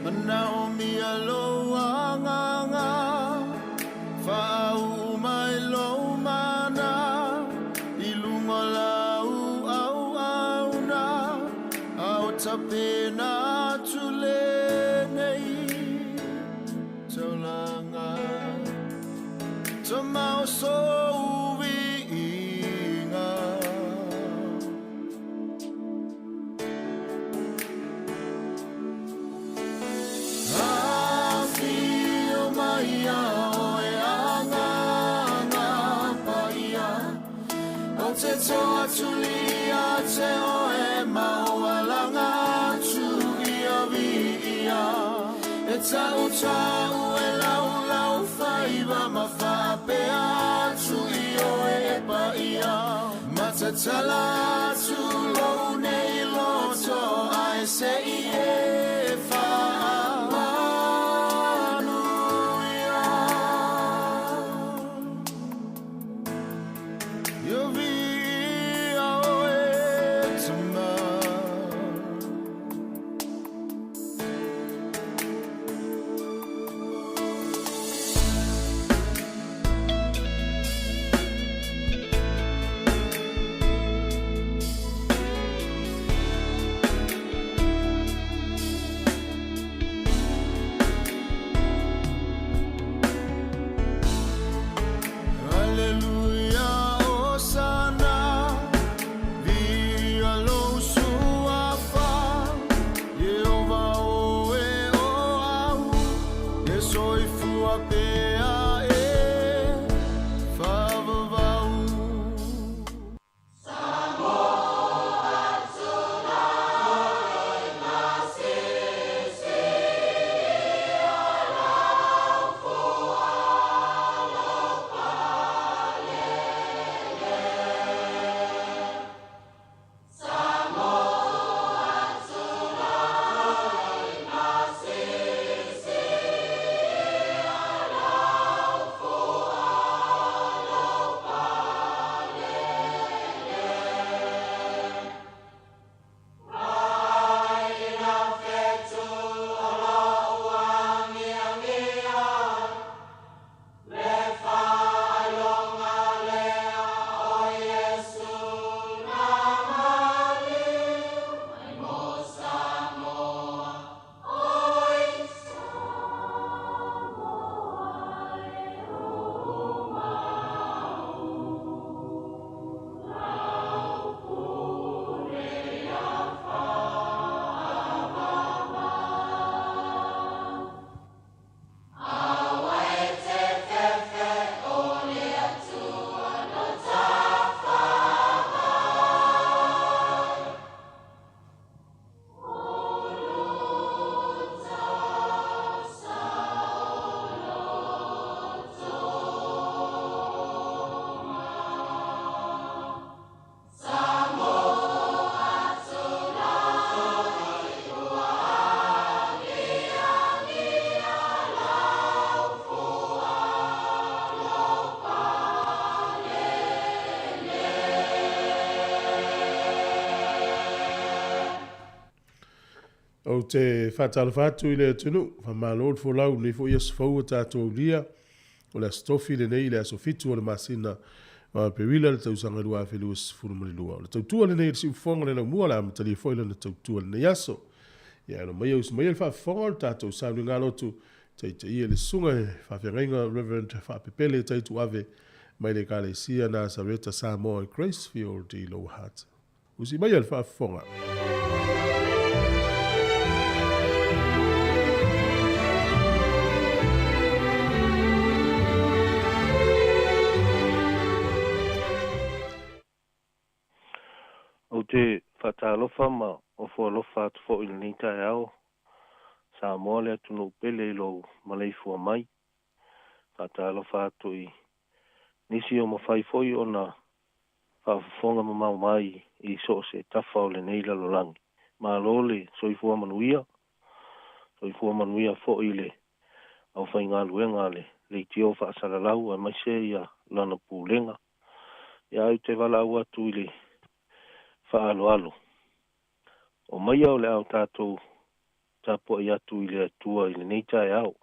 Naomi aloanga Fa'au mai lo mana Ilunga lau au au na Au tapena tule nei Taulanga Tamau so uwiinga Hafio maia oe anga paia O te toa tulia te oe maualanga tugi a via E tau tau e lau lau whaiva ma whapea tugi oe e paia Matatala tu lou nei loto ai se i e O te whatalawhatu I le atunu, whamalod fo lau ni fo ias fau tātou lia, o le stofi le nei le aso fitu o le masina, o pewila le tausanga rua a whelus furumari lua. O le tautua le nei le si ufonga le na mua la amatali e foila le tautua le nei aso. Ia no mai aus mai le whafonga le tātou sauni ngā lotu, te ia le sunga e whawhiangainga Reverend Whapepele taitu ave, mai le kale sia na Sareta Samoa Gracefield I Low Heart. Usi mai le whafonga. O te whatalofa ma o fualofa atu fo ili nita e ao. Samoa le atu no pele ilo maleifua mai. Whatalofa atu I nisi o mawhai foi o na whafonga mamau mai I so se tafa o le neila lolangi. Ma lole soifua manuia. Soifua manuia fo ile au whai ngā luenga le tio whaasaralau a mai se ia lana pūlenga. Ia au te wala au atu ile whaalo alo. O mai au le au tātou tapo i atu i le atua i le neita e au.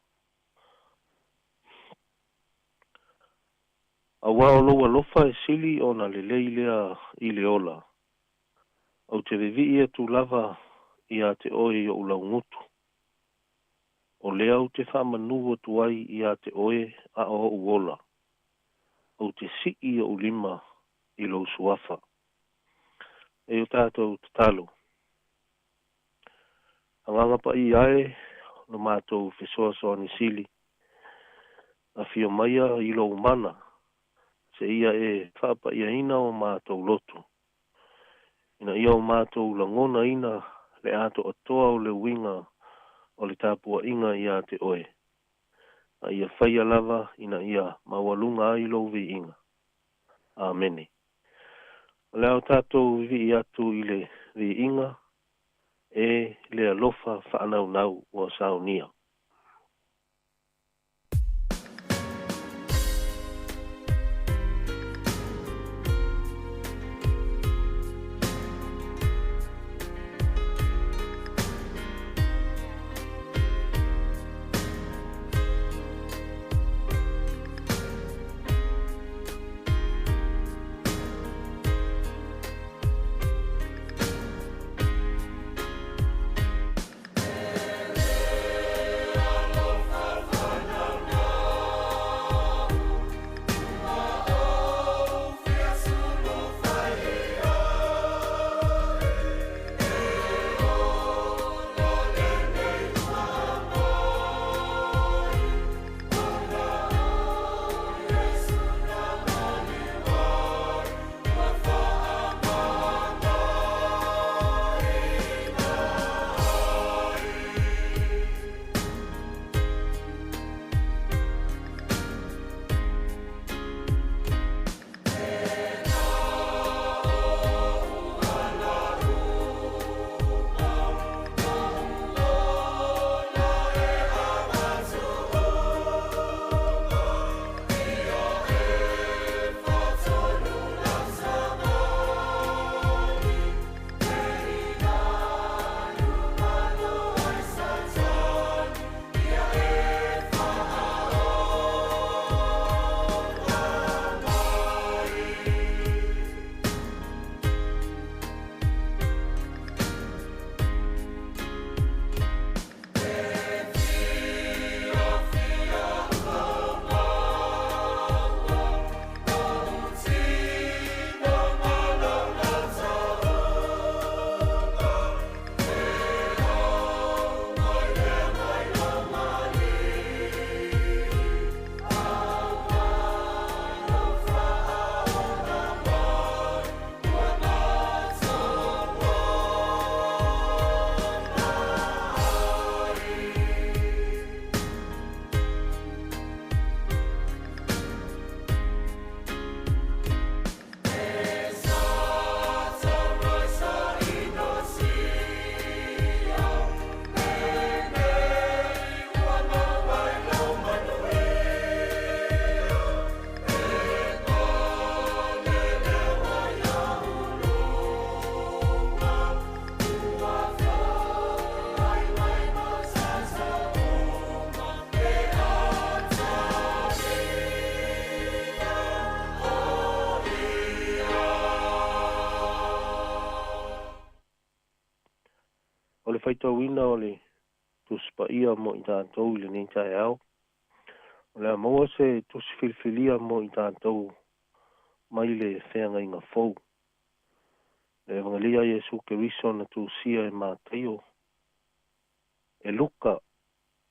A wao loa lofa e sili o na le lea i le ola. Au te vivi i atu lava i a te oe o ulau ngutu. O lea au te whamanu atu ai i a te oe a o uola. Au te si i o ulima i lo suafa. E o tātou te talo. Anganga pa i ae, no mātou whesoa soa ni sili. A fio maia i lo umana. Se ia e whapa ia ina o mātou lotu. Ina ia o mātou langona ina le ato atoa o le winga o le tāpua inga i a te oe. A ia whaia lava ina ia mawalunga ai lo vi inga. Amene. O leo tātou vi atu i le vi inga e le alofa whaanau nau o saunia. O le whaitauina o le tuspa ia mo i tātou i le neita e au. O le amaua se tusifilifilia mo i tātou mai le whenga inga fau. Le evangelia Jesu Keriso na tūsia e mātaio. E Luka.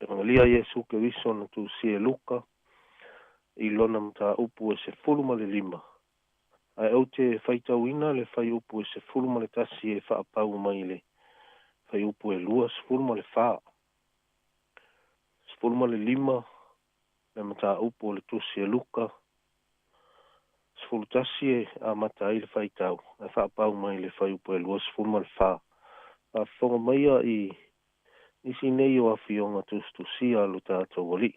Evangelia Jesu Keriso na tūsia e Luka. I lona mta upu e se fuluma le lima. Ai au te whaitauina le whai upu e se fuluma le tasi e whaapau mai le. Whai upu e lua se fuluma le wha. Se fuluma le lima. Le mta upu le tūsia e Luka. Sfultasi e a mata i le whaitau. E whaapau mai le whai upu e lua sfulma le wha. A whonga maia i nisi nei o a whionga tustusia lo tātou wali.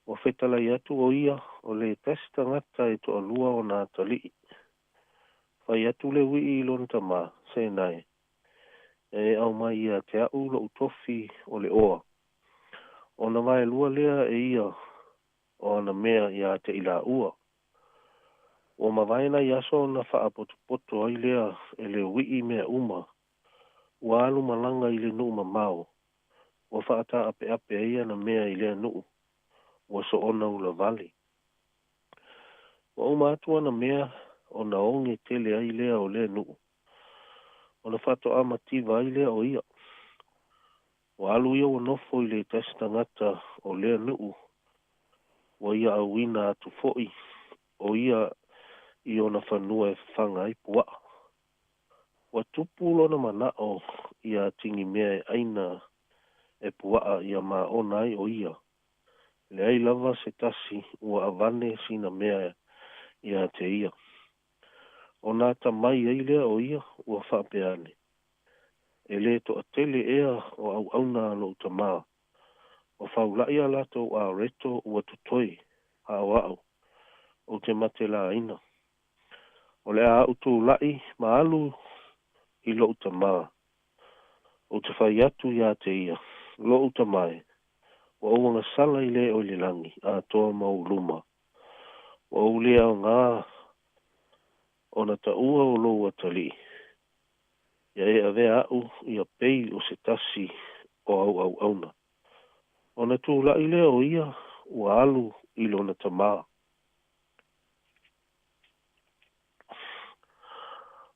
O whetala i atu o ia o le testa ngata e to alua o nā tali. Whai atu le wi i lonta mā, se nai. e au mai ia te au lo utofi o le oa. O na vai lua lea e ia o na mea ia te ila ua. O mawaina i aso na wha poto ai lea e le wii mea uma. Ua alu malanga i le nuu mamao. Ua wha ata ape ia na mea i lea nuu. Ua so ona ula vali. Ua uma atua na mea o na onge tele ai lea o lea nuu. O na whato amativa ai lea o ia. Ua alu ia o nofo i le testa ngata o lea nuu. Ua ia au ina atu foi. O ia i ona whanua e whanga i pua. Ua tupu lona manao ia tingi mea e aina e pua ia ma ona ai o ia. Le ai lava se tasi ua avane sina mea ia te ia. O nata mai ai lea o ia ua whapeane. E le to atele ea o au auna alo utamaa. O whaulai a lato a reto ua tutoi a o au. O te mate la ina. O le a utu lai maalu i lo utamaa. O te whai atu ia te ia. Lo utamae. Wa uanga sala i le o le langi a toa mau luma. Wa ulea o ngā o na ta ua o lo watali. Ia e avea au ia pei o se tasi o au auna. O na tū la i le o ia ua alu i lo na tamaa.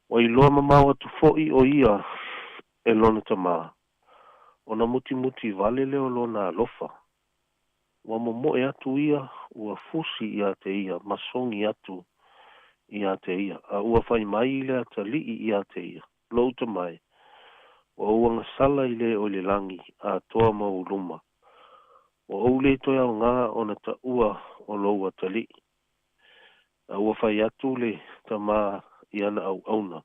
Wa i loa mamau atu foi o ia e lo na tamaa. O na muti vale leo lo na alofa. Wa momoe atu ia ua fusi ia te ia, masongi atu ia te ia. A ua whai mai le atali ia te ia. Lo uta mai. Wa uanga sala i le o le langi a toa mau luma. Wa oule toia o ngā o na ta ua o lo atali. A ua whai atu le tama ia na au auna.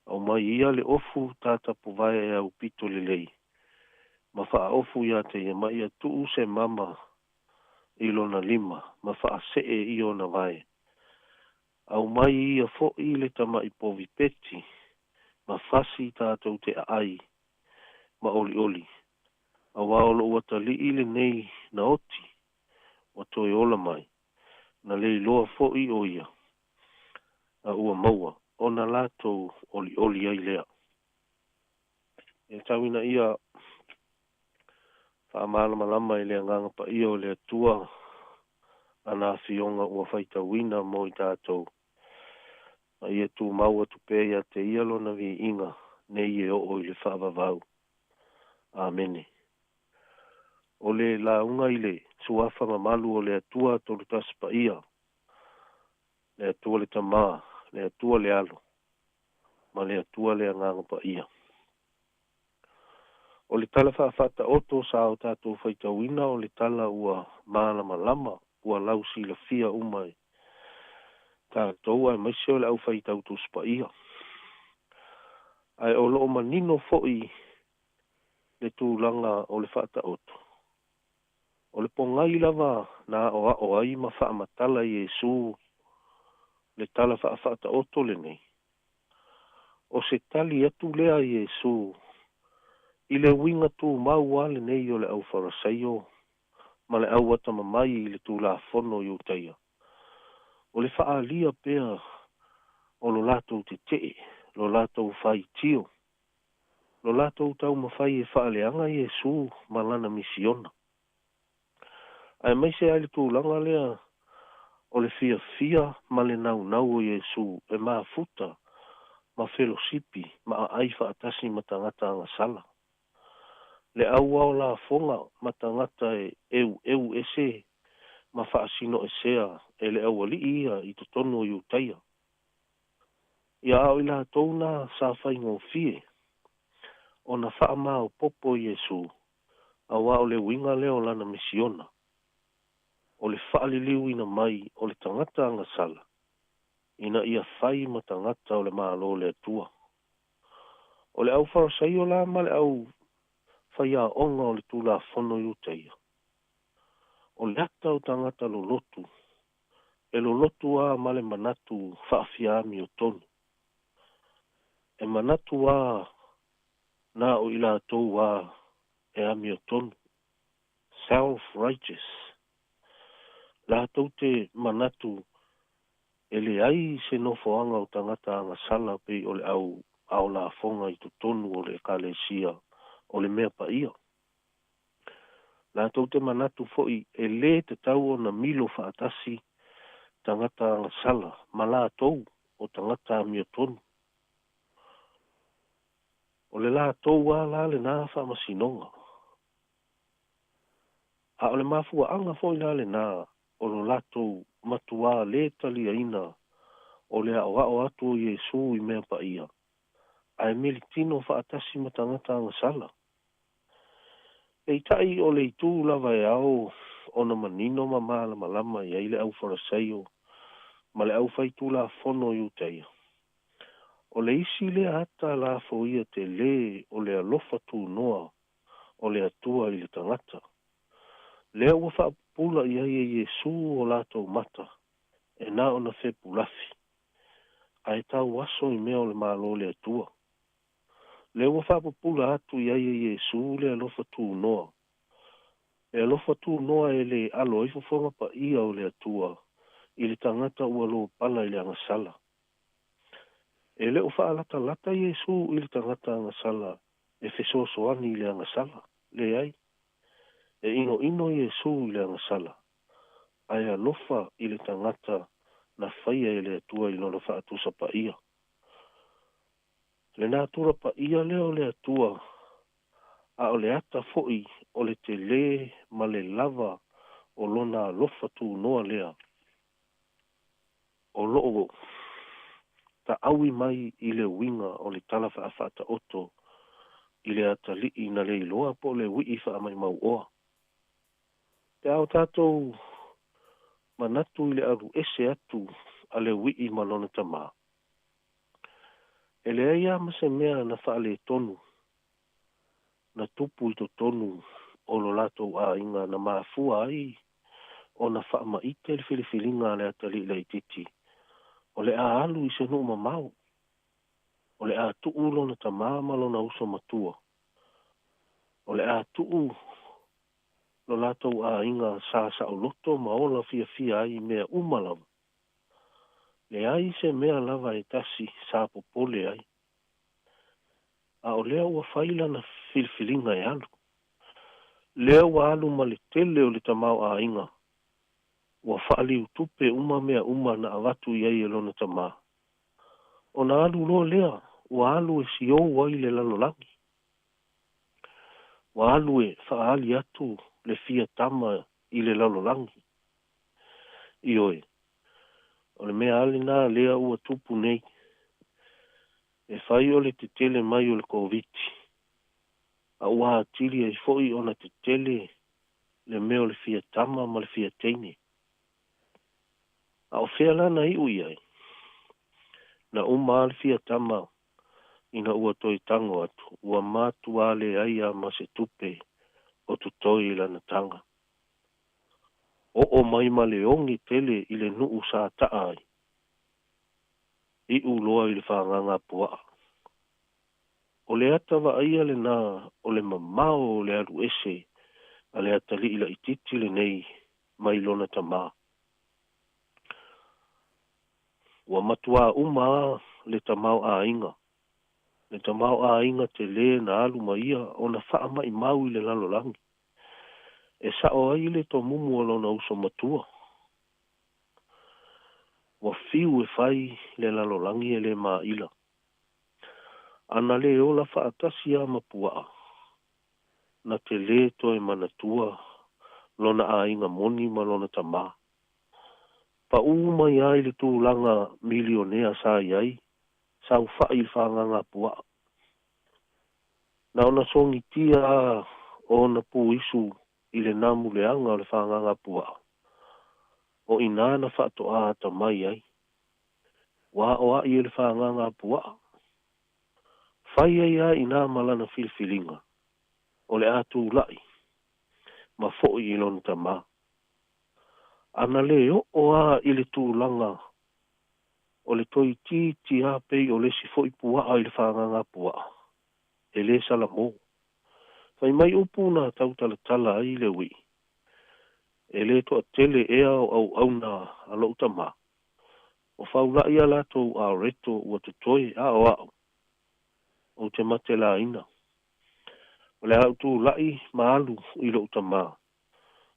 Au mai ia le ofu tata puvae e au pito le lei. Ma wha ofu ia te ia mai atu se mama i lona lima. Ma wha se e i o na vai. Au mai ia fo i le tama i povi peti. Ma fasi tātou te ai. Ma oli. A waolo ua tali i le nei na oti. O toi ola mai. Na lei loa fo i o ia. A ua maua. O na lato oli ai lea. E tawina ia whaamala malama i lea nganga pa ia o lea tua ana fionga ua whaita wina mo i tātou. A ia tu maua tu pē ia te ialo na vi inga nei e o i le whaavavau. Amene. O le launga i le tuafa mamalu o lea tua tolu taspa ia. Lea tua le tamaa, lea tua le alo. Ma lea tua lea nganga pa ia. O le tala whaafata oto sa o tātou whaita wina o le tala ua maalama lama ua lausi la fia umai. Tātou ai maise o le au whaita utu spa ia. Ai o loo manino foi le tūlanga o le whaata oto. O le pongai lava na o ai ma wha matala Yesu le tala whaafata oto le nei. O se tali atu lea Yesu i le winga tu mau ale nei o le au farasaio ma le au wata mamai i le tu la fono i utaia. O le whaalia pea o lo lato te te, lo lato whai tio, lo lato tau mawhai e whaaleanga Yesu ma lana misiona. Ai mai se ai le tūlanga lea o le fia ma le nau o Yesu e maa futa ma fellowshipi ma ai whaatasi ma tangata anga sala. Le au au la fonga ma tangata e eu ese ma whaasino esea e le au ali ia i to tono i utaia. Ia au ila touna sa whai ngō fie o na wha mao popo Yesu a wao le winga leo lana misiona. O le whaaliliu ina mai o le tangata anga sala. Ina ia whai ma tangata o le maalo le tua. O le au wharasai o la ma le au whai a onga o le tūla whono i utaia. O le ata o tangata lo lotu. E lo lotu a ma le manatu whaafiami o tonu. E manatu a na o ila tau a e ami o tonu. Self-righteous. La tau te manatu e le ai se no foanga o tangata anga sala pe o le au la fonga i tu tonu o le kalesia o le mea pa ia. La tau te manatu foi e le te tau o na milo faatasi tangata anga sala ma la tau o tangata ami o tonu. O le la tau a la le na fa masinonga. A o le mafua anga foi la le na o lo lato matua le tali aina o le o atu o Yesu i mea pa ia. Ai militino fa atasi matangata anga sala. E tai o le itu lava e au o na manino ma mala malama i aile au faraseio ma le au faitu la fono i uteia. O le isi le ata la foia te le o le alofa tu noa o le atua i le tangata. Lea ua whaapula i aia Yesu o lātou mata, e nā o na whepulafi. Ai tau waso i mea o le mālo le atua. Lea ua whaapula atu i aia Yesu le alofa tū noa. E alofa tū noa e le alo i fufonga pa ia o le atua, i le tangata ua lo pala i le angasala. E le ufa alata lata Yesu i le tangata angasala, e fesosoani i le angasala, le ai. E ino Yesu i le angasala. Ai alofa i le tangata na whaia i le atua i lona whaatusa pa ia. Le nātura pa ia leo le atua, a o le ata foi o le te le ma le lava o lona alofa tu noa lea. O loo ta awi mai i le winga o le tala whaafata oto i le ata li na le iloa po le wii wha mai mau oa. Te au tātou manatu i le aru ese atu a le wii malona tama. E le aia mase mea na wha le tonu, na tupu i to tonu o lo latou a inga na maafua ai o na wha ma ite le filifilinga le atali le ititi. O le a alu i se nuu mamau. O le a tuu lona tama malona uso matua. O le a tuu lo latou a inga sa o loto maola fia ai mea umalawa. Le ai se mea lava e tasi sa popole ai. A o lea ua whaila na filifilinga e alu. Lea ua alu ma le tele o le tamau a inga. Ua whaali utupe mea na awatu i ai e lona tama. O na alu lo lea, ua alu e si ou ai le lalolangi. Ua alu e whaali atu le fia tama i le lalolangi. Ioe, o le mea ale nā lea ua tupu nei. E whai o le te tele mai o le COVID. A ua atiri e foi o na te tele le mea o le fia tama ma le fia teine. A o whea lana i ui ai. Na le fia tama ina ua toi tango atu. Ua matu ale aia ma se tupe o tu toi lana tanga. O mai ma le ongi tele i le nuu sa taa ai. I uloa i le whanganga pua. O le atawa aia le nā o le mamao o le aru ese a le atali ila ititi le nei mai lona tama. Ua matua le tamau a inga. Le tamau a inga te le na alu maia o na wha mai mau i le lalolangi. E sao ai le to mumu o lona uso matua. Ua fiu e whai le lalolangi e le maila. Ana le ola wha atasi a mapua. Na te le to e manatua lona a inga moni ma lona tama. Pa uma ai le tūlanga milionea sa iai. Sau wha i whanganga pua. Na ona songi tia o na pu isu i le namu leanga o le whanganga pua. O ina na whato a ta mai ai. Wa o a i le whanganga pua. Whai ai a ina malana filfilinga. O le atu lai. Ma fo i lon ta ma. Ana leo o a i le tūlanga. O le toi ti a pei o le si fo i pua a i le whanganga pua. e le salamo. Fai mai upu na tau tala ai le wi. E le to tele ea au na alo utama. O whaula ia lato a reto ua te toi a o au. O te mate la ina. O le au tu lai maalu i lo utama.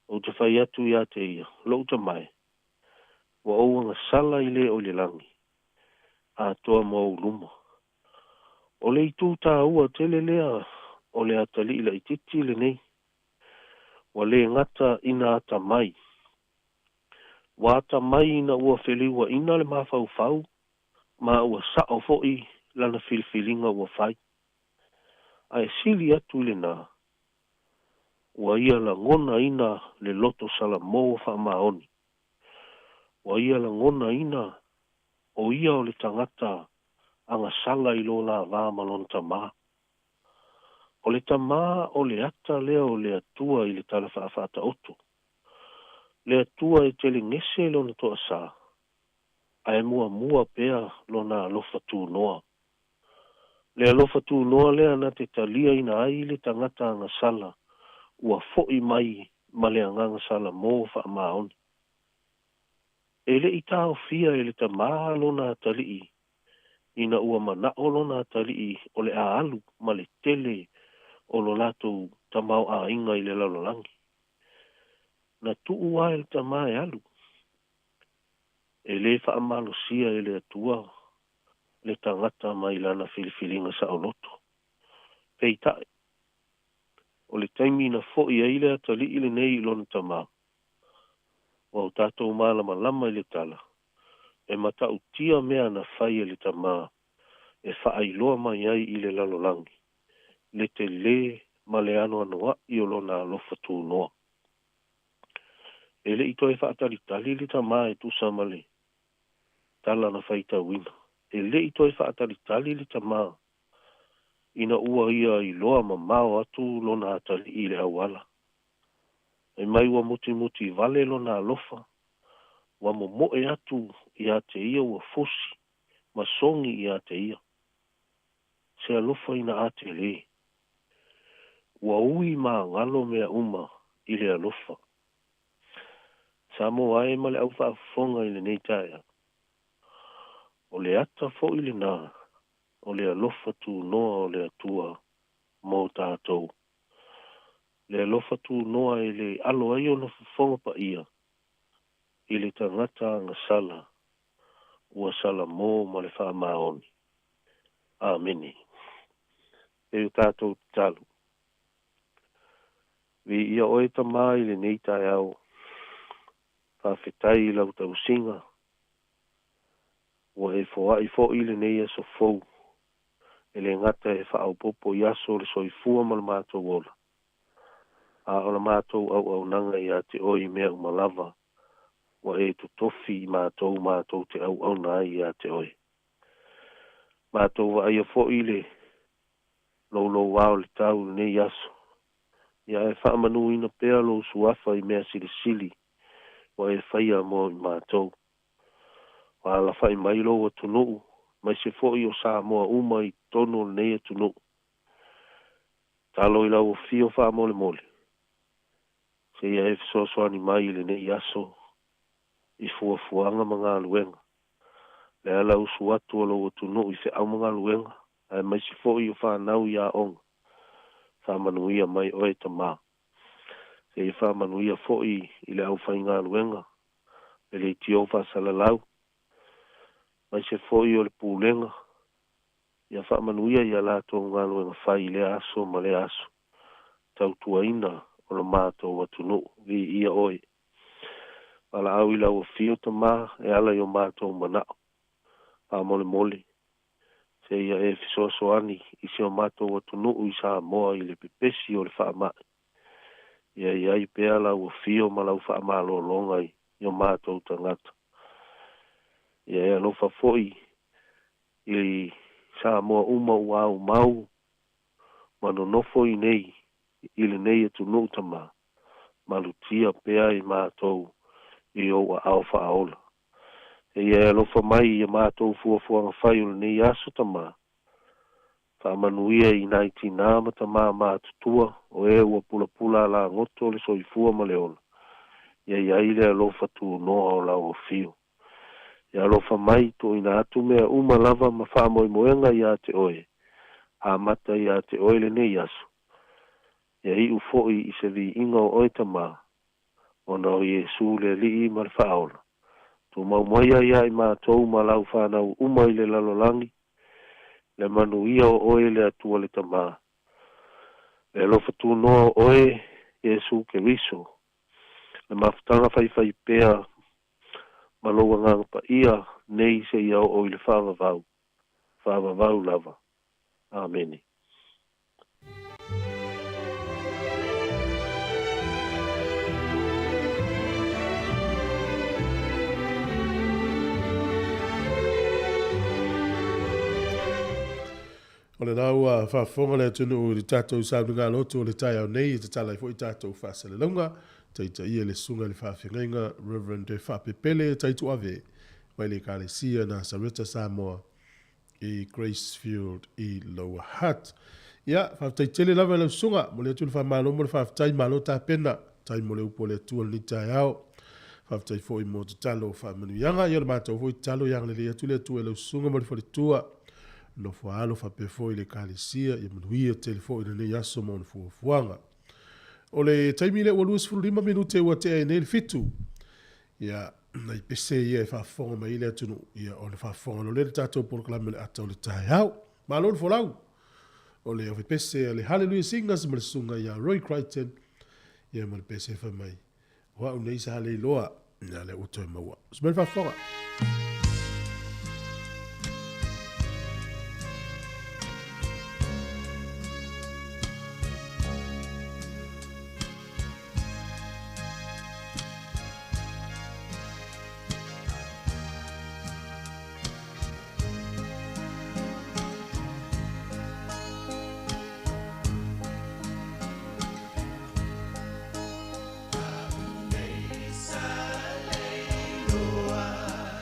O te whai atu ia te ia, lo utamai. Wa ouanga sala i le o le langi. A toa mo uluma. O le itu ta ua tele lea o le atali ila ititi le nei. Wa le ngata ina ata mai. Wa ata mai ina ua wheliwa ina le mawhau fau. Ma ua sao foi lana filfilinga ua fai. Ai sili atu le na. Wa ia la ngona ina le loto sala mo fa maoni. Wa ia la ngona ina o ia o le tangata anga sala i lo la vā malon tamā. O le tamā o le ata lea o le atua i le tala whaafata oto. Le atua e tele ngese lo na toa sā. Ai mua pea lo na alofa tū noa. Le alofa tū noa lea na te talia ina ai le tangata anga sala. Ua fo'i mai ma le anganga sala mō wha maoni. E le i tāo fia e le tamā lo na talii. Ina ua mana o lo na talii o le a alu ma le tele o lo lato tamau a inga i le lalolangi. Na tuu a e le tamā e alu. E le wha amalo sia e le atua le tangata mai lana filifilinga sa o loto. Pei tae. O le taimi na fo'i e ile atali ile nei ilo na tamā. Wa o tātou malama lama i le tala. E mata utia mea na whai e le tamā. E whaailoa mai ai i le lalolangi. Le te le ma le ano anoa i o lona alofa tū noa. E le ito e whaatari tali le tamā e tusa male. Tala na whaita wina. E le ito e whaatari tali le tamā. Ina ua ia i loa ma mao atu lona atali i le awala. E mai ua muti vale lona alofa. Wa momoe atu i a te ia ua fosi. Ma songi i a te ia. Se alofa ina a te le. Ua ui ma ngalo mea uma i le alofa. Samoa e ma le au whaafonga i le nei taia. O le ata fo i le nā. O le alofa tū noa o le atua mō tātou. Le alofa tū noa e le alo ai o na whafonga pa ia. I le tangata anga sala. Ua sala mō ma le wha maoni. Ameni. E o tātou talu. Vi ia oe ta mai le nei tai au. Whawhetai lau tau singa. Ua e foa i fo i le nei aso fou. E le ngata e wha au popo i aso le soifua ma le mātou ola. A o le mātou au nanga i a te oi mea umalava. Ua e tu tofi i mātou te au na i a te oi. Mātou wa ai a fo i le lo wao le tau le nei aso. Ia e wha manu ina pea lo suafa i mea sili. Wa e whaia mo i mātou. Wa la whai mai lo wa tunu. Mai se fo i o Samoa uma i tono le nei tunu. Talo i lau o fio wha mole. Se ia e fisoani mai le nei aso. I fuanga mga aluenga. Le ala usu atu o lo wa tunu i se au mga aluenga. Ai mai se fo i o wha nau i a onga. Whamanuia mai oe ta mā. Se i whamanuia fo i le au whainga aluenga. E le tio wha salalau. Mai se fo i o le pūlenga. Ia whamanuia i a lato ngā aluenga whai le aso ma le aso. Tau tuaina o le mātou watunu vi ia oe. Ala au i lau o fio ta mā e ala i o mātou manao. Pa mole. Se ia e fisoasoani i se o mātou watunu i Samoa i le pepesi o le whaamai. Ia i pea lau o fio ma lau whaamalo longa i o mātou tangata. Ia e alofa foi i Samoa uma ua au mau manonofo i nei i le nei e tunu tama. Malutia pea i mātou i o au whaaola. Ia e alofa mai i mātou fuafuanga whai o le nei aso tama. whaamanuia I nai tina ma ta maa tutua o e ua pula la ngoto le soifua ma le ola. Ia ile alofa tu noa o la o fio. Ia alofa mai to ina atu mea uma lava ma whaamoemoenga ia te oe. Ha mata ia te oe le nei asu. Ia I ufoi I se vi inga o oe ta maa. Ona o Yesu le li ma le whaola. Tu maumaia ia I mātou ma lau whanau uma I le lalolangi. Le manuia o oe le atua le tamaa. Le alofa tu noa o oe Yesu ke riso. Le mafutanga whai pea maloa nganga pa ia nei se ia o I le whaavavau. Whaavavau lava. Ameni. O le nau a whaafonga le tunu o le tātou saunu ngā loto o le tai au nei, te talai fo I tātou whaasale launga, teita ia le sunga le whaawhengainga, Reverend de Whapepele, taitu ave, mai le kālesia na Sarita Samoa, I Gracefield, I Lower Hutt. Ia, whaaftaitele lava le sunga, mo le tunu whaamalo mo le whaaftai malo tā pena, tai mo le upo le tua ni tai au, whaaftai fo I mo te talo whaamanuianga, ia le mātou fo I talo yang le atu le tua le sunga mo le fo le tua, no fualo fa pe foi le kalisia e manuia telefone ne yaso mon fuanga o le taimi le walus fu 5 minute wa te ne le fitu ya na pese ia fa fonga mai le tunu ia o le fa fonga le tato proclame le ato le taiau malon folau o le o pese le hallelujah singers mo le sunga ya Roy Crichton ia mo le pese fa mai wa o nei sa le loa na le uto maua smel fa fonga Loa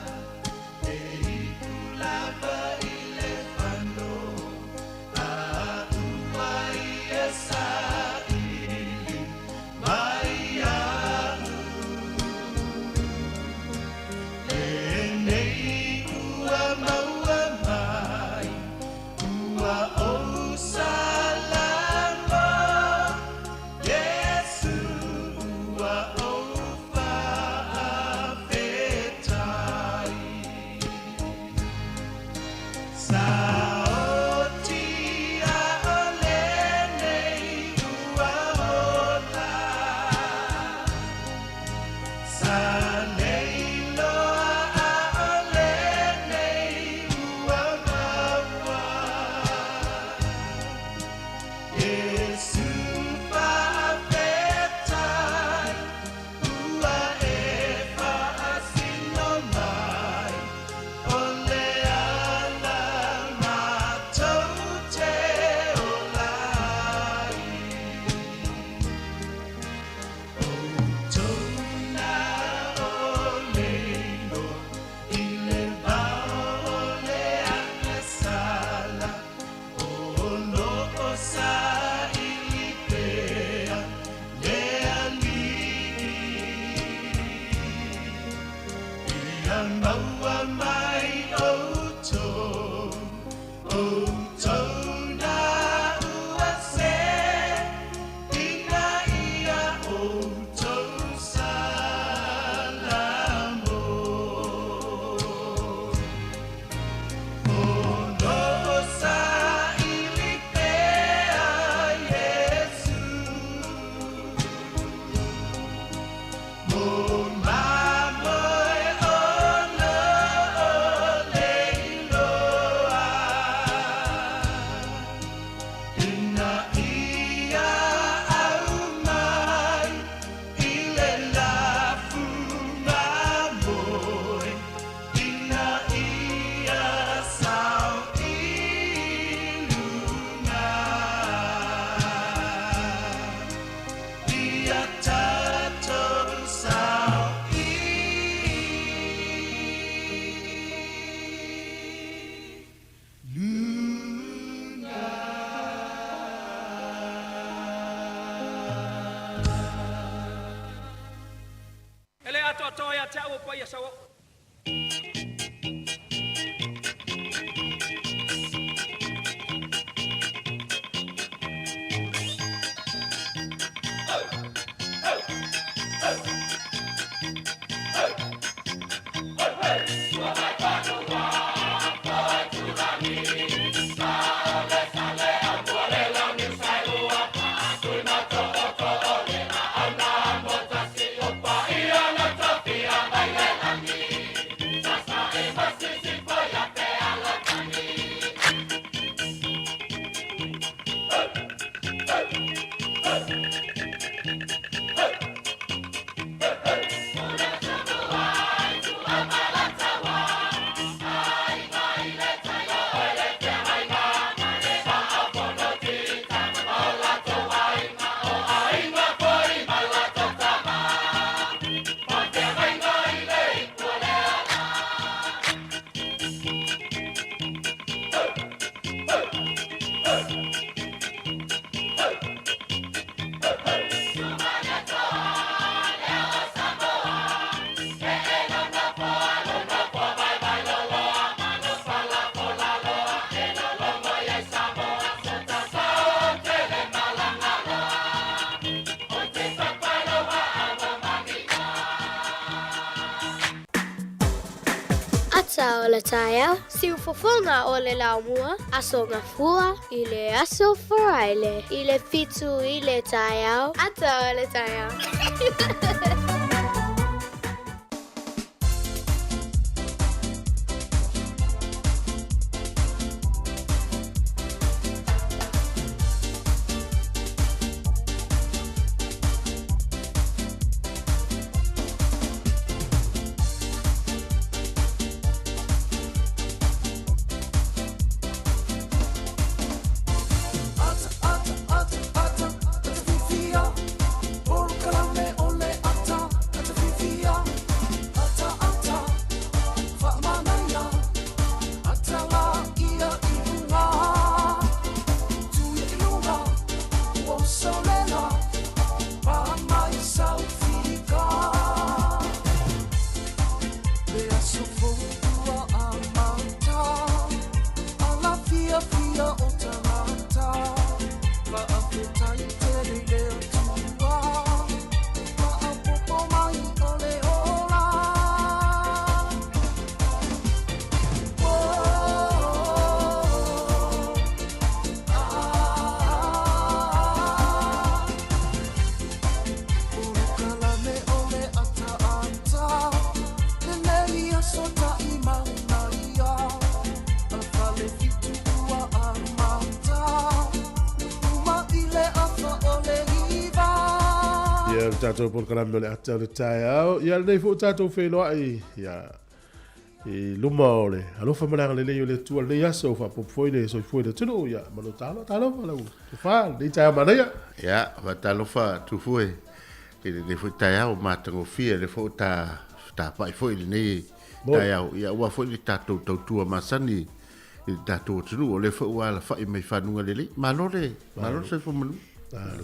ia sawa. O le taia, siu fofonga o le laumua, aso ngafua, i le aso faraile, i le fitu i le taia, ata o le taia. Tatou por kalame le ata le tai au ia nei fu tatou whenua ia i luma o le alofa malanga le nei o le tua le aso fa popoi le so foi le tunu ia mano talo malau tu fa nei tai manaya ia va talofa tu foi le fu tai au matango fia le fu ta pai foi le nei tai au ia wa foi le tatou tua masani i tatou tunu o le fu ala fa i mai fanunga le malo se fu manu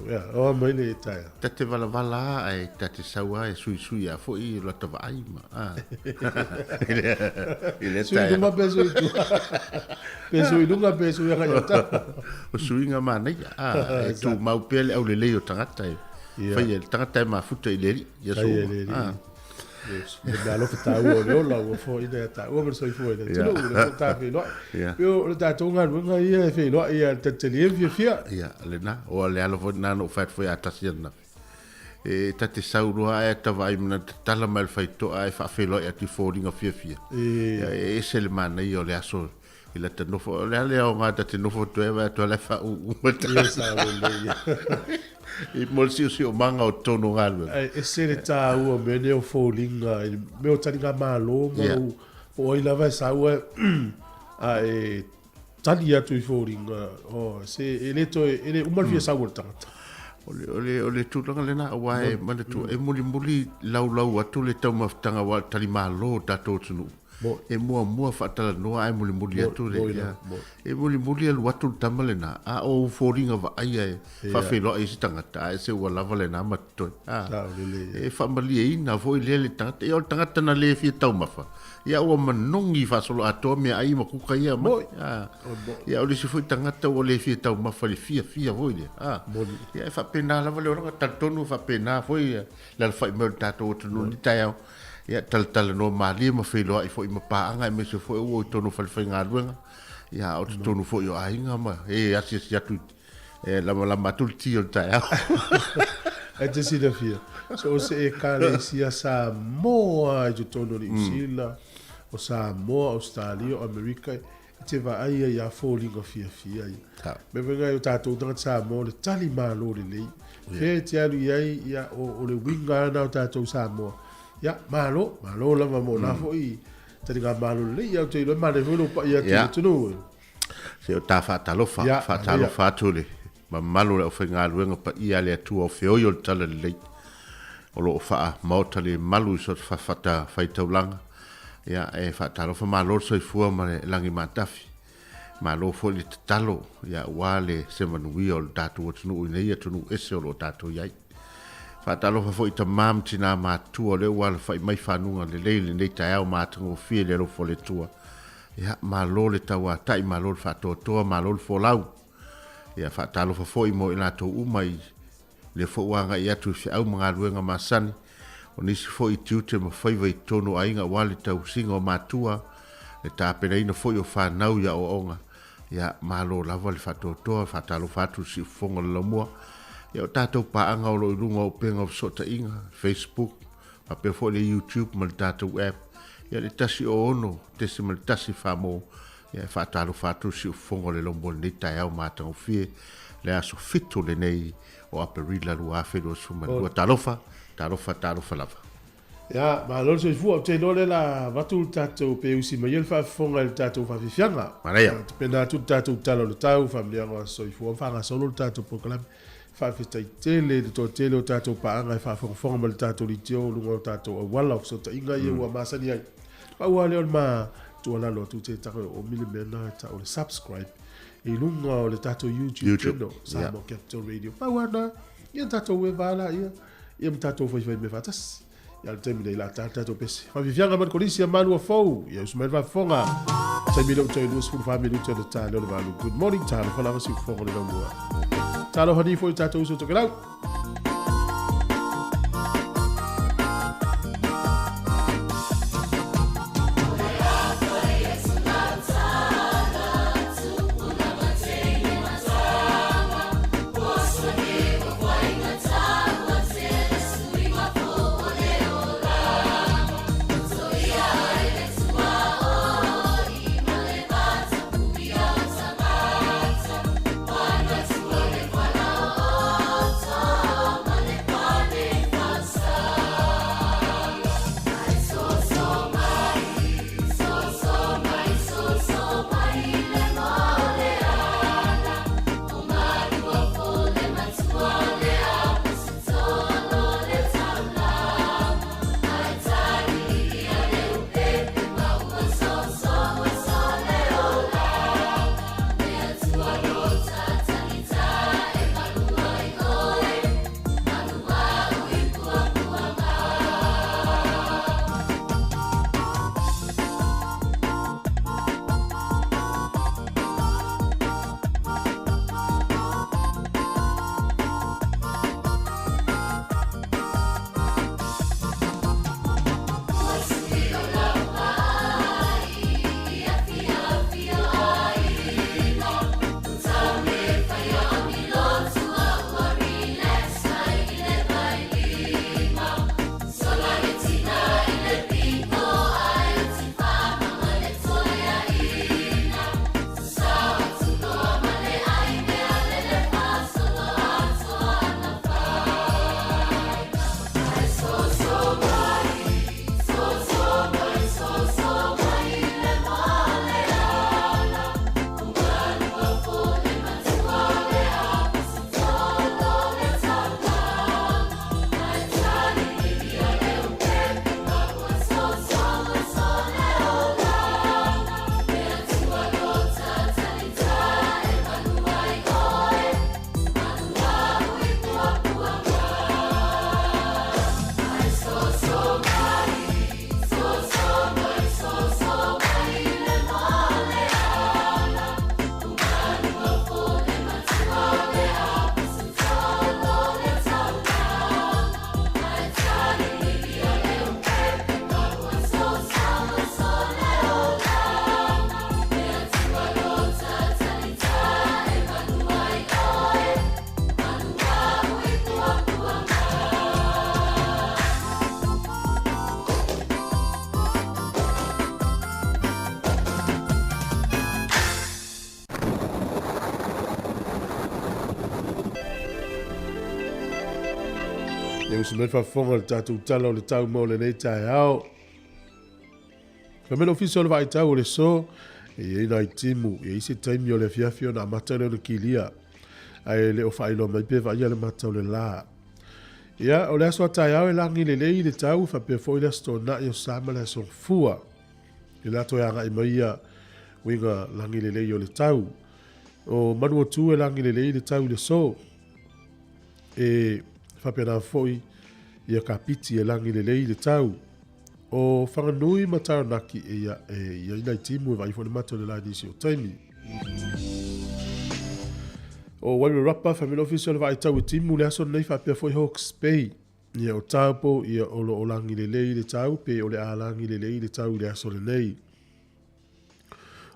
ya o mai le tai tate vala ai tate saua e sui a foi lo tava ai ma ile tai sui lunga peso lunga peso ya ngata o sui nga mana e tu mau pele au le leo tangata fai el tangata ma futa ile ya so le malo fata o le ola o fo ide ta o ver soi foi le tino le ta fe lo yo le ta tonga nga ia fe lo ia te le fia ia le na o le alo fo na no fat foi atasiana e tate saurua e tawai mana tala mal fai to ai fa fe lo e ti folding of fia e se le mana io le aso il te no fo le ale o ngata te no fo to e to le fa u e molsi o manga o tono galwe e se le ta u me ne o folinga me o tani nga malo o i lava sa u e tali atu i folinga o se ele to ele umal via sa volta ole tu langa lena wai mana tu e muli lau atu le tau maftanga wa tali malo tato tunu e mua whaatala noa ai muli atu le ia. E muli alu atu tamale na, a o fōringa wa aia e whawhelo e si tangata, e se ua lava le nā matoi. E whamali e ina, fo i le tangata, e o tangata na le fia tau mafa. Ia ua manongi whasolo atoa mea ai makuka ia mai. Ia o le si fo i tangata o le fia tau mafa le fia fo i le. Ia e whapena lava le oranga tatonu whapena fo i le alwhai meu tato o tunu ni tai au. Ia tala no malia ma wheloa i fo i mapaanga e me se fo i ua i tonu whalwhai ngā ruenga. Ia o te tonu fo i o ainga ma. E asi atu lama atuli ti o tai au. E te sida fia. So o se e kare sia Samoa i te tonu ni Usila, o Samoa, Australia, o Amerika, i te wa aia i a fōlinga fia. Me wenga i o tātou tanga Samoa, le tali mālo le lei. Fe te alu iai ia o le winga ana o tātou Samoa. Ia, mālo lava mo na fo i tari ngā mālo le lei, au te ilo mane hulu pa ia te tunu. Se o tā whaatalofa atu le. Ma malu le o whainga ruenga pa ia le atua o whioi o le tala le lei. O lo o wha maota le malu i sot whawhata whaitaulanga. Ia e whaatalofa malo so i fua ma le langi matafi. Malo fo le tatalo. Ia wale se manuia o le tātou o tunu nei atunu ese o lo tātou iai. Whaatalofa fo i ta mam tina mātua le wale whai mai whanunga le leile nei tai au mātunga o fie le rofo le tua. Ia malo le taua tai malo le whaatoa malo le folau. Ia whaatalofa fo i mo i lātou umai le fo wanga i atu fi au mga ruenga masani. O nisi fo i tiute ma whaiva i tono ainga wale tau singa o mātua. Le tāpena ina fo i o whanau ia o onga. Ia malo lava le whaatoa whaatalofa atu si ufonga le lamua. Ia o tātou paanga o lo i runga o penga o sota inga, Facebook, ma pe fo le YouTube ma le tātou app. Ia le tasi o ono, tesi ma le tasi whamo. Ia whaatalofa atu si ufonga le lomo le tai au mātanga o fie. Le aso fitu le nei o aperila lua awhiru o sumanua. Talofa lava. Ia, ma lor so i fua, te lole la watu tātou pe usi ma iel whafonga le tātou whawhiwhianga. Maria. Pena tu tātou talo le tau, whamlianga so i fua, whanga solo le tātou proklami. Whawhitai tele, le tō tele o tātou paanga, whafonga ma le tātou li teo, lunga o tātou a wala, so ta inga ia ua masani ai. Pa ua leo ma tua lalo tu te taka o milimena, ta o le subscribe. I lunga o le tātou YouTube channel, Samoa Capital Radio. Pa ua na, ia tātou e wala, ia tātou whai me whatas. Ia le temi nei la tātou pesi. Whawhiwhianga man korisi a manua fau, ia usumai whafonga. Sai milo utoi luas fulu whamiluta le tā leo le walu. Good morning, tāna whalawa si ufonga le naumua. Talo hani foi tātou uso toke lau. Time. Ia usi me whafonga le tātou tala o le tau mo le nei tae ao. Ka mena ofisi o le vai tau o le so, e ina i timu, e isi taimi o le fiafio na amata le o le kilia. Ai le o whaino mai pe vai le matau le la. Ia, o le aso a tae ao e langi le lei le tau, whapea fo i le sto na i o sama le aso fua. I le ato e anga i maia, winga langi le lei o le tau. O manu o tu e langi le lei le tau le so. E whapea na foi i a kapiti e langi le lei le tau. O whanganui matau naki e ia ina i timu e vai fo le matau le lai nisi o taimi. O wairu rapa whamila official vai tau e timu le aso nei whapea foi Hawke's Bay. Ia o taupo ia o langi le lei le tau pe o le a langi le lei le tau le aso le nei.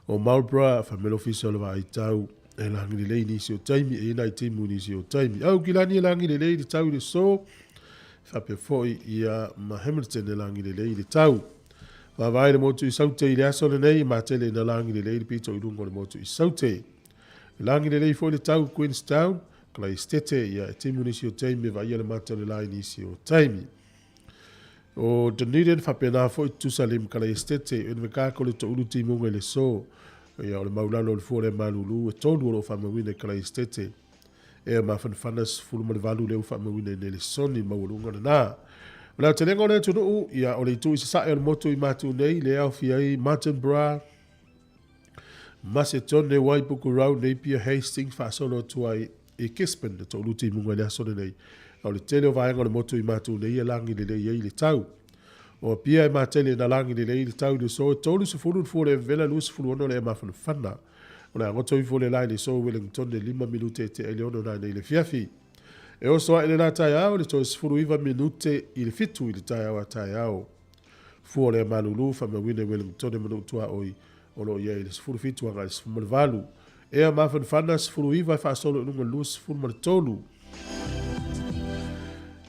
O Marlborough whamila official vai tau e langi le lei nisi o taimi e ina i timu nisi o taimi. Au kilani e langi le lei le tau le so. Whapea foi ia ma Hamilton e langi le lei le tau. Wawai le motu i saute i le aso le nei ma tele na langi le lei le pito i rungo le motu i saute. Langi le lei foi le tau Queenstown, kala i stete ia e timu nisi o taimi vai ia le mata le lai nisi o taimi. O Dunedin whapea na foi Tusalim kala i stete e nwe kako le to ulu timu ngai le so. Ia o le maulano le fuo le malulu e tonu o lo whamawine kala i stete. E ma whanwhanas fulu le valu leo whamawine ne le soni maulunga na nā. Lau te rengo le tunu ia o le itu i sasae o le motu i matu nei le au fiai Martin Bra. Macedone Waipuku Rau Napier Hastings whaasolo tuai e Kispen le to luti munga le asone nei. Au le tele o vaenga le motu i matu nei e langi le lei le tau. O pia e matele na langi le lei le tau le so e tolu se fulu fulu e vela lusi fulu ono le e mafana whana. O le angoto i fulu lai le so Wellington le 5 minute te eleono nai nei le fiafi. E o soa ele la tai au le to se fulu iwa minute i le fitu i le tai au a tai au. Fua le malulu whamawine Wellington e manutua oi. Olo ia le sfuru fitu anga le sfuru le valu. Ea mafan whana sfuru iwa e whaasolo nunga lu sfuru ma le tolu.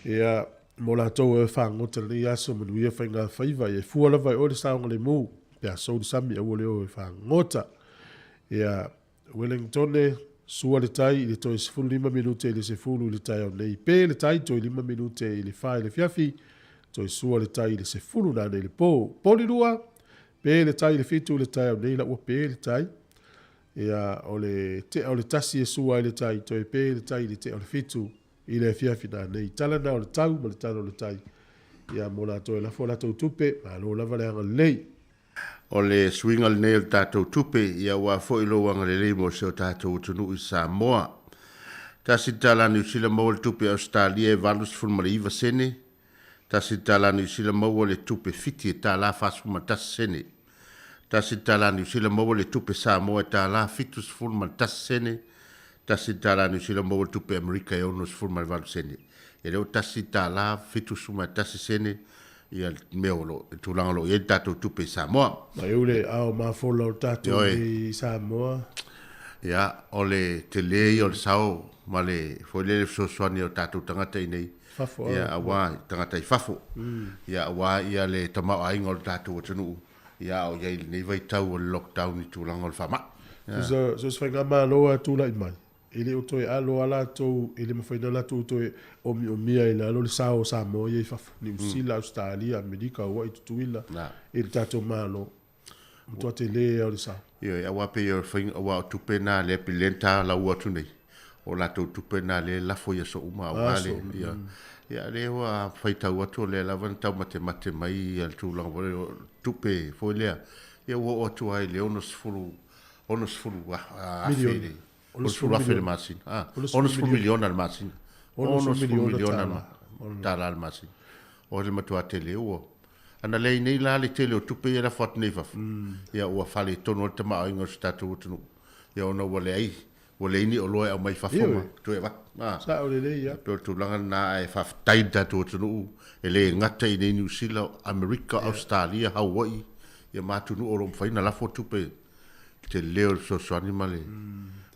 Ea mo la tau e whangota le aso manu ia whainga whaiva e fua lava e ore saonga le mu. Pea souri sami e ua leo e whangota. Ea Wellington e sua le tai i le toi sfuru 5 minute i le sefuru le tai au nei. Pe le tai toi 5 minute i le whae le fiafi. Toi sua le tai i le sefuru na nei le po. Poli lua. Pe le tai le fitu le tai au nei la ua pe le tai. Ia o le tasi e sua i le tai. Toi pe le tai le te o le fitu i le fiafi na nei. Tala na o le tau ma le tala o le tai. Ia mo la toi la fo la tau tupe. Ma lo lava le anga lei. O le swinga le nei o tātou tupe. Ia wa fo ilo wanga le lei mo se o tātou utunu i Samoa. Tasi tala ni usila mo le tupe Australia e valus fulmari iwa sene. Tasi tala ni usila mo le tupe fiti e tala fasuma tasi sene. Tasi tala ni usila mo le tupe Samoa e tala fitus fulman tasi sene. Tasi tala ni usila mo le tupe Amerika e onus fulman valu sene. E leo tasi tala fitus fulman tasi sene. Ia meolo e tulanga lo e tatou tupe Samoa. Ma eule au mafolo tatou i Samoa. Ia ole te lei o le sao ma le foi le sosoani o tatou tangata i nei. Fafo. Ia awa tangata i fafo. Ia awa ia le tamau ainga o le tatou atunu. Ia o iai nei vai tau o le lockdown i tulanga o le whama. So sfenga ma loa tula i mai. Ele o toi alo ala tou ele mawhaina la tou toi o mia i la alo le sao Samoa iei fafu. Ni usila Australia, Amerika, ua i tutuila. Ele tatou malo. Mtua te le o le sao. Ia awa pe o whainga awa o tupe na le pilenta la ua tunei. O la tou tupe na le lafo ia so uma awa le. Ia le hoa whaitau atu le lawan tau mate mai al tūlanga wale o tupe fo lea. Ia ua o atu ai le onos fulu afere. Onos fulu afere masin. Onos fulu miliona al masin. Onos fulu miliona tala al masin. O le matua tele ua. Ana lei nei la le tele o tupe ia la fat nei fafu. Ia ua fale tono o tama o ingo statu utunu. Ia ona wale ai. Wale ini o loe au mai fafuma. Tu e wat. Sa o le lei ia. Pe tu langa na e faf taida tu utunu. E le ngata i nei New Zealand, Amerika, Australia, Hawaii. Ia matunu o rom faina la fo tupe. Te leo so soani male.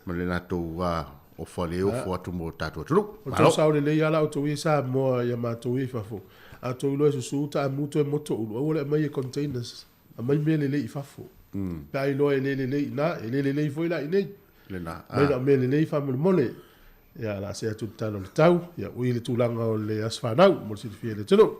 Male na to wa o fale o fo atu mo tatu utunu. O to sa o le lei ala o to i sa mo ia matou i fafu. A to ilo e su ta muto e moto ulu. O le mai containers. A mai me le lei fafu. Pa ilo e le lei na e le lei foi la i nei. Lena. Mai na me le lei fa mo mole. ia la se atu talo le tau ia ui le tulaga o le asfanau mo le silifia le tunu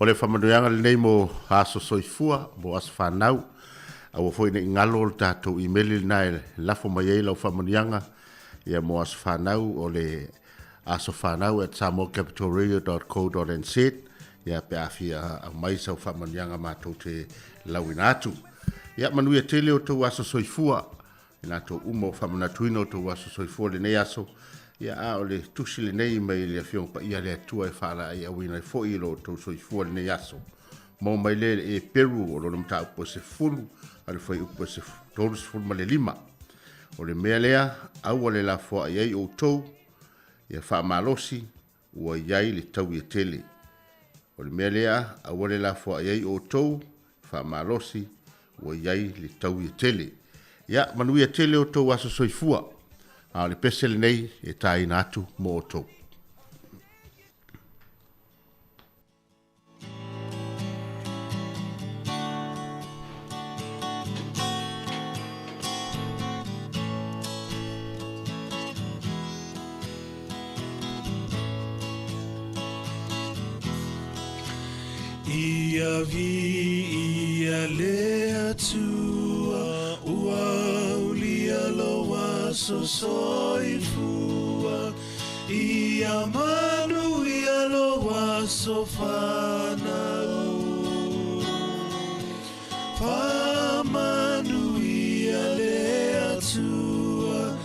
o le whamanuianga le nei mo haso soifua mo as whanau a wa foi ne ngalo o tātou i meli na e lafo mai ei lau whamanuianga ia mo as whanau o le aso whanau at samocapitalradio.co.nz ia pe awhia a mai sau whamanuianga mātou te lau inatu ia manuia tele o tau aso soifua ina tau umo whamanatuina o tau aso soifua le nei aso ia a o le tusi le nei mai le afiong pa ia le atua e whaala ai awina i fo i lo tau soifua le nei aso. Mo mai le e peru o lo namta upo se fulu, ale fai upo se tolu se fulu ma le lima. O le mea lea, au le la fo ai ai o tau, ia wha malosi, ua iai le tau i tele. O le mea lea, au le la fo ai ai o tau, wha malosi, ua iai le tau i tele. Ia, manuia tele o tau aso soifua. A le pesele nei e tai natu mo o tau. Ia vi ia lea tua ua ulia loa so soifua ia manu ia loa so whanau whamanu ia lea tua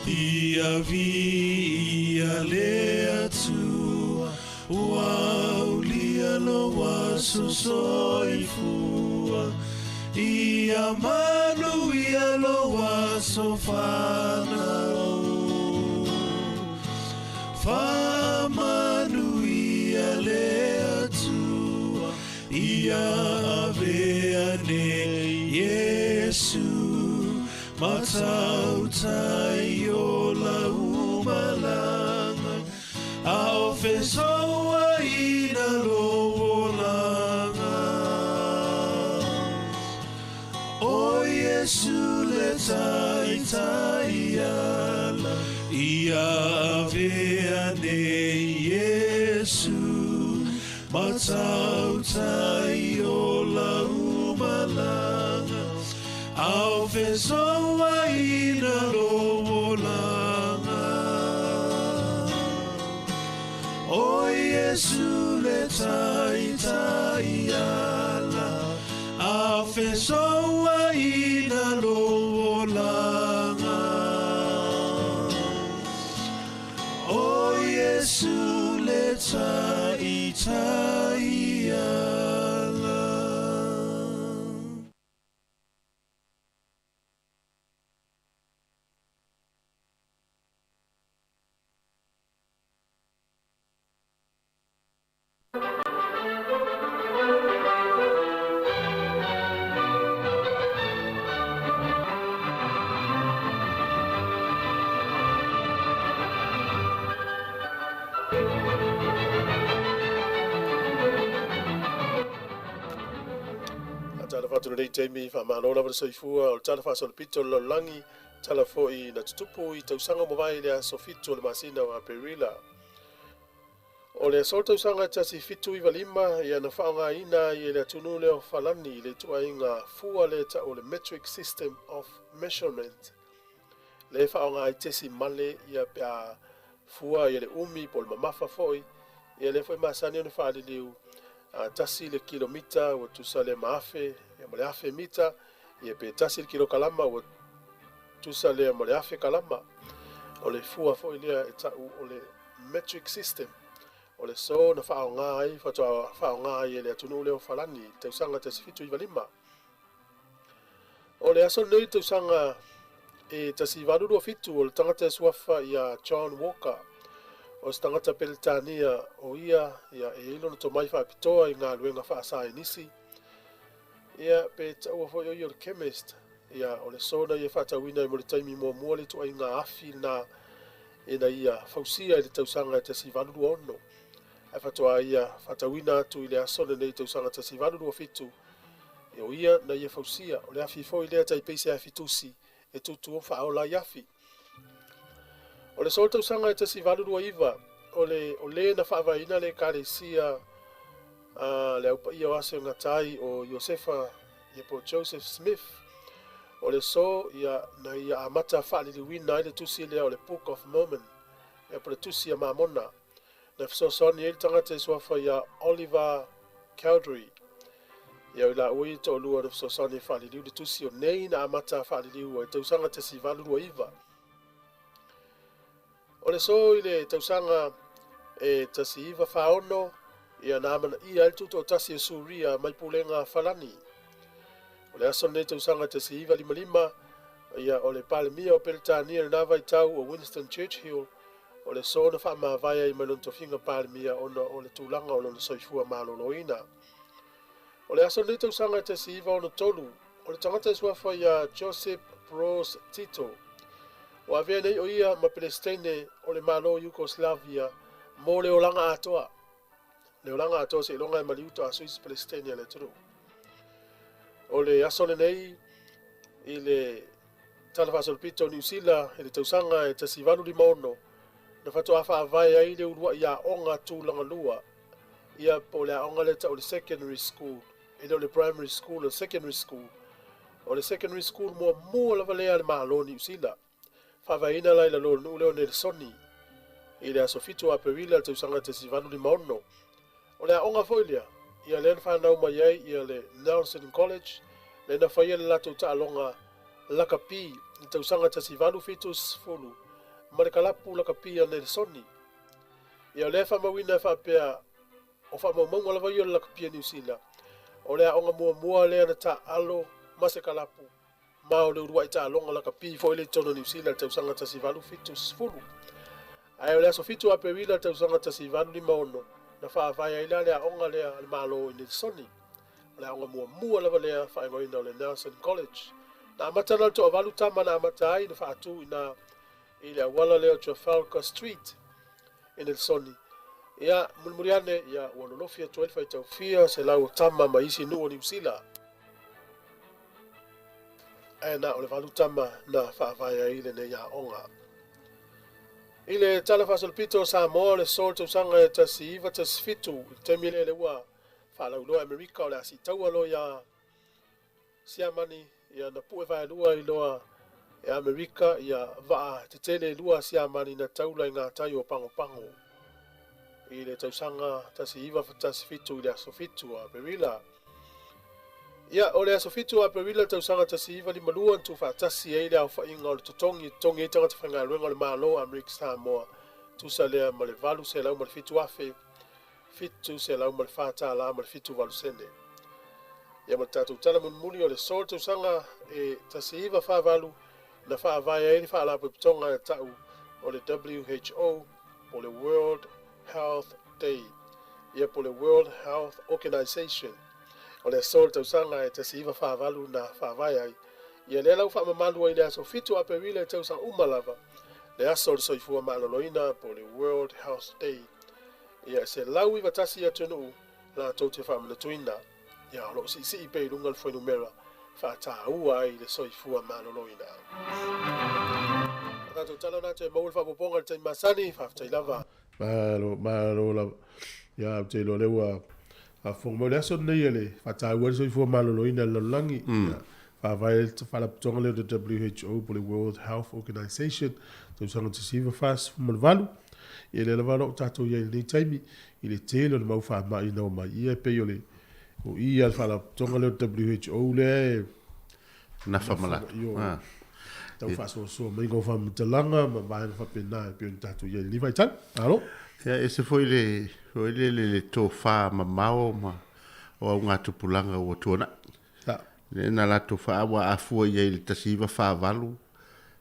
ia vi ia lea tua ua ulia loa so soifua ia manu ia loa so whanau whamanu ia lea tua ia avea ne Yesu matau tai o la umalanga a ofesoa ina loolanga o Yesu le tai tai ala ia avea ne Yesu matau tai o la umalanga au fesoa ina loolanga o Yesu le tai tai ala au fesoa ina loolanga o Yesu le tai tai ala. Tala whātuna rei teimi whamanola wara soifua o tala whāsona pito lo langi tala fo I na tutupu I tausanga mo vai lea so fitu o le masina o Aperila. O le asol tausanga tasi fitu I walima ia na whaanga ina I le atunu leo whalani le tua inga fua le ta o le metric system of measurement. Le whaanga I tesi male ia pia fua ia le umi po le mamafa foi ia le foi masani o le whaali liu tasi le kilomita o tusa le maafe e mo le afe mita ia pe tasi le kilo kalama o tusa le mo le afe kalama o le fua foi lea e tau o le metric system o le so na whaonga ai whaonga ai e le atunu leo whalani tausanga tasi fitu I walima o le aso nei tausanga e tasi waluru o fitu o le tangata suafa ia John Walker o se tangata Peletania o ia e ilo na tomai whaapitoa I ngā luenga whaasai nisi. Ia pe tau foi o le chemist. Ia o le soda ia whaatauina I mo le taimi mua mua le tua I ngā afi na ina ia fausia i le tausaga e tasivalu lua ono ae fatoa ia faatauina atu i le aso lenei tausaga tasivalu lua fitu e o ia na ia fausia o le afi foi lea taipeisi ae fitusi e tutu o faaola i afi o le so tausaga e tasivalu lua iva o lē na faavaina le ekalesia le aupaia o ase o gatai o iosefa ia po Joseph Smith o le so ia na ia amata faaliliuina ai le tusi lea o le Book of Mormon e po le tusi a mamona na fesoasoani ai le tagata e suafa ia Oliver Cowdery ia o laʻua i toʻalua na fesoasoani e faaliliu le tusi o nei na amata faaliliu ai tausaga tasivalu lua iva o le so i le tausaga e tasi iva faono ia na amanaʻia ai le tutou tasi e suria mai pulega falani o le aso nei tausaga tasi iva limalima ia o le palemia o peletania lenā vaitau o Winston Churchill o le so na faamavae ai mai lona tofiga palemia ona o le tulaga o lona soifua malōlōina o le aso nei tausaga e tasi iva ono tolu o le tagata e suafa ia Joseph Broz Tito o avea nei o ia ma Palestine o le malo Yugoslavia mo le olaga atoa se ilonga e maliuta a Swiss Palestine le tulu o le aso lenei i le talafasolopito New Zealand i le tausaga e tasivalu lima ono na fatoa faavae ai le ulua i aʻoga tulaga lua ia po le aʻoga le taʻu le secondary school i le o le primary school o le secondary school o le secondary school muamua lava lea le malo New Zealand faavaina lai la lolonuu lea o Nelsoni i le aso fitu a perila le tausaga tasivalu lima ono o le aʻoga foʻi lea ia lea na fanau mai ai ia le Nelson College le na faia le latou taʻaloga lakapi i tausaga tasivalu fitu sefulu ma le kalapu lakapi a Nelsoni ia o lea faamauina e faapea o faamaumauga lava ia o le lakapi a New Zealand o le aʻoga muamua lea na taalo ma se kalapu ma o le uruaʻi taaloga lakapi foʻi le itono New Zealand le tausaga tasivalu fitu sefulu ae o le aso fitu a perila le tausaga tasivalu lima ono na faavae ai la le aʻoga lea le malo i Nelsoni o le aʻoga muamua lava lea faaigoina o le Nelson College na amata na le toʻavalu tama na amata ai na faatū ina i le auala lea o Trafalgar Street i Nelsoni ia mulimuli ane ia ua lolofi atu ai le faitaufia se lau o tama ma isi nuu o New Zealand ae na o le valu tama na faavae ai lenei aʻoga i le talafasolopito o Samoa le so le tausaga e tasi iva tasi fitu i le taimi lea le ua faalauloa Amerika o le asitaua lo ia siamani ia na puʻe vaelua i loa e Amerika ia vaa tetele lua siamani na taula i gatai o pagopago i le tausaga tasi iva tasi fitu i le aso fitu a perila ia o le aso fitu a perila le tausaga tasi iva limalua na tufaatasi ai le aofaʻiga o le totogi ai tagata faigaluega o le malo Amerika Samoa tusa lea ma le valu selau ma le fitu afe fitu selau ma le fatala ma le fitu valusene ia ma le tatou tala mulimuli o le so le tausaga e tasi iva faavalu na faavae ai le faalapoipitoga e taʻu o le WHO po le World Health Day ia po le World Health Organization o le aso le tausaga e tasi iva faavalu na faavae ai ia lea lau faamamalu ai le aso fitu a perila e tausaga uma lava le aso o le soifua maaloloina po le World Health Day ia se lau iva tasi atu nuu latou te faamanatuina ia o loo siʻisiʻi pe i luga le foinumera faatāua ai le soifua maloloina tatou tala natu e mau le faapopoga le taimasani faafetai lava malo lava ia au te ilo leua afoga mo le aso lenei e le faatāua le soifua maloloina le lalolagi faavae le faalapotoga lea le WHO po le World Health Organization tausaga tasiva fasefuma le valu ia le lava loo tatou iai lenei taimi i le tele o le mau faamaʻina o mai ia pei o le o ia le faalapotoga le WHO lea nafa malatu tau faasoasoa mai go faamatalaga ma vaena faapena e pei ona tatou iai le livaitali alo ia ese foi le tofā mamao ma o auga tupulaga ua tuanaʻi le na latou faaua afua ia i le tasiva faavalu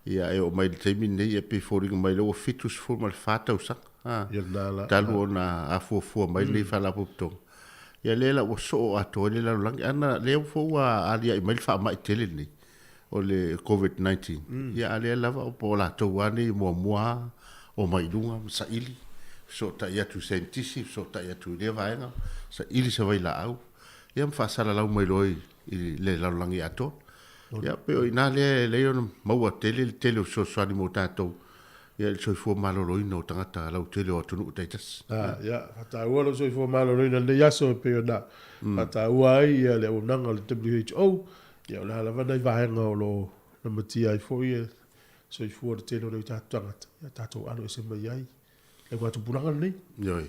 ia e o mai le taimi nei e pei foliga mai le ua fitu sefulu ma le fatausaga talu ona afuafua mai lei faalapoitoga ia lē la ua soo atoa i le lalolagi ana lea fo ua aliaʻi mai le faamaʻitele nei o le COVID-19 ia a lea lava o po latou ane i muamua o mai lunga sa ili so ta ia tu sentisi so ta ia tu le vaenga sa ili se vai la au ia mfa sala lau mai loi i le laulangi ato ia pe o ina le on maua tele so so ni mo tatou ia so fo malo loi no tangata lau tele o tunu taitas ia ta ua so fo malo loi na le yaso pe ona ta ua ai ia le unanga le WHO ia la la vai vaenga o lo na matia i fo ia so fo de tele o tangata ia tatou alo se mai ai e kwa tu pulanga nei yoi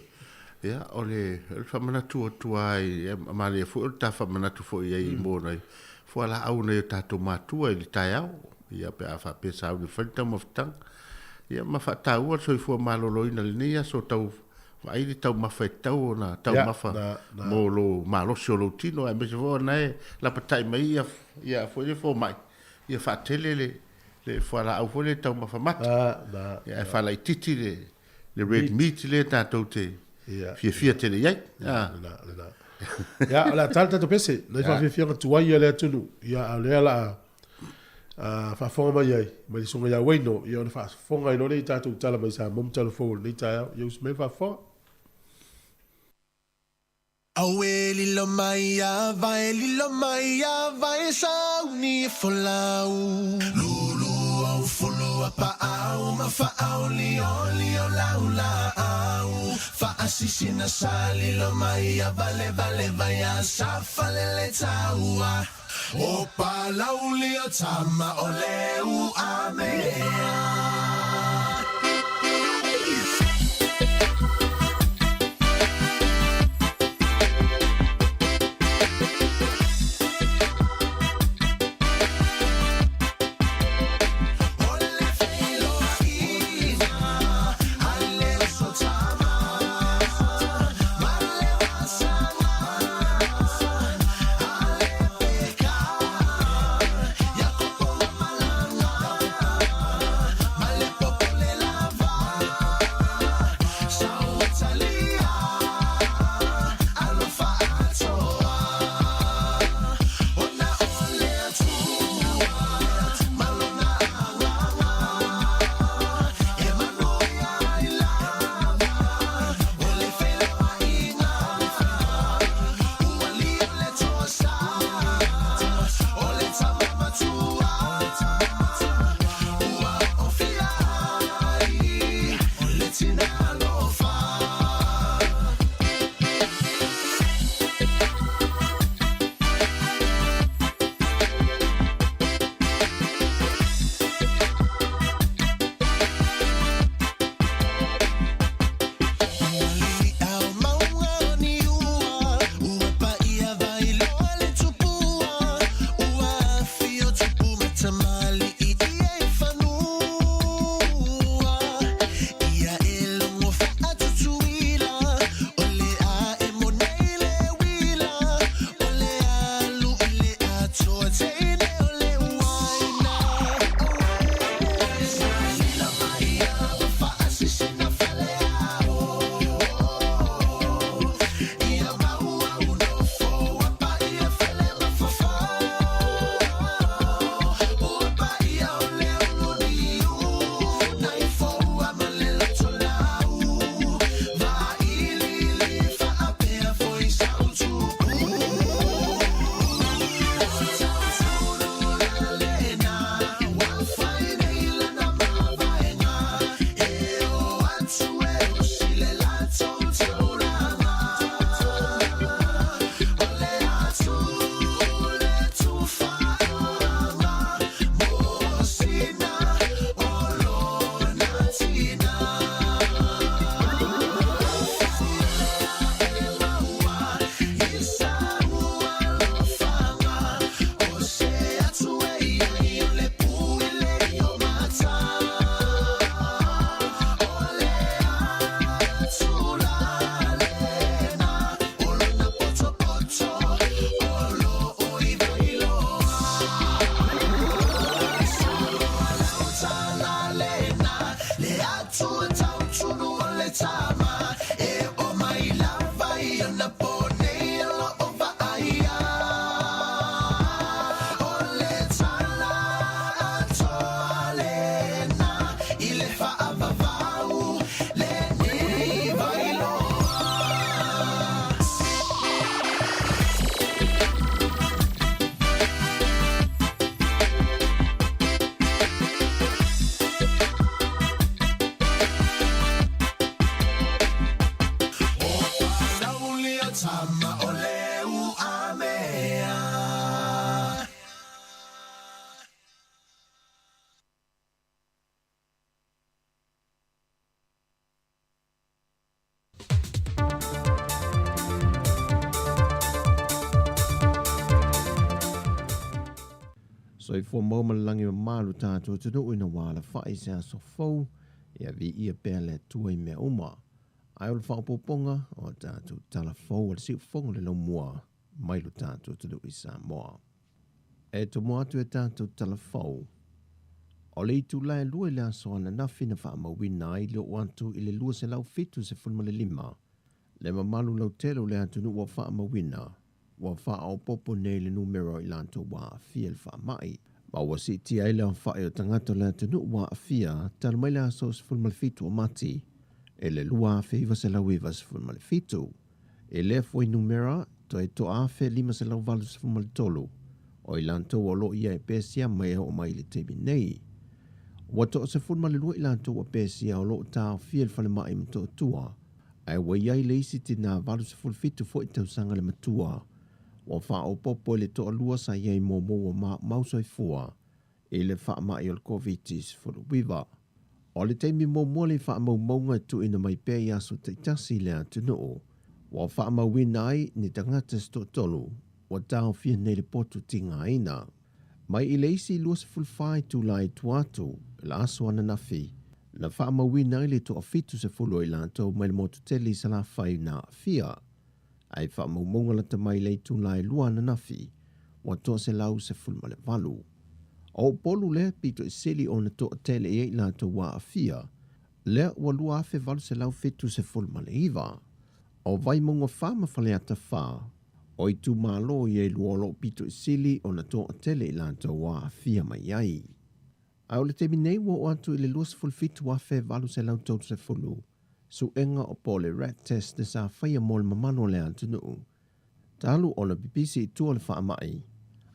ia ole famana tu ai ma le fo ta famana tu fo ia i mo nei fo la au nei tatou matua i tai au ia pe afa pe sa u fanta moftang ia ma fa ta u so fo malolo ina le nia so tau vai di tau ma fa tau na tau ma fa mo lo malo solo tino e me fo nei la patai mai ia fo mai ia fa tele le fo la au fo le tau ma fa mata ia fa la titi le red meat le tatou te fia tele ia ya la talta to pese na fa fia tu ai le tunu ya le la fa forma ia mai songa ya weno ia fa fonga no le tatu tala mai sa mom telefone ni ta eu me fa fo Aweli lo maya vai sa ni folau lulu au fulu apa au ma fa au li o au fa asisina sali lo maya vale vai sa fale le taua o pa lauli o tama o leu amea tama o leu a mea. So i fo mo malangi malu tātou tunu ina wala whai sea so fau, ia vi ia pēle tuai mea uma. Ai o le whaupoponga o tātou tala fau o le siu fonga le lo mua, mai lo tātou tunu i Samoa. E to mua atu e tātou tala fau. O le itu lai lua le aso ana nafi na wha mawina ai leo wantu i le lua se lau fitu se funma le lima. Le mamalu lau telo le atunu wa wha mawina. Wa wha au popo nei le numero i lanto wa a fia le wha mai. Ma wa si ti ai le wha e o tangato le atunu wa a fia, tala mai le aso se funma le fitu o mati. E le lua a feiva se lau iwa se funma le fitu. E le foi numera, to e to a fe lima se lau valu se funma le tolu. O i lanto wa lo ia e pesia mai o mai le tebi nei. Wa to se funma le lua i lanto wa pesia o lo tau fia le fale mai mto tua. Ai wa iai le isi tina valu se funma fitu fo i tau sanga le matua. Wa wha o popo le to alua sa iei mo wa mauso i fua. E le wha mai o le COVID-19 furu wiva. O le teimi mo le wha maunga tu ina mai pe i aso te tasi le atu Wa wha mawina ai ni tangata sto tolu. Wa tau fia nei le potu tinga ina. Mai i le isi lua se fulfai tu lai tuatu. La aso ana nafi. Na wha mawina ai le to afitu se fulu i lanto mai le motu teli sa la fai na fia. Ai wha maumonga la tamai lei tu lai lua na nafi, wa toa se lau se fulma le valu. O polu le pito i sili o na toa tele e la to wa a fia, le wa lua afe valu se lau fitu se fulma le iwa. O vai monga whama fale ata wha, o i tu malo i e luolo pito i sili o na toa tele la to wa a fia mai ai. Au le temi nei wa o atu i le lua se fulfitu afe valu se lau tau se fulu. Su enga o pole rat test de sa whaia mol mamano le antunu. Talu o na pipisi i tua le wha mai.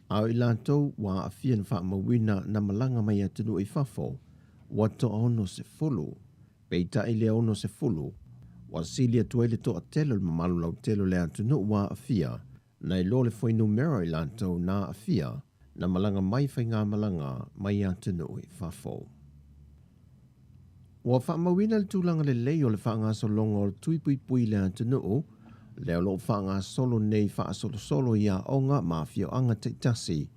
Au i lantou wa a fian wha mawina na malanga mai atunu i fafo. Wa to ono se fulu. Peita i le ono se fulu. Wa silia tuele to a telo le mamalo lau telo le antunu wa a fia. Na i lo le foi numero i lantou na a fia. Na malanga mai whai ngā malanga mai atunu i fafo. Wa wha mawina le tūlanga le lei o le wha ngā solonga o le tui pui le antunu, leo lo wha ngā solo nei wha solo ia onga ma fio anga te tasi,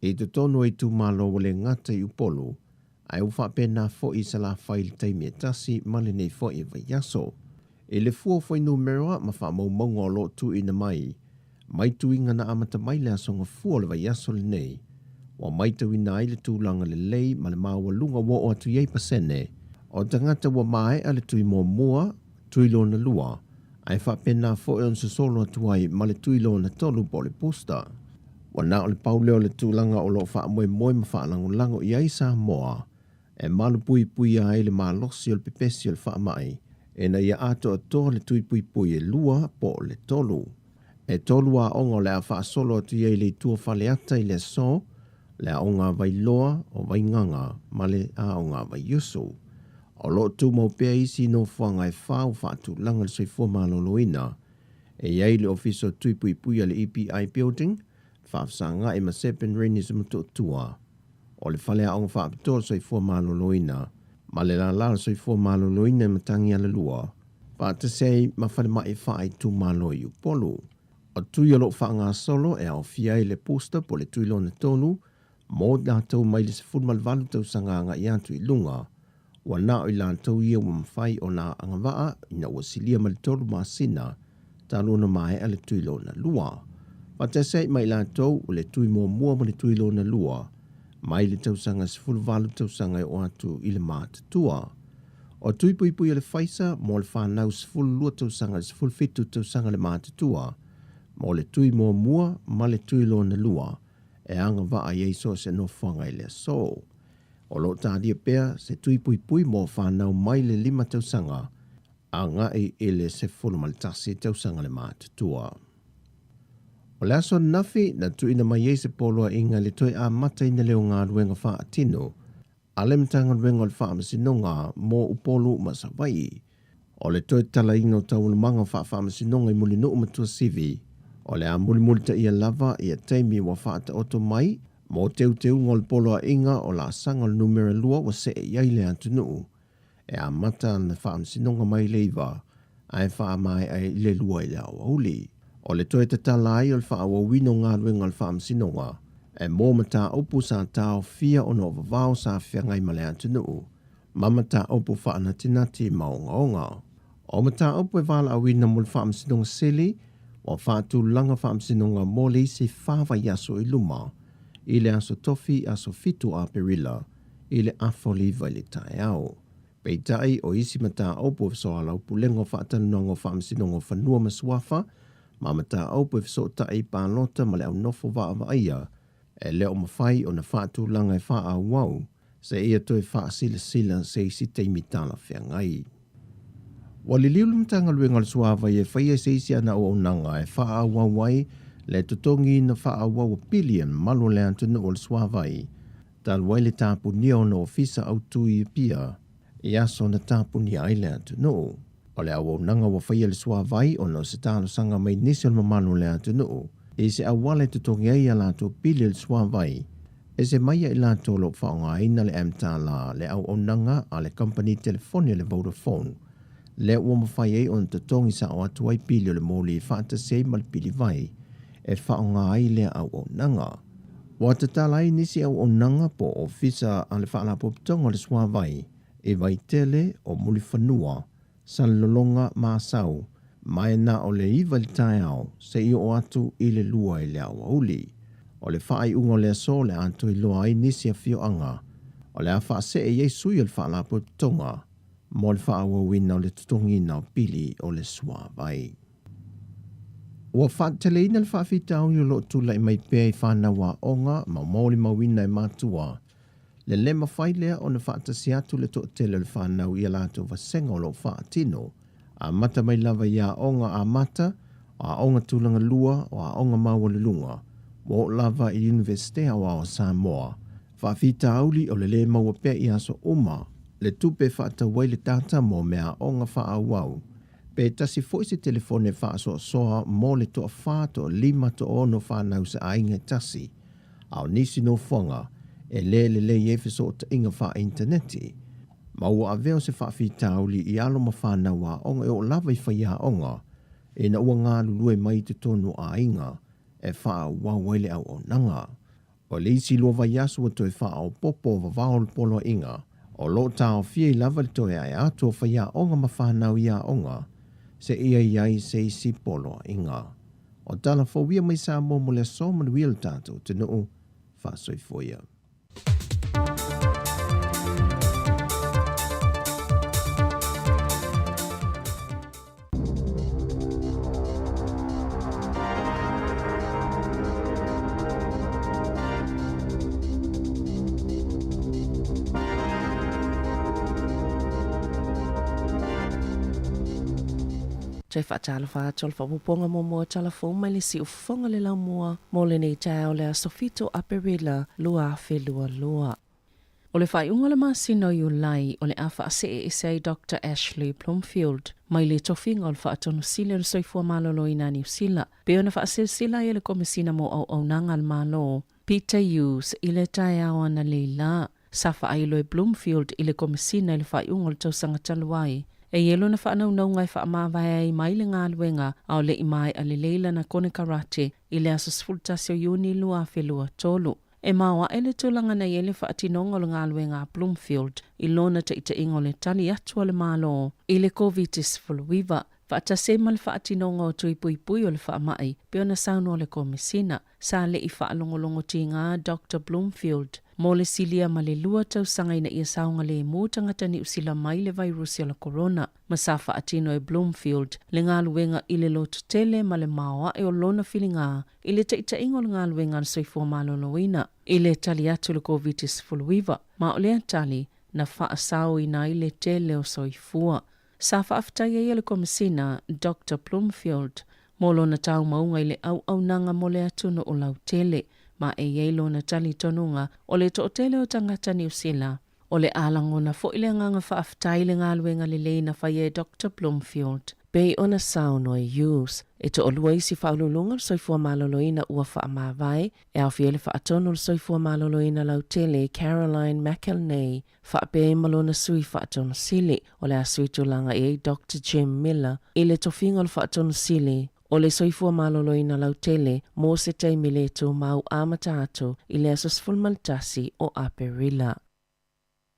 e te tono i tū malo o le ngata i upolu, ai u wha pēnā fo i sa la whai le teimi e tasi male nei fo i vai yaso. E le fua fwai numeroa ma wha maumonga o lo tu ina mai tu inga na amata mai le asonga fua le vai yaso le nei, wa mai tu ina ai le tūlanga le lei ma le maua lunga wo o atu iei pasene, o tangata wa mai ale tui mua, tui lo na lua, ai wha pena fo e on se solo atuai ma le tui lo na tolu po le posta. Wa na o le pauleo le tūlanga o lo wha moe ma wha lango i ai Samoa, e malu pui a ele ma losi o le pepesi o le wha mai, e na ia ato ato le tui pui e lua po le tolu. E tolu a onga le a wha solo atu i le tua whale ata i le so, le a onga vai loa o vai nganga ma le a onga vai yusu. O lo tu mau pea isi no whanga e whao whatu langa le soifua maloloina. E iei le ofiso tui pui le EPI building, whaafsanga e ma sepen reni se mutu tua. O le whale a onga whaapitoa soifua maloloina, ma le la soifua maloloina e matangi ala lua. Whaatasei ma whale mai whaai tu maloi upolu. O tui o lo whanga solo e au fiai le posta po le tui lona tonu, mo dātou mai le se fulmal valu tau sanganga i atu i lunga, wa na o ilantou ia wa mawhai o na angawaa ina ua silia ma le tolu masina taluna mai ale tui lo na lua. Patasei mai ilantou o le tui mua ma le tui lo na lua, mai le tausanga sifulu valu tausanga o atu i le mātatua. O tui pui le whaisa mo le whanau sifulu lua tausanga sifulu fitu tausanga le mātatua, mo le tui mua ma le tui lo na lua, e angawaa ieiso se no whanga i le so. O lo tādia pēr se tui pui mō whanau mai le 5 tausanga, a ngā e le se fulu maltasi tausanga le mātatua. O le aso nafi na tuina mai se poloa inga le toi a mata ina leo ngā ruenga wha atino, a le mtanga ruenga le wha amasinonga mō upolu masawai. O le toi tala inga o tau manga whaamasinoga I muli nuu matua sivi. O le a muli ta ia lava ia teimi wa whaata oto mai, mo teu ngol polo a inga o la sanga o numero lua wa se iai le atu nuu. E a mata na whaamasinoga mai leiva, ai wha mai ai le lua I le awa uli. O le toi te tala ai o le whaawa wino ngā ruenga le whaamasinoga, e mō mata opu sa tau fia o no vavao sa whiangai ma le atu nuu. Mamata opu whaana tinati maonga. O mata opu e wala a wina mo le whaamasinoga seli, o whaatu langa whaamsinonga mo le isi whawa yaso I luma, I le aso tofi aso fitu a perila, I le afoliva le tae au. Peitai o isi mata opu e soala upu lengo whaatanonga whaamsinonga whanua masuafa, ma mata opu e so tai pālota ma le au nofo wa aia, e leo mawhai o na whaatu langa e wha au wau, se ia toi wha sila se isi teimi tala whiangai. Wali liu lumtanga luenga le suawa e whaia se isi ana o nanga e wha wai le tutongi na wha wau billion malo le antuna o le suawa tal wai le tapu nia o na ofisa au tui pia I aso na tapu nia ai le antuna o le au nanga wa whaia le suawa o na se talo sanga mai nisi o mamalo le antuna e se awale tutongi ai ala tu billion suawa e se maia I lato lo whaonga ina le amtala le au nanga a le company telefonia le Vodafone le ua mawhai ei on te tongi sa o atu ai pili o le mōli I whaata sei mal pili vai, e whaonga ai le au o nanga. Wa te talai nisi au o nanga po ofisa a le whaala popitonga le swa vai, e vai tele o muli whanua, sa lolonga māsau, mai na o le iwa le tae au, se I o atu I le lua I le awa uli. O le whaai unga le aso le anto I loa ai nisi a fio anga, o le a wha se e yei sui o le whaala popitonga, mo le whaawa wina o le tutongi na pili o le swa vai. Ua whaatele ina le whaafita au I lo tula I mai pēa I whana wa onga ma maoli mawina I mātua. Le lema whailea o na whaatasi atu le tele le whanau I alato vasenga o lo whaatino. A mata mai lava ia onga a mata, a onga tulanga lua o a onga maua le lunga. Wo lava I Universite Awa o Samoa. Whaafita auli o le maua pēa I aso uma. Le tupe whaata wai le tata mo mea onga wha wau. Pe tasi fo isi telefone wha soa mo le toa whāto 5 to ono whanau sa ainga tasi. Au nisi no whonga e le efe so ta inga wha interneti. Ma ua aveo se wha whitauli I alo ma whanau a onga e o lava I whaia onga. E na ua ngā lulue mai te tonu a inga e wha wawele au o nanga. O le isi lua vai asu ato e wha au popo wa vahol polo inga. O lo tau fie lava le toe ai ato whaia onga ma whanau ia onga, se ia iai se isi polo inga. O tala fawia mai sa mo le so manuia le tātou te nuu whasoifoia. Tei whaatala whaatol whapuponga mo telefon mai le si ufonga le lau mua mo le nei tau le asofito aperila lua whelua lua. O le whaiunga le masino I ulai o le awha ase e sei Dr. Ashley Plumfield mai le tofinga o le whaatonu sila le soifua malolo I na New Zealand. Peo na whaasila I le komisina mo au nanga al malo. Peter Hughes I le tae awa na leila. Safa ailo e Bloomfield I le komisina I le whaiunga le tausanga taluai. E yelo na whaanau nau ngai whaamawai ai mai le ngā luenga au le imai a le leila na kone karate I le aso sfultasio Iuni lua whelua tolu. E mawa ele tūlanga na yele whaatinonga le ngā luenga Bloomfield I lona te ita ingo le tali atua le malo I le COVID-19 fuluiva. Whaatase le whaatinonga o tui pui o le whaamai peo na sauno le komisina sa le I whaalongolongo ti ngā Dr. Bloomfield. Mo le silia ma le lua tau sanga ina ia saunga le mūtangata ni usila mai le vairusi la corona. Masafa atino e Bloomfield, le ngā luenga I le lotu tele ma le mawa e o lona filinga, I le teita ingo le ngā luenga na soifua maloloina, I le tali atu le COVID-19 fuluiva, ma o le tali na wha asau ina I le tele o soifua. Sa wha aftai e le komisina, Dr. Bloomfield, mo lona tau maunga I le au nanga mo le atuna o lau tele, ma e yeilo na tali tonunga o le tootele o tangata New Zealand O le alangona fo ile nganga whaaftai le ngā luenga le leina whaie Dr. Bloomfield. Pei ona sauno e use. E to olua isi whaululunga le soifua maloloina ua whaamawai. E au fiele whaatono le soifua maloloina lau tele Caroline McElnay. Whaapei malona sui whaatono sili. O le asui tulanga e Dr. Jim Miller. I le tofinga le whaatono sili. O le soifua maloloina lau tele, mō se teimi le tō mau amatato i le asos fulmaltasi o Aperila.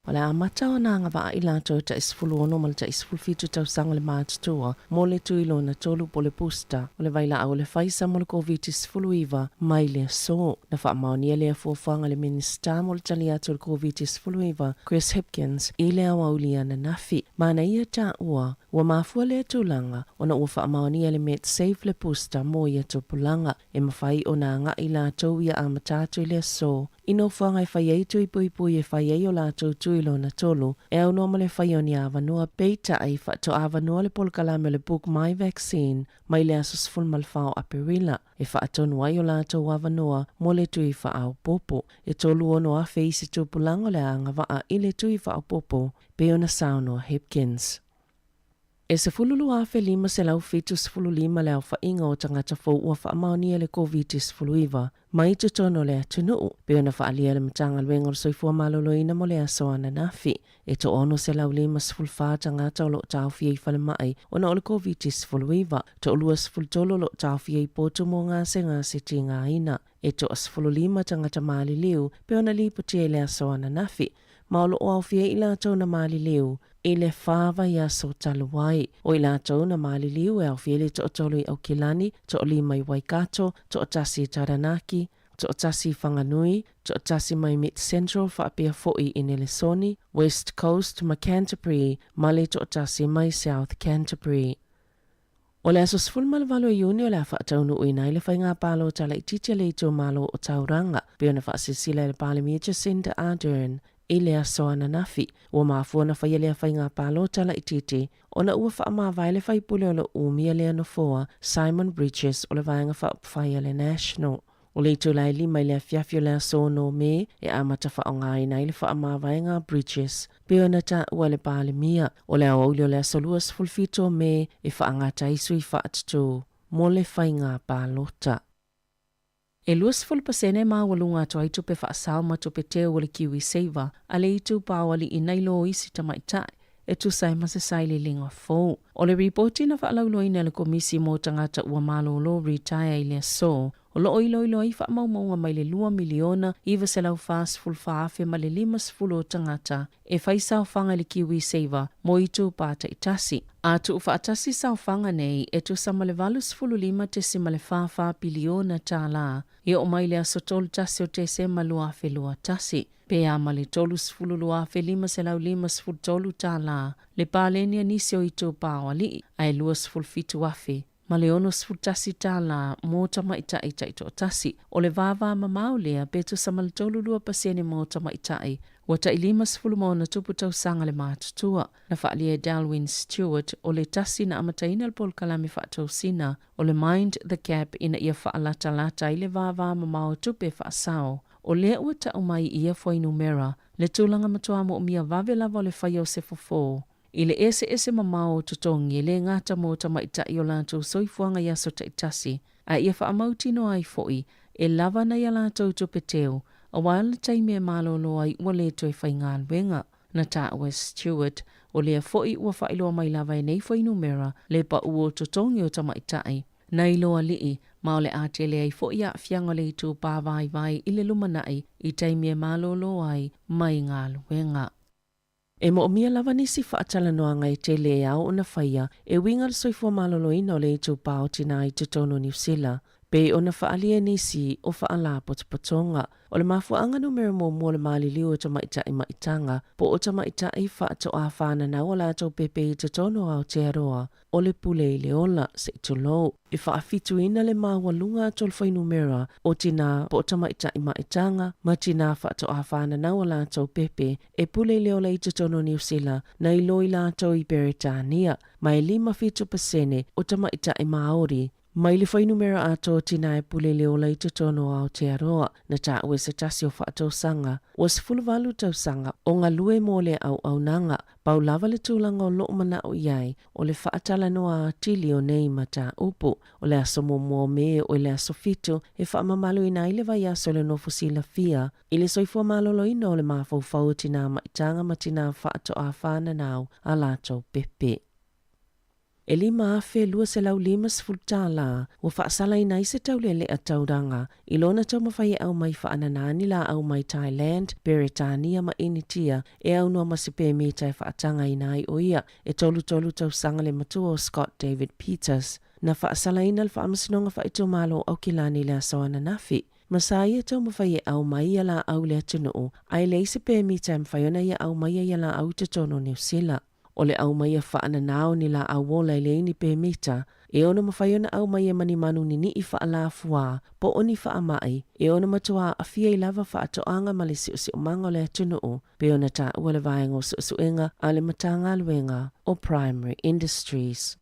O le amata o nā ngā waa i lātou ta isfulu ono mal ta isfulfitu tau sanga le mātutua, mō le tuilo na tolu po le pusta, o le vaila au le whaisa mo le COVID isfulu iwa, mai le so. Na wha maonia le afuafanga le minista mo le tali atu le COVID isfulu iwa, Chris Hipkins, i le awaulia na nafi. Mana ia ta ua mafua le tūlanga, ona ua wha maonia le met save le pusta mo ia tupulanga, e mawhai o nā ngā i lātou ia amatatu i le so. Ino whanga e whai eitu i pui e whai ei o lātou tuilo na tolu, e au noma le whai o ni avanua peita ai whato avanua le polkalame le book My Vaccine, mai le asos fulmalwhao Aperila, e whaatonu ai o lātou avanua mo le tui whaau popo, e tolu ono a feisi tupulanga le anga waa i le tui whaau popo, pe ona saunoa Hipkins. E se fululu a fe lima se lau fitu se fulu lima le au whainga o tangata fau ua whaamaonia le COVID se fulu iwa. Mai tutono le atunuu, pe ona whaalia le matanga luenga o soifua maloloina mo le asoana nafi. E to ono se lau lima se fulwha tangata o lo tau fiei whale mai, ona o le COVID se fulu iwa. To olua se fultolo lo tau fiei potu mo ngā se ti ngā ina. E to as fulu lima tangata maali liu, pe ona liputia le asoana nafi. Maolo o au fiei ila tau na maali liu. I le whāwa ia so taluai. O i lātou na maali liu e au fiele to o tolu i au kilani, to o lima i Waikato, to o tasi Taranaki, to o tasi Whanganui, to o tasi mai Mid Central whaapea fo'i i Nelesoni, West Coast ma Canterbury, male to o tasi mai South Canterbury. O le asos fulmal valo i uni o le a whaataunu ui nai le whainga palo tala i titia le tō malo o Tauranga, pe ona whaasisila le pale mi Jacinda Ardern, i le asoana nafi, ua mafua na whai lea whainga palo tala i titi, ona ua wha ma vai le whai pule o le umia lea no foa, Simon Bridges o le vaenga whai le National. O le tūlai lima i lea fiafio lea sono me, e amata wha o ngai nai le wha ma vaenga Bridges, pe ona ta ua le pale mia, o le auli o lea soluas fulfito me, e wha angata isu i wha atu, mo le whainga palota. E luas fulpasene ma walunga to ai tupe whaasau ma tupe teo wale kiwi saver, ale i tu pāwali i nailo isi tamaitai, e tu sai masa sai le linga fōu. O le reporti na whaalauloina le komisi mo tangata ua malolo retire i le so, o lo oilo i whaamaunga mai le 2 miliona iwa se lau fast full whaafe ma le 5 fulo tangata, e whaisau whanga le kiwi saver mo i tu pāta i tasi. A tu whaatasi sau whanga nei e tu sama le 5 te si ma le whawha biliona tā la, i o mai le aso tolu tasi o te se ma lua fe lua tasi. Pe a ma le tolu sfulu lua fe 5 se lau 5 sfulu tolu tā la, le pālenia nisi o i tu pāwali, ai lua sfulu fitu afe. Ma le ono sfutasi tā la mō tamaitai taito tasi. O le vāvā mamau lea beto sa ma le tolu lua pasene mō tamaitai. Wata i 5 sfulu mō na tupu tau sanga le mātutua. Na whaalia Darwin Stewart o le tasi na amataina le polkalame whaatau sina. O le Mind the Gap ina ia whaalata-lata i le vāvā mamau tupe whaasao. O lea ua tau mai ia fwai numera. Le tūlanga matua mo umia vave lava o le whaiau se fofo. I le ese mamao tutongi le ngata mo tamaita i o lātou soifuanga ia so taitasi, a ia whaamauti no ai foi, e lava na ia lātou tupeteo, a wala taime e malolo ai ua le toi whainga alwenga. Na ta West Stewart, o lea foi ua whailoa mai lava e nei fwai numera, le pa uo tutongi o tamaitai. Na iloa lii, ma o le ate le ai foi a fianga le tu pāwai vai i le lumanai, i taime e malolo ai mai ngā alwenga. E mo mia lava nisi whaatala noa ngai te le au o na whaia, e winga le soifua maloloina o le tu pāo tina i te tono New Zealand, pe o na whaalia nisi o whaala potopotonga. O le mafuanga numero mo le maliliu o tamaita i maitanga, po o tamaita i whaato a whana na o lātou pepe i te tono au te aroa, o le pule i le ola se i tulou. I whaafitu ina le mawalunga tol whai numera o tina po o tamaita i maitanga, ma tina whaato a whana na o lātou pepe, e pule i le ola i te tono New Zealand, na i loi lātou i Beretania, mai 5% o tamaita i Maori, Mai le whai numera ato tina e pule leo lai te tono au te aroa na ta ue se tasi o whaatau sanga o se fuluvalu tau sanga o ngā lue mo le au nanga pau lava le tūlanga o loo mana o iai o le whaatala noa atili o nei ma ta upu o le aso mo me o le aso fitu e whaamamalu ina i le vai aso le nofu sila fia i le soifua malolo ina o le mawhau tina maitanga ma tina whaato a whana nau a lato pepe. E lima afe lua se lau lima sefultala o whaasala ina i se taulele a tauranga i lona tau mawhai au mai whaananani la au mai Thailand, Beretania ma initia e au noa masipe me tai whaatanga ina i oia e tolu tau sanga le matua o Scott David Peters. Na whaasala ina le whaamasinonga whaitu malo au kilani le asoana nafi. Masaya tau mawhai au mai ala au le atunuu ai le se pe me tai mwhaiona ia au mai ala au te tono New Zealand. O le au mai whaana nao ni la au wola i le ini pe mita, e ona mawhaiona au mai mani manu ni i whaala fua, po oni wha mai, e ona matua a fia i lava whaatoanga ma le si o manga le atunuu, pe ona ta ua le vaenga o suenga a le matanga luenga o Primary Industries.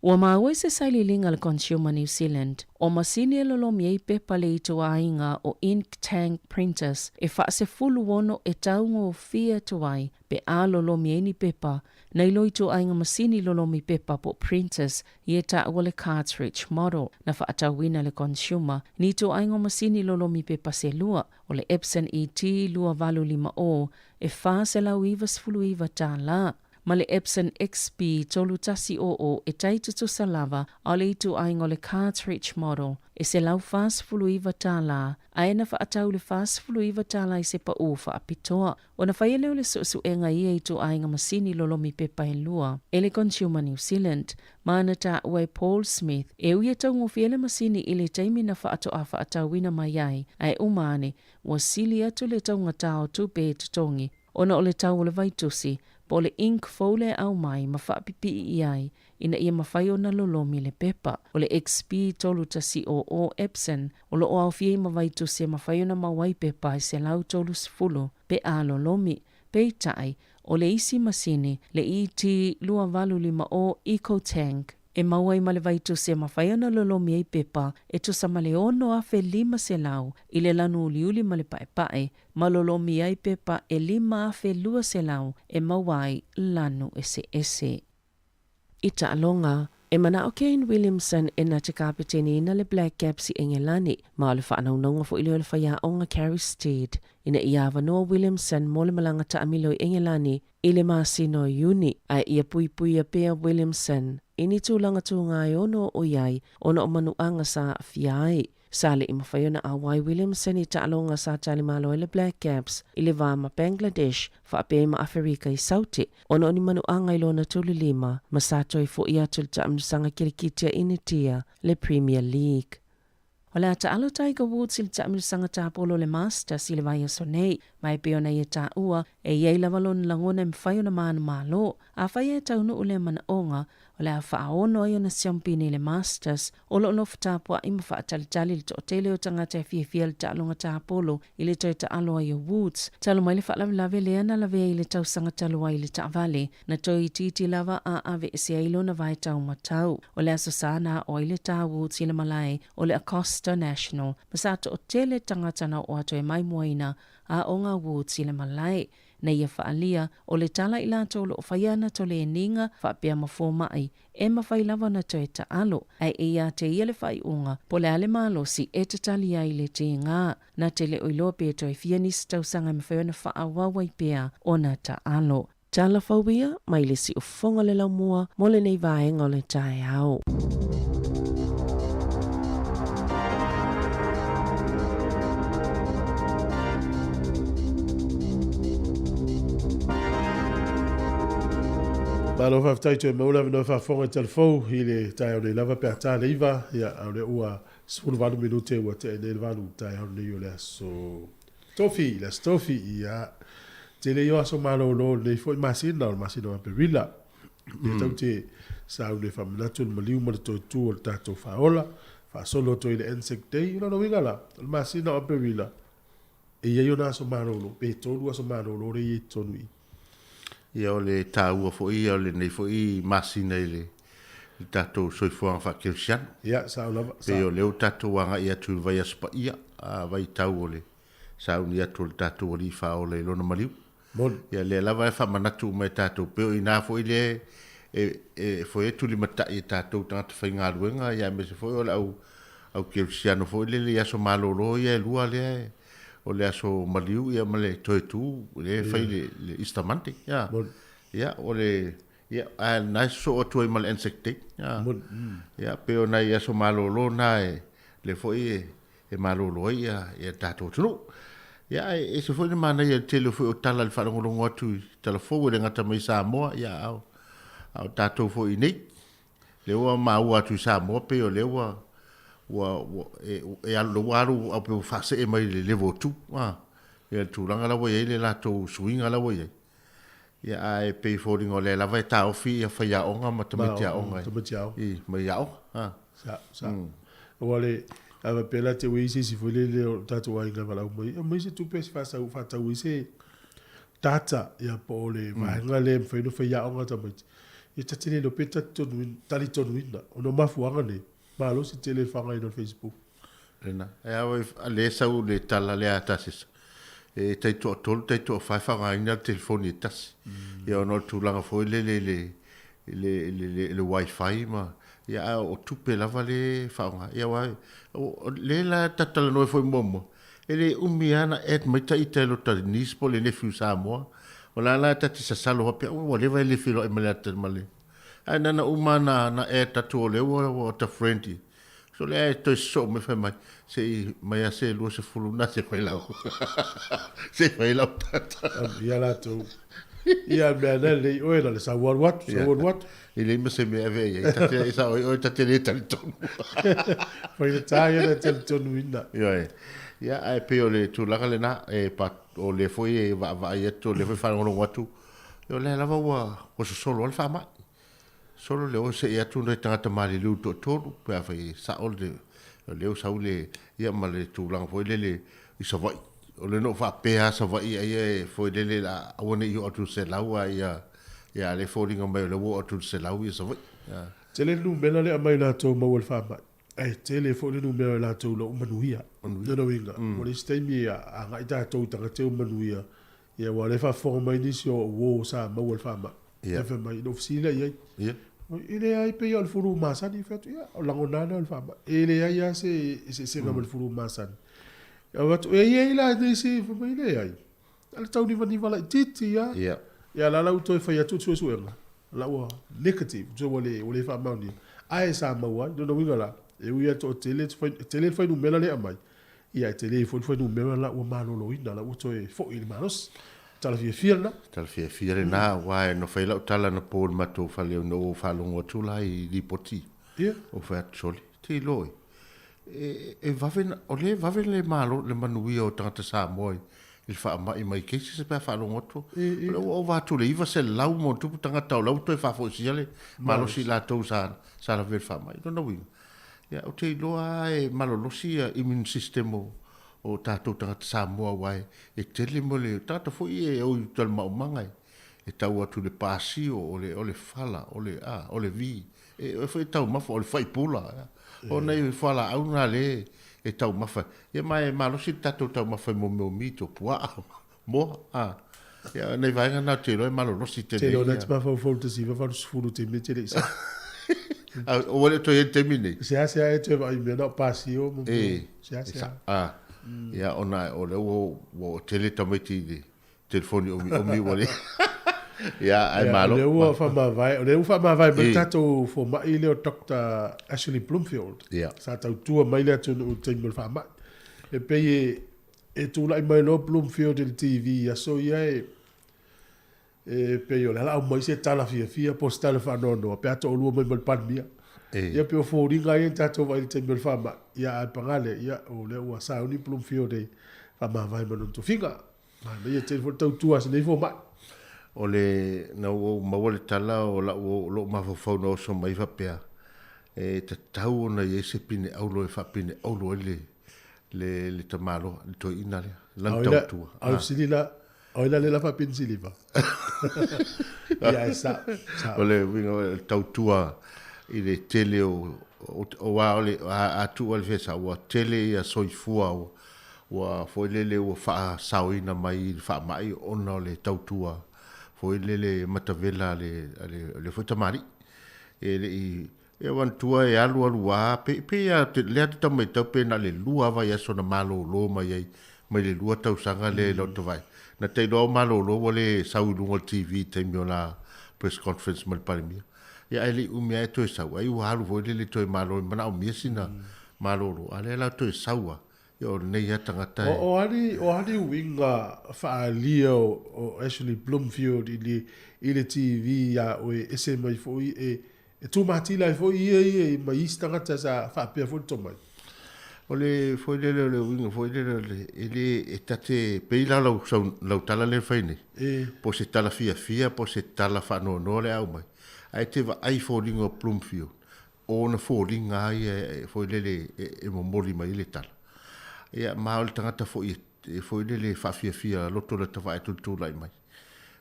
Ua maua se saililinga le Consumer New Zealand, o masini e lolomi ei pepa le ituainga o ink tank printers e whaase fulu wono e taungo o fia tuai pe a lolomi ei ni pepa, na ilo ituainga masini lolomi pepa po printers i e ta ua le cartridge model na whaatawina le consumer, ni ituainga masini lolomi pepa se lua o le Epson ET lua valu 5 e whaase lau iwa sfulu iwa ta la. Ma le Epson XP tolu tasi o e taitutu salava o le itu aingo le cartridge model e se lau fast fulu iwa tala a e na whaatau le fast fulu iwa tala i se pa ufa a pitoa o na whaia leo le suenga ia itu ainga masini lolomi pepa e lua e le Consumer New Zealand maana ta ue Paul Smith e uia tau ngofiele masini i le taimi na whaatau wina mai ai a umane wa sili atu le tau ngatao tupe tutongi ona o le tau le vaitusi po le ink fole au mai ma whaapipi i ai ina ia mawhai o na lolomi le pepa. O le XP tolu tasi o Epson o lo o au fiei mawaitu se mawhai o na mawai pepa i se lau tolu sifulu pe a lolomi. Pe tai o le isi masini le ET lua valu 5 Eco Tank e mawai ma le vaitu se mawhai o na lolomi ei pepa e tu sa male ono a fe 5 se lau i le lanu uliuli ma le pae ma lolomi ei pepa e 5 a fe 2 se lau e mawai lanu ese. I alonga e mana o Kane Williamson e na te kapiteni ina le Black Caps i Engelani ma o le whaanaunonga fo ilio le whaia onga Carrie Steed ina ia wanoa Williamson mo le malanga ta amilo i Engelani i le masino uni a ia pui a pea Williamson ini tūlanga tūngai ono o iai ono o manuanga sa fiai. Sale i mawhaiona a Wai Williamson i ta'alonga sa talimalo e le Black Caps i le vama Bangladesh whaapea ma Afrika i sauti ono ni manuanga i lona tulilima ma sato i fo i atu le taamnusanga kirikitia initia le Premier League. O le ta'alo Tiger Woods i le taamnusanga tāpolo le Masters i le vai aso nei mai peona i e tā ua e iei lavalon langona i mwhaiona maana malo a whaia e taunu ule manaonga o le a whaaono ai ona siampini le Masters o lo no whatapua i mawhaatalitali le tootele o tangata e fia le ta'alonga tāpolo i le toi ta'alo ai o Woods. Talo mai le whaalawelawe le ana lawe i le tausanga talo ai le ta'avale na toi titi lava a ave e se ailo na vai tau matau. O le aso sana o i le tā Woods i le malai o le Acosta National. Masato o tele tangata na o ato e mai moina a onga Woods i le malai. Na ia whaalia o le tala i la tolo o whaiana to le eninga whaapea mafo mai e mawhai lava na to e taalo ai ia te ia le whai unga po le ale malo si e te tali ai le te ngā na te le oiloa pe to e fianis tausanga me whaiona whaawawai pea o na taalo. Tala whauia mai le si o whonga le lau mua mo le nei vaenga o le tae au. Malo whaftai tue maula vino whafonga telefou i le tae au nei lava pe a tā leiva ia au le ua 10 minute ua te enei vanu tae au nei o le aso stofi ia te le yo aso malo lo nei foi masina o masina o perila ia tau te sa au le whamanatu le maliu ma le toitu o le tātou whaola whaasolo toi le insect day ina no wingala le masina o perila ia yo na aso malo lo pe tolu aso malo lo re i tonu i ia o le tāua fo i o le nei fo i masina i tatou soifua fa kelsian ia sa lava pe o leo tatou anga ia tu vai aspa ia vai tau ole sa uni atu tatou li fa ole lona maliu mon ia le lava fa manatu mai tatou pe o ina fo ile e fo e tuli mata i tatou tangata whainga luenga ia me se fo o au kelsiano fo ile le aso malolo ia lua le o le aso maliu ia male toi tu le fai le istamante ia ia o le ia a nai so o toi mal insecte ia pe o nai aso malolo nai le fo e malolo ia tatou tunu ia e se fo le mana ia tele fo o tala le whanongolongo atu tala fo le ngata mai Samoa ia au tatou fo i nei le ua maua atu Samoa pe o le ua e alo waru au pe fase e mai le level 2 ia tūranga lawa ia le latou swinga lawa ia ia ai pe falling o le lava e tau fi ia whai aonga ma tamati aonga i mai ao sa wale ava pela te wisi si fole le tatou ai nga vala mai se tu pes fa ta wisi tata ia po le vaenga le mfeino whai aonga tamati ia tatine lo peta tali tonu ina ono mafuanga ne malo si tele whanga ino Facebook rena e awa le sau le tala le atasis e taito o tolu taito o whaiwhanga ina telefoni e tasi ia ono tūlanga fo le wifi ma ia o tupe lava le whaonga ia wai le la tatala noe foi momo ele umiana et mai ta itelo ta nispo le nefiu Samoa o la tati sa salo hapia o le vai le filo e malata male ai nana umana na e tatu o le o ta friendly so le to so me fa mai se mai se lo se fulu na se foi lá se foi lá tata ia la to ia me le o era le sa what ele me se me ave ia tata esa o tata le talton foi le taia le talton winda ia ai pe o le tu la na e pa o le foi e va ia to le foi fa ngolo watu yo le lava o so solo al fama solo le o se ia tu le tangata mali lu to pe fa sa o le o sa le ia male tu lang foi le i so vai o le no fa pe sa vai ia foi le la o ne yo tu se la wa ia le falling on me le wo tu se la wi so vai tele nu mena le mai la to mo wal fama ai tele fo le nu mena la to lo manuia no winga o le stemi a ngai ta to tanga te manuia ia wa le fa forma inicio wo sa mo wal fama ia fa mai no fsila ia ile ai pe al furu masani fetu ia la ngona al fama ile ia se ngamel furu masani ia wat ia ila disi fa mai ile ai al tau ni vani vala titi ia la to fa ia tu suenga la wa negative jo wale fa mauni ai sa mawa no winga la e ia to tele fa no mela le amai ia tele fo no mela la o malo lo ina la o to e fo il manos tal fia na wa no fa la tala no pol mato fa le no fa lo tu la i li poti o fa soli ti loi e va ven le malo le manui o tata sa moi il fa mai che se pa fa lo tu o va tu le iva se la mo tu tanga ta la to fa fo si le malo si la to sa la ver fa mai no wi ya o te lo ai malo lo si immune system o tatou tangata Samoa wai e tele mo le tata fo i o tal maumangai e tau atu le pasi o le fala o le vi e foi tau mafo o le fai pula o nei fala au na le e tau mafa e mai malo si tatou tau mafa mo mito pua mo ya nei vai na te lo malo lo si te lo net ma fo te si va fulu te me te sa o le to e termine se e te vai me no pasi o mo se ia ona o le o tele tamiti de telefoni o mi wale ia ai malo le o fa ma vai be tato fo ma ile o Dr. Ashley Bloomfield sa tau tua mai le tu te mo fa ma e pe e tu lai mai no Bloomfield in TV ya so ia e pe yo la mai se tala fia postal fa no pe ato lu mai mal pan mia ia pe fo ringa ia tato vai te mel fama ia pangale ia o le wa sa uni Bloomfield fa ma vai ma to figa ma ia te fo tau tua se nei fo ma o le na o ma wole tala o la o lo ma fo no so mai fa pe e te tau na ia se pine au lo fa pine au lo le tamalo le to ina le la tau tua au silila o le fa pine silива ia sa o le winga tau tua i le tele o wa ole a tu ole fesa o tele ia soifua o foi lele o fa sauina mai fa mai ona le tautua foi lele matavela le foi tamari e wan tua e alu wa pe ya le ta mai ta pe na le lua va ya sona malo lo mai le lua tau sanga le lo to vai na te lo malo lo le sau lu TV te miola press conference mal parmi ya ele umia to sau ai wa lu foi le to malo mana o miesina malo lo ale la to saua yo nei ya tangata o ali winga fa leo o actually Bloomfield ile TV ya o ese mai foi e tu matila foi e mai tangata sa fa pe foi to mai ole foi le winga foi le ele etate peila lo tala le faini po se tala fia po se tala fa no le au mai ai te va ai folingo Bloomfield o na folinga ai foi le e mo moli mai le tala ia maul tangata foi le fa fia loto le tava tu lai mai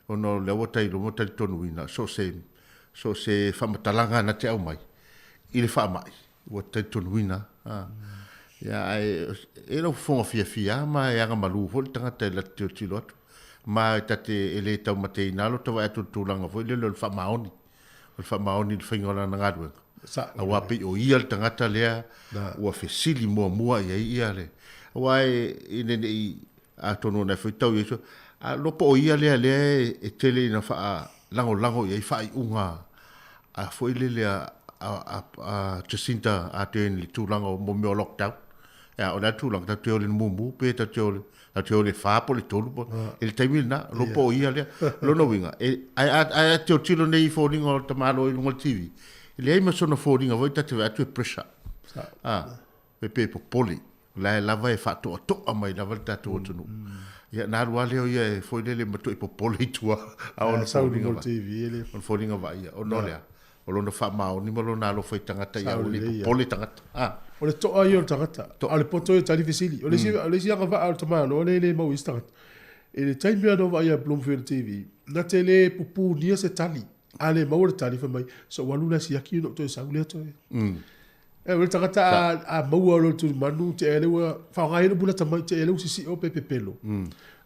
ono le wotai lo motai tonu ina so se fa matalanga na te au mai ile fa mai wotai tonu ina ia ai lo fo fia ma ia ga malu vol tangata le tilo ma tate ele tau matei na lo tava tu langa foi le fa maoni le fingola na ngadu a wapi o ia tangata le o fesili mo ia le wai ine a tono na foi tau isso a lopo ia le e tele na fa lango ia fa unga a foi le a Jacinta a ten li tu lango mo me lockdown ya ona tu lango ta te le mumu pe ta te le fa po le tolu po il taimi na lopo ia le lo no winga ai te tilo nei folding o tamalo in ngol TV le ai ma sono folding a voi ta te va tu pressure pe poli la lava e fatto a mai lava ta to tunu ya na rua leo ia foi le mato e popoli tua a on folding o TV ele on folding o vai o no le o lo no fa ma ni mo lo na lo foi tangata ia o le popoli tangata o le to ai o tangata ale poto e tali fesili o le si anga va al tamano o le mo istangata ele time ya no vai a Bloomfield TV na tele pupu ni se tali ale mo le tali fa mai so waluna si aki no to sa ule to e o tangata a maua lo tu manu te ele wa fa ngai no bula tamai te ele si o pelo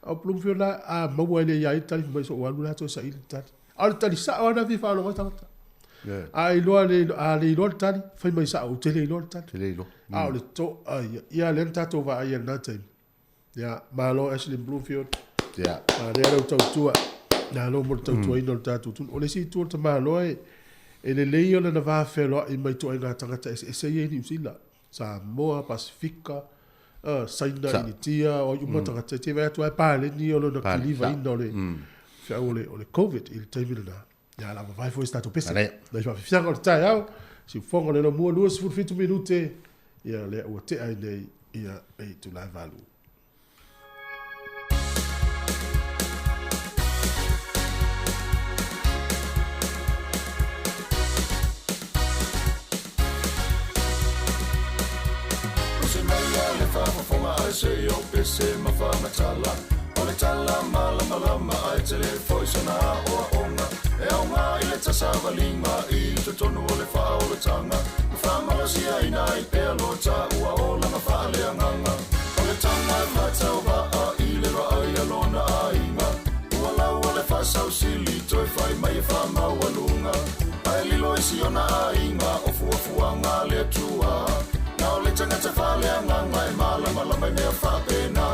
a Bloomfield a maua ele ya tali mai so waluna to sa ile tali al tali sa ona vi fa lo tangata ai lo ale lo tali fa mai sa o tele lo tali a le to ia le tato va ia na time ya malo actually Bloomfield ya a le lo to tua na lo mo to tua no tato tu o le si tu to malo e le leio na va felo i mai to nga tangata se ye ni sila Samoa Pacifica saina ni tia o yu mo tangata te va to pa le ni o no kiliva in le fa o le covid il time na ya la vai foi stato pesa da fa fianga o tai au si fongo le no mo lu se fitu minute ya le o te ai nei ia e tu la valu se yo pese ma fa matala o le tala malama ai te le foi sona o onga e onga i le tasa valinga i te tonu o le fa o le tanga ma fa malasia i nai pe alo ta ua o langa fa le anganga o le tanga mata o va a i le ra ai alona a inga ua lau o le fa sau sili toi fai mai e fa maualunga ai lilo i si ona a inga o fuafuanga le tua now le tangata fale anganga e malama mea whapena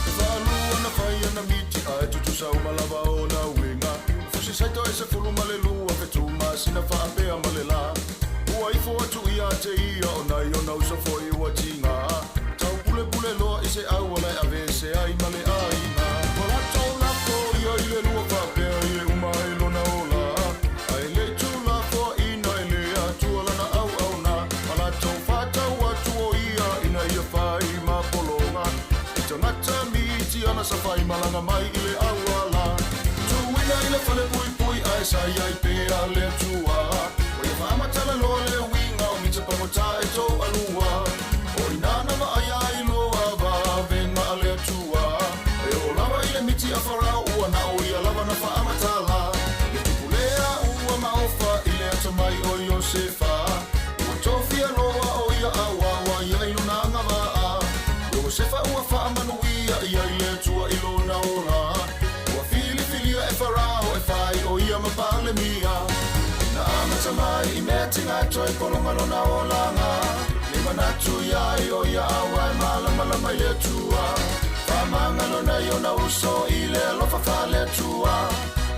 e whalua na whai ana miti ai tutu sau malava o na winga fusi saito e se fulu male lua ke tuma sina whapea male la ua ifo atu ia te ia o nai o na usa foi ua tinga tau pule loa i se au alai ave se ai male aina wala tau lako ia i le lua whapea i le uma e lona ola ai le tula fo ina e le atua lana au na wala tau whatau ana sa fai malanga mai i le awala tuina i le fale pui ai sa iai pe a le tua o ia whaamatala loa le winga o mita pangota e tō alua o inana ma ai ai loa va venga a le tua e o lawa i le miti a wharau ua na o ia lawa na whaamatala le tupulea ua maofa i le atamai o Iosefa tinga toi kolongalo na olanga Lima na tuya yo ya awai malama ile tua Famangalo na yo na uso ile lofa fale tua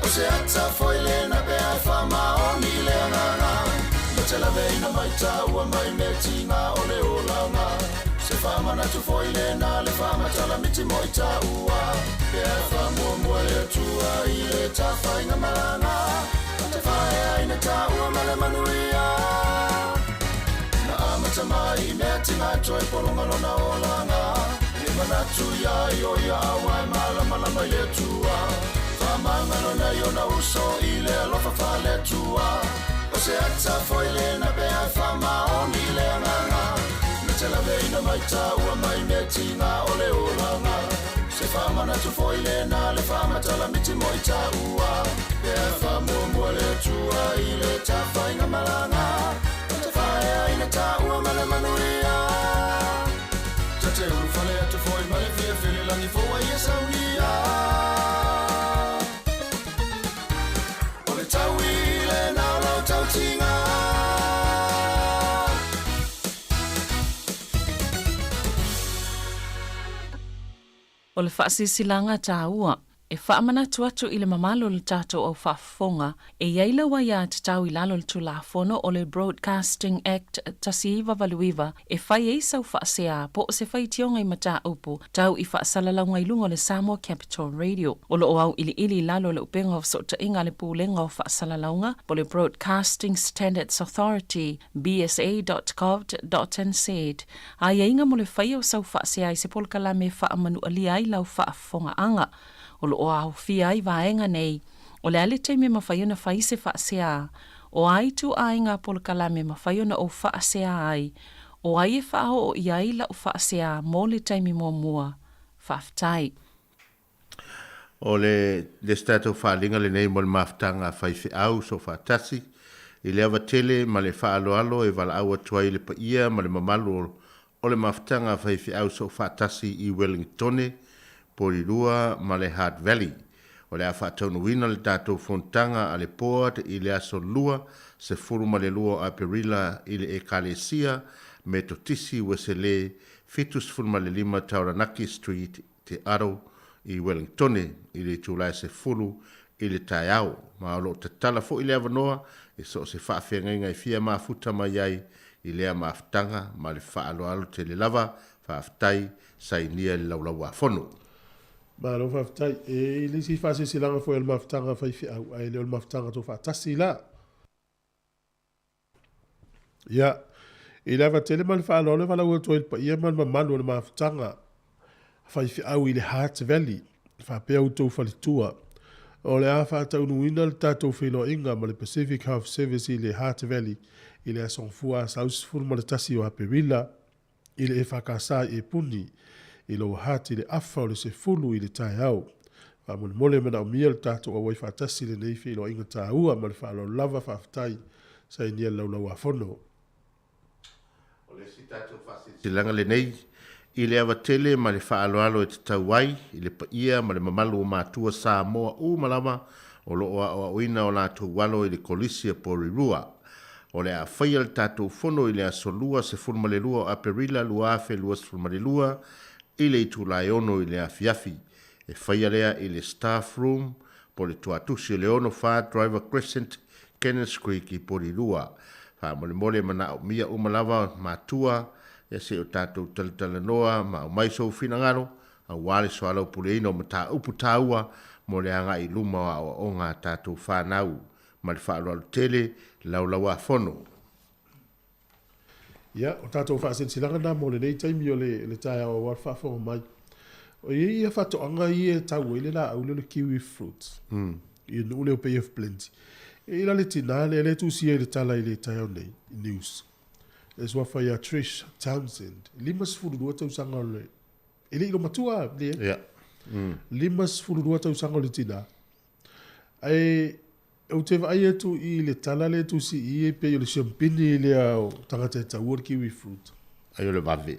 Ose ata foile na bea fama onile nganga Matela veina maita ua mai metinga ole olanga Se fama na tu foile na le fama tala miti moita ua Bea fama mwele tua ile tafa inga malanga Tafaya ina ta ua male manuia Na amata mai metinga toi polongalo na olanga Lima na tuya yo ya awai malama ile tua Famangalo na yo na uso ile lofa fale tua Ose ata foile na bea fama onile nganga Metela veina maita ua mai metinga ole olanga Se fama na tu foile na le fama tala miti moita ua Bea fama mwele tua ile tafa inga malanga Tafaya ina ta ua male manuia Tate urufale atu foi male fia fili langi foa ia saunia Ole tauile na lau tautinga O le whaasisilanga tāua, e whaamanatu atu i le mamalo le tātou au whaafonga, e iaila wa ia te tau i lalo le tulafono o le Broadcasting Act tasiiwa valuiwa, e whai eisau whaasea po o se whai tionga i mata upu, tau i whaasalalau ngai lungo le Samoa Capital Radio. O lo o au ili lalo le upenga o sota inga le pūlenga o whaasalaunga, po le Broadcasting Standards Authority, bsa.gov.nz. A inga mo le whai o sau whaasea i se polkalame whaamanu alia i lau whaafonga anga. O lo o au fia i vaenga nei, o le ale teime mawhaiona whai se whaasea, o ai tu ainga polkalame mawhaiona o whaasea ai, o ai e whao o iai la o whaasea mō le teime mua, whaaftai. O le stato whaalinga le nei mo le maftanga whaifi au so whaatasi, i le awa tele ma le whaaloalo e wala awa tuai le pa ia ma le mamalu o le maftanga whaifi au so whaatasi i Wellingtone, Porirua ma le Heart Valley. O le a whaataunu wina le tātou fontanga a le poa i le aso lua se furu ma le lua a perila i le ekalesia me totisi wese le fitus furu ma le lima Tauranaki Street te aro i Wellingtone i le tūlai se furu i le taiao. Ma alo te tala fo i le avanoa i so se whaafenga i fia maafuta mai ai i lea maaftanga ma le whaaloalo te le lava whaaftai sai nia le laulau a fono. Ma lo whaftai, e li si whase silanga fo el maftanga whaifi au, ai leo maftanga to whaatasi la. Ia, i lewa tele man whaalole wala ua toil pa ia man mamanu le maftanga whaifi au i le Heart Valley, whapea utou whalitua. O le a whaataunuina le tātou whino inga ma le Pacific Health Service i le Heart Valley, i le asongfua sausifuru ma le tasi o Aperila, i le e whakasa e puni, i lo hati le afa o le se fulu i le tai au. Wa mole mena o mia le tātou a wai whaatasi le neifi i lo inga tā ua ma le whaalo lava whaftai sa i nia lau a whono. O le si tātou whasilanga le nei, i le awa tele ma le whaaloalo e te tauai, i le pa ia ma le mamalu o mātua Samoa o malama, o lo o oina o lātou walo i le kolisia Porirua. O le a whaia le tātou whono i le a solua se fulma le lua o Aperila luafe luas fulma le lua, i le itu lai ono i le afiafi, e whaia lea i le staff room, po le tuatusi le ono wha Driver Crescent, Kenneth Creek i Porirua. Wha mole mana o mia umalawa mātua, e se o tātou talitala noa, ma o maiso fina ngaro, a wale so alau puleino ma tā upu tāua, mo le anga i luma o ngā tātou whanau, ma le whaalo alu tele, laulawa whono. Ia, o tātou whaasen silanga nā mo le nei taimi o le tai awa war whaafonga mai. O ia whato anga i e tau ele la au le kiwi fruit. I ule o pay of plenty. E ila le tina le tu si e le tala i le tai au nei, news. E swa whai a Trish Townsend. Limas furu dua tau sanga le. E le ilo matua, le. Ia. Limas furu dua tau sanga le tina. Ai, o te vai atu i le tala le tu si i e pe o le champagne le au tangata e tau kiwi fruit. Ai o le vave.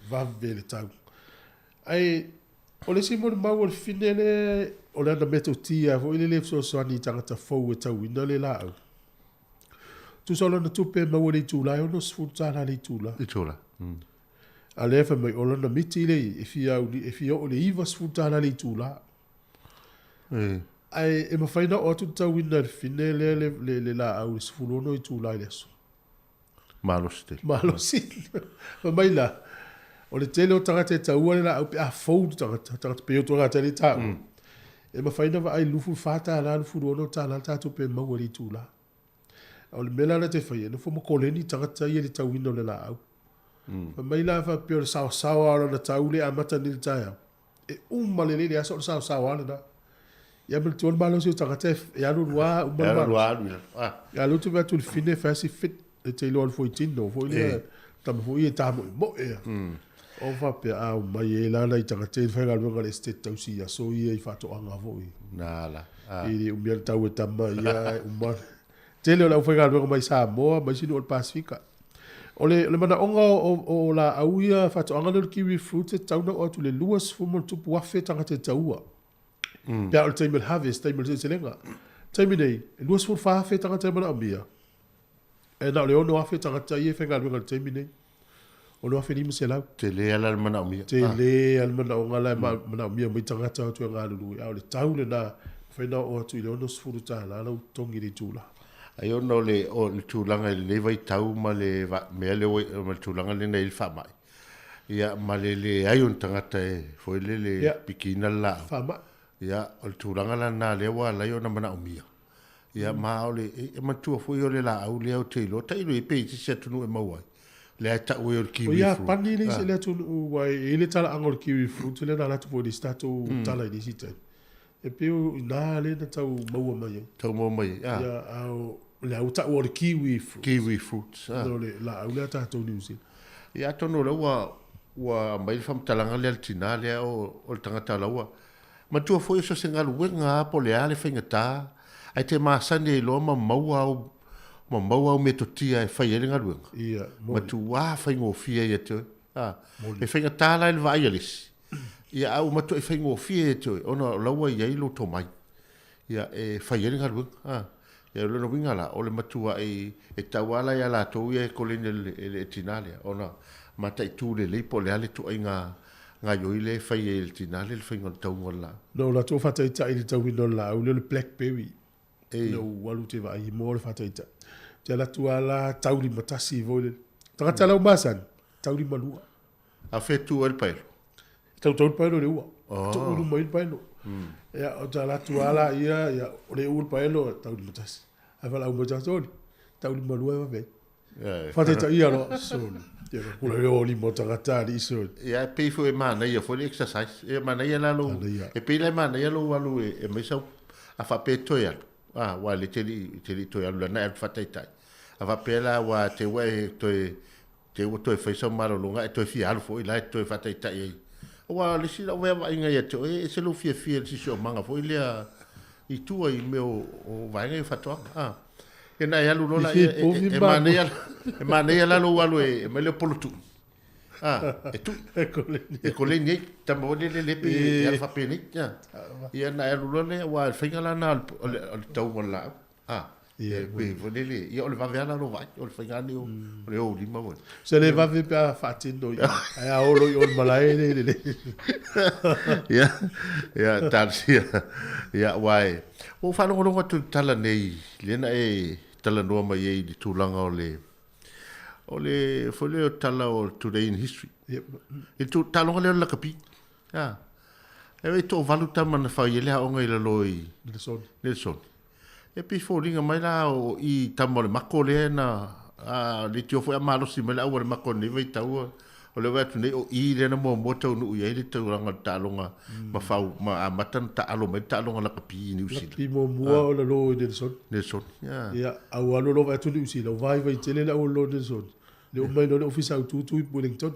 Vave le tau. Ai, o le simon mau o le fine le o le ana meto tia, o le lefso soani tangata fau e tau ina le lau. tu solo na tupe mau le tula o no sfuta na le tula I tula. a le fa mai ola na miti le e fia o le iva sfuta na le tula ai e ma faina o tu ta winner fine le la au sfulo no I tula le so Maloste. malo si ma mai la o le tele o tangata e taua le la au pe a fou tangata pe o tonga tele ta e ma faina va ai lufu fata la lufu no ta la ta tu pe mau le tula o le mela le te fai no fo mo koleni tangata ia le tawino le la au ma mai la fa pe o sao ala na tau le amata ni ta ya e umma le aso sao ala na ia bel tuan malo si tangata e alu wa umma ya lu tu va tu fine fa si fit e te lo fo itino fo ile tam fo ia tam mo e o fa pe a mai e la i tangata fa ga lo le state tau si ya so ia I fa to anga fo Nala. I umia tau e tama ia umma tele la foi galwe mai Samoa mai sino o Pasifika ole mana onga o la auia fa to anga le kiwi fruit tau na o tu le luas fu mo tu puafe tanga te taua ya o time harvest time se selenga time nei luas fu fa fe tanga te mana ambia e na le ono afe tanga te ie fe galwe ngal time nei ono afe ni msela Tele ala mana umia. tele al mana onga la mana ambia mai tanga te tu nga lu ya le tau le na fe na o tu le ono fu ta la la tongi di tula Ai ono le tūlanga le vai tau ma le mea le ma le tūlanga le nei wha mai. Ia ma le ai un tangata e foi le pikina la. Wha Ia o le tūlanga la nā le wa lai o na mana umia. Ia ma o le e matua foi o le la au le au teilo. Teilo I pei se tunu e mauai. Le ai tau e o le kiwi fruit. Ia pani le se le tunu wai ele tala angol kiwi fruit le na la tu di stato tala I si tai. E peo na le na tau maua mai. Tau maua mai. Ia au le au ta o le kiwi fruit. Kiwi fruit. No le la au le ta to New Zealand. Ia tono le wa mai fam talanga le altina le o le tangata laua. Ma tua foi so senga luenga po le ale fengata. Ai te masane lo ma maua o metotia e fai ele ngaluenga. Ia. Ma tu wa fai ngofia ia te. E fengata la le vai alis. Ia au ma tu e fai ngofia ia te. Ona laua ia ilo to mai. Ia e fai ele ngaluenga. Ia lo winga la o le matua e tawala ia la to ia ko le tinale ona mata I tu le po le ale tu nga yo ile fai el tinale le finga tau ngola No la to fata ita I tau wino la o le blackberry. No walu te vai mo le fata ita. Te la tu ala tau li matasi vo le. Tangata lau masan tau li malua. a fe tu el paelo Tau paelo le ua. Tau ulu mai paelo. Ya o ta la tu ala ia o le ulu paelo tau li matasi. Ai fala u matasi tau li malua va ve. Fata ita ia lo so. Ia kula le o li mo tangata li so. ia pe fu e mana ia fo le exercise e mana ia la lo e pe le mana ia lo walu e me sa a fa pe to ia wa le teli to ia na e fata ita a fa pe la wa te we to e fa so malo longa e to fi al fo ila to e fata ita ia wa le si la we va inga ia to e se lo fi si so manga fo ile I tu ai meu o vai ngai fata e na ia lo la e mana ia la lo walu e me le polutu e tu e koleni tamo le pe ia fa peni ia na ia lo le wa finga la na o tau wala ia pe volele ia o le va vela lo vai o le finga ni o le o lima mo Se le va ve pa fatindo ia a olo i on malai le ia tarsia ia wai o fa no ngo tu tala nei le na e tala no mai e di tulanga o le foi le tala o today in history e tu tala le la kapi e to valuta man fa ile a onga ile loi Nelson e pi folinga mai la o I tamole makole na le tio foi a malo si mala o makone vai tau o le watu nei o I le na mo tau nu ia le tau ranga talonga ma fau ma matan ta alo mai talonga la kapi ni usi pi mo mua o la lo Nelson ia au alo lo watu ni usi lo vai tele la o lo Nelson le o mai no le ofisa tu I Wellington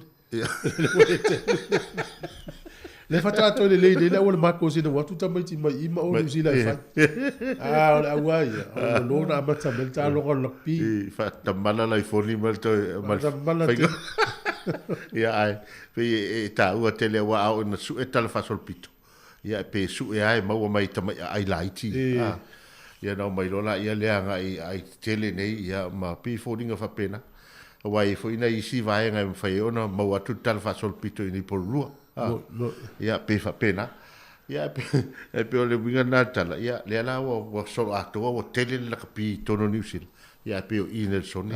le fata to le la o mako si no watu tamai ti mai ima o ni usi la fa o wai o lo na mata mel talonga la pi fa tamala la ifoni mal to mal ia ai pe e ta ua tele wa au na su e tala fa sol pito ia pe su e ai mau mai tama ai laiti ia na mai lola ia le anga ai tele nei ia ma pi foldinga fa pena wai fo ina isi vai nga fai ona ma watu tal fa sol pito ni por lua ia pe fa pena ia pe ole winga na tala ia le la wo so ato wo tele la pi tono niusil ia pe o ina soni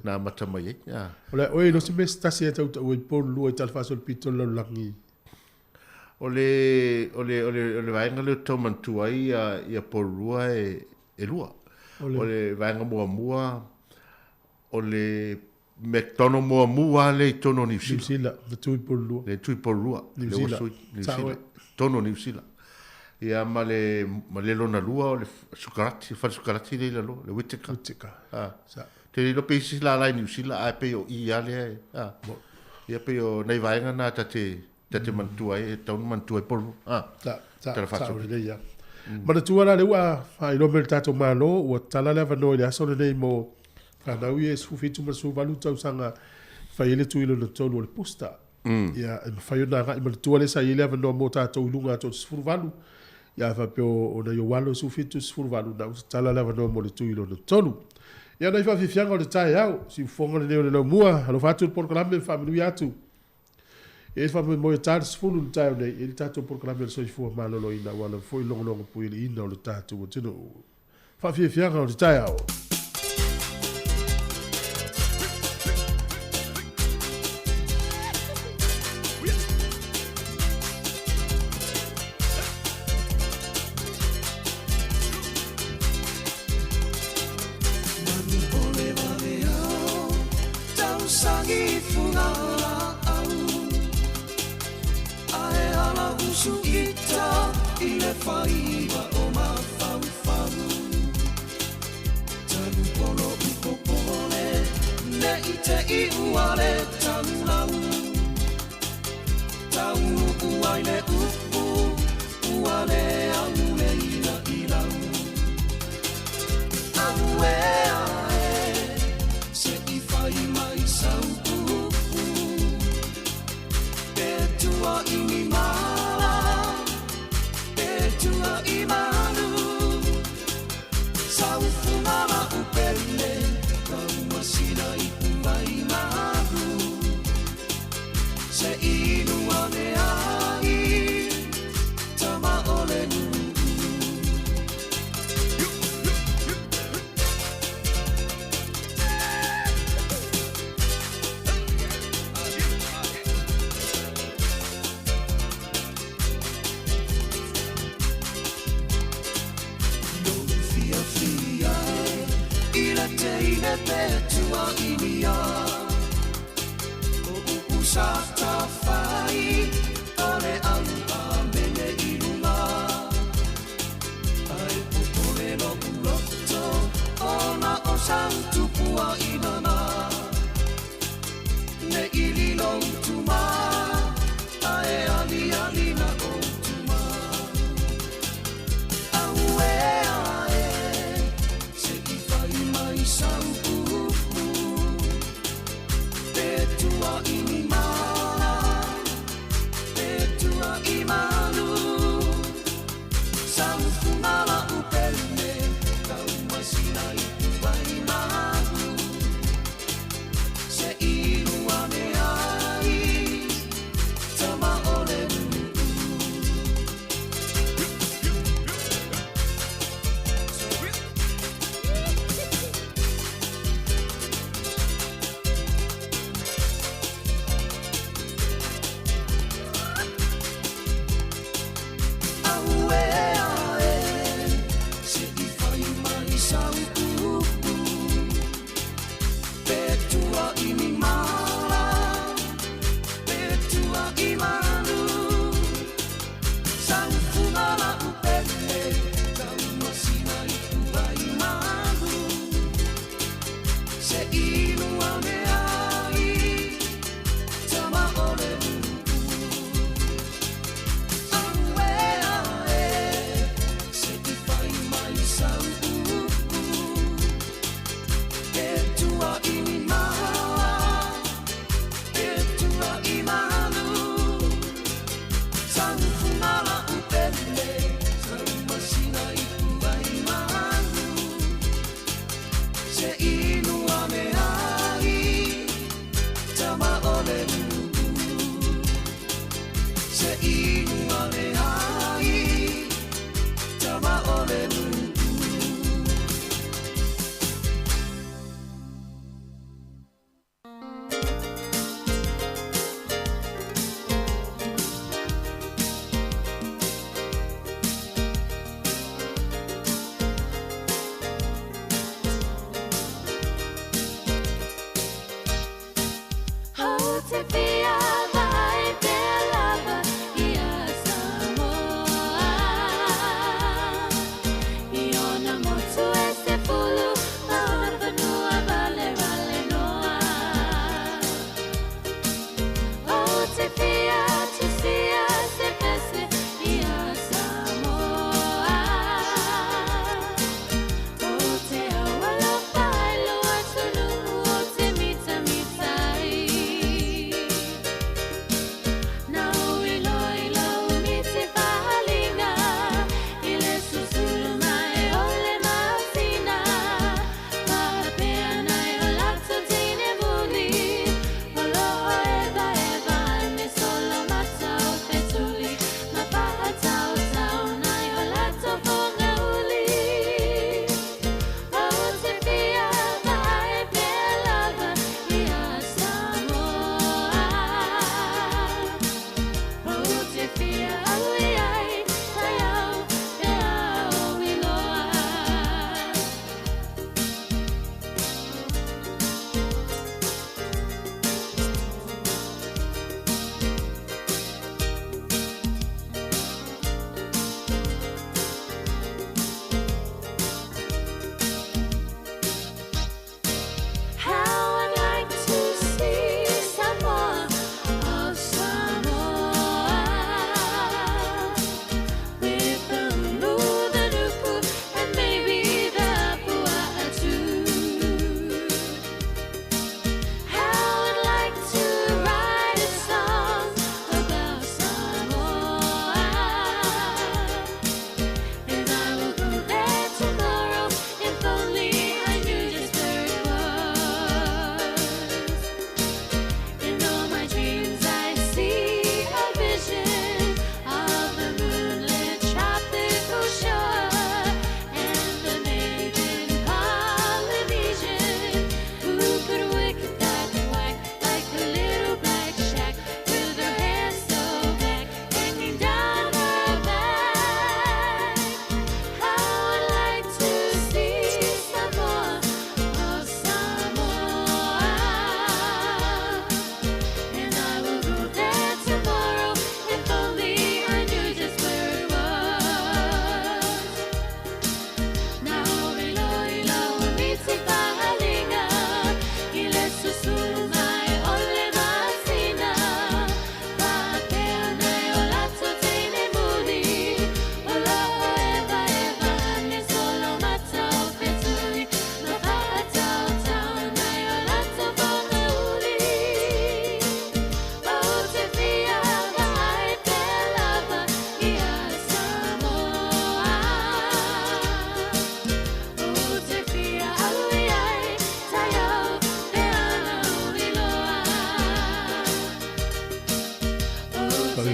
na matamai ia ole oi no se mesta se ta o por lua tal fa sol pito lo langi ole vai nga le tomantu ai ia por lua e lua ole vai nga mua ole me tono mua le tono New Zealand le tui por lua le New Zealand tono New Zealand ia ma le lona lua o le sukarati le lalo le witika te lo pesi la New Zealand a pe o ia le ia pe o nei vai nga na tate mantua e taun mantua por ta fa le ia ma le tua la le wa fa ilo bel tato malo o tala le vano le aso le nei mo kana ui e sufitu ma su valu tau sanga fa ile tu ilo le tolu le posta ia e fa yona ga ma tua le sa ile vano mo tato lunga to sfuru valu ia fa pe o na yo walo sufitu sfuru valu na tala le vano mo le tu ilo le tolu ia na fa fianga le tai au si fonga le le mua alo fatu por kalambe fa mi atu e fa mo tar sfulu tai nei il tato por kalambe so fu malo lo ina wala foi longo pu ile ina le tato o tino fa fianga le tai au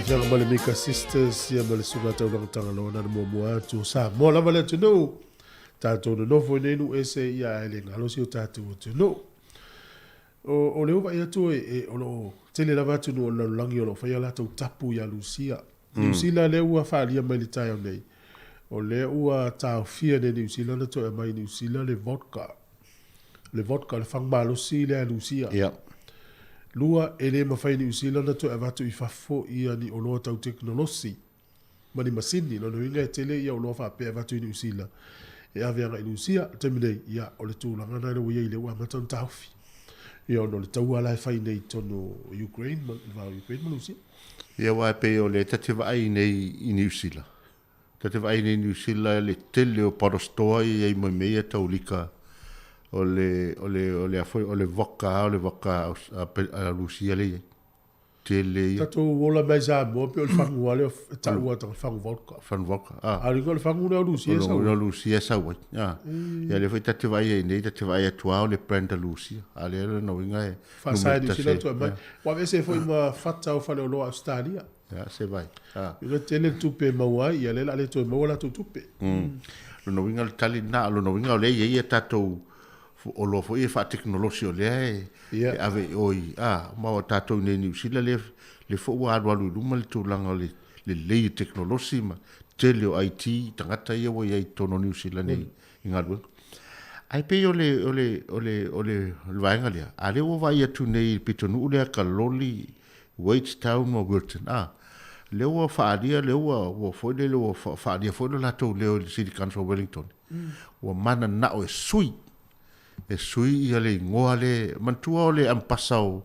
Yang male Mika Sisters, ia male sunga tau lang tangalo na mo mo atu sa mo la male tu no. Tato no fo nei no ese ia ele ngalo si tato tu no. O le va ia tu e o lo tele la va tu no la langi o lo fa ia la tu tapu ya Lucia. Lucia le ua fa ia male tai nei. O le ua tau fia de New Zealand to e mai New Zealand le vodka. Le vodka le fang malo si le Lucia. Yeah. Lua ele mawhai New Zealand to e watu I whafo ia ni o loa tau teknolosi. Mani masini, no inga e tele ia o loa whape e watu I New Zealand. E aweanga I New Zealand, temine ia o le tūlanga nai rewa ia I le ua matan tauwhi. Ia o no le tau ala e whai nei tono Ukraine, vau Ukraine ma New Zealand. Ia wa pe o le tatewa ai nei I New Zealand. Tatewa ai nei New Zealand le tele o parostoa I mo mea tau lika o le voka a Lucia le tele tato wola mai za mo pe o fangu ale ta ua ta fangu vodka voka ali ko fangu na Lucia sa o Lucia sa wa ya le foi tatu vai nei tatu vai tua o le prenda Lucia ale no inga fa sai di sila to mai wa vese foi ma fatta o fale o lo Australia Ya se vai. Ina tele tupe maua ia le ale to maua la tupe. Lo no winga tali na lo no winga le ye tato o lo fo e fa teknolosi o le ave oi ma o tato ne ni sila le fo wa lu mal tu langa le teknolosi ma tele o IT tangata ia wo ia tono ni sila nei inga lu ai pe ole vainga le ale o vai atu nei pitonu le ka loli Wait Town mo Wilton le o faadia le o foi le o faadia foi la to le City Council Wellington o mana na o sui ia le ngoa le mantua o le ampasao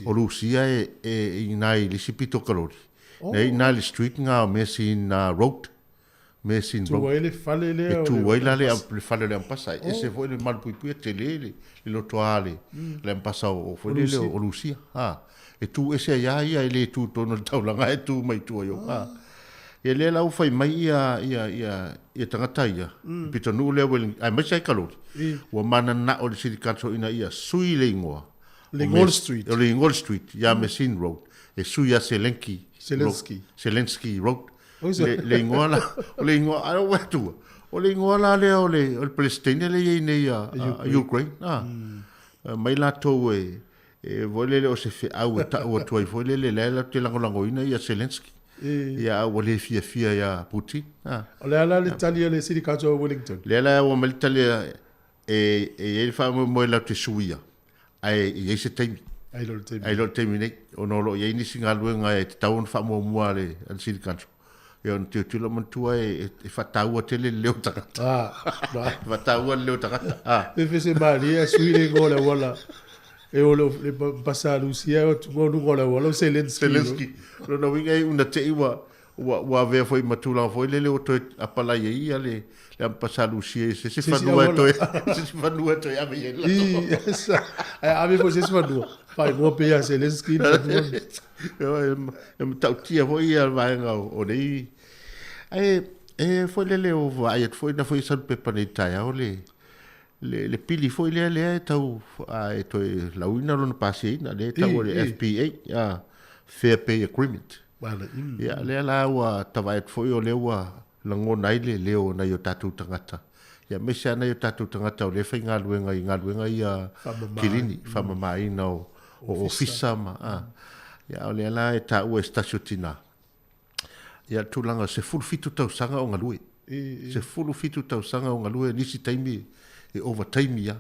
o Lucia e inai le sipito kalori nei na le street nga mesin road mesin road tu ele fale le tu wela le fale le ampasa e se foi le malpui tele le lotoale le ampasao o foi le o Lucia e tu ese ia le tu tono taulanga e tu mai tu yo e le lau fai mai ia tangata ia pito nu le wel ai mai sai kalori wa mana na o le City Council ina ia sui le ngoa le Ngol Street ya Machine Road e sui a Zelensky Road le ngoa la le ngoa a wa tu o le ngoa la le o le Palestine le nei a Ukraine mai la to vole le o se fe au ta o tu foi le te lango ina ia Zelensky ia o le fia ia Putin o le ala le talia le City Council Wellington le ala o mal talia e fa mo la te suia ai se tem ai lo terminate o no lo ia ni singa luenga e taun fa mo le City Council e on te lo mantua e fa tau te le leo takata fa tau le leo takata e fese maria sui le gola wala e o le pasa Lucia o tu no gola wala Zelensky lo no winga una te wa ve foi matula foi le o to apala ia le pasa Lucia se fanua to ia me la a me foi se fanua fai mo pe a Zelensky e tautia foi ia vai o nei foi le o vai foi na foi san pepanita o le pili foi le tau e to la uina no pase na le tau le FPA Fair Pay Agreement ia le la wa tavai foi o le wa lango nai le o na yo tatu tangata ia me sa na yo tatu tangata o le fainga luenga ia kilini fama mai no o fisama ia o le la e tau e stasiotina ia tulanga se fulfitu tau sanga o ngalue se fulfitu tau sanga o ngalue nisi taimi e overtime ia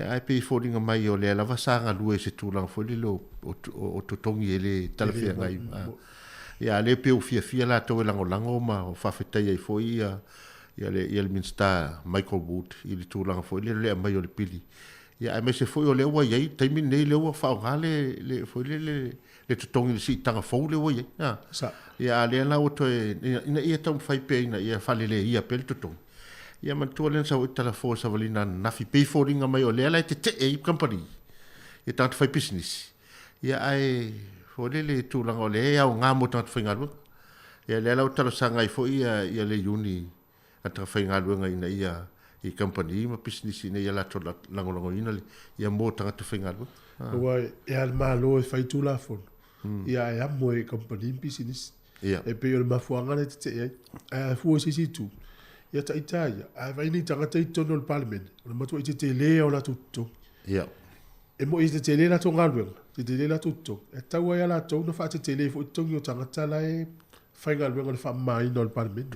ai pe fodinga mai o le lava sanga lue se tulang foi le o totongi ele talafia ngai ia le pe o fia la to lango ma o fafetai ai foi ia le minsta Michael Wood i tulang foi le mai o le pili ia ai me se foi o le wa ia taimi nei le wa fa le foi le totongi si tanga fo le wa ia le la o to ina ia tam fai pe ina ia fa le ia pel totongi ia mantua len sa o tala fo sa valina nafi pay forwarding mai o le ala te company e tant fai business ia ai fo le tu langa le au nga mo tant fai ngalu ia le ala o tala sanga i fo ia le uni ata fai ngalu nga ina ia i company ma business ina ia la to lango ina ia mo tant fai ngalu wa e al malo e fai tu la fo ia e mo e company business e pe o mafuanga le te ai fo si tu ia ta itaia a vai ni tanga te tono le parliament o mato i te le o la tutto e mo i te le la to ngalwe te le la tutto e taua ia la to no fa te le fo to yo tanga tala e fa ngalwe ngol fa mai no le parliament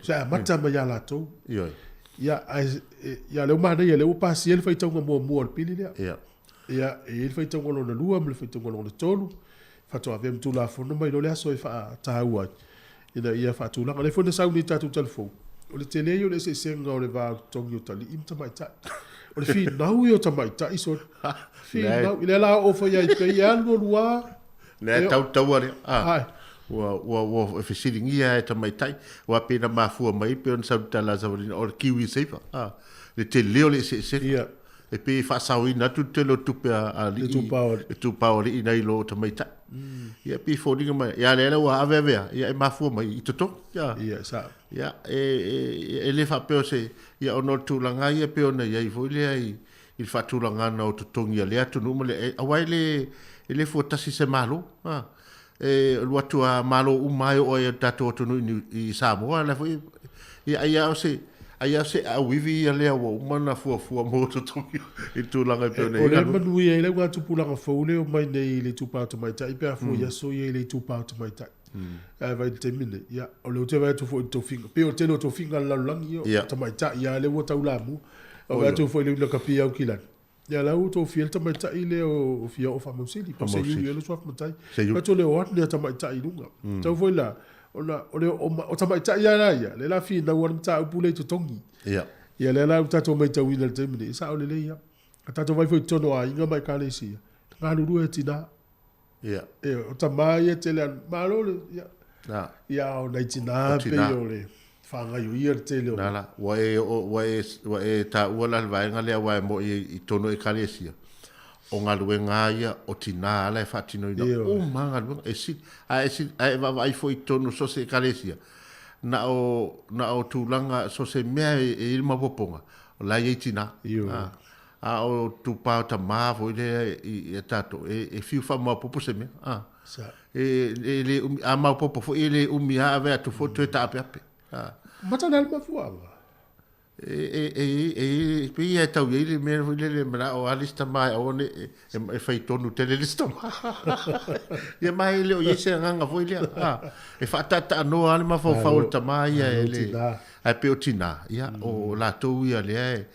sa mata ma ia la to ia le mana ia le o pasi ele fa tonga mo le pili ia e ele fa tonga lo na lua mo le fa tonga lo na tolu fa to ave tu la fo no mai lo le aso e fa taua ina ia fa tu la le fo na sa ni tatu telefon o le tele yo le se senga o le va tongi o tali im tamaita o le fi nau yo tamaita iso fi nau ile la o fa ya pe ya no lua le tau ale wa fi sitting ia tamaita wa pe na mafu mai pe on sa tala sa o kiwi sepa le tele o le se e pe fa sawi na tu te lo tu pe a li tu pa ina i lo tamaita ia pe fodinga mai ia le wa ave ia mafu mai i toto ia sa ia le fa pe se ia ono tu langa ia pe ona ia i foi le ai il fa tu langa no tu tongi le atu no le awai le fo tasi se malo lua tua malo umai o e tato tonu I Samoa la foi ia se a wivi ia lea wa umana fua mo to I tūlanga pe nei. O le manu ia le watu pulanga faule o mai nei le tupau te mai tai pe fu ia so ia le tupau te mai tai. Vai te mine ia o le te vai tu fo to finga pe o te no to finga la langi o te mai tai ia le wo tau la mu o vai tu fo le kapia o kilan. Ya la uto fiel ta mai tai le o fia o famosili pa se yu le swap mai pa to le o ne ta mai tai lunga tau foi la o ta mai tai ya le la fi na wan ta pule to tongi ya le la ta to mai tau ina te mini sa o le ya ta to vai foi tono a inga mai ka le si nga lu e tina o ta mai te le malo ya o na tina pe o le fanga yo ia te leo nala wa e ta wala vai nga le wa mo I tono e kalesia o nga luenga ia o tina ala e fatino ina o manga lu e si va vai foi tono so se kalesia na o tulanga so se mea e ilma poponga o la ye tina a o tu pa ta ma foi le e tato e fiu fa mo popo se me le a ma popo foi le umia ave tu foto ta ape Mata nal ma fuanga. Pia tau ele me le mara o alista mai o ne e fai tonu tele lista mai. Ia mai le o yese nganga foi le. E fa tata no ale ma fa ta mai ele. Ai pe otina. Ia o la to ia le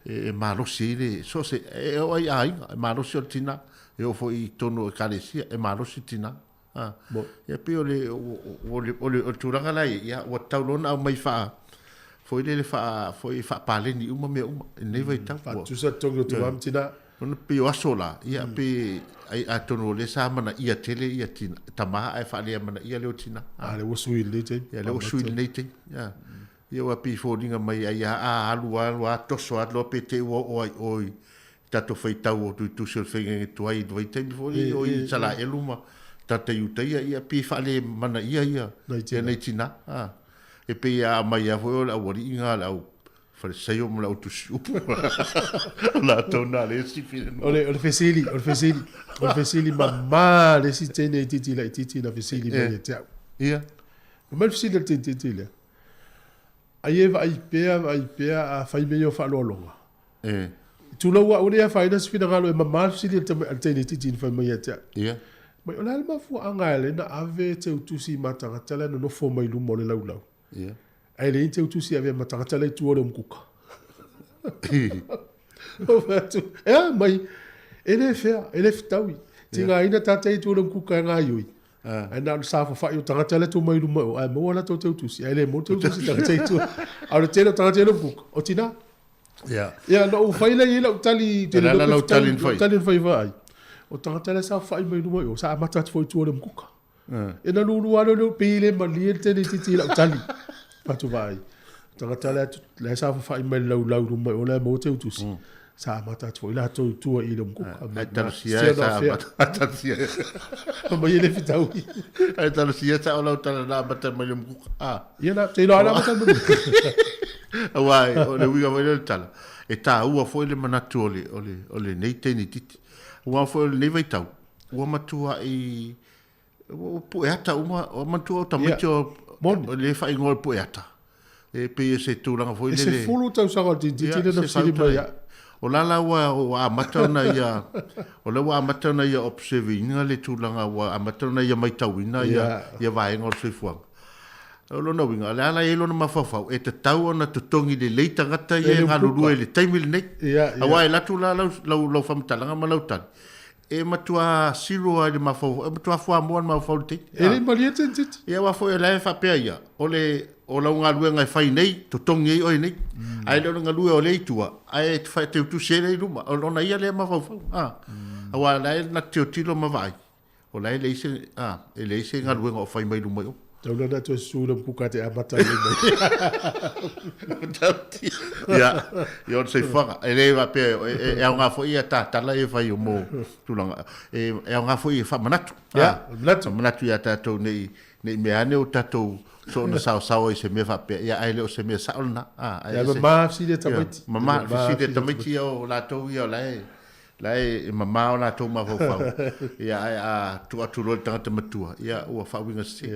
e marosi le so se e o ai marosi otina. E o foi tonu kalesia e marosi tina. Ia pe o turanga lai ia o taulona au mai fa foi le fa pale ni uma me uma nei vai tau fa tu sa tongo tu am tina ona pe o sola ia pe ai atono le sa mana ia tele ia tina tama ai fa le mana ia le tina le o sui le te ia le o sui le te ia wa pe fo dinga mai ai alu to so lo pe te o tato fai tau o tu se fai tu ai vai te fo o sala eluma tata yutai ia pi fale mana ia nei tina e pe ia mai a foi la wori inga la fa sei o la tu supu la tona le si fine ole fesili mamma le si tene titi la fesili mai te ia ma fesili titi le aieva ai pe a fai meio fa lolonga tu lo wa ole fa ina sfina galo e mamma fesili tene titi fa mai te ia mai ona ma fu anga le na ave te utusi matanga tala no fo mai lu mole lau ai le te utusi ave matanga tala tu ore mkuka mai ele fitawi tinga ina tata tu ore mkuka nga yoi ai na sa fa yo tanga tala tu mai lu mo ai mo na to te utusi ai le mo te utusi tanga tu au te tanga tala mkuka o tina ya no fa ile ile tali te la tali fai vai o tangata sa fai mai no o sa mata foi tu le mkuka e na lulu alo no pile maliente ni titi la tali patu vai tangata la sa fai mai lau no mai o la mo te utus sa mata foi la tu i le mkuka ai tarsia sa tarsia ma ele fitau ai tarsia sa o la tala mata mai le mkuka ia na te la mata no wai o le wiga vai tala e ta ua foi le manatu ole nei teni titi ua fo le vai tau ua matua I o poeta o matua o tamito le fa ingol poeta e pe se tulanga foi le se fulu tau sa ti na sili mai o la wa matana ia o la wa matana ia observing le tulanga wa matana ia mai tauina ia vai ngol se fuang o lo no winga la e lo ma fa e te tau ona te tongi le leita ngata ia ngalulu le taimil nei awa e latu la famtalanga ma lautan e matua silo ai ma fa e matua fo amon ma fa te ele maliete tit ia wa fo la fa pe ia o la ngalu ngai fai nei to tongi oi nei ai lo ngalu o le tua ai te fa te tu sele luma o na ia le ma fa awa la na te tilo ma vai o la le se ele se ngalu o fai mai luma tau na tu su le puka te amata le ia se fa ele va pe e nga fo ia ta la e fai o mo tulanga e nga fo ia fa manatu manatu ia ta to nei me ane o tato so na sao se me fa pe ia ai le o se me sa ona ia ma si de tamiti mama si de tamiti o la to ia la Lai mama ona to ma fo fa. Ia a tu atu lo tanga matua. Ia ua fa winga si.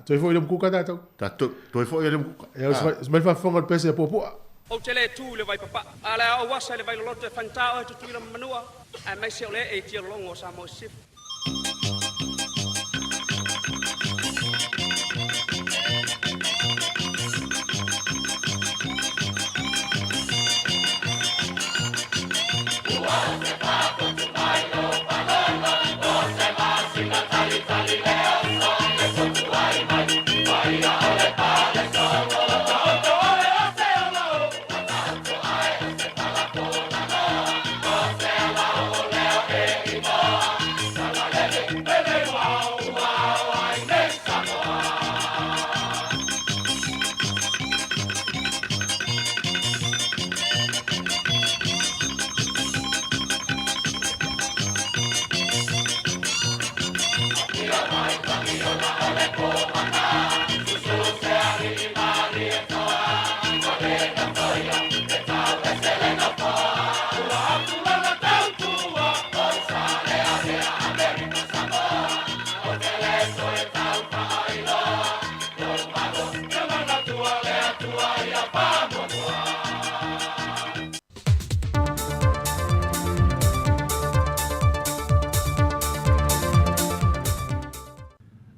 Toi foi le kuka tatou. Ta toi fo ia le muka. E smai fa fonga pese popo. O te le tū le vai papa. A le au wasa le vai lolote whantao e tutuila manua. A mai se o le e tia longo Samoa sif.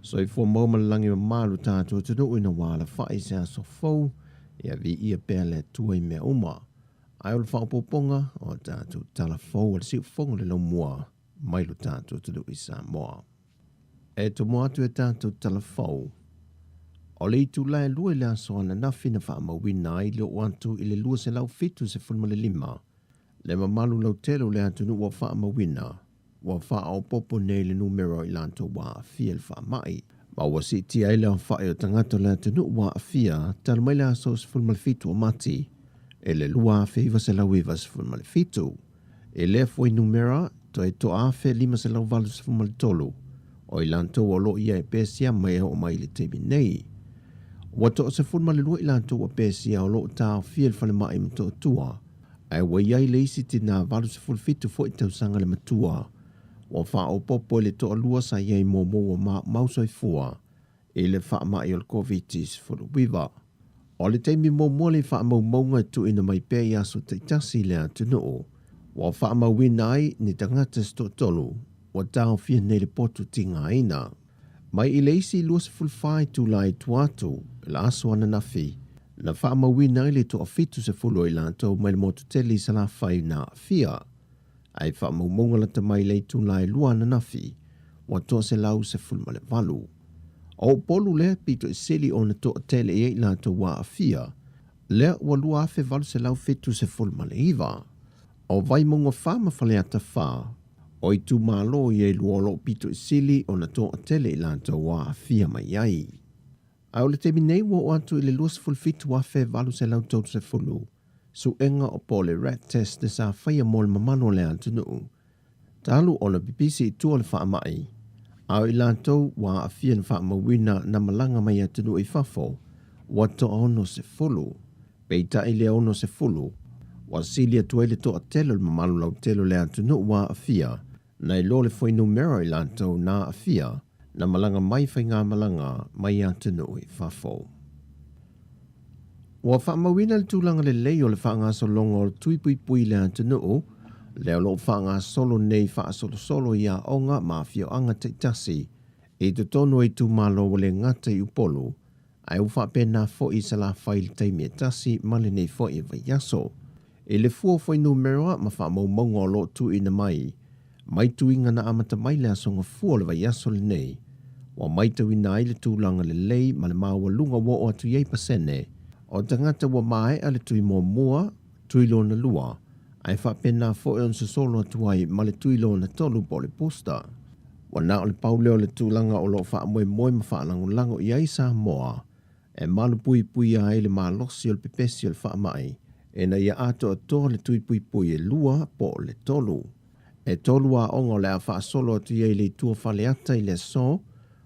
So I fua mau malangi malu tātua tunu ina wala whai se aso fau, ia vi ia pēr le tuai me uma. Ai ol whao poponga o tātua tala fau al siu fonga le lau mua, mailu tātua tunu i Samoa. E to mua tu e tātua tala fau. O le itu lai lua le aso ana nafi na wha mawina ai leo wantu i le lua se lau fitu se funma le lima. Le mamalu lau telo le atunu wa wha mawina. Wa wha au popo nei le numero i lanto wa fia le wha mai. Ma wa si ti ai le wha e o tangato le atunu wa fia tala mai le aso se funma le fitu o mati. E le lua fe iwa se lau iwa se funma le fitu. E le foi numera to e to afe lima se lau valu se funma le tolu. O i lanto wa lo ia e pesia mai o mai le tebi nei. Wa to se funma le lua i lanto wa pesia o lo tau fia le fale mai mto tua. Ai wa iai le isi tina valu se ful fitu fo i tau sanga le matua. Wa wha o popo le to alua sa iei mō wa mausai fua. E le wha mai o le COVID-19 fulu wiwa. O le teimi mō le wha mau maunga tu ina mai pē i aso te tasi le atunoo. Wa wha mau winai ni tangata sto tolu. Wa tau fia nei le potu tinga ina. Mai i le isi lua se fulfai tu lai tuatu. La aso ana nafi. Na wha mau winai le to afitu se fulu i lanto mai le motu teli sa la whai na fia. Ai wha maumonga la tamai lei tu lai lua na nafi, wa toa se lau se fulma le valu. O polu le pito e seli o na toa tele e la to wa afia, le wa lua afe valu se lau fitu se fulma le iwa. O vai monga wha ma fale ata wha, o i tu malo i e luolo pito e seli o na toa tele e la to wa afia mai ai. Ai o le temi nei wa o atu i le lua se fulfitu afe valu se lau tau se fulu. Su enga o po le rat test de sa whaia mo le mamano le antunu. Talu o na pipisi i tua le wha mai. Au i lantou wa a fian wha mawina na malanga mai atunu i fafo. Wa to ono se fulu. Peita i le ono se fulu. Wa silia tuele to a telo le mamano lau telo le antunu wa a fia. Na i lo le foi numero i lantou na a fia. Na malanga mai whai ngā malanga mai atunu i fafo. Wa wha mawina le tūlanga le lei o le wha ngā solonga o le tuipui le antanuu, leo lo wha ngā solo nei wha solo ia onga ma fio anga te tasi, e te tono e tu malo o le ngata i upolu, ai u wha pēnā fo i sa la whai le teimi e tasi male nei fo i vai yaso. E le fua fo i numeroa ma wha maumonga o lo tu ina mai tu inga na amata mai le asonga fua le vai yaso le nei, wa mai tu ina ai le tūlanga le lei ma le maua lunga wo o atu iei pasene, o tangata wa mai ale tui mō mua, tui lo na lua, ai wha pena fo e on se solo atuai ma le tui lo na tolu po le posta. Wa na o le pauleo le tūlanga o lo wha moe ma wha lango i ai Samoa, e malu pui a ele ma losi o le pepesi o le wha mai, e na ia ato a toa le tui pui e lua po le tolu. E tolu a onga le a wha solo atu iei le tua whale ata i le so,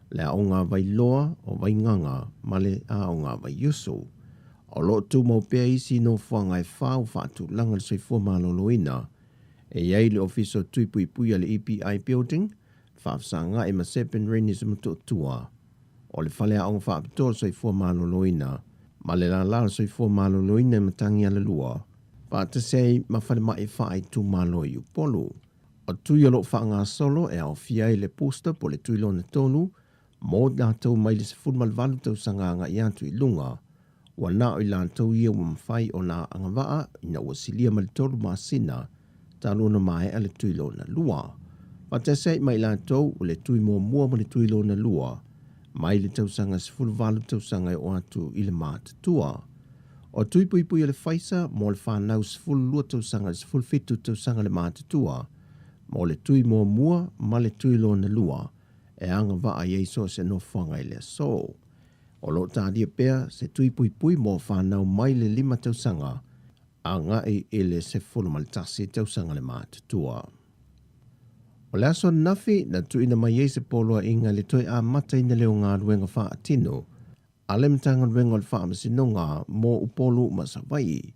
le a onga vai loa o vai nganga ma le a onga vai yusu. O lo tu mau pea isi no whanga e whau whatu langa le soifua maloloina, E iai le ofiso tuipui le EPI building, whaafsanga e ma sepen renis mututua. O le whale aonga whaapitol soifua maloloina, ma le la soifua maloloina matangi ala lua. Whaatasei ma whale mai whaai tu maloi upolu. O tui alo whaanga solo e au fiai le poster po le tuilo na tonu, mo nātou mai le sifuru malvalu tau sanganga i atu I lunga, wa nao I lātou ia wa mawhai o nā angawaa ina ua silia malitoru maasina, tālona mai ale tuilo na lua. Whatasei mai lātou o le tui mua ma le tuilo na lua, mai le tausanga sifuru valu tausanga o atu I le mātatua. O tui pui le whaisa, mo le whanau sifuru lua tausanga le sifuru fitu tausanga le mātatua, mo le tui mua ma le tuilo na lua, e anga waa Yeso se no whanga I le so. O lo tādia pēr, se tui pui mo whanau mai le 5 tausanga, a ngai le se fulu maltasi tausanga le mātatua. O le aso nafi na tuina mai Yeso poloa inga le toi a mata ina leo ngā ruenga wha atino, a le mtanga ruenga le wha masinonga mo upolu masawai.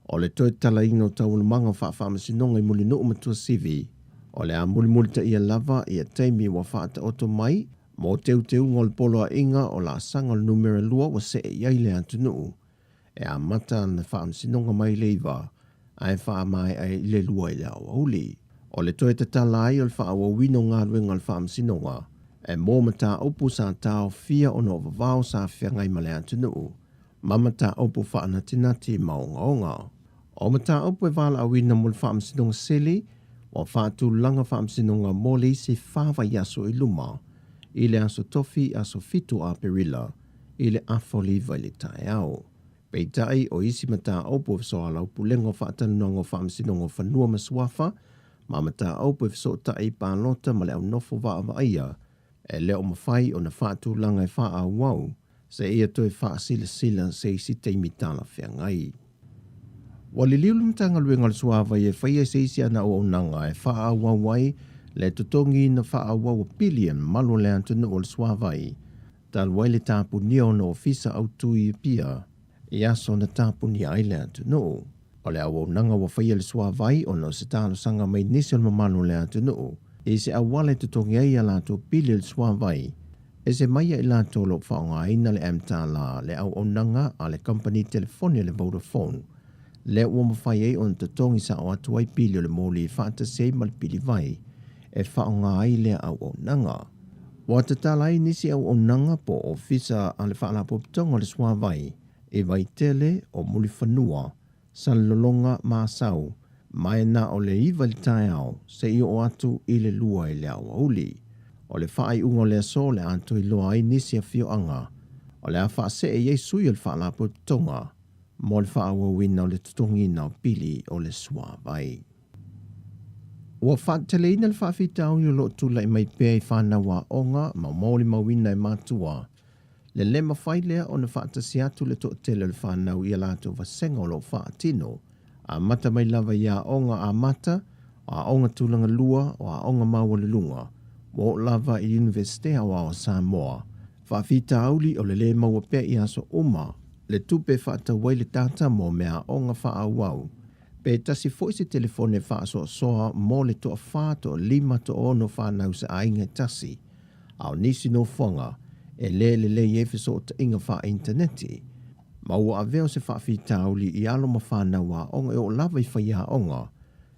O le toi tala ino tau manga wha masinonga I muli no umatua sivi, o le a muli ta ia lava ia teimi wa whaata oto mai, mo teu ngol polo a inga o la sanga le numero lua wa se e iai le antunu. E a mata na wha sinonga mai leiva, ai wha mai ai le lua I le auli. O le toi tala ai o le wha wino ngā ruenga le wha sinonga, e mō mata opu sa tau fia o no vavao sa whiangai ma le antunu. Mamata opu wha anatinati maonga. O mata opu e wala a wina mo le wha sinonga seli, o whātu langa whaamsinonga mōli se whāwa yaso I luma, I le aso tofi aso fitu a perila, I le afoliva I le tae au. Pei tai o isi mata opo so ala upu lengo whaatanonga whaamsinonga whanua maswafa, ma mata opo so tai pālota ma le au nofo wa aia, e leo mawhai o na whātu langa e wha wau, se ia toi wha sila se isi teimi tala whiangai. Wali liulu mtanga luenga le suawa e whaia se isi ana o nanga e wha wawai le tutongi na wha wawa billion malo le antuna o le suawa I. Tal wai le tāpu nio no ofisa au tui pia I aso na tāpu ni ai le antuna o. O le awa nanga wa whaia le suawa I o no se tālo sanga mai nisi o le mamano le antuna o. E se awale tutongi ai a lato pili le suawa I. E se maia I lato lo whaonga ina le amtala le au o nanga a le company telefoni le Vodafone. Le ua mawhai ei on te tongi sa o atu ai pili o le mōli whaata sei mal pili vai, e whaonga ai le au o nanga. Wa te tala ai nisi au o nanga po ofisa a le whaala popitonga le swa vai, e vai tele o muli whanua, sa lolonga māsau, mai na o le iwa li tae au, se I o atu I le lua I le au auli. O le whaai ungo le aso le anto I loa ai nisi a fio anga, o le a wha se e Yesu I le whaala popitonga, mo le whaawa wina o le tutongi na pili o le swa vai. Ua whaatele ina le whaafitau I o lo tula I mai pēi whanawa onga ma maoli mawina I mātua. Le lema whailea o na whaatasi atu le tele le whanau I alato vasenga o lo whaatino. A mata mai lava I a onga a mata, a onga tulanga lua o a onga maua le lunga. Mo lava I Universite Hawa o Samoa. Whaafitau li o le maua pēi I aso uma, le tupe whaata wai le tata mo mea onga wha wau. Pe tasi foi se telefone wha soa mo le toa whāto 5 to ono whanau sa ainga tasi. Au nisi no whonga, e le efeso ta inga wha interneti. Ma ua aveo se wha whitau li I alo ma whanau a onga e o lava I whaia onga,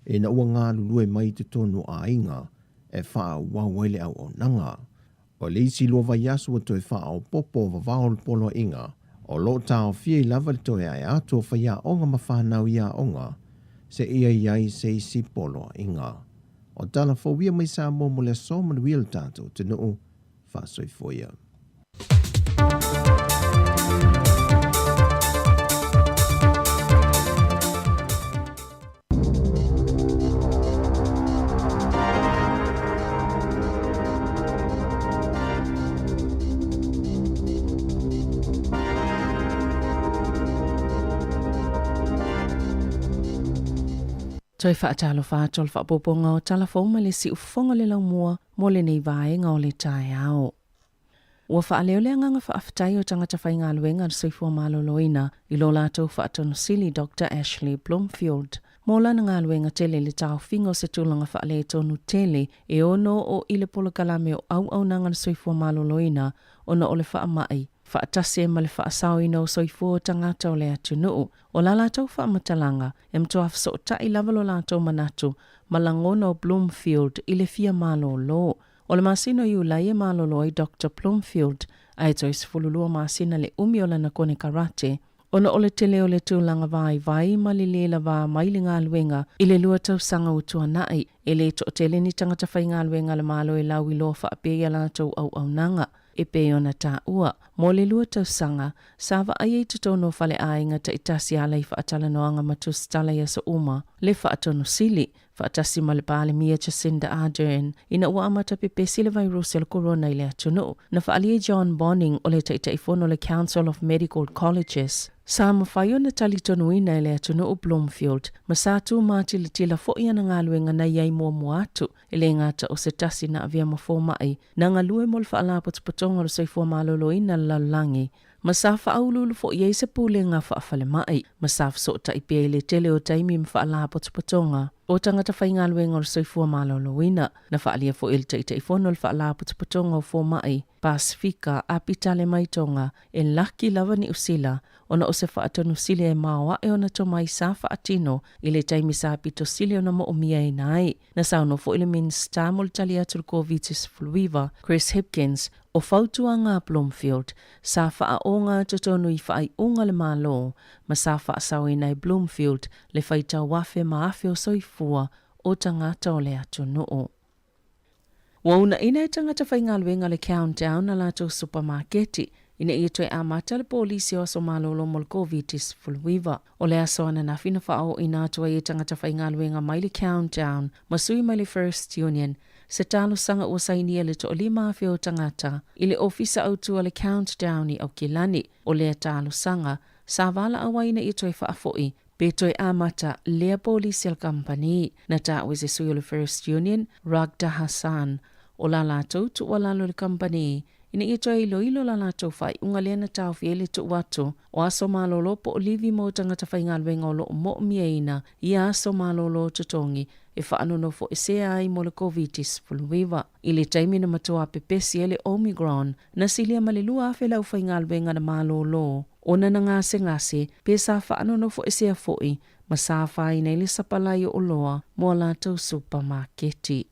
e na ua ngā lulue mai te tonu a inga, e wha wawele au o nanga. O le isi lua vai asu to e wha o popo wa vahol polo inga, o lo tau fie I lava le toe ai ato whaia onga ma whanau ia onga, se ia iai se isi polo inga. O tala fawia mai sa mo le so manuia le tātou te nuu whasoifoia. Toi whaatalo whaatol whaapoponga o talafoma le si ufonga le laumua mo le nei vaenga o le tae ao. Ua whaaleo nganga whaafitai o tangata whainga luenga le soifua maloloina I lo lātou whaatonusili Dr. Ashley Bloomfield. Mola na ngā luenga tele le tau whingo se tūlanga wha le tonu tele e ono o ile polo kalame o au nanga na soifua maloloina ona ole wha mai. Wha atase ma le wha asau ina o soifua tangata o le atunuu. O la lātou wha matalanga e mtoa so tai lavalo lātou manatu malangona o Bloomfield ile fia malolo. O le masino iu la ia malolo i Dr. Bloomfield ai toi sifululua masina le umiola na kone karate. Ona ole tele o le tūlanga vai ma le lela wā maili ngā luenga i le lua tau sanga utua nai. E le to tele ni tangata whai ngā luenga le malo e lau i loa wha apea lātou au nanga. E pe ona tā ua. Mo le lua tau sanga, sawa ai e tutono whale ainga ta itasi ala i whaatala noanga matus tala ia sa uma. Le whaatono sili, whaatasi ma le pāle mia Jacinda Ardern, ina ua amata pepe sile virusi al corona i le atunu. Na whaalie John Bonning o le ta itaifono le Council of Medical Colleges. Sa mawhaio na talitonu ina i le atunu o Bloomfield, ma sātu māti le tila fo'i ana ngā luenga na iai mua atu, i le ngāta o se tasi na avia mafo mai, na ngā lue mo le whaala potopotonga lo soifua malolo ina lalangi. Masafa aululu fo ye se pule nga whaafale mai. Masafa so ta ipea le tele o taimi mwhaala potopotonga. O tangata whainga luenga o soifua maloloina. Na whaalia fo il taita ifono le whaala potopotonga o fo mai. Pasifika apitale maitonga e laki lava ni usila. Ona o se whaatonu sile e mawa e ona to mai sa whaatino i le taimi sa apito sile ona mo o mia e nai. Na sauno fo ile minsta mo le tali atu COVID-19 fluiva Chris Hipkins o fautuanga Bloomfield, sa wha o ngā tutonu i whaai unga le malo, ma sa wha sawe nei Bloomfield le whaita wafe maafe o soifua o tangata o le atunuu. Wauna ina e tangata whainga luenga le countdown na lato supermarketi, ina i toi amata le polisi o aso malolo mo le COVID-19 fuluiva. O le aso ana na fina whao ina atua i tangata whainga luenga mai le countdown, masui mai le First Union, se talo sanga ua sainia le to o lima awhi o tangata, i le ofisa autua le countdown i au kilani, o le talo sanga, sa wala awaina i toi whaafoi, pe toi amata lea polisi al company, na ta wese sui o le First Union, Ragda Hassan, o la lato tu walalo le company, ina i toi ilo la lato whai unga lea na tau fiele tu watu, o aso malolo po olivi mo tangata whainga luenga o lo mo mieina, i aso malolo tutongi, e whaanono fo e sea ai mo le COVID-19 fuluiva. I le taimi na matua pepesi ele Omicron, na silia malilua afe lau whainga luenga na malolo. Ona na ngase, pe sa whaanono fo e sea foi, ma sa whai nei le sapalai o loa, mo la tau supermarketi.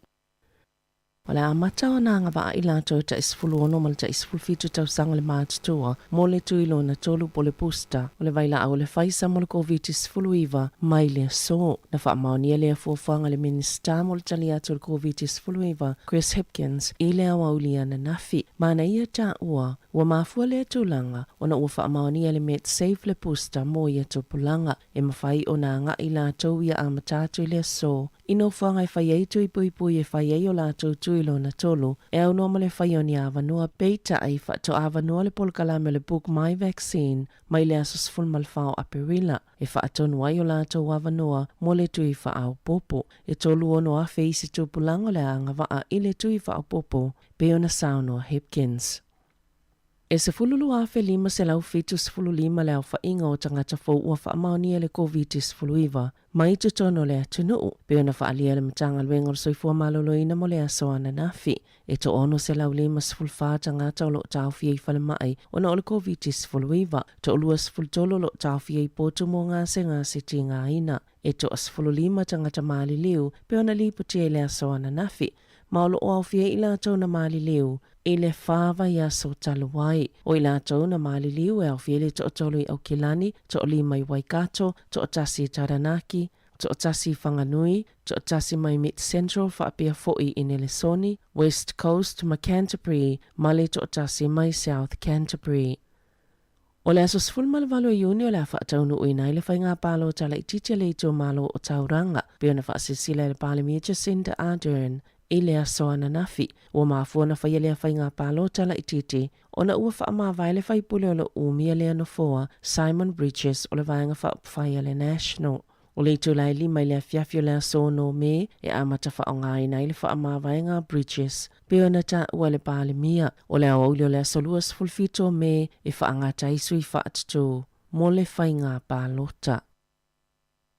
Wala amata o nga ngā i lato ta isfulu ono mal ta isfulfitu tau sanga le mātutua mo le tuilo na tolu po le pusta o le vaila au le whaisa mo le COVID-19 fuluiva mai le so. Na whaamaunia le fuafanga le minista mo le tali atu le COVID-19 fuluiva Chris Hipkins i le awaulia na nafi. Mana ia ta ua mafua le tulanga ona ua whaamaunia le met safe le pusta mo ia tupulanga e mawhai o na nga i lato ia amatatu le so. Ino whangai whaiei tui pui e whaiei o lātou tuilo na tolu, e au noma le whaioni avanua peita ai whato avanua le polkalame le book My Vaccine, mai le asos fulmalwhao aperila, e whaatonu ai o lātou avanua mo le tui whaau popo, e tolu ono a feisi tupulango le angawaa i le tui whaau popo, pe ona saunoa Hipkins. E se fululu a fe lima se lau fitu se fulu lima le au whainga o tangata fau ua whaamaunia le COVID-19 fuluiva. Mai tutono le atunuu, pe ona whaalia le matanga luenga o soifua maloloina mo le aso ana nafi. E to ono se lau lima se fulwha tangata o lo tau fiei whale mai, ona o le COVID-19 fuluiva. To olua se fultolo lo tau fiei potu mo ngā se ti ngā ina. E to as fulu lima tangata maali liu, pe ona liputia le aso ana nafi. Maolo o au fiei ila tau na maali liu. I le whāwa ia so taluai. O i lātou na maali liu e au fiele to o tolu i au kilani, to o lima i Waikato, to o tasi Taranaki, to o tasi Whanganui, to o tasi mai Mid Central whaapia foi i Nelesoni, West Coast ma Canterbury, male to o tasi mai South Canterbury. O le asos fulmal valo i uni o le a whaataunu ui nai le whainga palo tala i titia le to malo o Tauranga, pe ona whaasisila le pale mia Jacinda Ardern, i le aso ana nafi, ua mafua na whaia lea whainga palo tala i titi, ona ua wha ama vai le whaipule o le umia lea no foa, Simon Bridges o le vaenga whaia le National. O le tulai lima i lea fiafio lea so no me, e amata wha o ngai nai le wha ama vaenga Bridges, pe ona ta ua le pale mia, o le auli o lea soluas fulfito me, e wha angata isu i wha atutu, mo le whainga palota.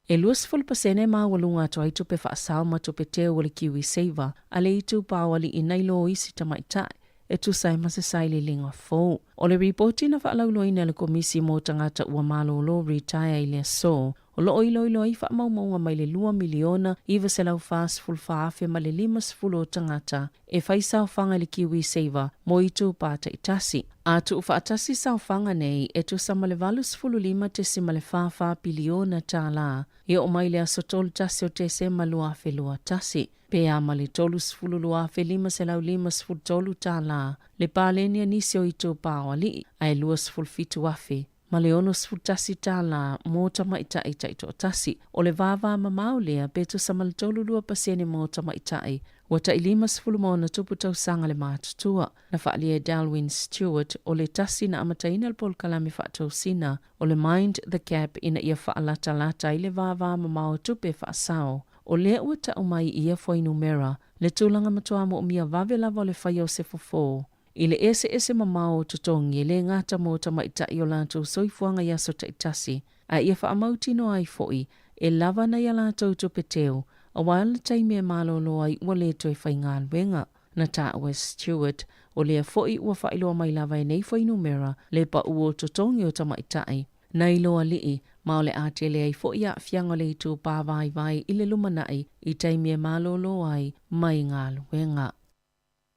E 20% mawalunga to ai tupe whaasao ma tupe teo wale kiwi saver, ale i tu pāwali i nailo isi tamaitai, e tu sai masa sai li linga fō. O le reporti na whaalauloina le komisi mō tangata ua malolo retire i le so, o lo ilo i whaamaunga mai le 2 miliona iwa se lau fast full whaafe ma le 5 o tangata e whaisao whanga le kiwi saver mo i tu pāta i tasi. A tu whaatasi sao whanga nei e tu sama le 5 te si ma le whawha biliona tā la i o mai le aso tolu tasi o te se ma lua fe lua tasi. Pe a ma le tolu sfulu lua fe 5 se lau 5 sfulu tolu tā la le pālenia nisi o i tu pāwali ai 2 sfulu fitu afe. Ma le ono sfutasi tala mō tamaitai taito tasi. O le vāvā mamau lea beto sa maltolulua pasene mō tamaitai. Wata i 5 sfulu mō na tupu tau sanga le mātutua. Na whaalia Darwin Stewart o le tasi na amataina le pol kalame whaatau sina. O le Mind the Gap ina ia whaalata lata i le vāvā mamau tupe whaasao. O le ua tau mai ia foi numera. Le tūlanga matua mo umia vave lava le whaiau se fofo. I le ese mamao tutongi le ngata mo tamaita i o lantou soifuanga ia so taitasi, a ia whaamauti no ai foi, e lava na ia lantou tupeteo, a wala taime e malolo ai ua le toi whainga wenga. Na ta West Stewart, o lea foi ua whailoa mai lava e nei foi numera, le pa uo tutongi o tamaitai. Na iloa lii, mao le ate le ai foi a fianga le tu pa vai i le lumanai, i taime e malolo ai mai ngā wenga.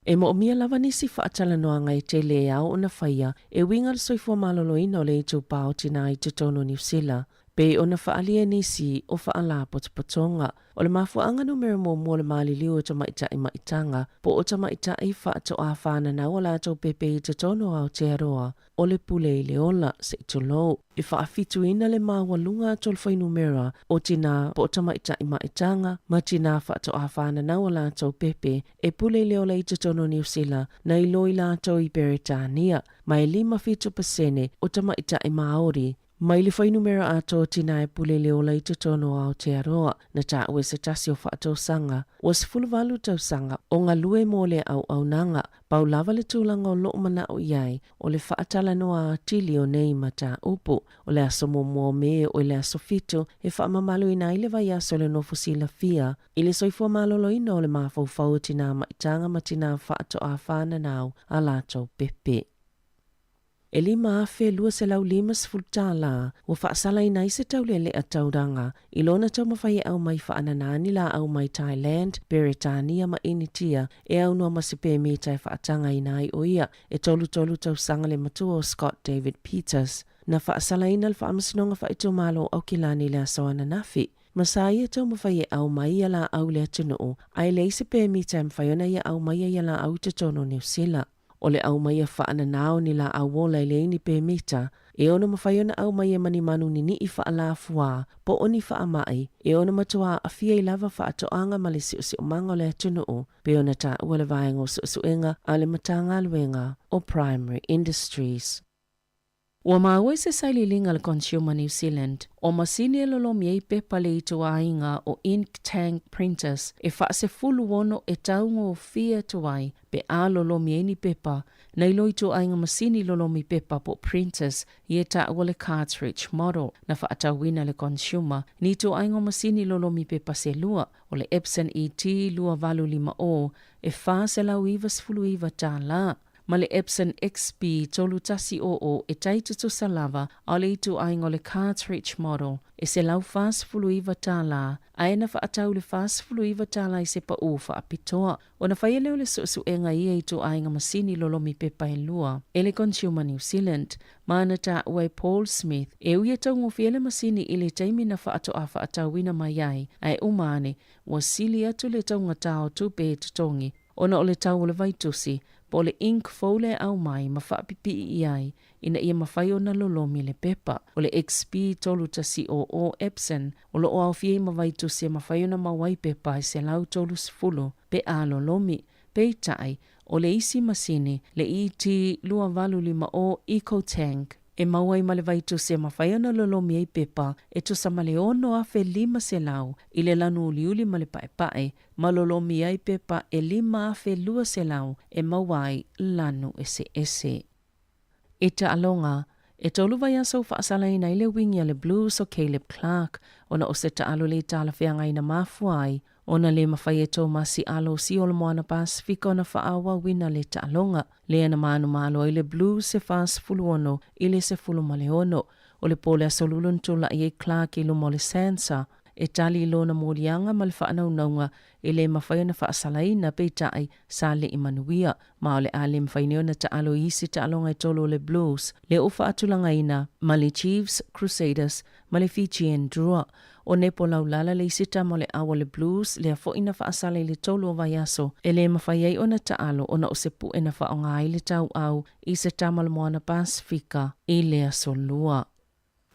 E mo mia lava nisi whaatala noa ngai te le au o na whaia, e winga le soifua malolo ina o le tu pao tina i te tono New Zealand. Pe o na whaalia nisi o whaala potopotonga. O le mafuanga numero mo le maali liu o tamaita i maitanga, po o tamaita i whaato a whana na o lato pepe i te tono au te aroa, o le pule i le ola se ito lou. I whaafitu ina le mawalunga tol whai numera o tina po o tamaita i maitanga, ma tina whaato a whana na o lato pepe, e pule i le ola i te tono New Zealand, na i loi lato i Beretania, ma e 5% o tamaita i Maori. Mai le whai numera ato tina e pule leo lai te tono au te aroa na ta ue se tasi o whaatau sanga. O se fuluwalu tau sanga o ngā lue mo le au nanga. Pau lava le tūlanga o loo mana o iai o le whaatala noa atili o nei mata upu. O le aso mo me o le aso fitu e whaamamalu ina ile vai aso le nofu sila fia. I le soifua malolo ina o le mawhau tina maitanga ma tina whaato a whana nau a lato pepe. E 5 se lau 5 fultala o whaasala i naise tau le a tauranga i lona tau mawhai au mai whaananani la au mai Thailand, Beretania ma initia e au noa masipe me tai whaatanga i nai o ia e tolu tau sanga le matua o Scott David Peters. Na whaasala ina le whaamasinonga whaitu malo au kilani le asoana nafi. Masaya tau mawhai au mai ala au le atunuu ai leise pe me tai mwhaiona ia au mai ala au te tono New Zealand. O le au mai e whaana nao ni la au wola i le ini pe mita, e ona mawhaiona au mai e mani manu ni i whaala fua, po oni wha mai, e ona matua a fia i lava whaatoanga ma le si o manga le atunuu, pe ona ta ua le vaenga o suenga a le matanga luenga o Primary Industries. Ua maua se saililinga le Consumer New Zealand, o masini e lolomi ei pepa le ituainga o ink tank printers e whaase fulu wono e taungo o fia tuai pe a lolomi ei ni pepa, na ilo ituainga masini lolomi pepa po printers i e taua le cartridge model na whaatawina le consumer, ni ituainga masini lolomi pepa se lua o le Epson ET lua valu 5 e whaase lau iwa sfulu iwa tā la. Ma le Epson XP tolu tasi o e taitutu salava a le itu aingo le cartridge model e se lau fast fulu iwa tala a e na whaatau le fast fulu iwa tala i se pa ufa a pitoa o na whaia leo le suenga ia itu ainga masini lolomi pepa e lua e le Consumer New Zealand ma na ta ue Paul Smith e uia tau ngofiele masini i le taimi na whaatau wina mai ai a e umane wa sili atu le tau ngatao tupe tutongi ona o le tau le vaitusi po le ink fole au mai ma whaapipi i ai ina ia mawhai o na lolomi le pepa. O le XP tolu tasi o Epson o lo o au fiei mawaitu se mawhai o na mawai pepa i se lau tolu sifulu pe a lolomi pe tai o le isi masini le ET lua valu 5 Eco Tank. E mauai ma le vaitu se mawhai o na lolomi ei pepa e to sa male ono a fe 5 se lau i le lanu uliuli ma le pae ma lolomi ei pepa e 5 a fe 2 se lau e mauai lanu ese. E ta alonga E tolu vai aso whaasala ina ile wingi le Blues o Caleb Clark, ona o se taalo le tala whianga ina mafuai, ona le mawhai e tō masi alo si o le moana Pasifika ona whaawa wina le taalonga, le ana manu malo i le Blues se whaas fulu ono, i le se fulu male ono, o le pole asolulun tula i e Clark i lo mole Sansa, e tali i lona morianga ma le whaanaunanga e le mawhai na whaasalaina pe tai sa le imanuia, ma o le ale mwhaineo na taalo isi taalonga e tolo le Blues, le ufa atulanga ina ma le Chiefs, Crusaders, ma le Fijian Drua, o nepo laulala le isita mo le awa le Blues, le a fo ina whaasala i le tolo o vaiaso, e le mawhai ei o na taalo o na o se pu e na whaonga i le tau au i se tamal moana Pasifika i le asolua.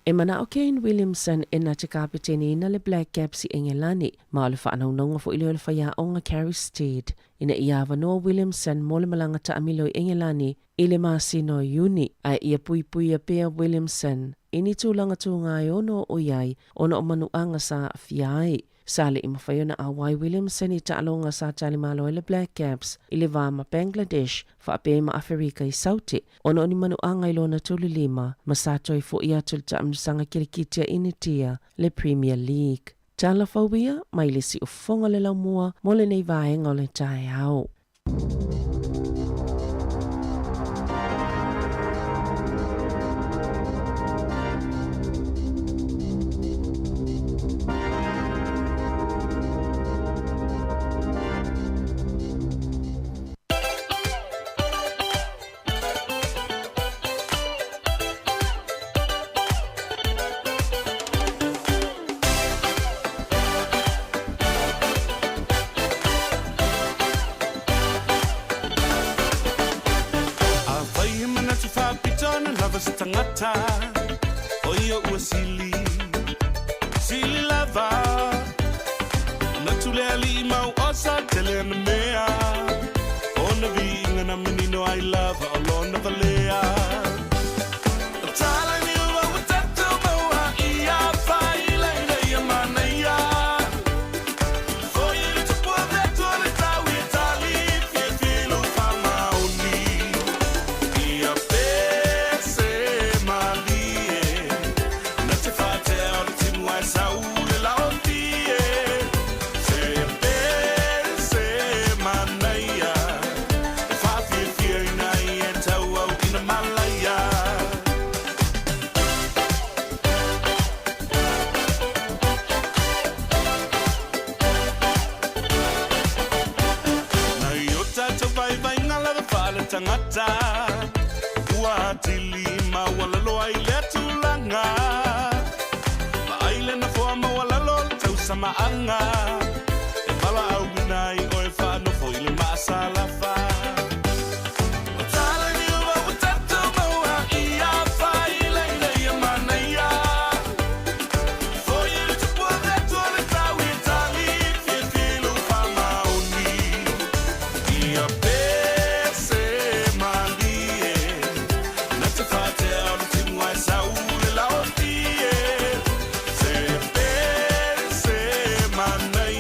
E mana o Kane Williamson e na te kapiteni ina le Black Caps i Engelani, ma o le whaanaunonga fo ili o le whaia o nga Carey Steed. Ina ia wanoa Williamson mo le malanga ta amilo i Engelani i le masino uni, a ia pui a Pea Williamson. Ini tūlanga tūnga e ono o iai, ono o manuanga sa fiai. Sale i mawhaiona a Wai Williamson i taalonga sa tali malo i le Black Caps, i le vama Bangladesh, whaapema Afrika i Sauti, ono ni manuanga i lona tuli lima, masato i fo ia tuli ta amnusanga kirikitia initia le Premier League. Tala fawia, mai le si ufonga le lau mua, mole nei vaenga o le tae au. Tangata, oyo uasili, sili lava, natule ali mau osa tele na mea, ona vinga na menino I love, alona valea. Tala ni uwa utatu maua ia faila ina ia manaya, foye ni tupua vetu ale tawi tali, filo fama uni, ia tangata uatili mawalalo ai le tulanga aile na forma walalo tau sama anga e bala au nai o e fa no foi le masala fa tala ni wa utatu maua ia fa ile ia manaya foi le tupua vetu ale tawi tali filo fa mauni ia Manay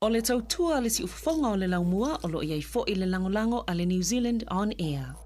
O le tautua le si ufafonga o le laumua o lo iai fo i le langolango a le New Zealand On Air.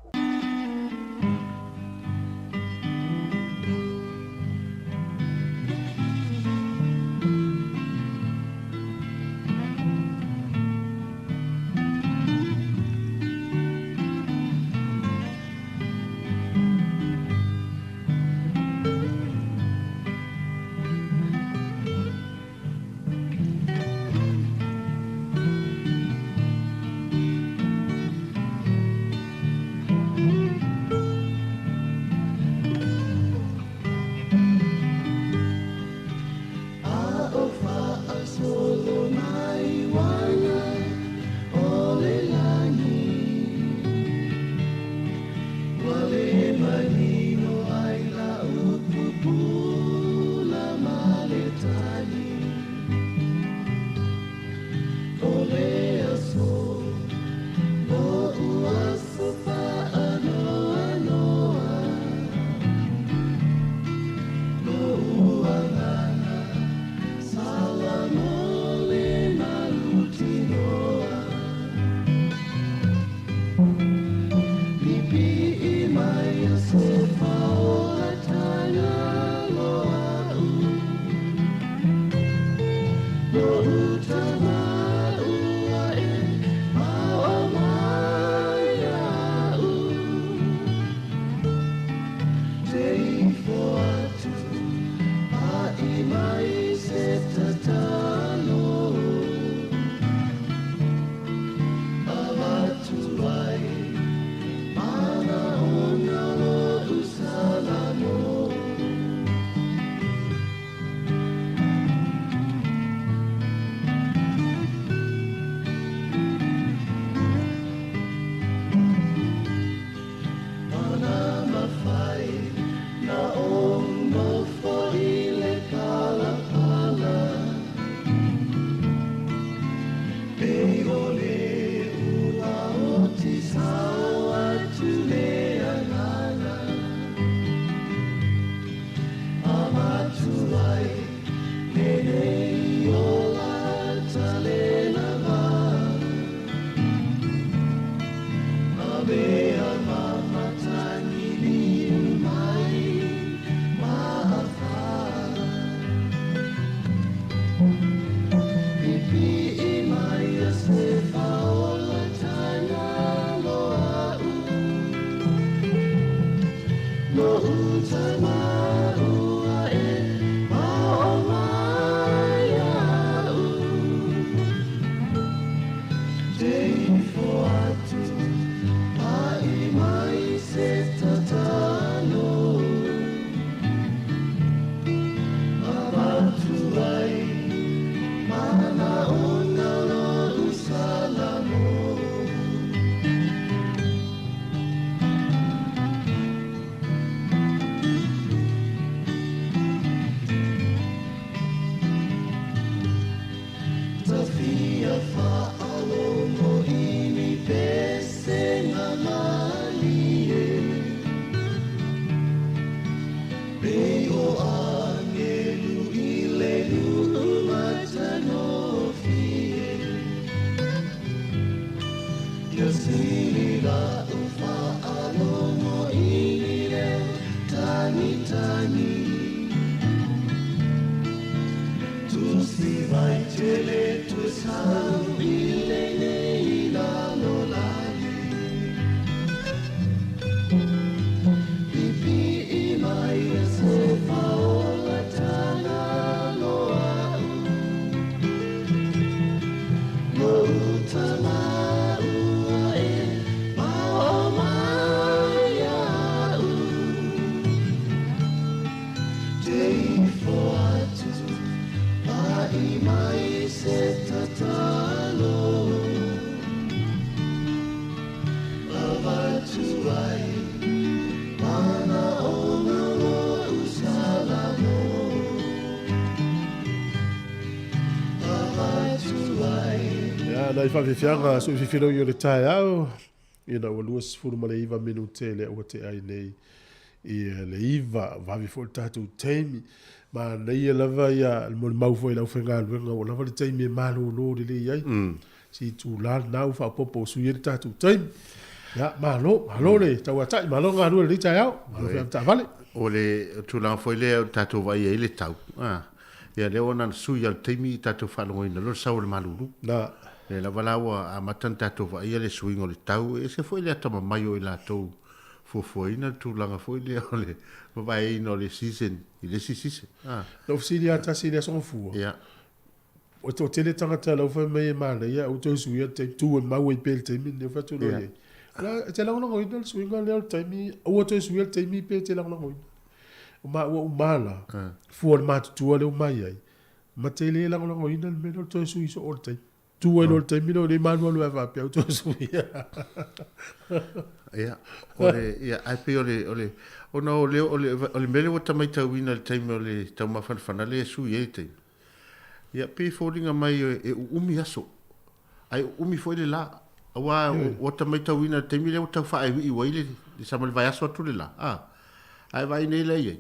Nai whawhiwhianga so whiwhiro i o le tae au. Ina ua luas furu male iwa minu te le ua te ai nei. ia le iva vavi fo tatu taimi ma nei lava ia mo mau foi la fenga luenga o lava le taimi malu lo le ai si tu la na fa popo su ia tatu taimi ya malo le tawa tai malo nga lu le tai au malo fa ta vale o le tu la foi le tatu vai ele tau ia le ona su ia taimi tatu fa lo ina lo sa o malu na le la vala a matan tatu vai ele suingo le tau e se foi le tama mai o ila tou fofoina tu langa foi le ole vai no le season ile sisi no fisilia ta silia son fu ya o to tele tanga tala fa me mala ya o to suia te tu ma we pel te min ne fa tu lo ye la te la ngo idol swinga le te mi o to suia te mi pe te la ngo ma o mala fu ma tu le ma ye ma te le la ngo idol me to suia so o te tu e lo te mi no le manual va pe o to suia ia ia ai pe ole ona ole mele o tamai tauina le taimi ole tauma fanfana le su ye te ia pe folinga mai e umi aso ai umi foi le la awa o tamai tauina le taimi le o tau fa ai i waile le sama le vai aso tu le la ai vai nei le ye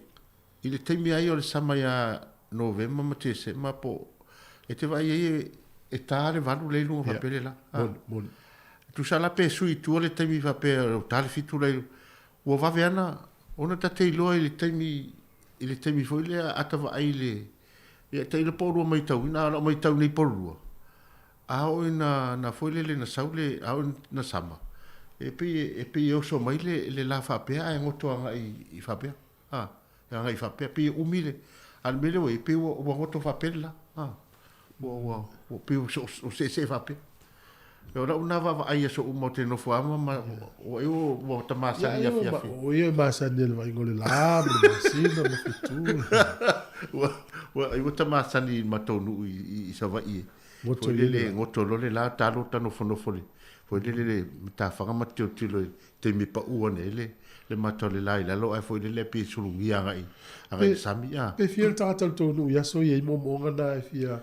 i le taimi ai ole sama ya november ma te se ma po e te vai e tare valu le lunga fa pele la bon tu sala pe sui tu le taimi va pe tale fitu le o va veana ona ta te lo le taimi foi le atava ai le ia te le poru mai tau ina mai tau nei poru a o na foi le na saule a na sama e pe o so mai le la fa pe a ngoto anga i fa pe anga i fa pe umile al mele o pe o ngoto fa pe la o pe o se fa pe ora una va ai so mo te no fama ma o eu o ta masa ia fia o ia masa nel vai ngole la sino no futuro o ta masa ni matonu i sa vai ngoto le la talo tano fono foli foi le ta fanga matio tilo te mi pa uone le matole la ila lo ai foi le pe sulungia ngai sami pe fiel ta to no ya so ye mo ngana fia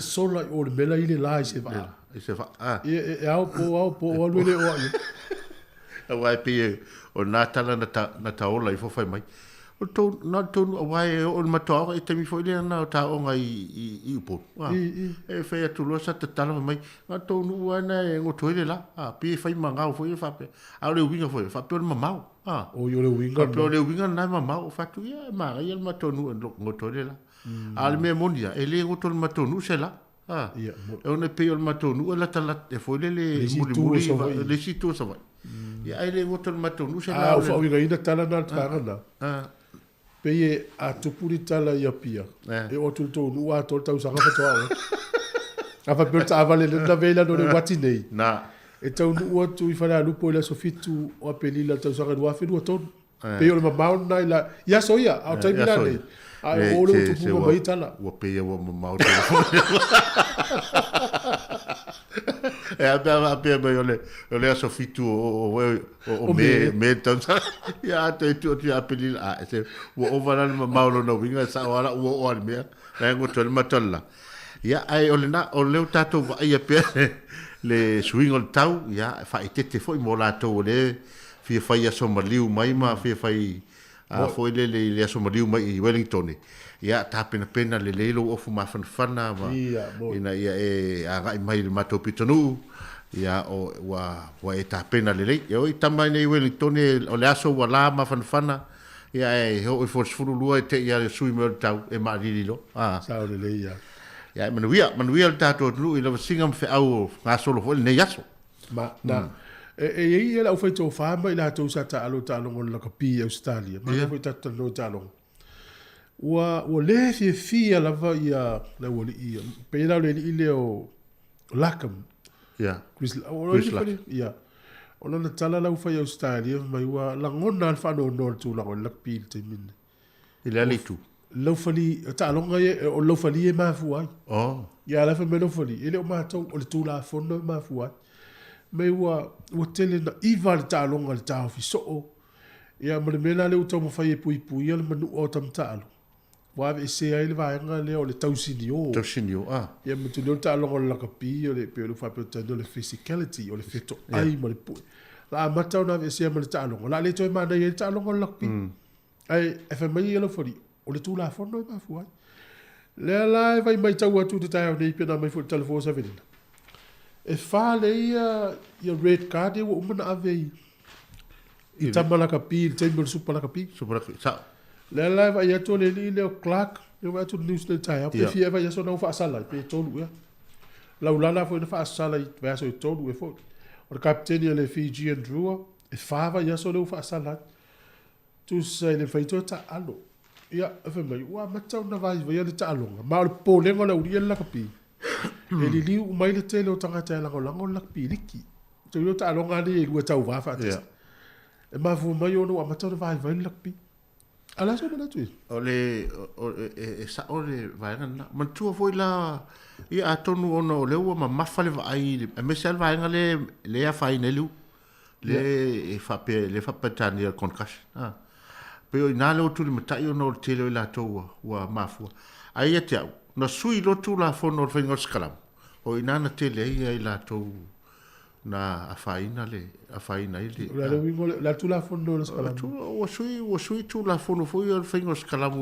sola o le mela ile la se va se fa e au po o le o vai pe o natala na ta ola i fo fai mai o to na to vai o mato e te mi foi le na ta o ngai i po e fe tu lo sa ta la mai na to nu ana e ngo to le la pe fai manga o foi fa pe a le winga foi fa pe ma mau o yo le winga pe le winga na ma mau fa tu ya ma ia ma to nu ngo to le la al me monia e le ngo to ma to nu se la e ona pe o matonu la tala e foi le muri le situ so vai e ai le voto matonu se la o fa winga ina tala na tanga pe e a tupuri tala ia pia e o tu to nu a to tau sanga fa a fa per ta vale le vela no le wati nei na e tau nu o tu i fara lupo le sofitu o peli la tau sanga wa fe do to pe o le mau na la ya so ia a tai mina nei ai o le tu mai tala o pe o mau e a pe ole a sofitu o me tan ya te tu a peli se o vara mau no winga sa ora o me la ngo to matalla ya ai ole na o le tato ia pe le swing on tau ya fa te foi mo la to le fi fa ia so maliu mai ma fi fa foi le so maliu mai i Wellington ia ta pena le lo ofu ma fana ina ia e a mai ma to pitonu ia o wa e ta pena le ia o tama nei Wellington o le aso wala ma fana ia e ho for furu lua te ia le sui mo tau e ma lilo sa le ia ya manuia ta to lu i lo singam fe au nga solo fo ne yaso ma na e ia la foi to fa ma ila to sa ta alo ta lo la kapi Australia ma foi ta lo ta lo o le fi la va ia la o ia pe la le ile o lakam ya Chris ia ona na tala la foi Australia mai wa la ngona fa no tu la la pil te min ile ali tu lo fali ta longa o lo fali e ma fuai ya la fa me lo fali ele o ma to o le tu la fondo ma fuai me wa o tele na ival ta longa ta fi so ya me mena le to mo fa e pui ele manu o tam ta lo wa ve se ai le va nga le o le tausinio ya me tu le ta longa la kapi o le pe lo fa pe ta le physicality o le fito ai mo le pu la mata ona ve se me ta longa la le to ma na ye ta longa la kapi Ai, e fa mai alo fori. O le tula fono e mafu ai. Le la e vai mai tau atu te tai au nei pena mai fu telefo sa venina. E fa le ia red card e wa umana avei. I tamala ka pi, i teimbel supa la ka pi. Supa la ka pi, sa. Le la e vai atu le li leo Clark, e vai atu news le tai au. Pe fia e vai aso nau fa asala, pe tolu ia. Laulala foi na fa asala i vai aso i tolu e foi. O le kapteni le Fiji and Drua, e fa vai aso nau fa asala. Tu sai le faito ta alo. Ia, e fa mai, ua matau na vai le ta alonga. Ma o le polengo la uria la ka pi. E li liu mai le tele o tangata e lango la ka pi liki. Te ilo ta alonga ni e lua tau vafa atasa. E ma fu mai ono a matau na vai la ka pi. Ala so mana tui. O le sa o le vai na man tu foi la ia atonu ono le ua ma mafa le vai e me sel vai le a fai nelu. Le fa petani al concash. Ah. Pero ina le tu le matai ono le tele la to wa mafu. Ai te au. Na sui lo tu la fono le ngos kalam. O ina na tele ai la to na afaina ile. La wingo la tu la fono le kalam. O sui tu la fono foi le ngos kalam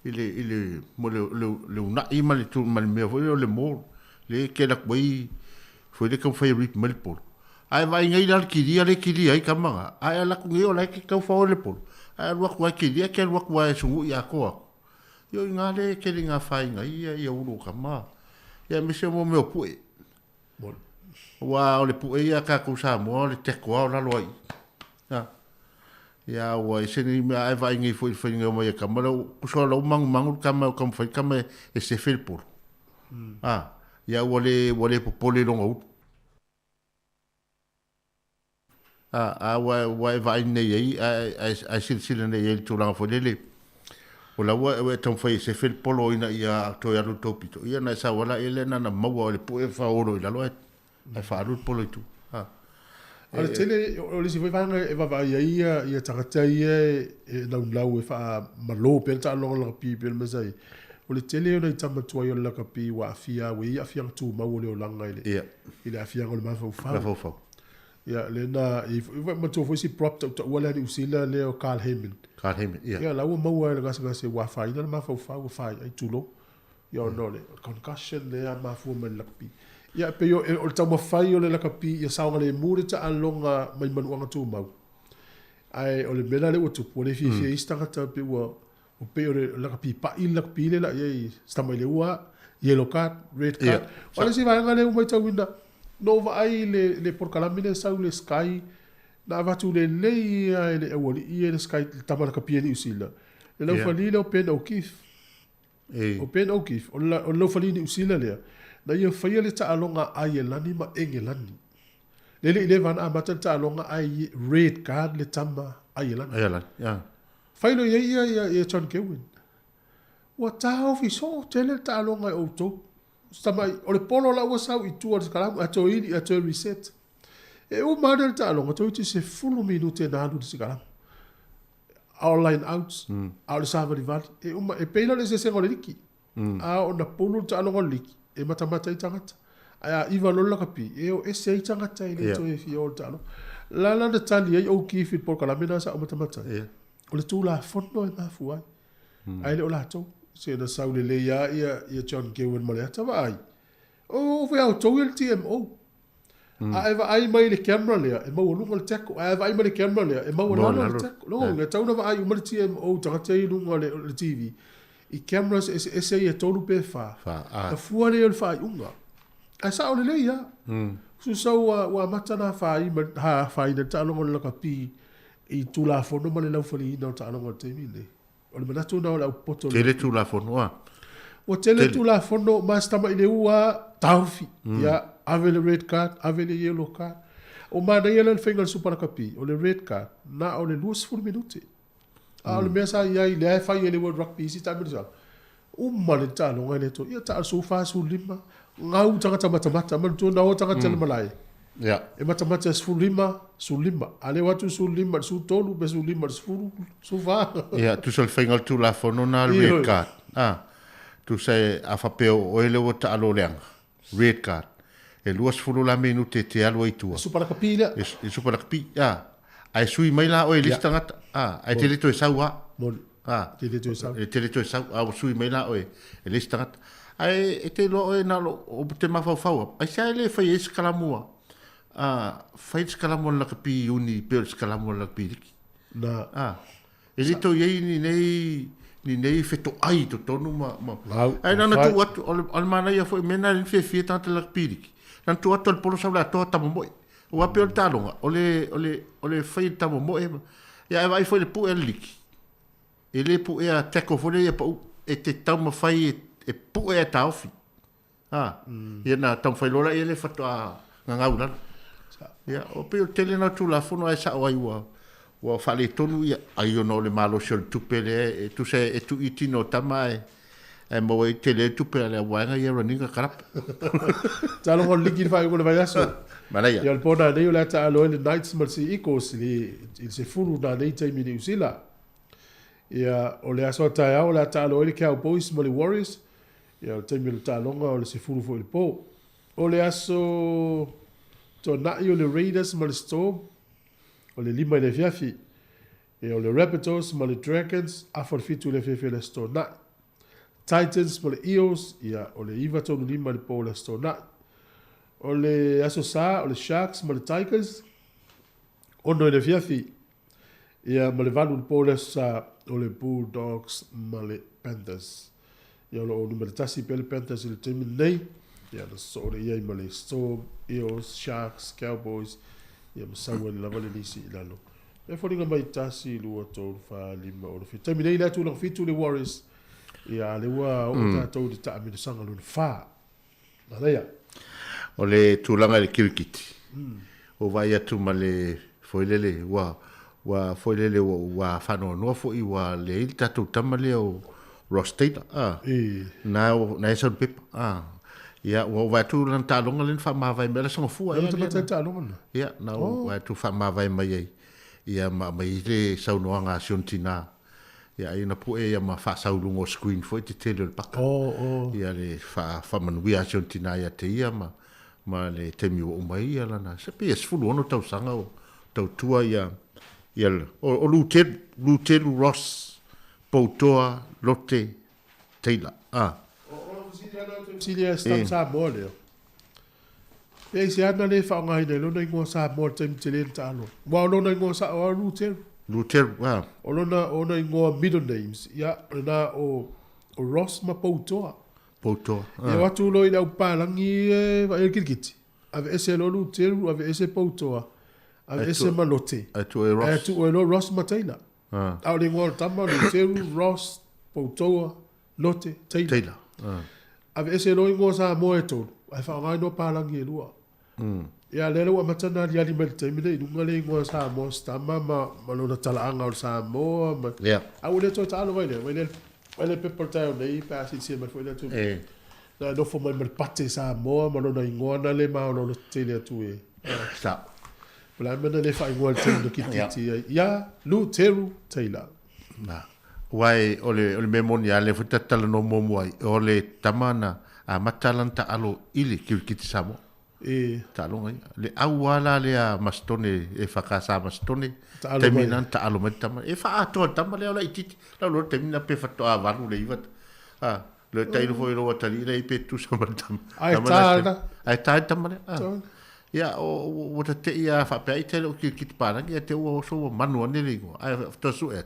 ile mo le una ima le tu mal me foi le mo le ke la koi foi le kom favorite mal por. Ai vai ngai dal kiria ai kamanga. Ai la ku ngio la ke ka fa le por. Ai wa ku kiria ke wa ku su ya ko. Yo ngale ke linga fai ngai ia uru kama. Ya me se mo me opue. Bon. Wa o le pu ia ka ku sa mo le te ko la loi. Ya wa se ni me ai vai ngai foi ngai mo ia kama ku so lo mang kama fai kama e se fel por. Ya wole popole longo. Wa vai nei ai silsila nei tu la folele. O la wa tom fai se fel polo ina ia to ya lo topito. Ia na sa wala ele na mawa le pu e fa oro ila lo ai fa ru polo tu. Ala tele o le si vai e va ia tangata ia e lau e fa malo pe ta lo la pi pe mesai. O le tele o le tama tua yo la ka pi wa afia we ia afia tu ma o le langa ile. Ia. Ile afia o le ma fa. Ma fa. Ja, lena if ma to foi si prop to wala ni usila le o Carl Heyman. Ja. Ja, la o mau le gas gas wa fa ina ma fa ai tulo. Ja, no le concussion le ma fu men lakpi. Ja, pe yo o tama fai o le lakpi ya sa le mure ta alonga mai manu tu mau. Ai o le mena le o tu po le fi istanga ta pe o pe o le lakpi pa il lakpi le la ye sta mai le wa yellow card, red card. Wala si va ngale o mai ta winda. No vai le por calamine sau le sky na vatu le nei le awali i le sky tamara kapia ni usila le lo fali le open o kif open o kif o lo fali ni usila le na ia fai le ta alonga ai lani ma engelani le van a mata ta alonga ai red card le tama ai lani ya fai lo ia John Kewin wa ta fi so tele ta alonga o to Stamai, o le polo la ua sau i tua kalamu, ato ini, ato reset. E o madal ta alonga, to iti se fulu minute na alu disi kalamu. Our line outs, au le sava di vali. E peila le se sengo le liki. A o na polo ta alonga liki, e matamata i tangata. Aya iwa lola kapi, e o ese i tangata i le to e fi o ta alonga. La de tali e o kifi por kalamina sa o matamata. O le tu la fono e mafu ai. Ai le o la tau. Se na saule le ia John Gowen mo le ata vai. O foi au tau il TMO. A eva ai mai le camera le e mau lunga le teko. A eva ai mai le camera le e mau lunga le teko. No, le tau na vai o le TMO tanga te lunga le TV. I cameras ese ia tolu pe fa. A fuare le fa unga. A saule le ia. Su sau wa matana fa i ha fa i ta longa le kapi i tula fono ma le lau fali na ta longa te mile. O le manatu na o la poto. Tele tu la fono. O tele tu la fono mas tama i le ua taufi. Ya ave le red card, ave le yellow card. O mana ia le whenga le supara kapi. O le red card. Na o le luas furu minute. A o le mea sa ia i le ai fai e le World Rugby isi tamir sa. Uma le ta longa le to. Ia ta al sofa su lima. Ngau tangata matamata. Mantu na o tangata le malai. Ja. E matamata su lima. Ale watu su lima, su tolu, be su lima, su fa. Ja, tu sol whengal tu la fono na red card. Tu sai a whapeo o ele o ta alo leanga. Red card. E luas fulu la menu te alo i tua. Supara kapi lea. E supara kapi, ja. Ai sui mai la o e lista ngata. Ai te leto e saua. Mon. Te leto e sau. Te leto e sau. Au sui mai la o e lista ngata. Ai e te lo e na lo o te mawhau. Ai sa ele fai e skalamua. Fai skalamua la kapi uni pe skalamua la kapi riki. Na. E leto iei ni nei feto ai to tonu ma. Ai na tu atu al mana ia foi mena ni fe tanta la kapi riki. Na tu atu al polo sa la to tamomoi. O ape o talonga, ole fai tamo mo e ia vai foi le pu e liki. E le pu e a teko fole e pau e te tamo fai e pu e a taufi. Ia na tam fai lola e le fato a ngangau lana. Ia o pe o tele na tu la fono e sa o ai wa fale tonu ia ai o no le malo sol tupele e tu se e tu itino tama e mo e tele tupele a wanga ia raninga karap. Talo ko liki fai ko le vai aso. Malaya. Ia pona nei o le ata alo le Knights mal si Eagles il se furu na nei taimi ni usila. Ia o le aso ata o le ata alo le Cowboys mal le Warriors. Ia o taimi le talonga o le se furu fo il po. O le aso to na o le Raiders mal le Storm. O le lima le fiafi. Ia o le Raptors mal le Dragons a for fitu le fiafi le Storm na. Titans mal le Eagles. Ia o le Iva tonu lima le po le Storm na. O le aso sa, o le Sharks, ma le Tigers, ono le fiafi. Ia ma le valu le pole sa, o le Bulldogs, ma le Panthers. Ia o numero tasi pe le Panthers le temi nei. Ia na so le ia ma le Storm, Eagles, Sharks, Cowboys. Ia ma saua le lava le nisi ilalo. E fōringa mai tasi lua tōru wha lima o le fi. Temi nei la tūlang fitu le Warriors. Ia le ua o tātou di ta amina sanga luna wha. Na reia. O le tūlanga le kirikiti. O vai atu ma le foilele wa foilele wa whanoa noa fo i wa le ili tatou tamale o Ross Taylor. Na e son pepa. Ia, wa vai atu lan tālonga len wha mawai mele sanga fua. Ia, tamata tālonga. Ia, na wa atu wha mawai mai ei. Ia, mai le saunoa ngā siontina. Ia, ina pu e ia ma wha saulungo screen fo i te tele le paka. Ia, le wha manuia siontina ia te ia ma le temi o mai ala na se pe es fulu ono tau sanga o tau tua ia o Lutelu Ross Poutoa Lotte Taylor Silia stam sa mole e se ana le fa ngai le lona ngo sa mo tem tele talo wa lona ngo sa o Lutelu o lona ngo middle names ia na o Ross ma Poutoa e watu lo ila upalangi va el kirkiti ave ese lo Lutelu ave ese Poutoa ave ese malote atu e Ross Mataila au le ngol tama Lutelu Ross Poutoa Lotte Taylor ave ese lo ngo sa mo eto ai fa ngai no palangi e lua ia le lo matana dia li melte mi le ngale ngo sa mo stama ma lo na tala anga sa mo au le to talo vai le people tao nei pa si se ma foi le tu na no fo mai mal pate sa mo ma lo na ngona le ma lo tele tu e sa pla me le fa igual te do kititi ia Lutelu Taylor na wai ole memonia le futa tala no mo ai ole tamana a matalanta alo ili kirkiti samo talonga le awala le a mastone e fakasa mastone terminan ta alo metama e fa ato tama le ola ititi la lo termina pe fato a valu le ivat le tailo foi lo tali le pe tu sama tama ai ta tama le ya o te ia fa pe te lo kirkiti para que te o so manu ne le go ai to su et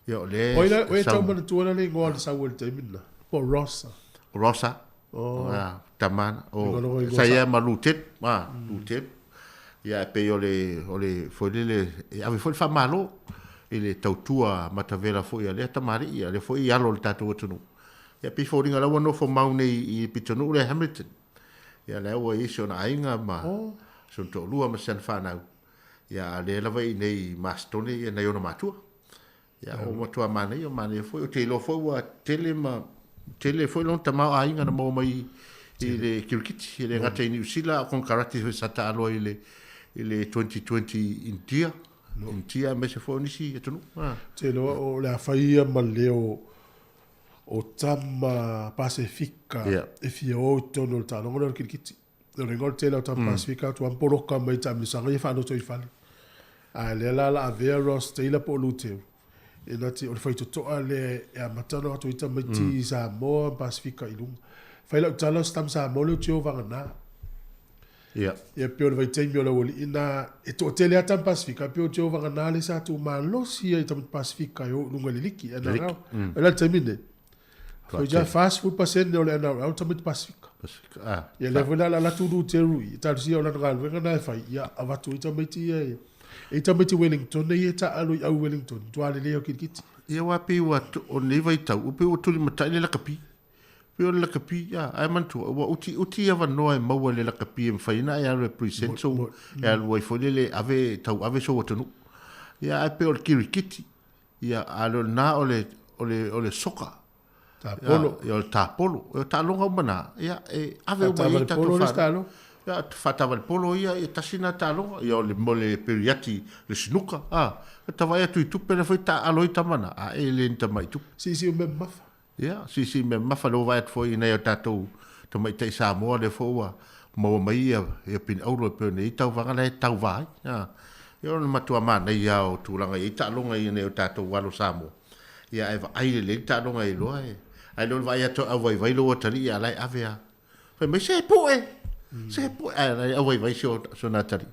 yo le oila tama le tuana le go sa wel termina por Rossa tamana o saya malutet lutet ia pe ole foi le ave foi fa malo ele tautua matavela foi ale tamari ia le foi alo le tatu tunu ia pe foi ngala wono fo maune i pitonu le Hamilton ia le o iso na ainga ma so to lua ma san fana ia le lava i nei mastone ia nei ona matua ia o matua mana ia mana foi o te lo foi wa tele foi long tama ainga na mo mai ile kirkiti ile ngata ni usila kon karate foi sata alo ile 2020 India me se foi nisi etunu te lo o la faia maleo o tama Pacifica e fio tono tano ngol kirkiti le ngol tele o tama Pacifica tu amporoka mai tama sanga fa no toi fali A le la avea Ross Taylor po luteu. E nati o le whai totoa le e a matano atu ita maiti Samoa Pasifika i lunga. Whai lau tala stam Samoa leo teo vanga nā. Ia. Ia peo le vai teimi o la wali ina e to tele ata Pasifika peo teo vanga nā le sa tu malosi e tamit Pasifika i o lunga li liki. E na rau. E la teimi ne. Whai ja fast food pasene o le ana rau tamit Pasifika. Ia le wala la tulu te rui. Tarsi o la ngal wenga na e whai. Ia avatu ita maiti e. E tamiti Wellington nei e ta alu au Wellington. Tuale leo kirikiti. Ia wapi wa o neva i tau. Upe o tuli matai le lakapi. Pe o le lakapi, ia, ai mantua. Wa uti ava noa e maua le lakapi e mwhaina e alu e present so. E alu ai fole le ave tau ave so watanu. Ia ai pe o le kirikiti. Ia alu na o le soka. Ta polo. Ia o le ta polo. Ia ta longa umana. Ia ave umai ta polo le stalo. Ia fatava le polo ia e tasina talo ia le mole periati le sinuka tava ia tu tupe le foi ta aloi tamana a ele nta mai tu si o me mafa ia si me mafa lo vai foi nei o tatou to mai te Samoa le foa mo mai ia pin auro pe nei tau vanga le tau vai ia le matua mana ia o tulanga i ta longa i nei o tatou walo Samoa ia eva ai le ta longa i lo ai lo vai ato vai lo tali ia lai avea foi mai se poe se po ai ai vai so natari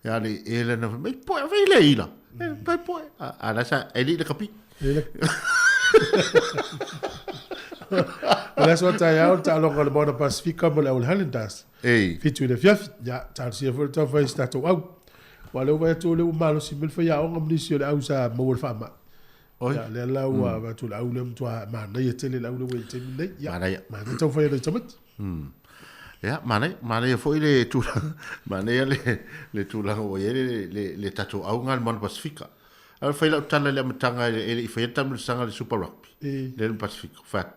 ya le ele na me po vai le ila pe po ala sa eli le kapi ala so ta ya ta lo ko le bona Pasifika mo le Highlanders fitu le fiaf ya ta si fo ta vai sta to au wale vai to le malo si mil fa ya on amnisio le au sa mo le fama ya le la wa va to le au le mtwa ma na ye tele le au le we te ne ya ma na to fa le tamat ya mana foi le tu mana le tu la o le tatu au ngal mon Pasifika al foi la tala le matanga ele foi tam sanga le super rugby le Pasifika fat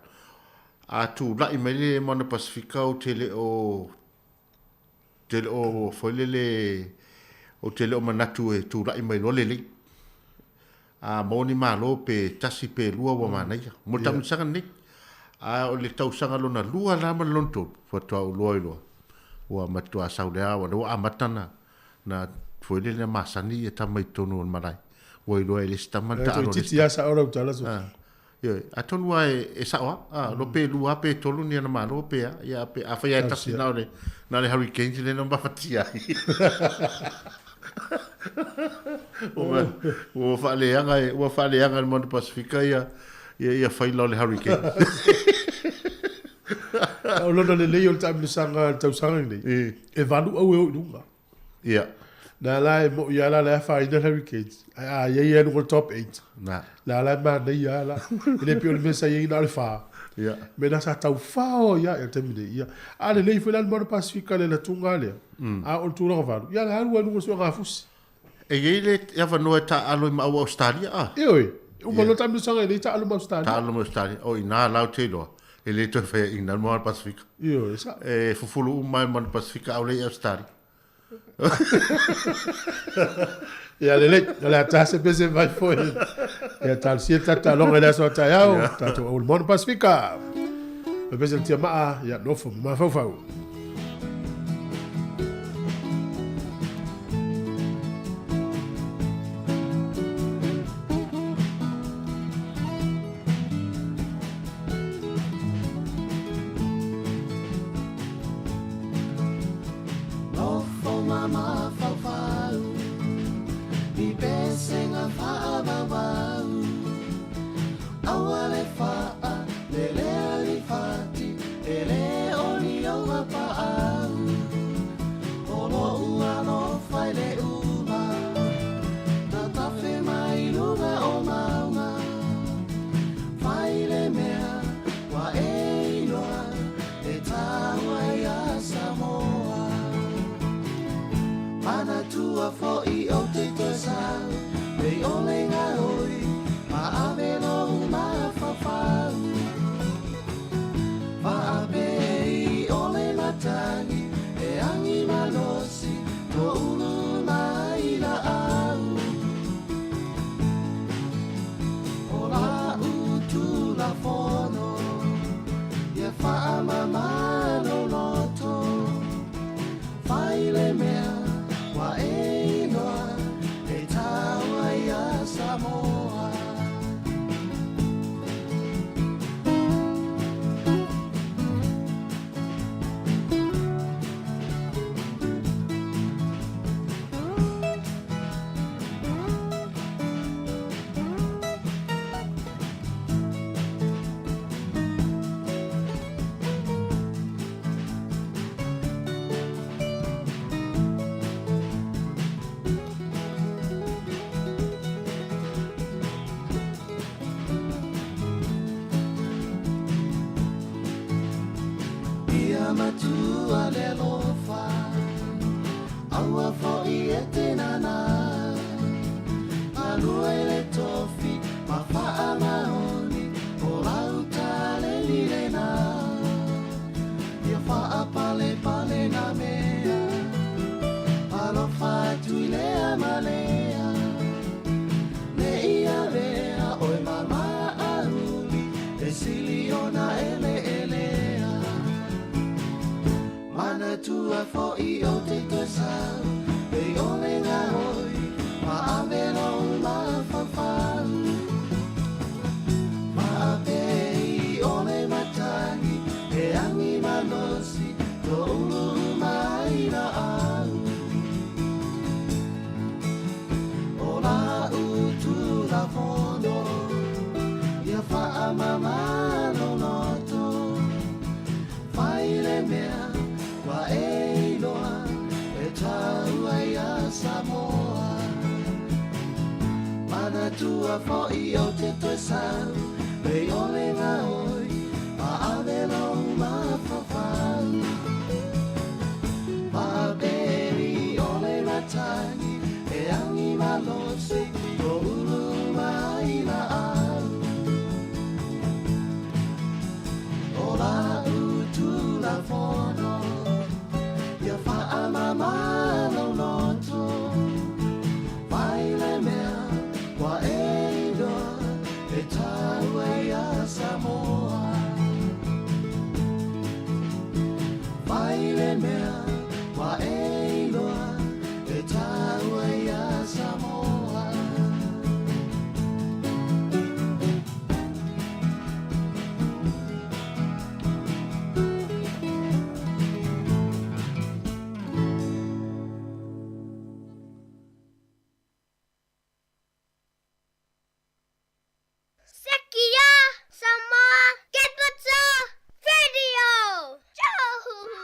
a tu la imele mon Pasifika o tele o foi le o tele o manatu e tu la imele le a moni malo pe tasi pe lua wa mana ya mo tam sanga ni a o le tau sanga lona lua la ma lonto fo to loilo wa matua saulea wa a matana na foi le masani e tamai tonu marai wo lo ele stama ta no titi ya sa ora utala so yo atonu wa e sa wa lo pe lua pe tolu ni na malo pe ya pe a fa ya ta sina na le hurricane le no ba fatia o fa le anga mo Pasifika ia fai lo le hurricane o lona le leo ta mi sanga tau sanga ni e valu au e lunga ia na la mo ya la fa ina Hurricanes ia no top 8 na la ma na ia la ele pio le mesa ia na le fa ia me na sa tau fa o ia e temine ia ale le foi la mo Pasifika le la tunga le a o tu la valu ia la lu no so ga fusi e ele ia va no ta alo ma Australia o mo ta mi sanga le ta alo ma Australia ta alo ma Australia o ina la telo ele to fe ina mo Pasifika esa fufulu mai mo Pasifika au le Australia ia le ta se pese vai foi ia tal si ta longa la so ta ia ta to o mo Pasifika pe pese tia ma ia no fo ma fa ia matua le lofa aua fo'i e te nana alua i le tofi ma fa'a maoni o lau tale li le nā ia fa'a pale pale na mea alofa atu i lea malea le ia vea oe mama auli e sili ona ele elea mana tua fo'i o te tosau e ole ngā hoi ma avelo ma whawhau ma apei ole matangi e angi malosi to ulu mai na au o la utu la fono ia fa'a mamalo noto fai le mea wa e iloa e tau ai a Samoa mana tua fo'i o te toisau e ole ngā oi a avelo ma whawhau ma beri ole matangi e angi malosi o ulu mai na au o la utu la fono ia fa'a mamalo noto vai le mea wa e iloa e tau ai a Samoa vai le mea wa e iloa e tau ai a Samoa Sekia Samoa Get What's Radio. Joe.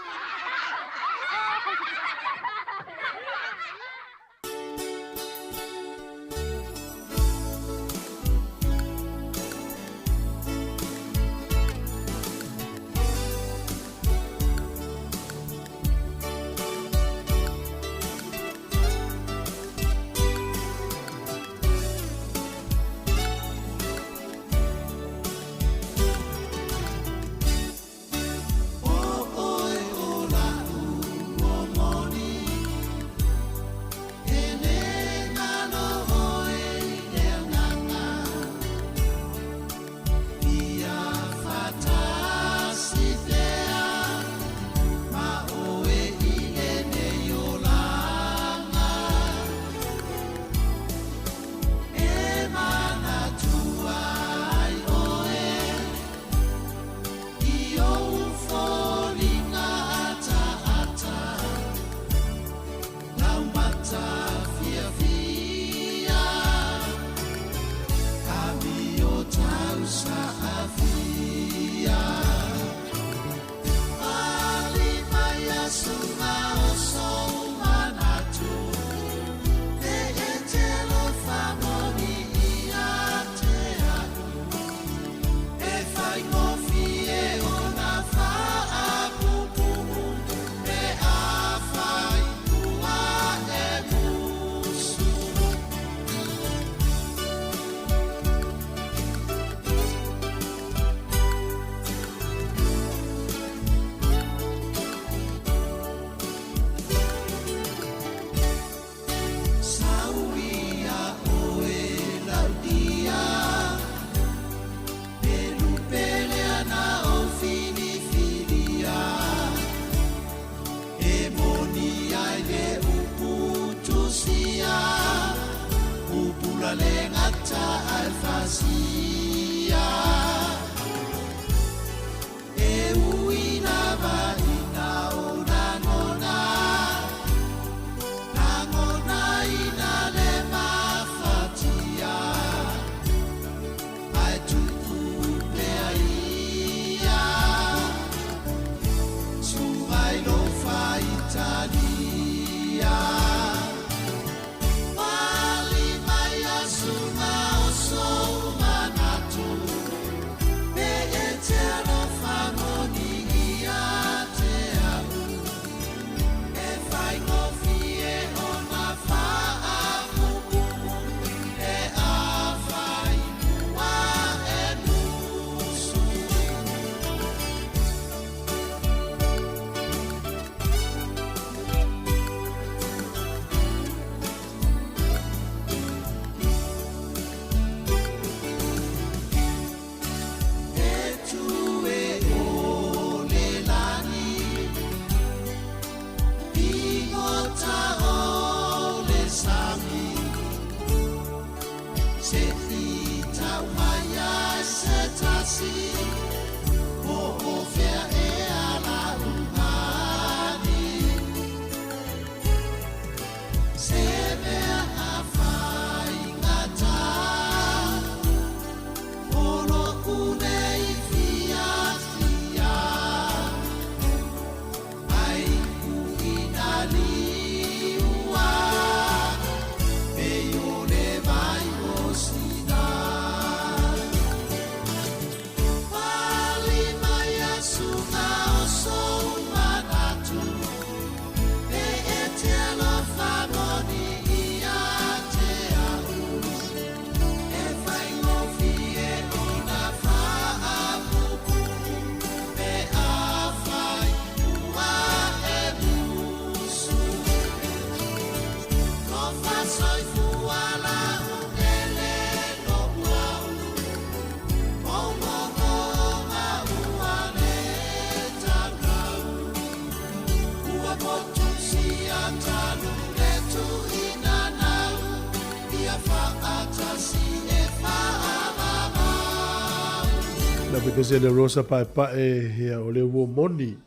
because ele rosa pa ia o le wo moni.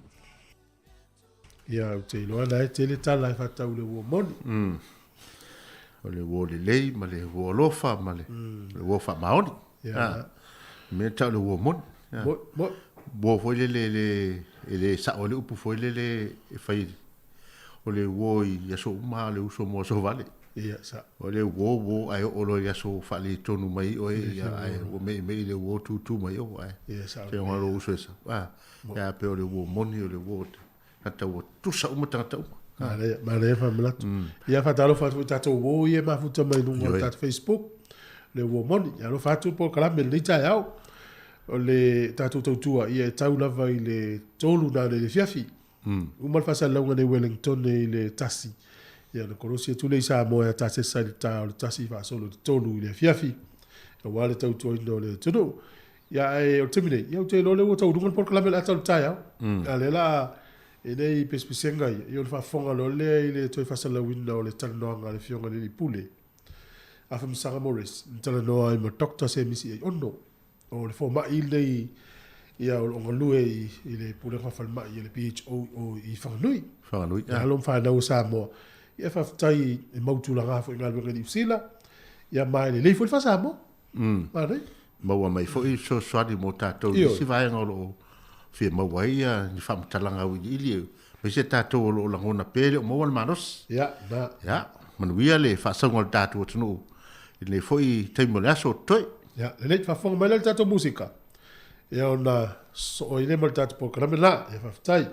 Ia te lo ana te le tala fa ta le wo moni. O le wo le lei ma le wo lofa ma le wo fa maoni. Ia. Me ta le wo mon. Mo Bo foi le sa o le upu foi le fai o le wo ia so ma le uso mo so vale. ia sa. O le wo ai o lo ia so fa le tonu mai o ia ai o me le wo tu mai o ai. Ia sa. Se o lo uso esa. Ya pe o le wo moni o le wo ata o tu sa uma tata uma. Ma le fa mlat. Ia fa talo fa ta to wo ia ma futa mai no ta Facebook. Le wo moni ia lo fa tu po kala me le ta ia. O le tatu tautua ia tau lava i le tolu na le fiafi. Umal fasa launga ne Wellington ne le tasi. Ia na korosi tu le isa moa ta se sa ta o le tasi fa solo le tolu i le fiafi. Ia wale tautua i le tunu. Ia e o temine, ia o te lo le o tau dungan por kalamel ata o tai au. Ia le la e nei pespisenga ia o le fa fonga lo le i le toi fasa lawina o le talanoanga le fionga le pule. Afa Msanga Morris, talanoa i ma doctor se misi e ono. O le fo mai le ia o ngalue i le pule fa fal mai le PHO o i fanui ya lo fa na usa mo ia fa tai e mautu la nga fo ngal be ni sila ia mai le fo fa sa mo ma re ma wa mai fo i so swadi mo tato si vai ngolo fi ma wa ia ni fa talanga wi ili me se tato lo la ngona pele mo wal manos ya man wi le fa sa ngol tato tunu le fo i te mo la so toi ya le fa fo mai le tato musica ia ona so ile mo tato po kramela ia fa tai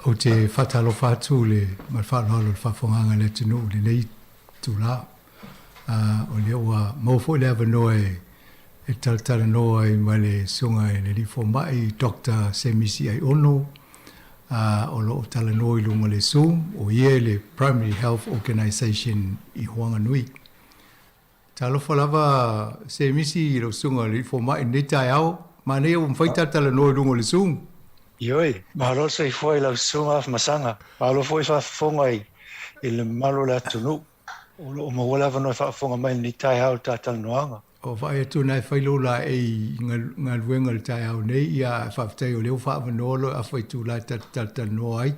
o te whatalo whātu le ma whanalo le whawhonganga le tunu le nei tu la. O le oa maufo le avanoe e talatala noa i ma le sunga e le rifo mai Dr. Semisi ai ono. O lo tala noa i lunga le Zoom o ie le Primary Health Organisation i Hoanga Nui. Talo whalava Semisi i lo sunga le rifo mai ne tai au ma ne o mwhaita tala noa i lunga le Zoom. Ioi, mahalo se foi la sunga masanga. Mahalo foi fa fonga i le malo la tunu. O mo wala va no fa fonga mai ni tai au tatal noanga. O vai tu nai failo la e ngal wenga le tai au nei ia fa tai o leo fa vanolo a foi tu la tatal noai.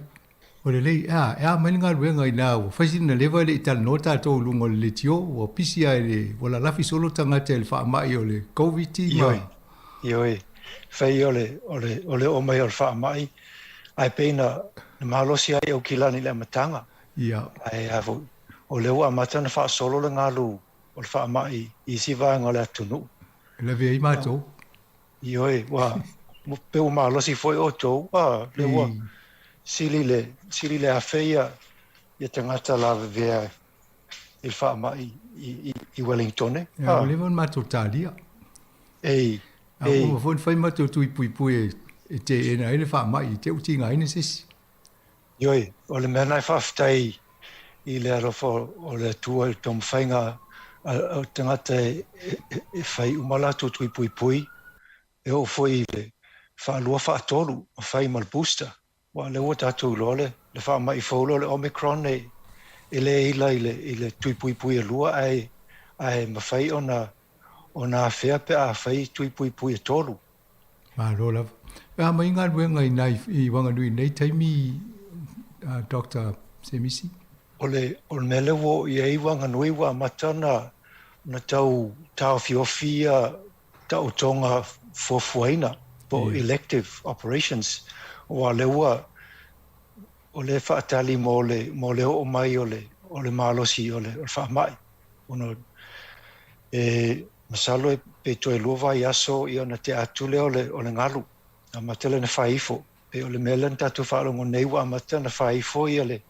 O le lei mai ngal wenga i nau. Fa sin na leva le tal nota to lungo le tio o pisia le wala la fi solo tanga tel fa mai o le covid Ioi. Fai ole o mai o wha mai, ai pēna na mahalosi ai o kilani le matanga. Ia. Ai avu, o leo a matana wha solo le ngalu o le wha mai i si vāenga le atunu. Le vea i mātou. Ioi, wa, pe o mahalosi foi o tō, leo sili le awhia i tangata la vea il wha mai i Wellington. Ia, o leo mātou tālia. Ei, o fon fai matu tui pui e te ena ele fa mai te uti nga ine sisi. Ioi, o le mena whaftai i le arofo o le tua i tom whainga o tangata e whai umalatu tui pui e o foi le whaalua whaatolu o whai malbusta. Wa le ua tatu lole, le wha mai whaulo le Omicron e le ila i le tui pui e lua ai mawhai o nā whea pe a whai tui pui e tolu. Ma rola. Mai ngā ruenga i nai i Wanganui nei taimi Dr. Semisi? O le mele wo i ei Wanganui wa matana na tau whiofia tau tonga fuafuaina po elective operations. Wa le ua o le whaatali mo le o mai o le malosi o le whaamai. Ono masalo e pe toe luva i aso i ona te atule o le ngalu. A matele na whaifo. Pe o le mele na tatu whaalongo nei wa matele na whaifo i le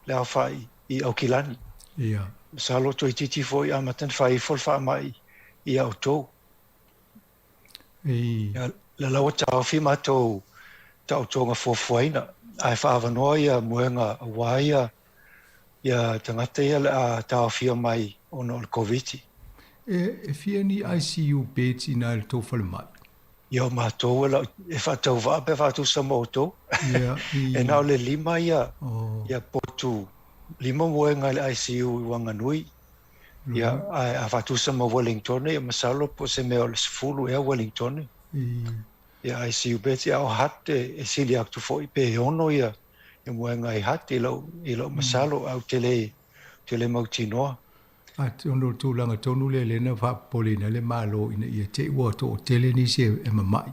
au whai i au kilani. Ia. Masalo toi titi fo i a matele na whaifo le whaamai i au tō. Le lawa tau whi matou tau tonga fuafuaina. Ai whaavanoa ia muenga a waia ia tangata ia le a tau whia mai ono le COVID. E fia ni ICU beds i nā le tō whale mai? Ia mātou e whātau wā pe whātu sa mōtou. E nāo le lima ia potu, lima moenga le ICU i Wanganui. Ia a whātu sa ma Wellington, ia masalo po se mea o le sifulu ea Wellington. Ia ICU beds ia o hat e sili aktu fo i pe ono ia moenga i hat i lau masalo au tele mautinoa. A tono tūlanga tonu le lena whapolena le malo ina ia te ua to o tele ni se e mamai.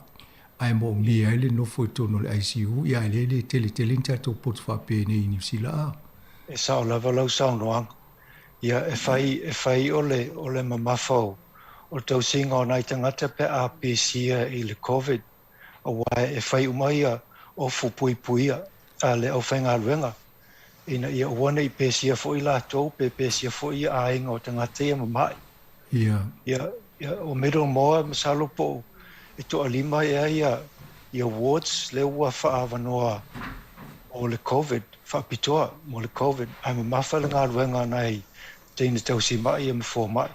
Ai mo mi ai le nofo tono le ICU, ia le tele nta to potu whapene i New Zealand. E sao lava lau sao noang. Ia e whai o le mamafau o tau singa o nai tangata pe APC i le COVID, a wai e whai umaia o fupui puia, a le au whainga ruenga. Ina ia wana i pesia fo i la tau, pesia fo i a inga o tangata ia mamai. Ia o middle moa masalo po, e to alima ia awards le ua whaavanoa o le COVID, whaapitoa mo le COVID, ai mawhawhala ngā ruenga nei teina tau si mai e mawhua mai.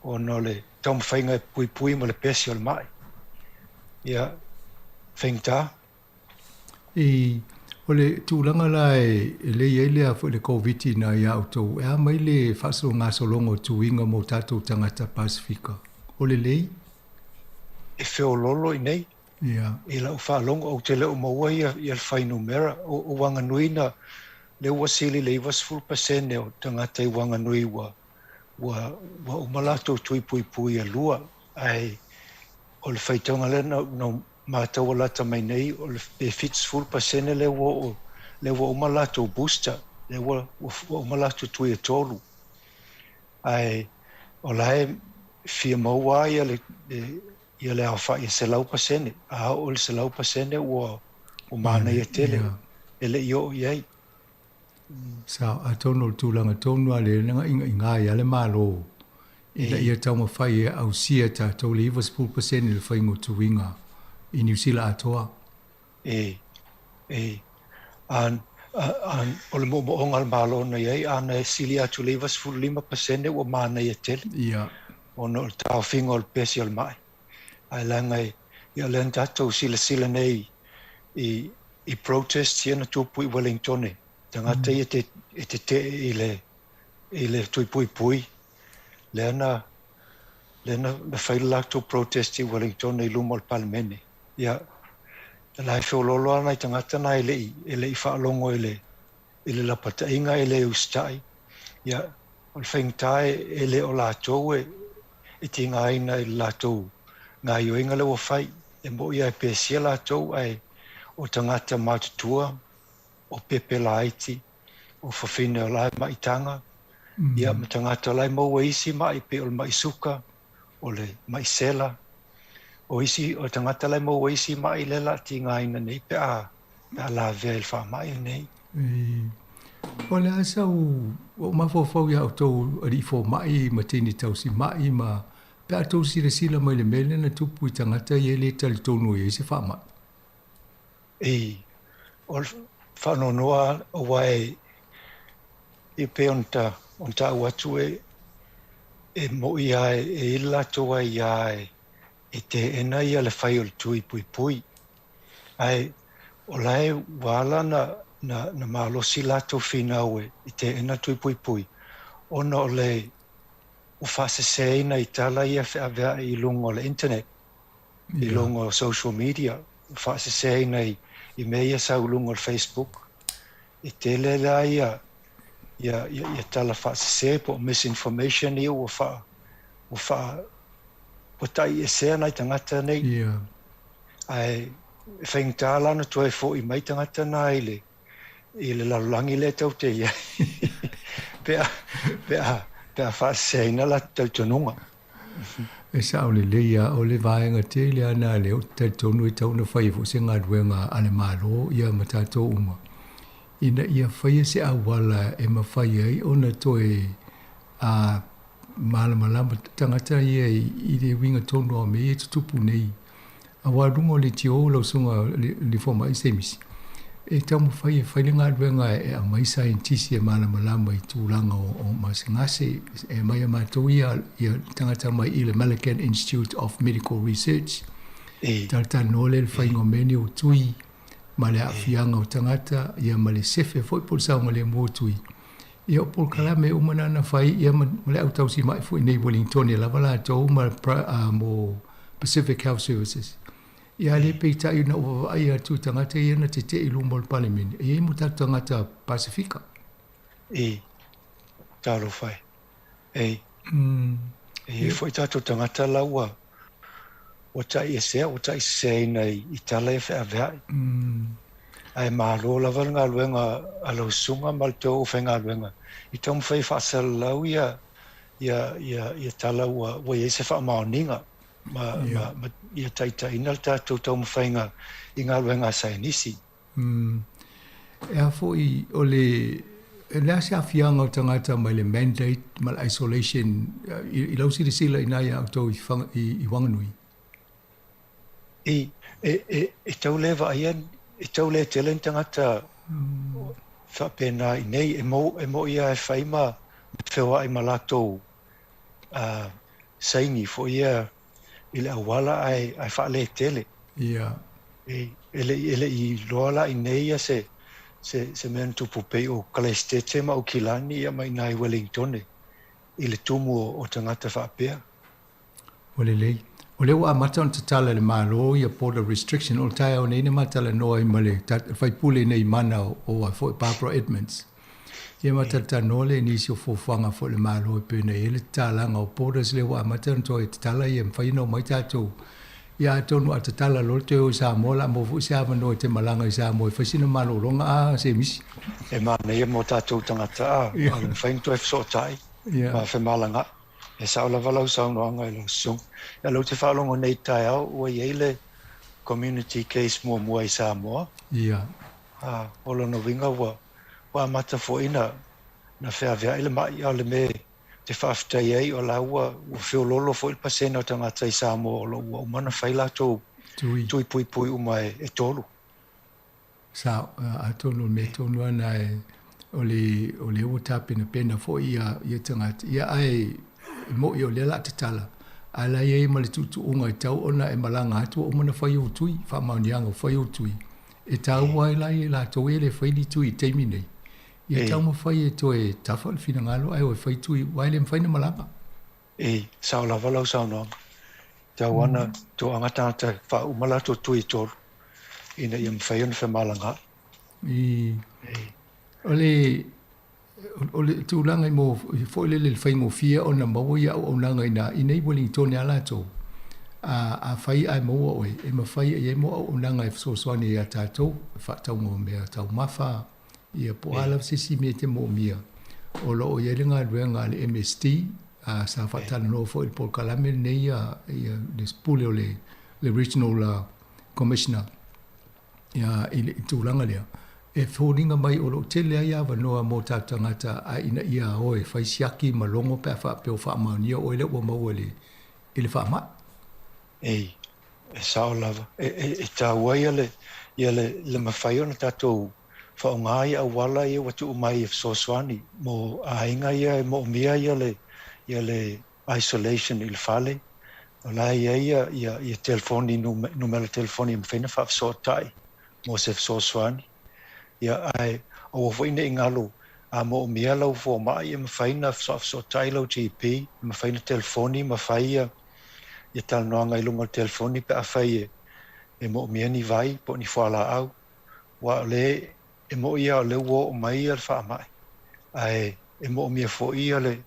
O no le tau mwhainga e pui mo le pesi o le mai. Ia, whaingta. O le tūlanga la e le ielea fo le COVID na ia autou, e mai le whasaro ngā solongo tuinga mo tātou tangata Pasifika. O le lei? E whio lolo i nei. E la whalongo au te leo maua ia le whainu mera. O wanganuina le ua sili le iwas 10% o tangata i wanganui wa umalato tui pui a lua. Ai, o le whaitonga le no mātaua lata mai nei, o le fits 10% le ua umalato booster, le ua umalato tui a tolu. Ai, o lae fia maua ia le awha ia se lau pasene, a o le se lau pasene ua mana ia tele, ele i ai. Sa a tono le tūlanga tonu a le nga inga ia le malo. Ila ia tau mawhai e au sia tātou le iwa 10% le whaingo tuinga i New Zealand atoa. O le moonga le malo na iai, ana e sili atu le iwa 5% ua mana ia tele. O no le tau whinga o le pesi o le mai. Ai langai, ia le antatou sila nei i protest ia na tupu i Wellington. Tangata ia te i le tui pui. Lena na whaila lacto protest i Wellington i luma o le palemene. Ia, lai whiololo ana i tangata na e lei whaalongo i le lapata inga e le ustai. Ia, o le whaingtae e le o lātou e tinga aina i lātou ngā ioinga le wawhai. E mo ia e pesia lātou ai o tangata mātutua, o pepe laiti, o whawhine o lai maitanga. Ia ma tangata lai maua isi mai pe o le maisuka, o le maisela. O tangata lai maua isi mai le la ti ngaina nei pe a la vea il wha mai nei. O le asa o mawhawhau ia o tau rifo mai ma tini tausi mai ma pe a tau sila mai le mele na tupu i tangata i ele tali tonu e se wha mai. O whanonoa o wai i pe on ta watu e mo ia e ila toa ia e te ena ia le whai o le tui pui. Ai, o lai wala na malosi lato finau i te ena tui pui. Ona o le o whaseseina i tala ia whea i lungo o le internet, i lungo o social media, o whaseseina i mea sa ulungo o Facebook, i te le la ia tala whaasese po misinformation i o tai e sea nai tangata nei. Ai, whaingtala na toi fo i mai tangata na i le lalulangi le tau te ia. Pea whaaseina la tau tonunga. E sa o le leia o le vaenga te le ana le o te tonu i tau na whai fo se ngā ruenga ale malo ia matato uma. Ina ia whai se awala e ma whai ai o na toi a malamalama tangata ia i le winga tonu o me e tutupu nei. A warungo le tio lau sunga le foma i semisi. E tau mo whai le ngā ruenga e a mai scientisi e malamalama i tūlanga o masingase e mai a mātou ia tangata mai i le American Institute of Medical Research. Tata nole le whai ngomeni o tui ma le awhianga o tangata ia ma le sefe foi pol saunga le mō tui. Ia o pol kalame umana na whai ia ma le au tausi mai foi nei Wellington e lavala tau ma mo Pacific Health Services. Ia le peita i na ua ai atu tangata ia na te i lumba o palemene. E mo tatu tangata Pasifika. Taro whai. Foi tatu tangata la ua. O tai e sea, o tai se nei i tala e whea vea. Ai malo lava ngā luenga alo sunga mal tō whai ngā luenga. I tōm whai whaasal lau ia ia tala ua ia se whaamaoninga ma ia taitaina tātou tau mawhainga i ngā ruenga sainisi. Ea fōi o le lea se awhianga o tangata mai le mandate ma le isolation i lau sila ina ia autou i Wanganui. E tau le vaian, e tau le telen tangata whapena i nei e mo ia e whaima whiwa i malatou saini fo ia i le awala ai whaale tele. Ia. Ele i loala i nei ia se mea tupu pei o Kalestete ma o Kilani ia mai nai Wellington i le tumu o tangata whaapea. O le lei. O leo a mata on tatala le malo ia border restriction o tae o neine mata le noa i male whaipule nei mana o a fo Barbara Edmonds. Ia mata tano le nisi o fofanga fo le malo e pene e le talanga o borders leo a mata on toi tatala ia mwhaino mai tātou. Ia tonu a tatala lo te o Samoa la mo fu se ava no te malanga i Samoa fasina malo ronga a se misi. E mana ia mo tātou tangata a whain toi fso tai ma fe malanga. E saula walau saunoanga i lo sung. Ia lo te whalongo nei tai au ua iei community case mua i Samoa. Ia. Olo no winga wa mata fo ina na whea vea ile mai au le me te whaftai ei o la ua whiololo fo il pasena o tangata i Samoa o lo ua umana whaila tō tui pui umai e tolu. Sa a tonu me tonu ana o le ua tapina pena fo ia tangata. Ia ai mo i o le la te tala. Ala iei ma le tutu unga i tau ona e malanga atu o mana whai o tui, whamaunianga whai o tui. E tau wai lai la tau e le whai ni tui teimi nei. Ia tau ma whai e to e tafa le fina ngalo ai o e whai tui, wai le mwhai na malanga. Sao la walau sao noanga. Tau ana to angatata wha umala to tui tolu. Ina i mwhai ona wha malanga. O le tūlanga i mo fōile le whai mo fia o na maua ia o nanga i nei Wellington a lato. A whai ai maua oe, e ma whai e mo o nanga e fsoswani a tātou, whaatau mo mea tau mawha, ia po ala sisi me te mo mia. O lo o ielinga ruenga le MST, sa whaatana no fōile Paul Kalame nei le spule o le Regional Commissioner i tūlanga lea. E whōringa mai o lo te lea ia wanoa mō tātangata a ina ia oe whaisiaki malongo pēr whapeo whaamaunia o ele ua maua ele whaama. E sao lava. E tā wai le mawhai ona tātou whaongai a wala ia watu umai e fsoswani mo a inga ia mo mia ia le isolation il fale. O la ia telefoni, numero telefoni mwhena whafsotai mo se fsoswani. Ia ai o whaine i ngalo a mo mea lau fo mai e mawhaina so tai lau GP, mawhaina telefoni, mawhaia ia talanoanga i lunga telefoni pe a whai e mo mea ni vai po ni whala au wa le e mo ia o le ua o mai al wha mai ai e mo mea fo ia le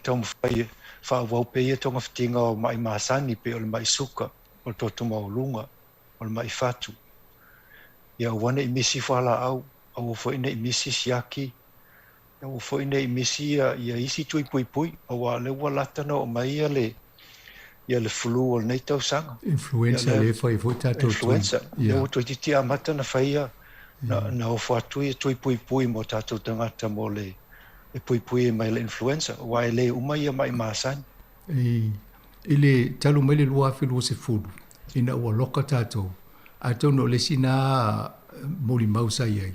tau mawhai wha wau pe ia tonga whitinga o mai maasani pe o le mai suka o le toto maulunga o le mai fatu ia wane i misi whala au au foina i misi siaki au foina i misi ia isi tui pui au le wala o mai ia le flu o nei tau sanga influenza le foi tato influenza ia to titi amata na faia na o fa tui pui mo tato tangata mo le e pui mai le influenza wa le uma ia mai masan ile talu mai le lua filu se fudu ina o loka tato a tono le sina moli mausa ia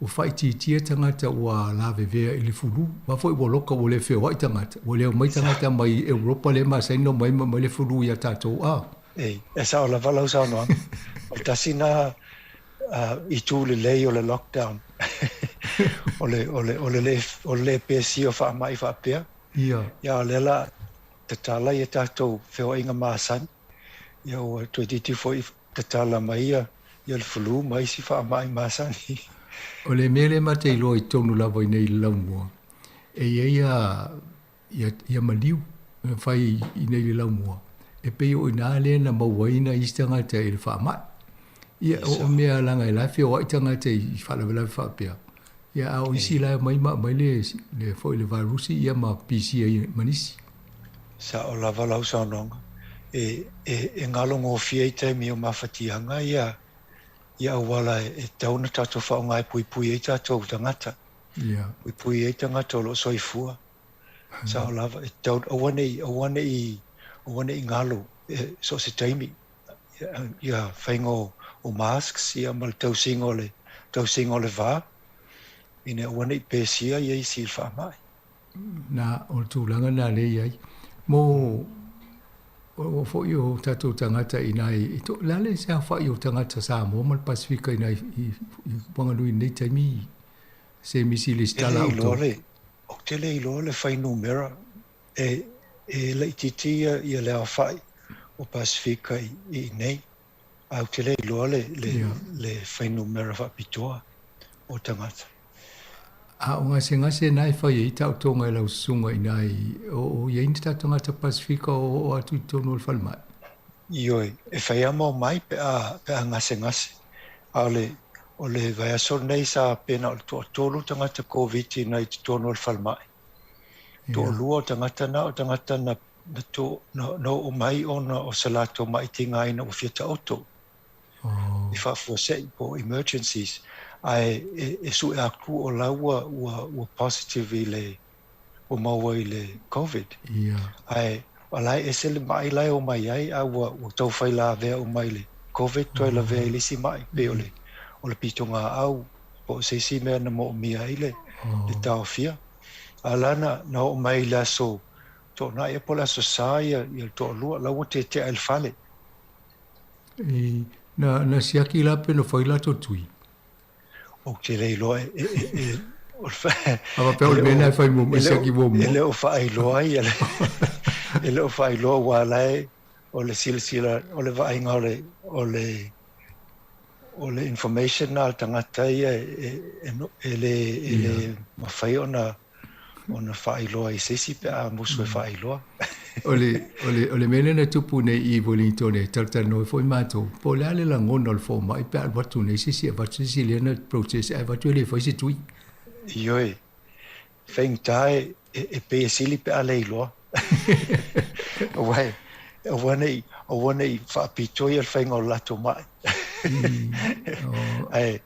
o fai tia tangata ua lave vea ili fulu wa foi wo loka wo le fe wa tangata wo le mai tangata mai Europa le ma sai no mai le fulu ia tato e sa la vala sa no o tasina i tu le lei o le lockdown o le pesi o fa mai fa pia ia le la tatala ia tato fe o inga masan ia o 22 foi tatala mai ia le fulu mai si fa mai masan o le mele mate i loa i tonu lava i nei laumua. E ia maliu whai i nei laumua. E pei o ina le na mauaina i stangata i le whaamai. Ia o mea langa i lafi o aitangata i whalawela whapea. Ia au isi lai mai le foi le virusi ia ma PC i manisi. sa o lava lau sa nonga. E ngalo ngō fia i te mi o mawhatianga ia wala e tauna tato whao ngai pui e tato tangata. Pui e tangata o lo soifua. Sa o lava e tauna awane i ngalo so se taimi. Ia whaingo o masks ia mal tausingo le vā. Ine awane i pēsia ia i sil wha mai. Na o tūlanga nā le iai. Mō o fo yo tato tangata inai to lale sa fa yo tangata sa mo mal Pasifika inai I pangalui nei taimi se misili stala auto o tele le fai numera e le titia ia le fai o Pasifika I nei au tele le fai numera fa pitoa o tangata a o ngase nai fai I tau tonga I lau sunga inai o ia inta tangata Pasifika o atu tono falmai. Ioi, e fai amo mai pe a ngase. O le vai aso nei sa pena o tolu tangata COVID nai tono falmai. To lua tangata na to no o mai ona o salato mai tinga ina o fiata auto. I fa forsei po emergencies. Ai su aku o laua ua positive le o maua I le COVID. Ai alai ese le mai lai o mai ai a ua tau fai la vea o mai le COVID toi la vea I si mai pe o le pitonga au po se si mea na mo mia I le tau fia. Alana na o mai la so to na e po la so saia I to lua laua te el fale. Na siaki la pe no fai la to tui. O te lei loa Ava pe o le mena fai mo siaki mo mo. Ele o fai loa ele o fai loa walai o le sila o le vainga o le information na tangata ia ele mawhai ona fai loa I sesi pe a musu fai loa. O le mele na tupu nei I Wellington e tartar noi foi mato. Po le ale la ngono le fo mai pe al watu nei sisi e watu sisi le na process e watu le foi si tui. Ioi. Feng tae e pe sili pe ale loa. O wane fa pitoi al feng o lato mai. Ai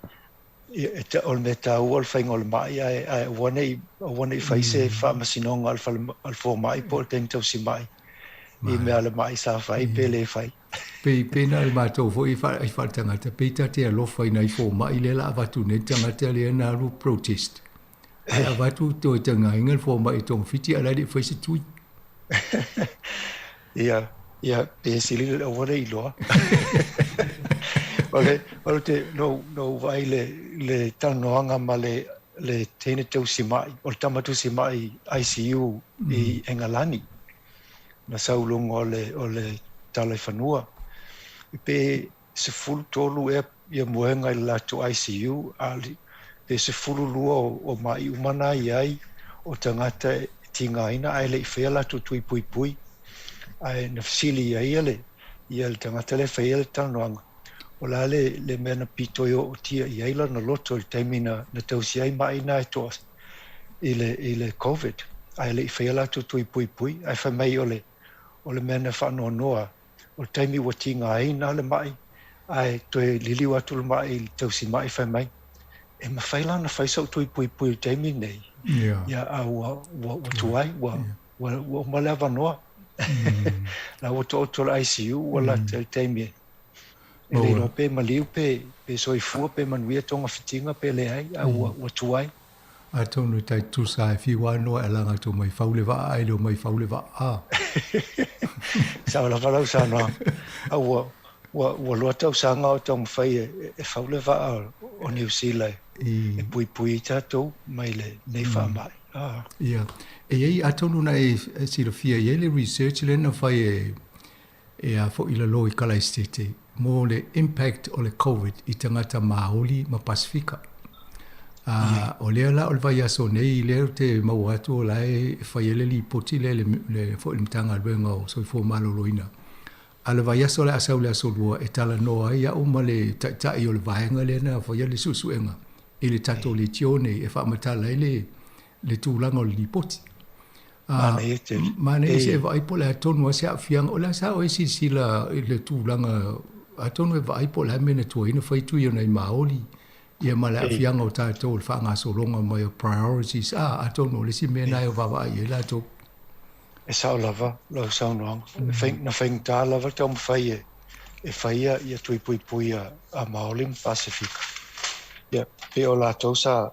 te ol meta o feng ol mai ai wane fa se fa masinong al fo mai po tento si mai. I me ale mai sa fai pe le fai. Pe na le mato fo I fa tangata pe tate alo fai na I fo mai le la watu ne tangata le na ru protest. Ai watu to tanga ingal fo mai tong fiti ala de foi si tui. Ia pe sili le wane I loa. Ole te no vai le tanoanga ma le tene tau si mai, o le tamatu si mai ICU I Engalani. Na saulung o le talai whanua. Pe se fulu tolu ia muenga I lato ICU, pe se fulu lua o mai umana iai o tangata tinga ina ai le I whea lato tui pui. Ai na fasili ia le tangata le whea le tanoanga. O la le mena pito o tia I aila na loto le taimina na tausi ai mai na e toa I le COVID. Ai le I whea lato tui pui. Ai wha mai o le mena whanoa noa. O le taimi wa tinga ai na le mai. Ai toe lili watu le mai tausi mai wha mai. E ma whaila na whaisau tui pui taimi nei. Ia a wa tuai wa malewa noa. La wa to le ICU wala te taimi e le no pe maliu pe soifua pe manuia tonga fitinga pe le ai a wa tuai a tonu tai tu sa fi wano e langa tu mai faule va ai lo mai faule va a sa la vala sa no a wa lo tau sa nga tong fai e faule va o New Zealand e pui tato mai le nei fa mai ia e a tonu na e silofia e le research le na fai e a fo ila lo I kala estete mo le impact o le COVID I tangata maoli ma Pasifika. O lea la o le vai aso nei lea te mau atu o lai whai ele li poti le fo ilmtanga luenga o soi fo maloloina. A le vai aso le asau le aso lua e tala noa ia uma le tai o le vaenga le na whai ele susuenga. I le tato le tione e wha matala le tūlanga o le li poti. Mana ese vai po la tonu se afiang o la sa o isi sila le tūlanga a tonu vai po la mena tu ina fai tu nei maoli ia mala afiang o tātou le whanga solonga mai o priorities a tonu le si mena e wawa i la tō e sao lava lo sao noang na feng tā lava tau mwhai e whaia ia tui pui pui a Maolim Pacific ia pe o la tau sa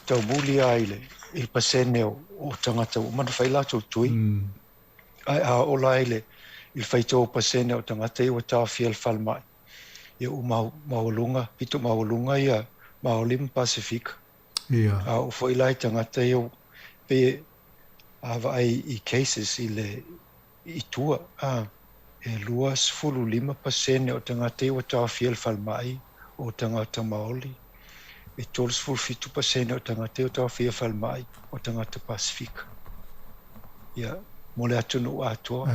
tau muli aile i pasene o tangata o mana whai la tau tui ai a o la aile i whai tau pasene o tangata i o tau fiel whalmai ia o maulunga pito maulunga ia Maolim Pacific a o whai lai tangata i o pe ava ai i cases i tua e luas fulu 5% o tangata i o tau fiel whalmai o tangata Maoli e tols fulu 5% o tangata i o tau fiel whalmai o tangata Pacific ia mole atunu atoa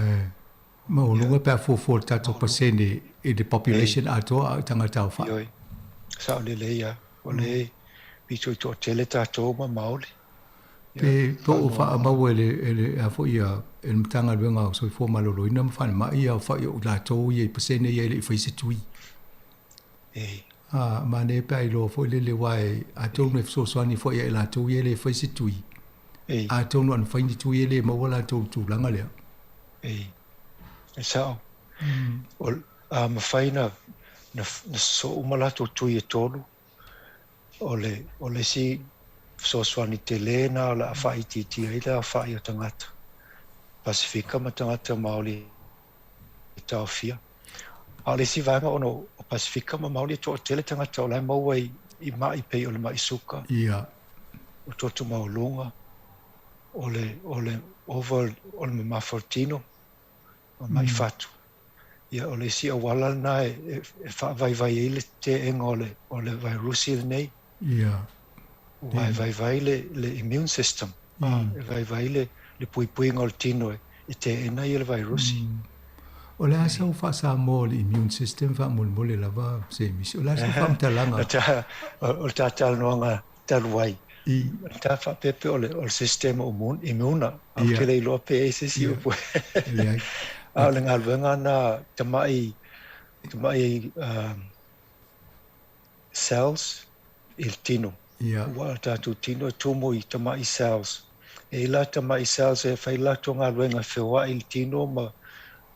maulunga pe fo tato pasene i the population atoa tangata o wha sa o le ia o le pito i to tele tato ma Maoli pe po o fa mau ele a fo ia el mtanga luenga o so fo malolo ina mfana ma ia fa o la to ia pasene ia le foi se tui ma ne pe ai lo fo le wai a to no so so ni fo ia la to ia le foi se tui a to no fa ni tui le ma wala to tu langa le e sao o a ma faina na so umala to tui e tolu o le si so swani tele na la fai titi ila fai o tangata Pasifika ma tangata Maoli tawfia ale si vanga ono o Pasifika ma Maoli to tele tangata o lai mauai i mai pe o le mai suka o to maulunga ole over o le mafortino o mai fatu ia ole si awala na e fa vai ele te engole ole vai rusi nei vai le immune system vai le pui ngol tino e te ena i le virusi o le asa o fa sa mo le immune system fa mo le lava se mis o la sa fa mtalanga o tal noanga talwai ta fa pepe o le sistema immuna o te le lo pe se si o pu a le ngalwenga na tamai cells il tino wa tu tino tumo i tamai cells e la tamai cells e fai la tonga luenga fewa il tino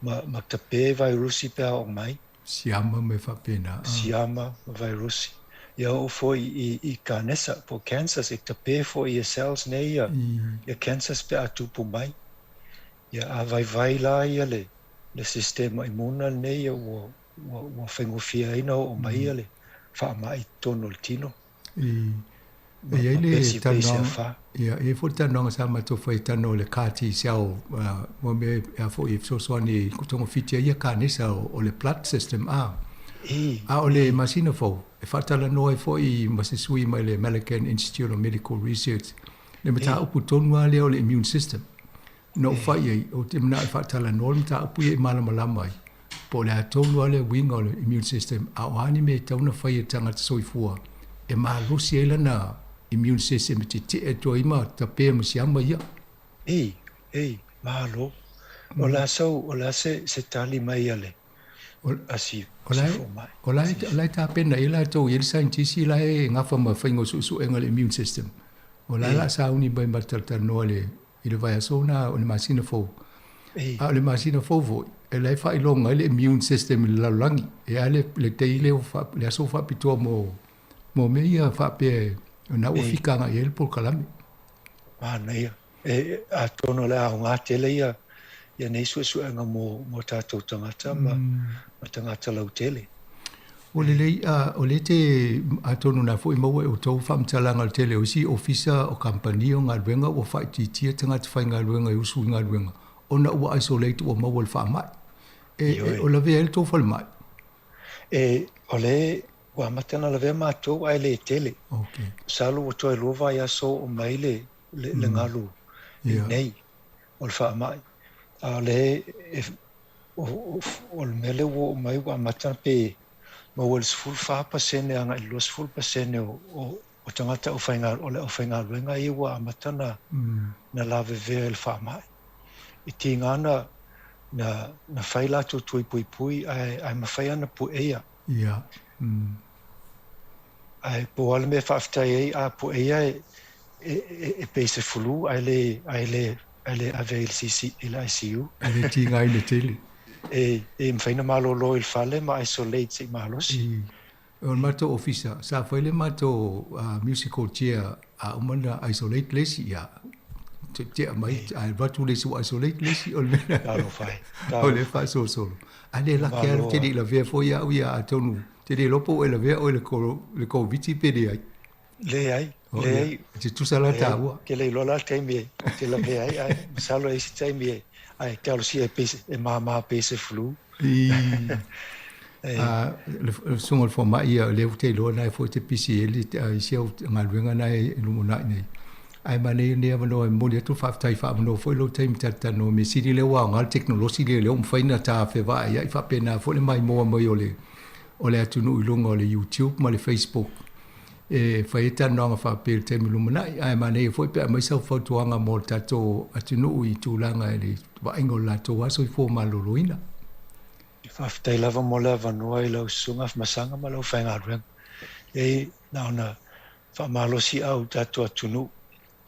ma tape virusi pe o mai siama me fa pena siama virusi ia o foi i canesa po cancers e tape foi i cells nei ia cancers pe atu po mai ia a vai la ia le sistema imuna nei o fengofia ina o mai ia le fa mai tono il tino ia le tano ia e fo tano sa ma to foi tano le kati siao mo me a fo i so so ni kutongo fitia ia kanisa o le plat system o le masina fo e fatala no e fo i masisui mai le American Institute of Medical Research le mata upu tonu ale o le immune system no fai o te mna fatala no mta upu e malama mai po le tonu ale wing o le immune system a ani me tauna fai tanga soifua e malusi ele na immune system te to ima ta pe msiama ia malo o la se tali mai ale asi o la ta pena ila to il scientist ila e ngafa ma faingo su engol immune system o la sa uni bai matalta no le ile vai sona o le masina fo le masina fo vo e la fa ilonga le immune system la langi e ale le te ile o fa le so fa pito mo me ia fa pe na o fika nga el por kalami nei a tono la nga tele ia nei su nga mo tato tangata ma tangata lau tele o le te a tono na fo i mo o to fam talanga tele o si officer o company o nga wenga o fa ti tangata fa nga wenga u su nga wenga ona o isolate o mo wal fa mai o la ve el to fal mai ole wa matana la ve matou ai le tele salu o toi lova ia so o mai le ngalu nei o fa mai ale o mele o mai wa matana pe mo wel full fa pasene anga los full pasene o tangata o whainga ruenga i ua amatana na lawe vea il whaamai. I tingana na whaila tu tui pui ai mawhai ana pu eia. Ia. Ai po ale me whaaftai ei a pu eia e pese fulu ai le ave il ICU. Ai le tinga i le tele. E mwhaina malolo il whale ma isolate se malosi. O mato officer, sa whaile mato musical chair a umana isolate lesi ia. Te mai, ai watu lesi wa isolate lesi o le mena. Taro whai. O le whai solo. Ale la kia te di la vea fo ia uia a tonu. Te di lopo e la vea o le COVID pede ai. Le ai. Te tusala ta ua. Ke le lola taimi te la vea ai. Masalo e si taimi ai te alo si e maa pese flu. Le sunga fo mai ia le te lo na fo te PCL ai sia nga luenga na e lumo na nei. Ai mane ne avano mo le tu fa tai fa no fo lo time tata no me siri le wa ngal technology le o mfaina ta fe va ia fa pena fo le mai mo o le atunu i lunga o le YouTube ma le Facebook. E fa eta no fa pe te lumo na ai mane fo pe mai sa fo tuanga mo tato atunu i tulanga le va ingola to waso fo maloloina. Whaftai lava mo lava noa I lau sunga masanga ma lau whainga ruang. E naona whamalosi au tatua tunu.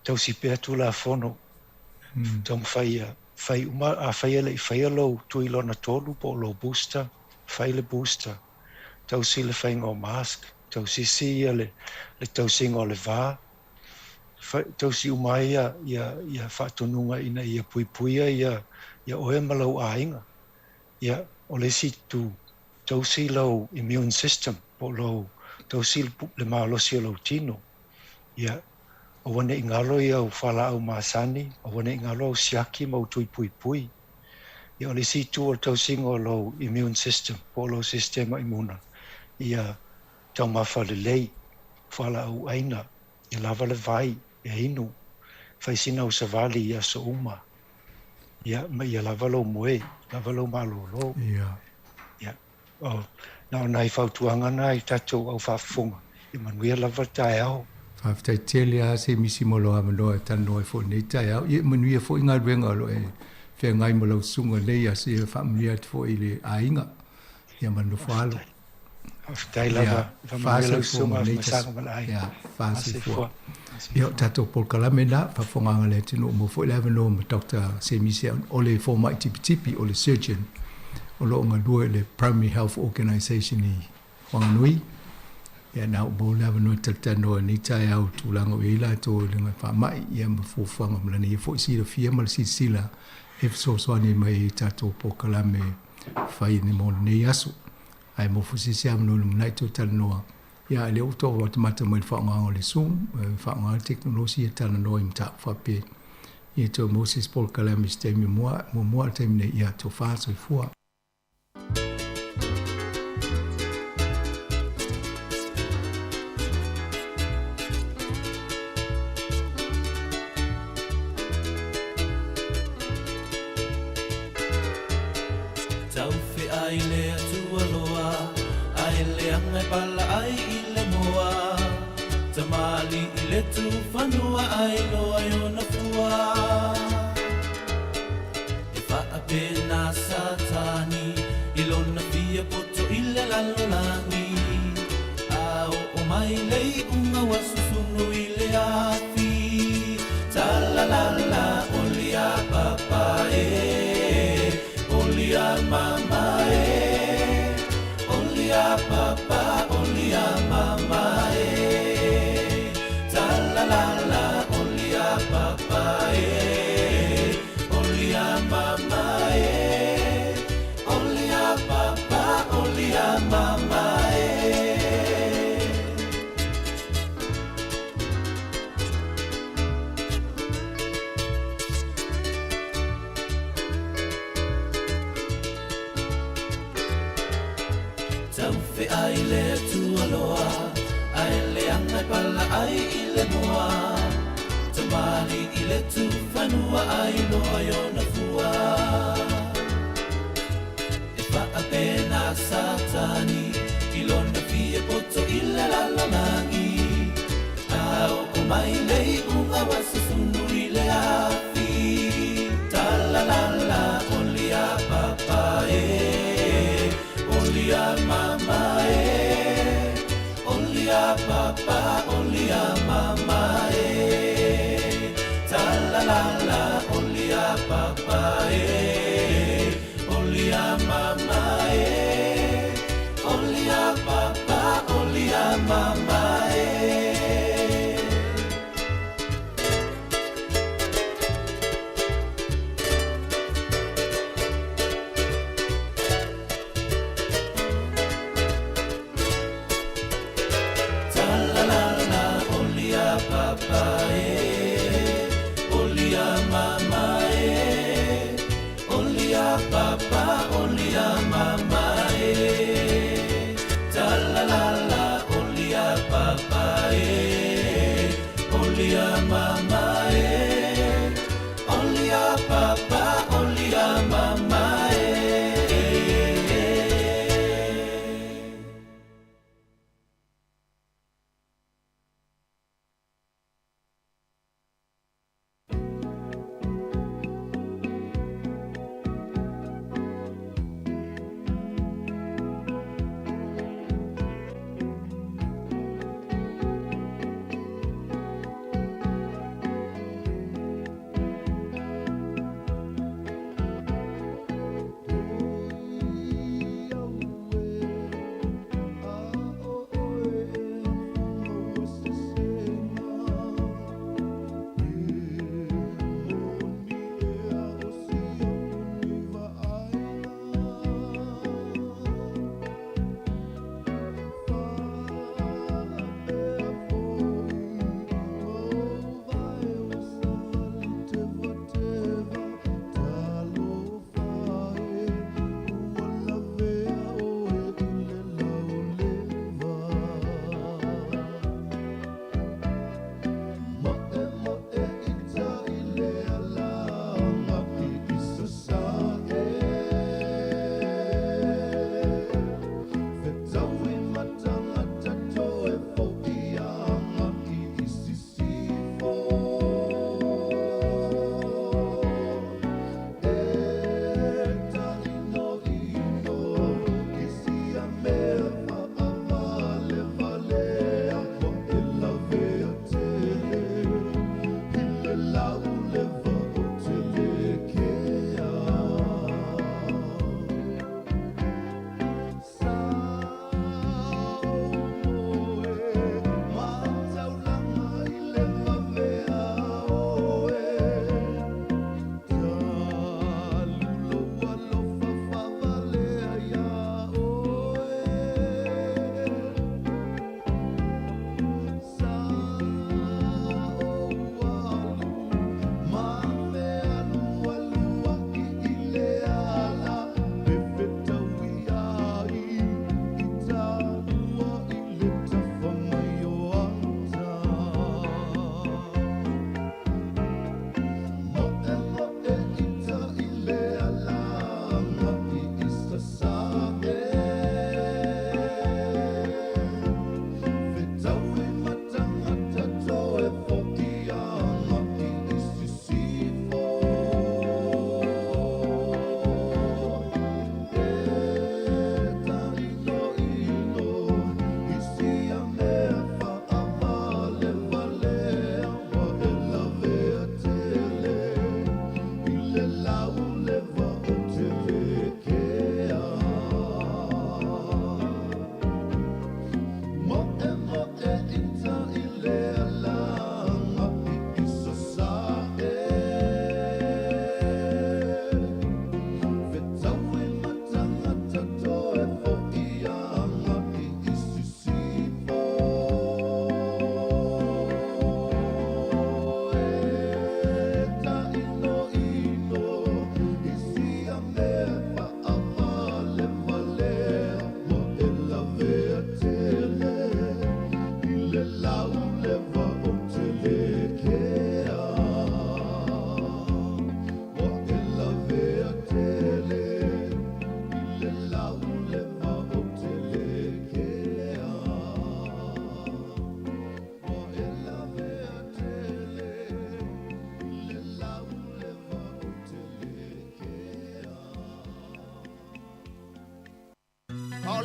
Tau si pēr tu la whono. Tau whai uma a whai ele I whai alau tui lona tolu po lo booster. Whai le booster. Tau si le whainga o mask. Tau si le tau singa o le vā. Tau si uma ia whatununga ina ia puipuia ia oe malau a inga. Ia o le si tau si lau immune system po lau tau si le maalosi o lau tino. Ia o wane ingalo ia o whala au maasani, o wane ingalo au siaki mau tui pui. Ia o le si tu o tau singa o lau immune system po lau sistema imuna. Ia tau mafa le lei, whala au aina, ia lava le vai, ia inu, whaisina o savali ia so uma. Ia ia lava lau moe. Lava lau malolo. Ia. Ia. O, nao nai whautuanga nai tatou au whafunga. I manuia lava tae au. Whaftai tele a se misi molo a manoa tano e fo nei tae au. I manuia fo inga ruenga lo e whea ngai mo lau sunga nei a se whamunia fo I le a inga. Ia manu whaalo. Whaftai lava. Whamunia lau sunga masanga malai. Ia, whasi fo. Ia tatou polkalame na whawhonganga le tino mo fo ile avano ma Dr. Semisi o le fo mai tipi o le surgeon o lo nga lua le Primary Health Organisation I Wanganui. Ia na o le avano taltano ni tai au tulanga o ila to le ngai wha mai ia ma fofanga mlani ia fo isi le fia ma le sila e so soani mai tatou polkalame whai ni mo nei asu. Ai mo fusisi avano le mnai to talanoa. Ia le auto wa mata mai whaonga o le Zoom, whaonga teknolosi e tana no I mta whape. Ia to Moses Paul Kalamis teimi mua teimi ne ia to whaaso I fua. Tau fe ai le atua loa, ai le angai pala ai Tamali I le tu whanua ai loa I ona fua E wha pena satani I lona fia poto I le lalolangi A o mai lei unga wasusunu I le afi Talalala olia papa Olia mama Olia papa Olia mama La olia papa olia mama olia papa olia mama Tau fe ai le tu aloha ai le angai pala ai I le moa Tamali I le tu whanua ai loa I ona fua E wha pena satani I lona fia poto I le lalolangi A mai nei unga wasa sunduri le afi talalala olia papa olia mama olia papa olia mama talalala olia papa olia mama olia papa olia mama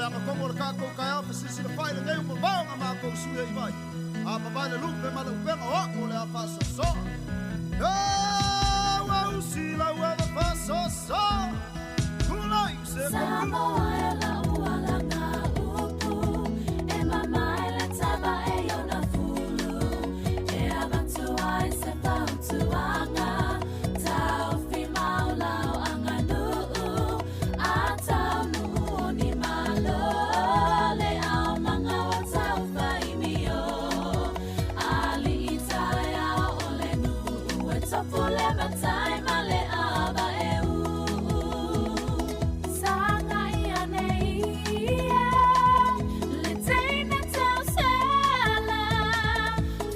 anga kongo le kako kai au pesisi le fai le ngai mo baunga ma ko suia I vai. A mavai le lupe ma le upenga o le a faso so. Wa usi la ua le faso so. Kulai se Samoa e la ua langa upu. E mamai le taba e yona fulu. E avantu ai se pautu anga. Tau fi maulau anga nuu. A tau nuu ni malo. Le au manga wa tau fai mio. Ali itai au ole nuu. E tofu le matai ma le aba e Sanga ia nei le teina tau sela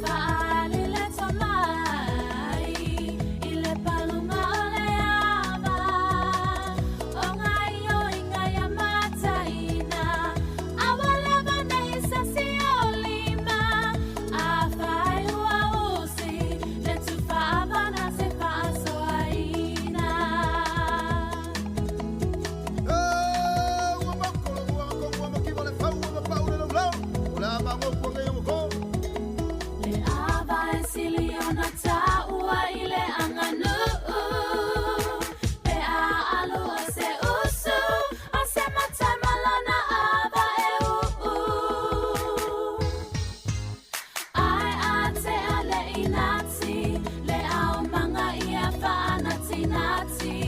Faali le tomai I le palunga o le ava O ngai o inga ia mataina Awale vanei sasi o lima A fai ua usi Le tufa avana se faso aina Le ava e siliona taua I le anganu Pe a alua se usu A se matamalana ava e Ai a te ale inati Le au manga ia whaanati nati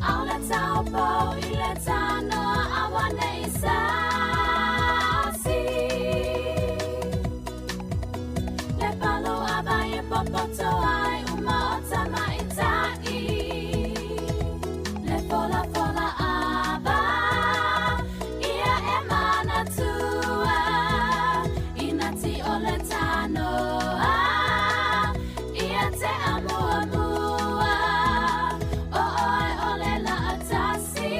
Au le tau po I le tanoa awane I sasi Le palo ava I popoto ai uma o tama I tai Le fola fola ava Ia e mana tua Inati o le tanoa Ia te amua mua O oi o le la atasi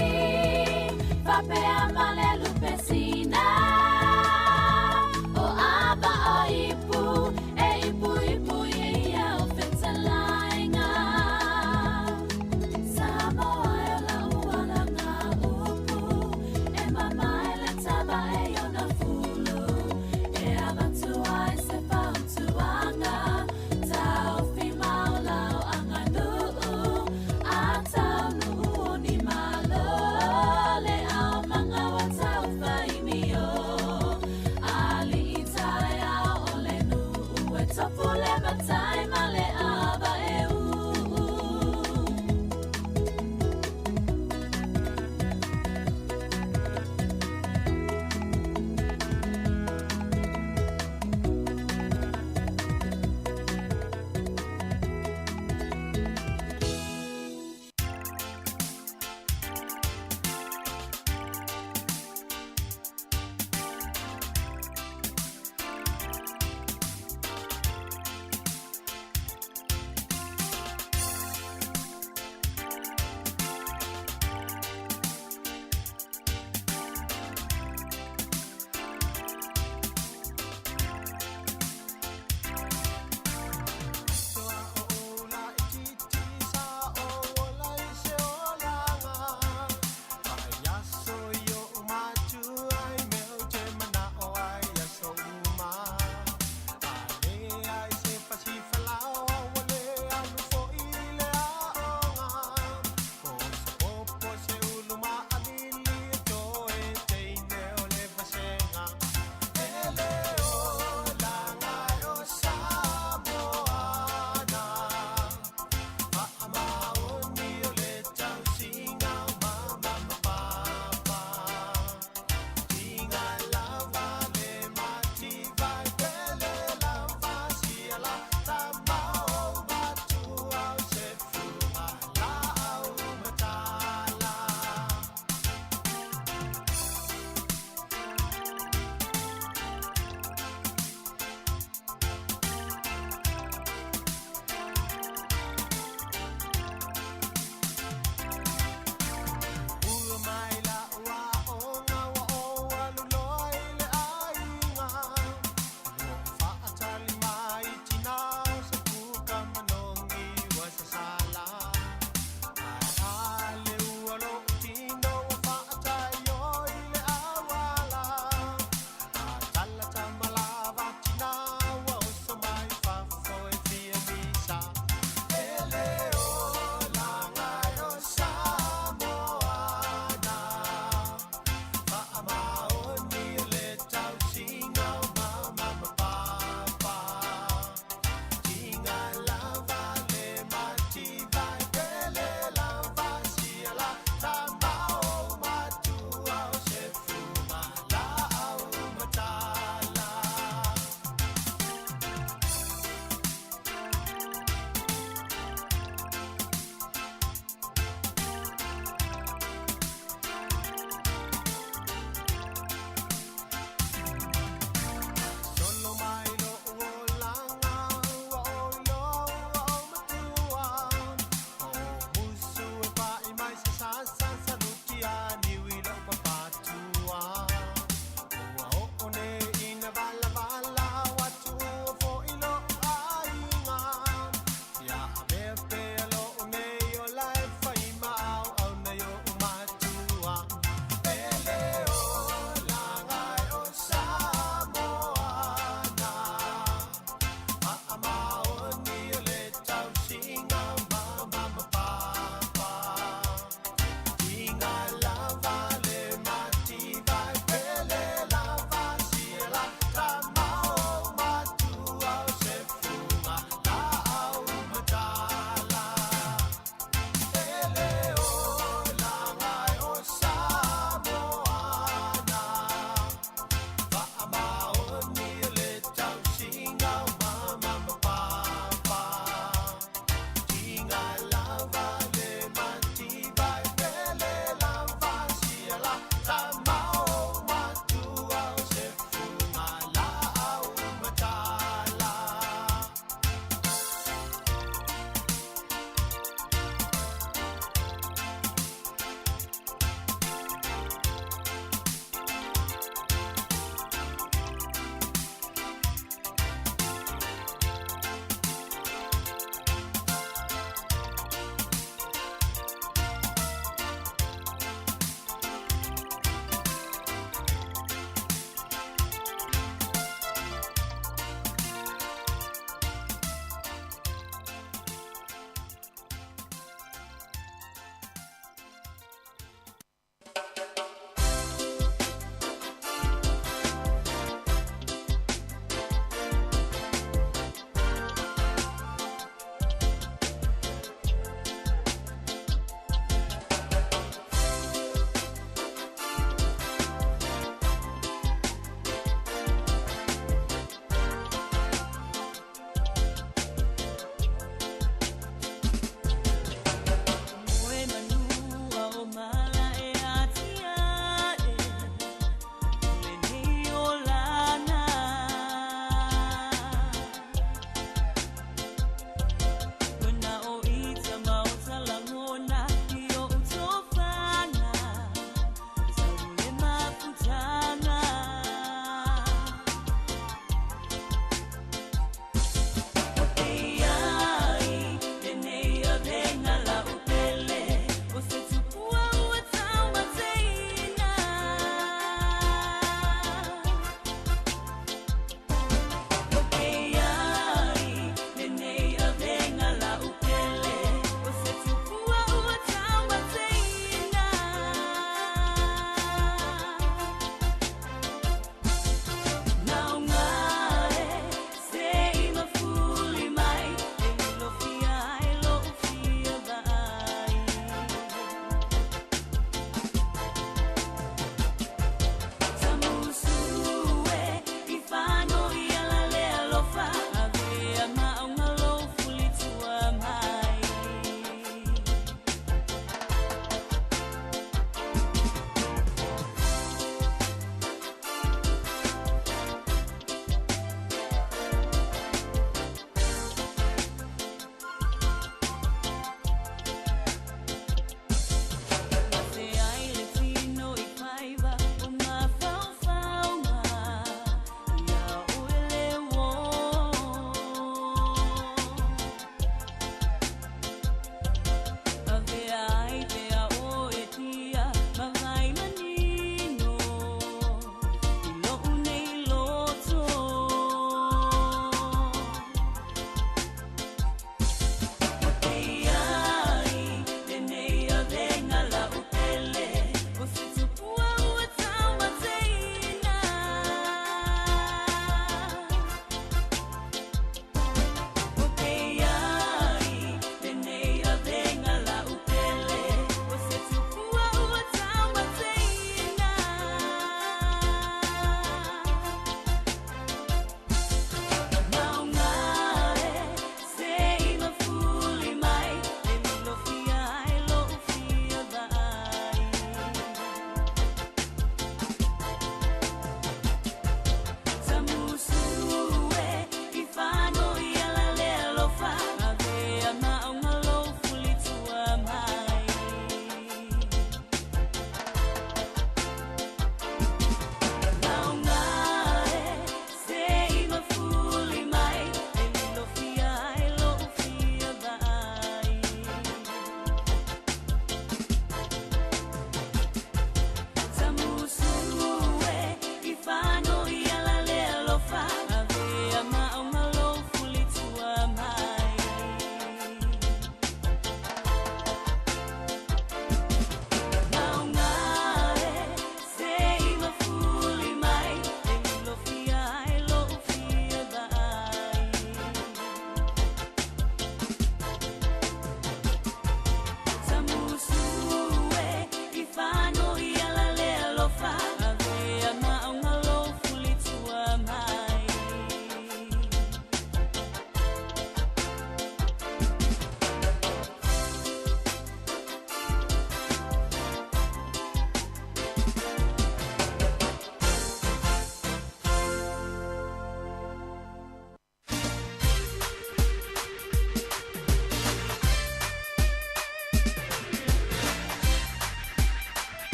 Love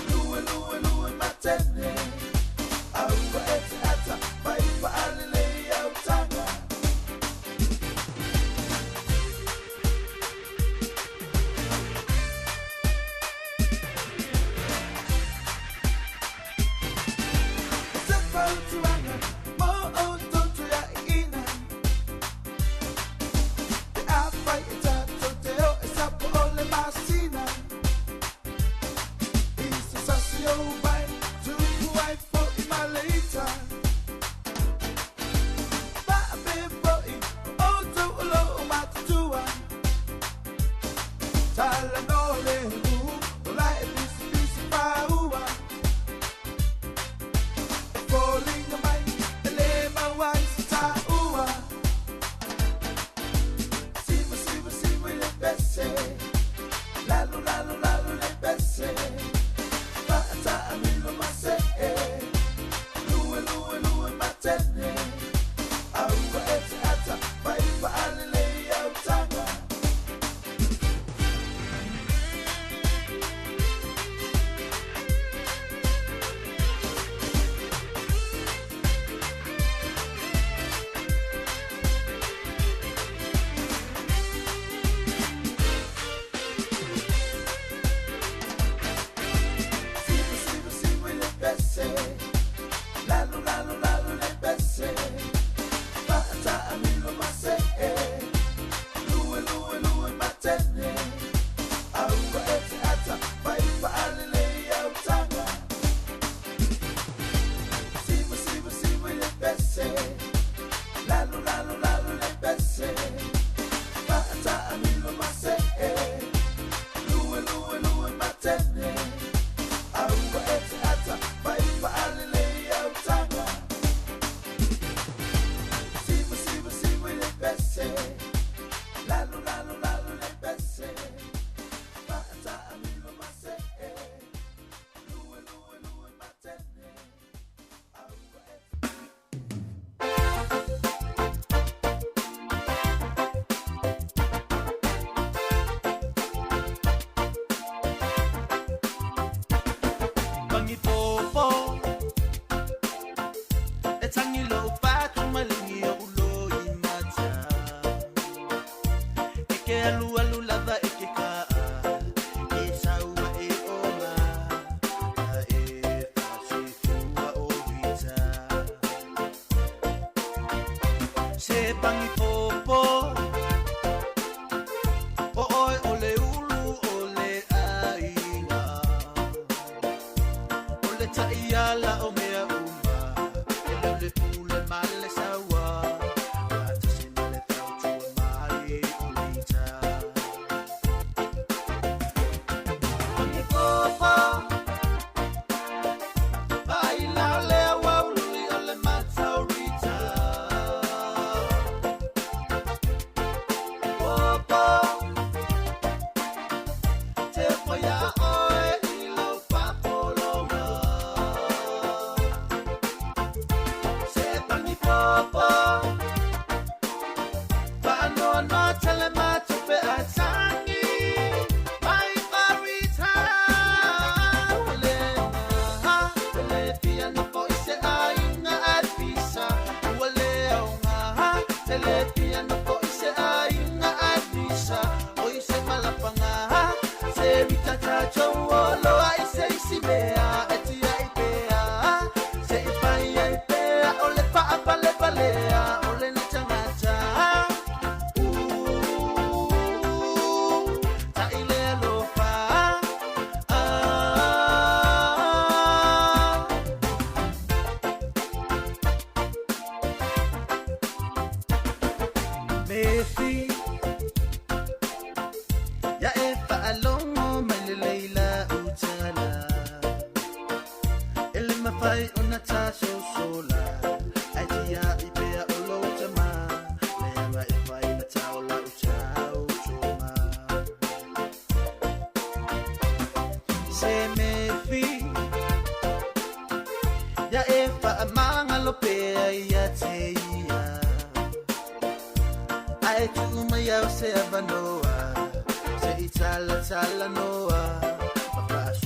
Lue, lue, lue, matene. Aua ete ata, pai pa alele au tanga. Sepa utuanga, mo o tontu ya ina. Te apai e tato te o e sapo ole masina. Isa sasi o vai, tupu ai fo i maleita. Ba a be fo i, o tu ulo o matatua. Tala no le hu, o lai e bisi bisi pa ua. Falling a mai, e le mawai si ta ua. Sima, sima, sima le bese. Lalo, lalo, lalo le bese. Bata amilo mase. Lue, lue, lue matene. Aua ete ata, pai pa alele au tanga. Sima, sima, sima le bese. Lalo, lalo, lalo le bese. Bata amilo mase. Lue, lue, lue matene. Aua ete ata, pai pa alele au tanga. Sima, sima, sima le bese. Lalo, lalo, lalo le bese. Bata amilo mase. Lue, lue, lue matene. Aua ete ata, pai pa alele au tanga. Sima, sima, sima le bese. Lalo, lalo, lalo le bese. Bata amilo mase. Lue, lue, lue matene. Aua ete Bangi popo e tangi lo fatu malingi o ulo i mata e ke alu lava e ke ka e saua e oma a e fasi fua o vita se bangi popo o oi ole ulu ole ainga ole taiala o mea uma ele ole pule male sawa ata sinale tau tua mai o lita Oni popo baila le wa uli ole mata orita Popo te poia oe i lau papolonga Se tangi popo Pano no tele macho pe a tangi Mai marita Ole ha Ole pia no po ise ainga at pisa Ole o nga ha Tele pia no po ise ainga at pisa O ise malapanga ha Se rita tacho olo a ise isi mea Eti a ipea Se ipai a ipea Ole pa apale palea Ole na changata Ta ile alofa Mefi Ya efa alongo maleleila utala Ele mafai ona taso sola Aitia ipea olo utama Leanga efa ina taola utao choma Se mefi Ya efa amanga lopea ia teia Ai tu maya se avanoa Se itala tala noa Mafas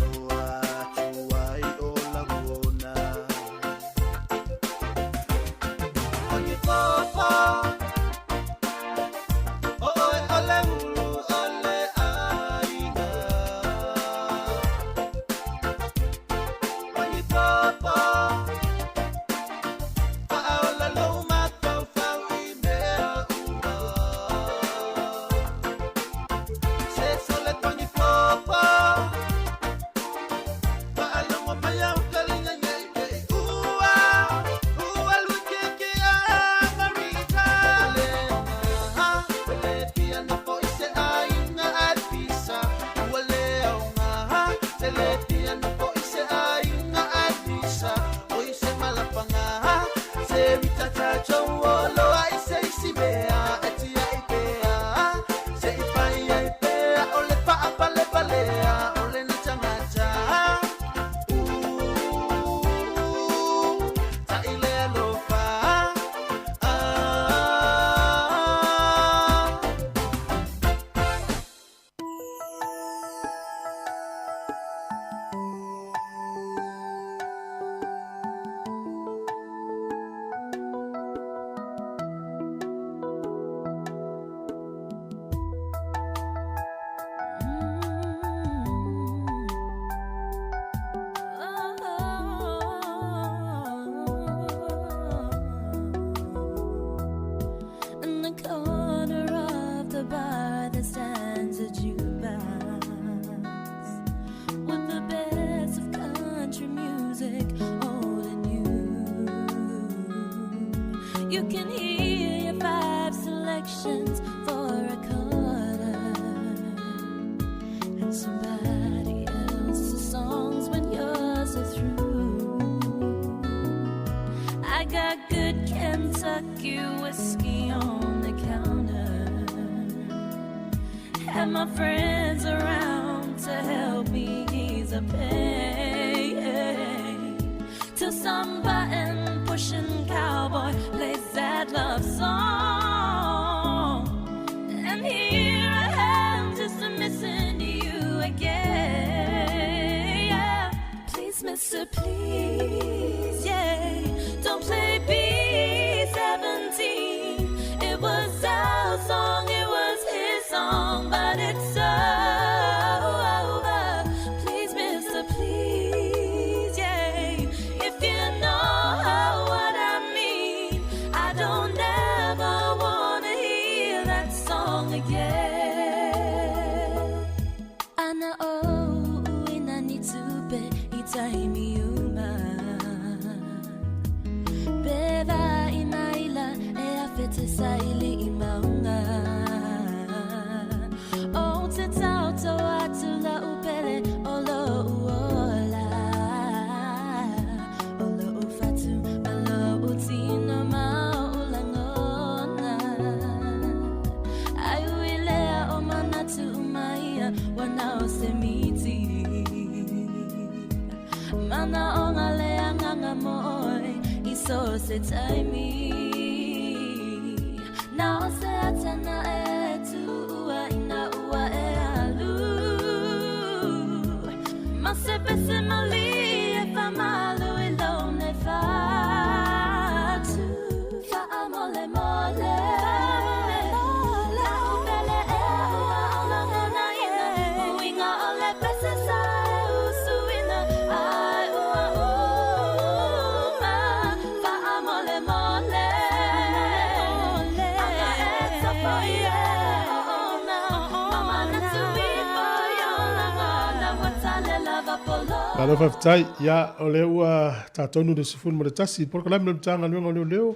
Ala whaftai, ia o le ua tātonu de sifun mo le tasi, porka lam le tanga luenga leo,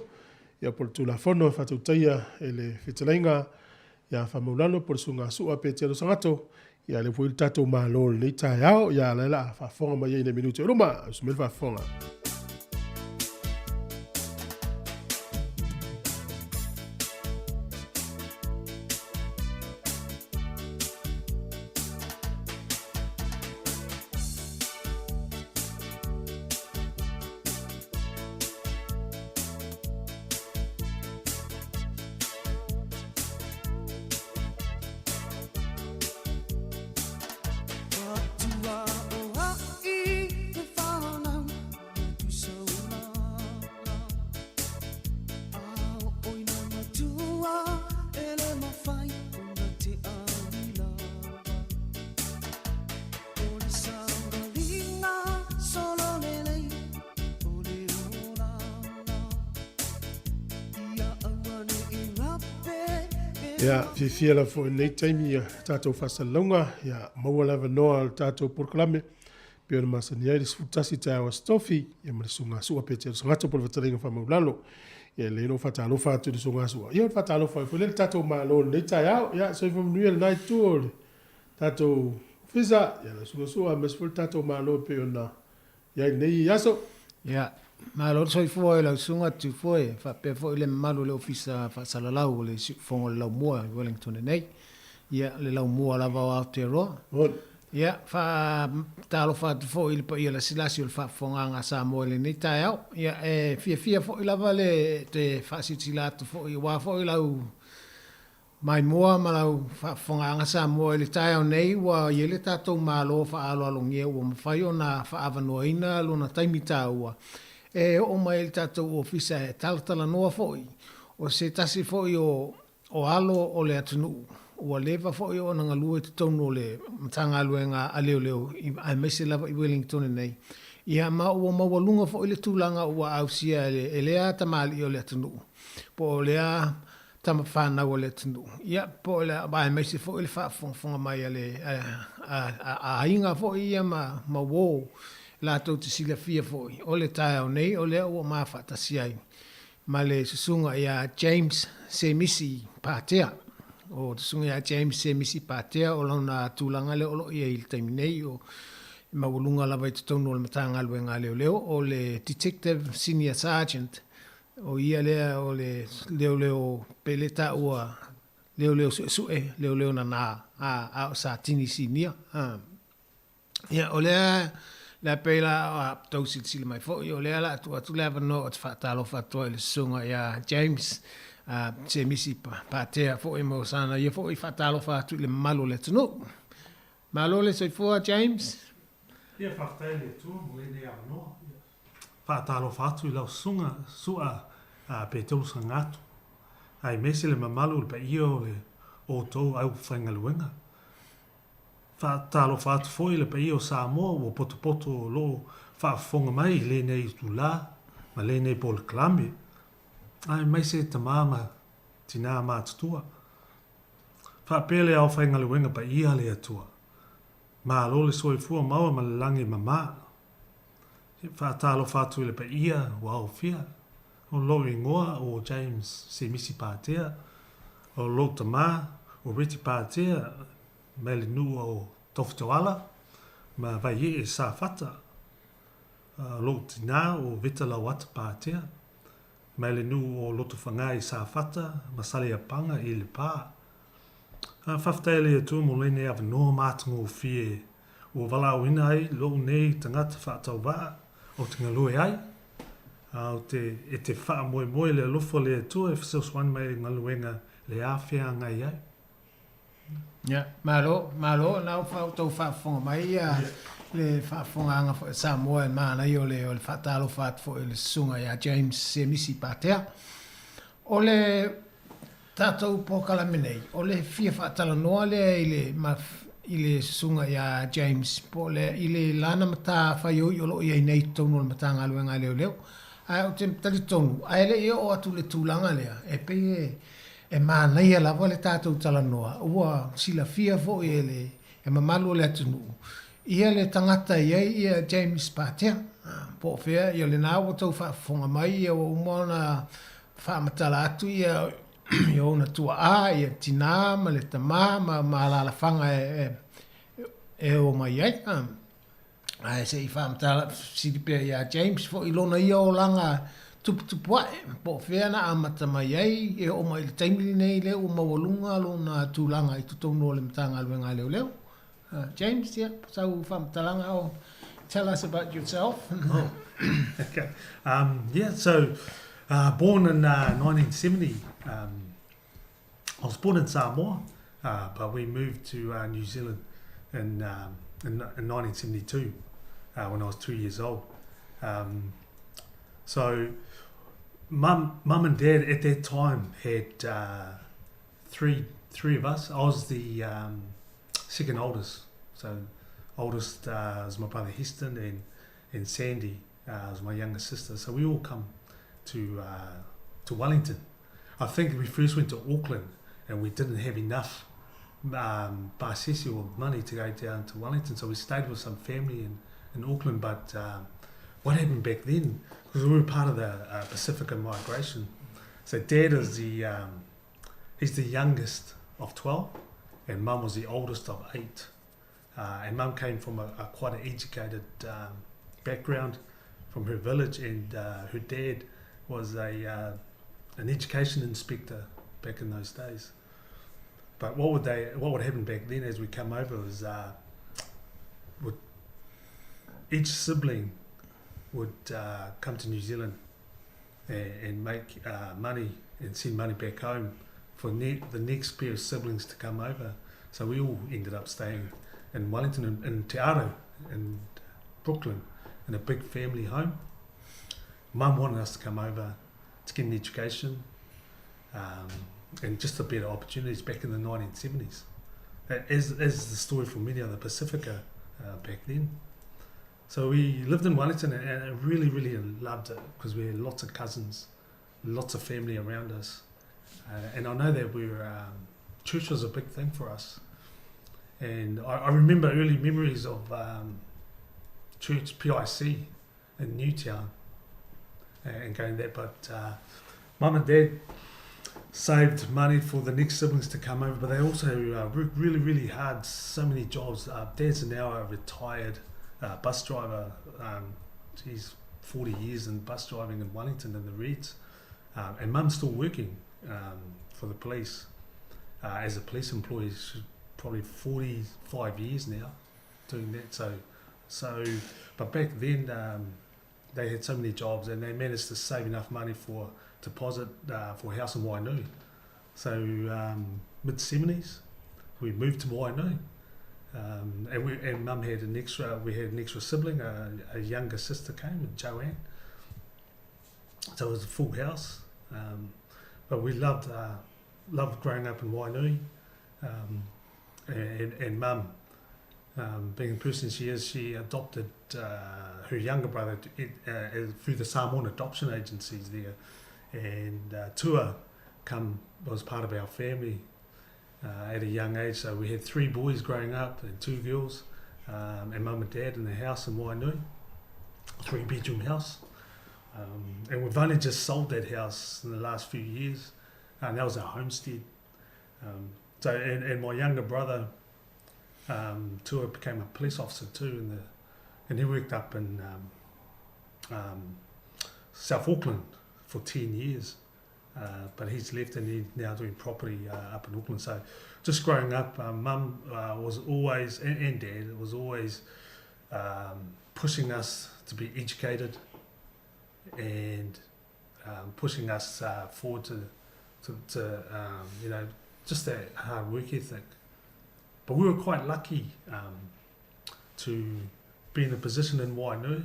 ia por tu la fono whatautaia e le whitalainga, ia whamaulano por sunga sua pe tero sangato, ia le puil tātou mālo le tai au, ia la la whafonga mai ine minuto ruma, sumel whafonga. Ia, fia la fo nei taimi tātou whasalonga, ia maua lava noa tātou porkalame, pia na masani ai disfutasi tai awa stofi, ia marisunga sua pete sangato por vataringa whamaulalo, ia le no whatalofa atu di sunga sua. Ia whatalofa, i pule tātou malo nei tai au, ia so i whamanui al nai tuore, tātou Fisa, ya la sua mes ful tato malo pe ona. Ya nei yaso. Ya, malo soi foi la sunga tu foi, fa pe foi le malo le ofisa fa salalau le fongo le mua Wellington nei. Ya le lau mua la va Aotearoa. Ya, fa talo fa foi il pa ia la silasi fa fonga Samoa le nei taiao. Ya fia foi la vale te fa sitilato foi wa foi lau mai mua malau whanganga Samoa le tai au nei wa ye le tatou malo fa alo alongia ua mawhai o na wha awanoina lo na taimita ua. E o mai le tatou ofisa e talatala noa foi. O se tasi foi o alo o le atunu. Ua lewa foi o na ngalua te tono le matanga aluenga a leo leo ai mese lava i Wellington nei. Ia ma ua mawalunga foi le tūlanga ua ausia e lea tamali o le atunu. Po lea tama whanau o le tunu. Ia, po le ai mese foi le whaafonga mai ale a inga foi ia ma wō la tau te sila fia foi. O le tai au nei, o lea ua maa whaatasi ai. Ma le susunga ia James Semisi Pātea. O susunga ia James Semisi Pātea o launa tūlanga le olo ia il taimi nei o mawalunga lava i te tono o le matanga aluenga leo leo o le Detective Senior Sergeant o ia lea o le leo peleta ua leo sue leo na a sa tini sinia ia o lea la pela a tau sila mai fo o lea la tu leva no at fatalo fatoi le sunga ia James se misi Pātea fo e mo sana ia fo i fatalo fatu le malo le tunu malo le soifua James ia faftele tu mo ene a no fatalo fatu la sunga sua a petolo sangatu ai mese le mamalu le paio le o tou au whangaluenga fatalo fatu foi le paio Samoa o poto lo whaafonga mai le nei tu la ma le nei pol klame ai mese tamama tina matutua whaapele au whangaluenga paia le atua ma lo le soifua maua ma le langi mama fatalo fatu le paia wow fia o lo ingoa o James Semisi Pātea o lo tama o Riti Pātea me le nua o Tofutawala ma vai e sa fata lo tina o Vita Lawata Pātea me le nua o Loto Whangai sa fata ma sale apanga i le pā whaftaile atu mo lene ava noa mātunga o fie o wala o ina ai lo nei tangata whaatau waa o tingalue ai o te wha moe le lofo le atu e whaseoswan mai ngaluenga le awhia ngai ai. Ja, malo, nau whautou whaafonga mai le whaafonga anga fo Samoa e mana i o le whaatalo whaat fo le sunga ia James Semisi Pātea. O le tātou pōkala menei, o le fia whaatala noa le i le sunga ia James po le i le lana mata whaioi o lo i nei tono le matanga aluenga leo. Ai o te tali tonu, ai le ia o atu le tūlanga lea, e pe e mānei lava le tātou tala noa, ua sila fia fo e mamalu le atunu. Ia le tangata ia James Pātea, po fea, ia le nā o tau whaafonga mai, ia o umona whaamatala atu, ia o na tua ia tina, ma le tamā, ma la whanga e o mai ai, ai se i whaamtala siripea ia James fo i lona ia o langa tupu po whea na amata mai ai e o mai le taimili nei leo o mawalunga lona tūlanga i tutono le matanga aluenga leo. James, yeah, sau whaamtalanga o tell us about yourself. Okay. So born in 1970, I was born in Samoa, but we moved to New Zealand in 1972. When I was 2 years old. So mum and dad at that time had three of us. I was the second oldest. So oldest was my brother Heston and Sandy was my younger sister. So we all come to Wellington. I think we first went to Auckland and we didn't have enough basisi or money to go down to Wellington. So we stayed with some family in Auckland, but what happened back then, because we were part of the Pacifica migration, so Dad is he's the youngest of 12, and Mum was the oldest of 8. And Mum came from a quite an educated background from her village, and her dad was an education inspector back in those days. But what would happen back then as we come over was each sibling would come to New Zealand and make money and send money back home for the next pair of siblings to come over. So we all ended up staying in Wellington and Te Aro in Brooklyn in a big family home. Mum wanted us to come over to get an education and just a better opportunities back in the 1970s. As the story for many of the Pacifica back then. So we lived in Wellington and I really, really loved it because we had lots of cousins, lots of family around us. And I know that church was a big thing for us. And I remember early memories of church PIC in Newtown and going there. But Mum and Dad saved money for the next siblings to come over, but they also worked really, really hard, so many jobs. Dad's now a retired bus driver. He's 40 years in bus driving in Wellington in the Reds. And Mum's still working for the police as a police employee. She's probably 45 years now doing that. So, but back then they had so many jobs and they managed to save enough money for deposit for a house in Wainui. So mid-70s, we moved to Wainui. And Mum had an extra sibling, a younger sister came, Joanne. So it was a full house. But we loved growing up in Wainui. And Mum, being the person she is, she adopted her younger brother through the Samoan adoption agencies there. And Tua was part of our family at a young age. So we had 3 boys growing up and 2 girls, and Mum and Dad in the house in Wainui, 3-bedroom house. And we've only just sold that house in the last few years, and that was our homestead. And my younger brother, Tua, became a police officer too, and he worked up in South Auckland for 10 years. But he's left and he's now doing property up in Auckland. So just growing up, Mum was always, and Dad was always pushing us to be educated and pushing us forward to just that hard work ethic. But we were quite lucky to be in a position in Wainui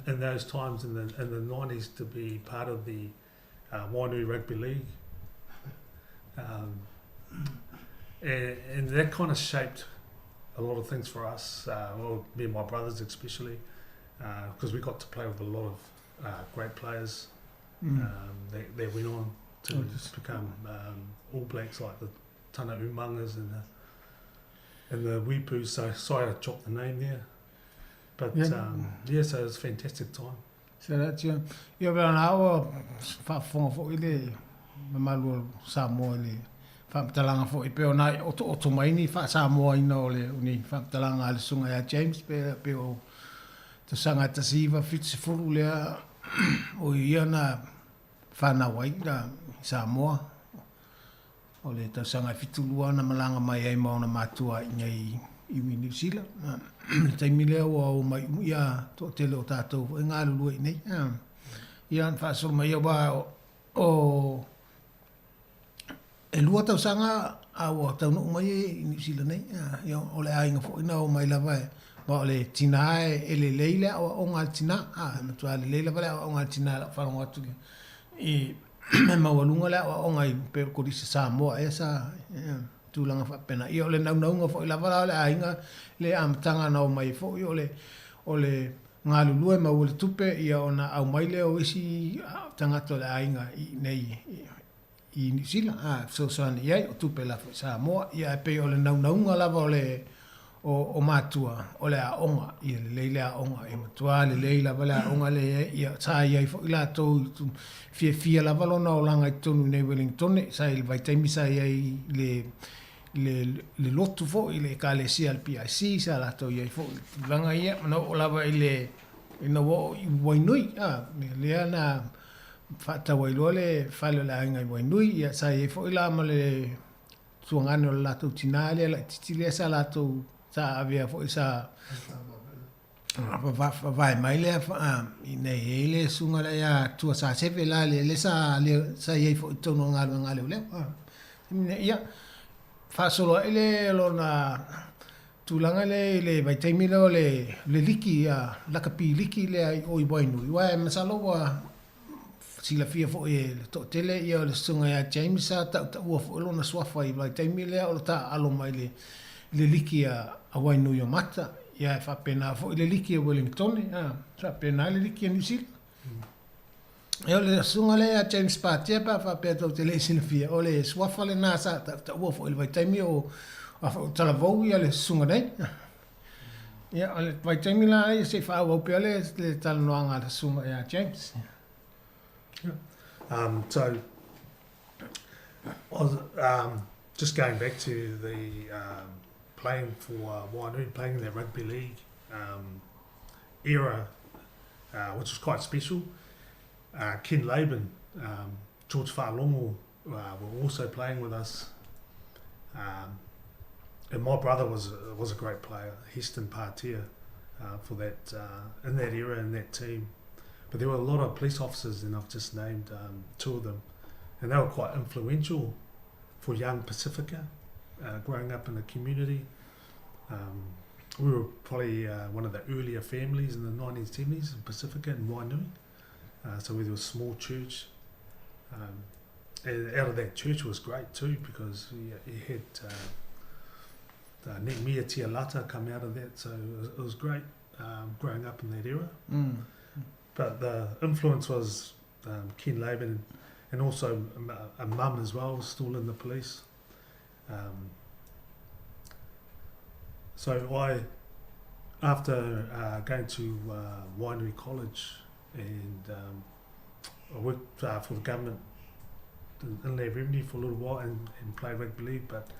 in those times in the 90s to be part of the Wainui Rugby League. And that kind of shaped a lot of things for us, well, me and my brothers especially, because we got to play with a lot of great players that went on to become All Blacks, like the Tana Umangas and the Wipus. So sorry I chopped the name there. But so it was a fantastic time. So that's you. You're going to have for ile malu Samoa le talanga for ipe ona o maini fa Samoa ino le uni talanga le sunga ya James pe o to sanga tasiva fitsifuru le o iana fana waida Samoa o le to sanga fitulua na malanga mai ai mauna matua ngai I New Zealand. Tai mile o mai ia to te lo tatou nga lulu nei. Ia fa so mai ba o e lua tau sanga a o tau no mai New Zealand nei. Ia o le ainga fo ina o mai lava ba le tina e le leile o nga tina na to le leile ba o nga tina la fa nga tu I ma walunga la o nga pe ko di Samoa esa tulanga fa pena I ole naunga fo la vala le ainga le amtanga na o mai fo I ole ngalulu e mau le tupe ia ona au mai le o isi tangato le ainga I nei I New Zealand so sana ia o tupe la fo Samoa ia pe ole naunga la ole o matua ole a onga ia le leile a onga e matua le leila vala onga le ia sa ia fo ila to fia la valona o langa tonu nei Wellington sa il vai taimi sa ia le le lotu fo i le kalesia le PIC sa la to ia fo langa ia no lava i le ina wo i wainui le ana fata wailo le fale la inga i wainui ia sa ia fo ila ma le tuangano la to tinale la titile sa la to sa avia fo sa vai mai le i nei hele sunga la ia tua sa sefe la le sa ia fo tono ngalo le ia fa solo ele lona tulanga le vai taimi le liki la kapi liki le o i wainui wa masalo wa sila fia fo e to tele ia le sunga ya James sa ta ua fo lona swafa i vai taimi le o ta alo mai le liki a wainui o mata ia fa pena fo le liki a Wellington sa pena le liki a New Zealand e le sunga le a James Patia pa fa pe to tele sila fia o le swafa le na sa ta ua fo le vai taimi o a fo tala vau ia le sunga nei ia le vai taimi la ia se fa o pe le tala noanga le sunga ya James. So, just going back to the playing for Wainui, playing in their rugby league era, which was quite special. Ken Laban, George Whaalongo were also playing with us. And my brother was a great player, Heston Patia, for that in that era, in that team. But there were a lot of police officers, and I've just named two of them, and they were quite influential for young Pacifica, growing up in the community. We were probably one of the earlier families in the 1970s in Pacifica and Wainui. So we were a small church. And out of that church was great too, because you had Nekmia Tialata come out of that, so it was great growing up in that era. But the influence was Ken Laban, and also a mum as well, was still in the police. So after going to Wainui College, and I worked for the government in Inland Revenue for a little while and played rugby league, but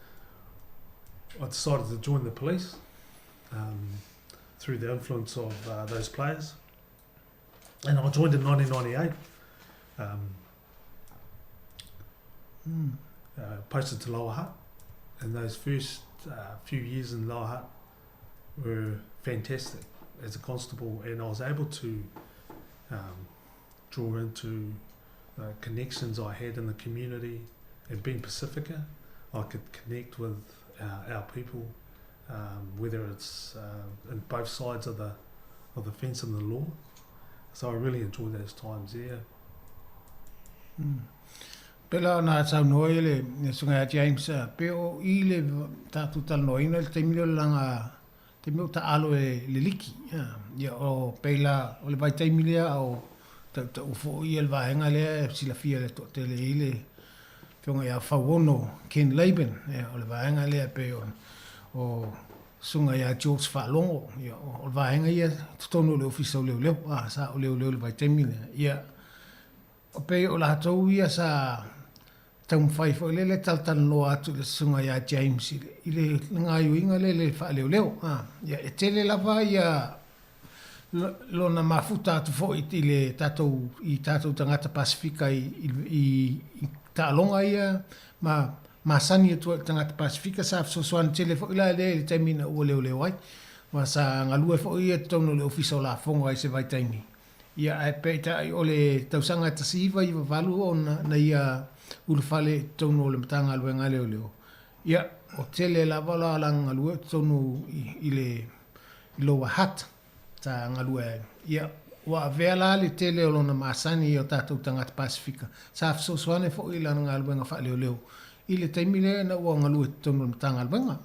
I decided to join the police through the influence of those players. And I joined in 1998. Posted to Lower Hutt, and those first few years in Lower Hutt were fantastic as a constable, and I was able to draw into connections I had in the community. And being Pacifica, I could connect with our people, whether it's in both sides of the fence and the law. So I really enjoyed those times there. Pela na tau noi le sunga James pe o I le tatu tal noi le te milo langa te milo ta alo le liki ia o pela o le vai te milia o ta fo I el vaenga le sila fia le to te le ile fionga ia fawono Ken Laban o le vaenga le pe o sunga ia George Whaalongo ia o le vaenga ia tonu le ofisa o leo sa o leo le vai te milia ia o pe o la tau ia sa tau fai fo le taltan lo atu le sunga ia James I le ngai inga le fa leo ia e tele lava ia lo na mafuta atu fo I le tatou tangata Pasifika I talonga ia ma sani atu tangata Pasifika sa so swan tele fo ila le taimina o leo ai ma sa ngalue fo ia tono le ofisa la fonga I se vai taimi ia e peita I ole tausanga tasiva I valu ona na ia ulfale tono le matanga luenga leo ia o tele la vala langa lue tono I le loa hat ta ngalue ia wa vela le tele o lona masani o tatou tangata Pasifika sa so swane fo ila nga luenga fa leo I le taimile na wa ngalue tono le matanga luenga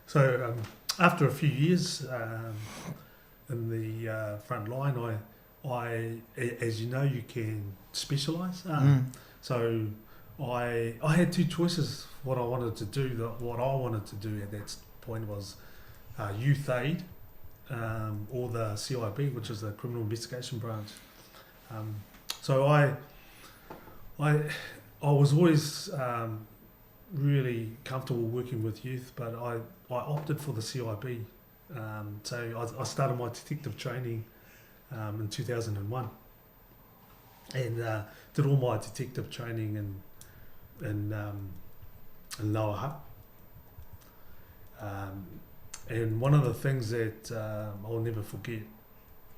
So after a few years in the front line, I, as you know, you can specialise. So I had two choices. What I wanted to do, what I wanted to do at that point was youth aid or the CIB, which is the Criminal Investigation Branch. So I was always really comfortable working with youth, but I opted for the CIB. So I started my detective training in 2001, and did all my detective training in Lower Hutt. And one of the things that I'll never forget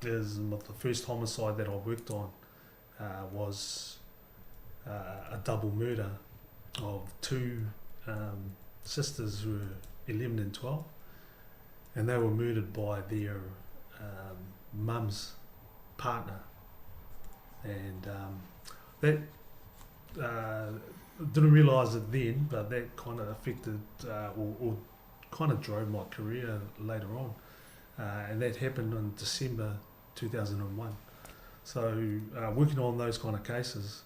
is the first homicide that I worked on was a double murder of two sisters who were 11 and 12, and they were murdered by their mum's partner. And that didn't realise it then, but that kind of affected or kind of drove my career later on. And that happened in December 2001. So working on those kind of cases,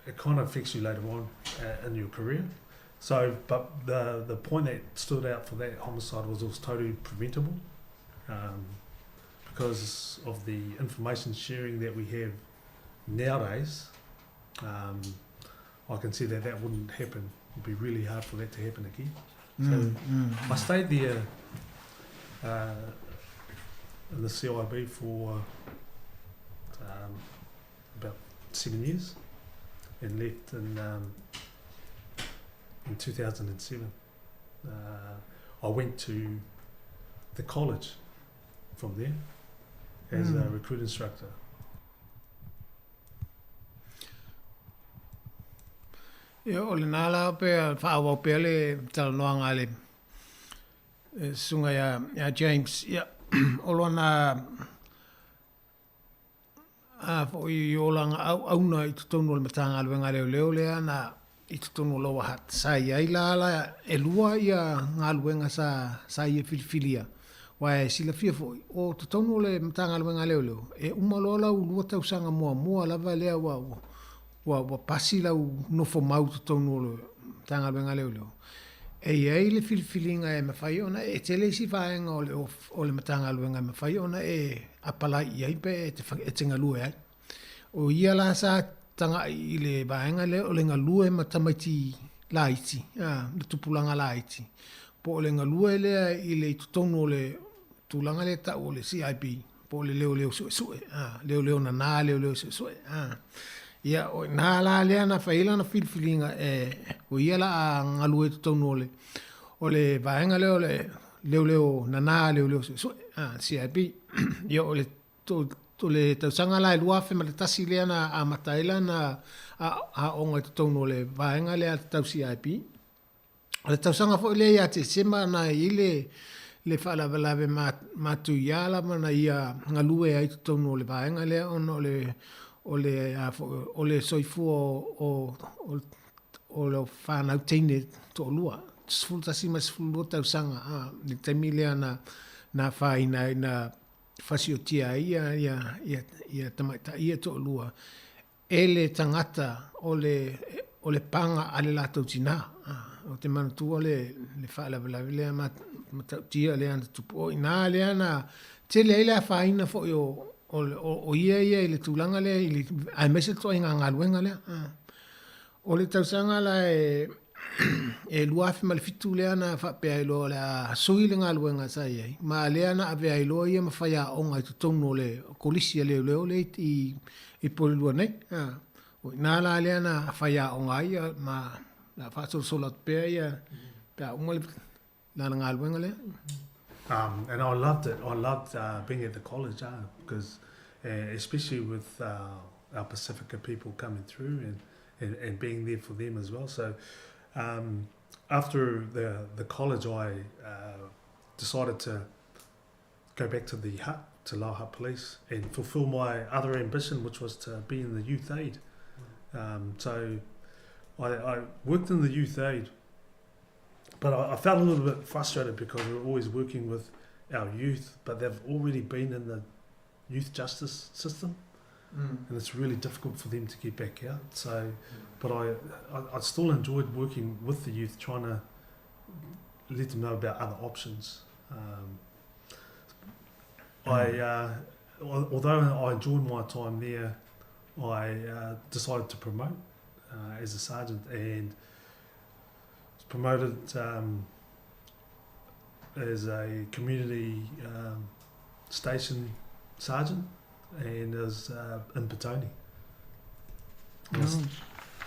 it kind of affects you later on in your career. So, but the point that stood out for that homicide was it was totally preventable, because of the information sharing that we have nowadays. I can see that wouldn't happen. It'd be really hard for that to happen again. So I stayed there in the CIB for about 7 years, and left in 2007. I went to the college from there as a recruit instructor. Ia o le nala pe whaawau pe le talanoanga le sunga ia James ia olo na fo I olanga au na I tutonu le matanga alwenga leo lea na I tutonu Lower Hutt sa ia I la e lua ia ngā alwenga sa ia filifilia wae sila fia fo o tutonu le matanga alwenga leo e umalola u lua tausanga mua lava lea wa pasi lau nofo mau tutonu le tanga benga leo. E iei le filifilinga e mawhai ona e tele si whaenga o le matanga luenga e mawhai ona e apala iei pe e te ngalue ai. O ia la sa tanga I le vaenga leo o le ngalue matamaiti la iti, le tupulanga la iti. Po o le ngalue lea I le tutonu le tulanga le ta o le CIB, po le leo sue, leo na nā leo sue. Ia o nā la lea na whaila na filifilinga o ia la a ngalue tutonu o le vaenga leo leo na nā leo CIB. Ia o le tausanga la lua fe ma le tasi lea na a mataila na a onga tutonu le vaenga lea tau CIB. O le tausanga fo le ia te sema na I le whaalavelave matu ia la mana ia ngalue ai tutonu le vaenga lea ono o le soifu o le whanau teine to lua. Sfultasi ma sfulu tausanga le taimi lea na whaina na whasiotia ia tamaita ia to lua. E le tangata o le panga ale lātou tina. O te manutua le whaalavelave lea matautia lea na tupu o ina lea na te lea lea whaina fo o ia I le tūlanga lea ai mese to inga ngaluenga lea. O le tausanga la e luafi ma le fitu lea na whapea ilo lea sui le ngaluenga sa iei. Ma lea na avea ilo ia ma whaia onga I tutonu le kolisia leo le I polilua nei. O nā la lea na whaia onga ia ma la whaatoro solat pea ia pea unga le lana ngaluenga lea. And I loved it. I loved being at the college because especially with our Pacifica people coming through and being there for them as well. So after the college, I decided to go back to the hut, to Lower Hutt Police, and fulfill my other ambition, which was to be in the youth aid. So I worked in the youth aid, but I felt a little bit frustrated because we were always working with our youth, but they've already been in the youth justice system, and it's really difficult for them to get back out. So, but I still enjoyed working with the youth, trying to let them know about other options. Although I enjoyed my time there, I decided to promote as a sergeant, and was promoted as a community station sergeant, and as in Petone.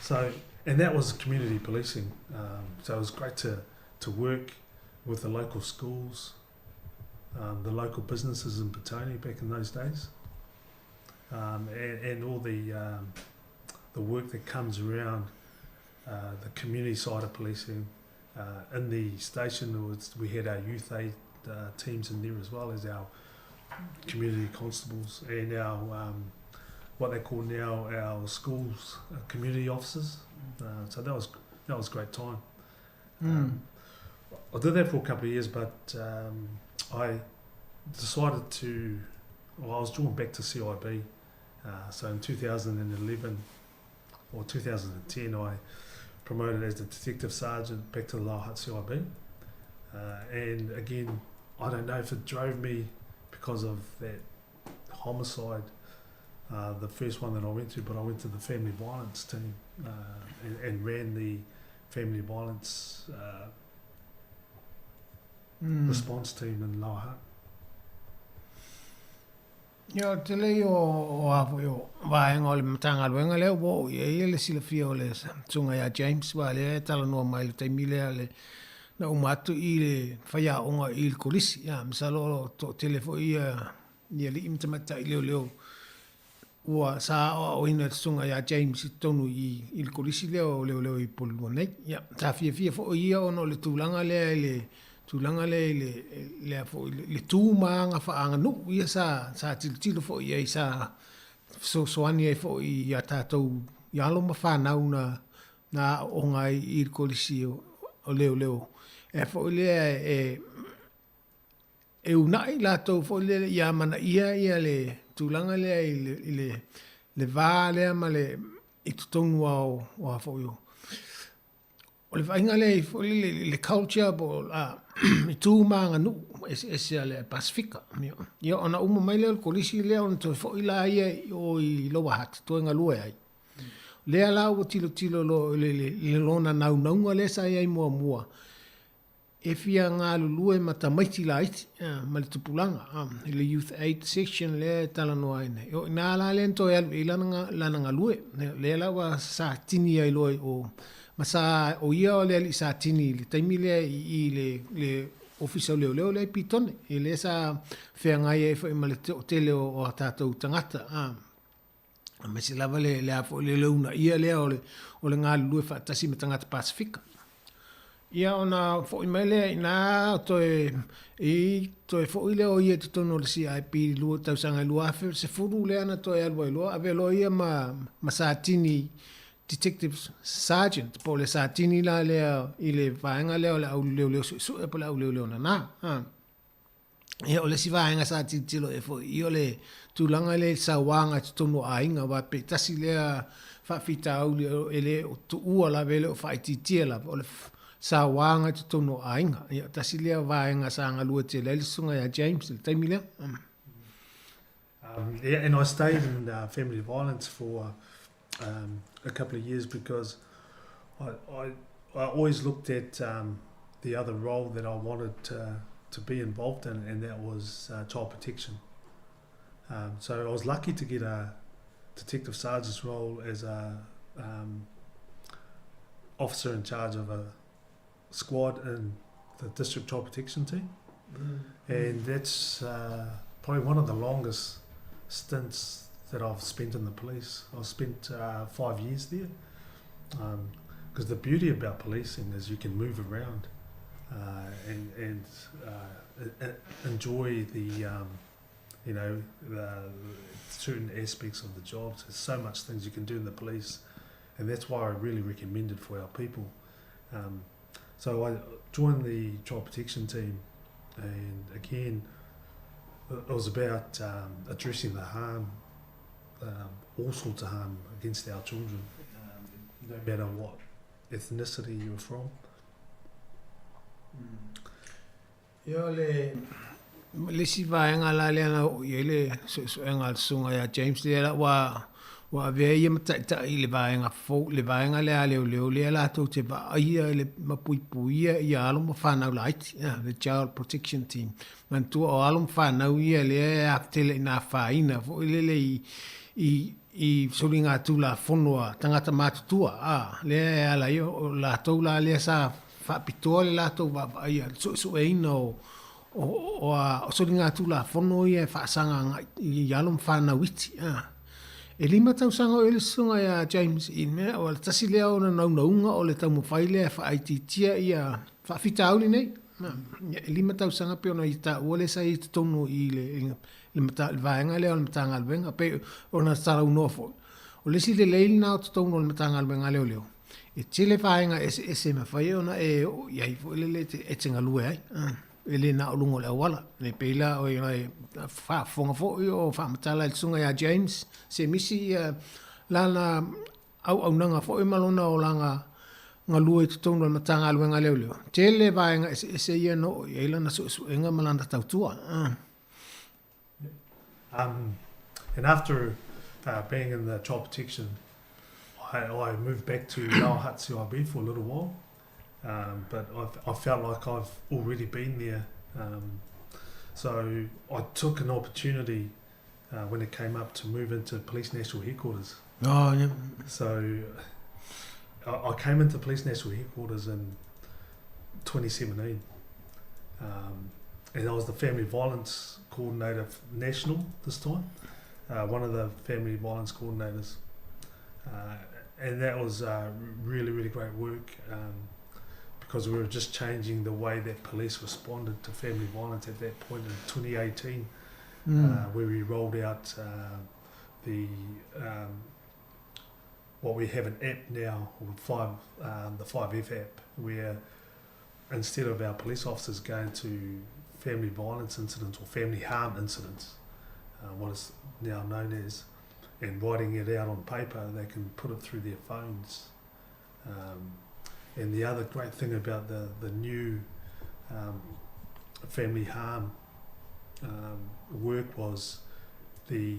So, and that was community policing. So it was great to work with the local schools, the local businesses in Petone back in those days, and all the work that comes around the community side of policing. In the station, we had our youth aid teams in there, as well as our community constables and our what they call now our schools community officers. So that was a great time. I did that for a couple of years, but I decided to. Well, I was drawn back to CIB. So in 2011 or 2010, I promoted as the detective sergeant back to the Lower Hutt CIB. And again, I don't know if it drove me because of that homicide, the first one that I went to, but I went to the family violence team and ran the family violence response team in Lower Hutt. Yo te lei o afu yo vaenga o le matanga luenga leo wo ye le sila fia o le tunga ya James wa le tala noa mai le taimile le na umatu i le whaia onga i le kolisi ya misalo to telefo ia le imtamata i leo ua sa o ina tunga ya James i tonu i le kolisi leo i polu nei ya ta fia fo ia ono le tulanga le tulanga le fo le tūmanga whaanga no ia sa tilo fo ia i sa soani e fo i a tātou i alo ma whanau na onga i kolisi o leo e fo le e unai lātou fo le ia mana ia le tūlanga le vā lea ma le i tutonu o fo io o le whainga le culture bo i tūmanga nu e le Pasifika ia ona uma mai leo kolisi leo ona toi fo ila ia o i Lower Hutt toenga lue ai lea lau o tilo le lona naunga le sa ia i mua e fia ngā lulue mata maiti la iti ma le tupulanga le youth aid section le tala noa ine o ina la le toi alu i lana lue lea lau a sa tini ai loe o masa o ia o le sa tini le taimile i le ofisa leo le pitone e le sa fea ngai e fo i ma le tele o tātou tangata ma si lava le afo le leuna ia lea o le ngā lue whaatasi me tangata Pasifika ia ona fo i mele ina toe fo i leo ia te tono le CIP lua tausanga lua afe se furu lea na toe alua i lua ave lo ia ma sa tini detective sergeant po le satini la le i le vaenga le au leo su e po le au leo na e o le si vaenga sa titilo e fo i o le tulanga le sa wanga tonu ainga wa pe tasi le fa fita au le ele tu ua la vele o fa titila o le sa wanga tonu ainga e tasi le vaenga sa ngalu te le sunga ya James le taimile yeah, and I stayed in family violence for a couple of years because I always looked at the other role that I wanted to be involved in, and that was child protection. So I was lucky to get a detective sergeant's role as a officer in charge of a squad in the district child protection team, and that's probably one of the longest stints that I've spent in the police. I've spent 5 years there, because the beauty about policing is you can move around and enjoy the certain aspects of the jobs. There's so much things you can do in the police, and that's why I really recommend it for our people. So I joined the child protection team, and again it was about addressing the harm, all sorts of harm against our children, no matter what ethnicity you're from. Yo le si vaenga la le ana o le so enga sunga ya James le wa Wa vea ia mata i le vaenga fo, le vaenga le ale leo le la tau te va ia le mapuipuia ia alo ma whanau laiti, the Child Protection Team. Man tua o alo ma whanau ia le a tele na whaina, fo ile i sori ngā tūla whonua tangata mātutua, le ala ia o la tau la le sa whapitoa le la tau wa ia, so e ina o sori ngā tūla whonua ia whaasanga i alo ma whanau iti, E lima tau sanga o ele sunga ya James in mea o le tasi lea o na naunaunga o le tau mawhai lea whaaititia ia whaafita auli nei. E lima tau sanga pe ona i ta ua le sa i tono i le vaenga lea o le matanga alwenga pe o na tara unofo. O le si le leili na o tono o le matanga alwenga leo leo. E tele vaenga e se mawhai ona e iai fo ele e tenga lue ai. Ele na o lungo le awala. Ne peila o i whaafonga fo i o whaamatala il sunga ya James. Se misi lana au nanga fo i malona o langa ngā lua i tutonga le matanga aluenga leo leo. Tele vaenga e se ia no i eila na su enga malanda tautua. And after being in the child protection, I moved back to Nauhat CIB for a little while. But I felt like I've already been there. So I took an opportunity when it came up to move into Police National Headquarters. Oh, yeah. So I came into Police National Headquarters in 2017. And I was the Family Violence Coordinator National this time. One of the Family Violence Coordinators. And that was really, really great work. Because we were just changing the way that police responded to family violence at that point in 2018, where we rolled out what we have an app now, the 5F app, where instead of our police officers going to family violence incidents or family harm incidents, what is now known as, and writing it out on paper, they can put it through their phones. And the other great thing about the new family harm work was the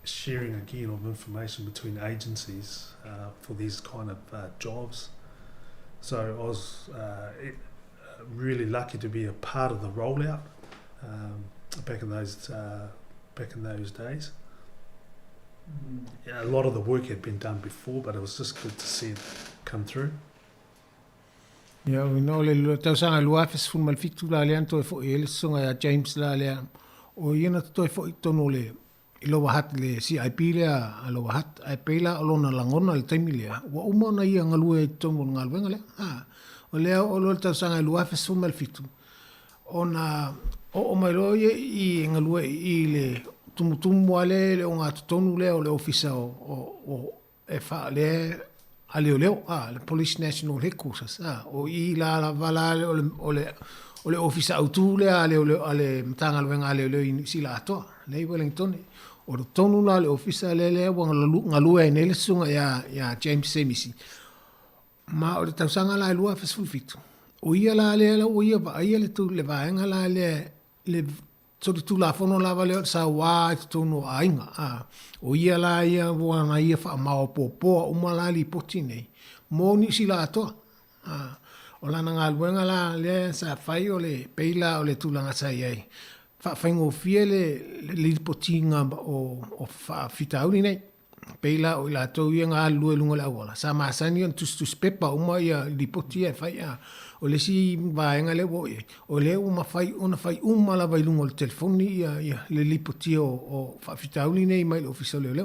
sharing again of information between agencies for these kind of jobs. So I was really lucky to be a part of the rollout back in those days. A lot of the work had been done before, but it was just good to see it come through. Ya, no le tau sanga lua fes fun mal fitu la le anto fo ele songa ya James la le o yena to fo tono le ilo wahat le CIP le a lo wahat ai pela olona langona le taimi le wa uma na ia ngalue tomo ngalwenga le o le o lo tau sanga lua fes fun mal fitu ona o mai lo i ngalue i le tumutumu ale le o ngatu tonu le o le ofisa o e fa le ale leo le Police National Headquarters o I la vala o le ofisa autu le ale matanga le ale le sila ato le Wellington o le tonu la le ofisa le wa ngalua ne le sunga ya James Semisi ma o le tausanga la lua fa sulfitu o ia la le o ia va ia le tu le vaenga la le so tu la fono la vale sa wa tonu ainga o ia la ia wa na ia fa ma popo o malali potine mo ni sila to o la nga luenga la le sa fai o le peila o le tulanga sa ai fa faingo fiele le potinga o fa fitauri nei peila o la to ia nga lu lunga la wala sa ma sani on tu pepa o ma ia li potia fai o le si vaenga le wo o le uma fai ona fai uma la vai lungo le telefoni ia le lipoti o fa fitauli nei mai official le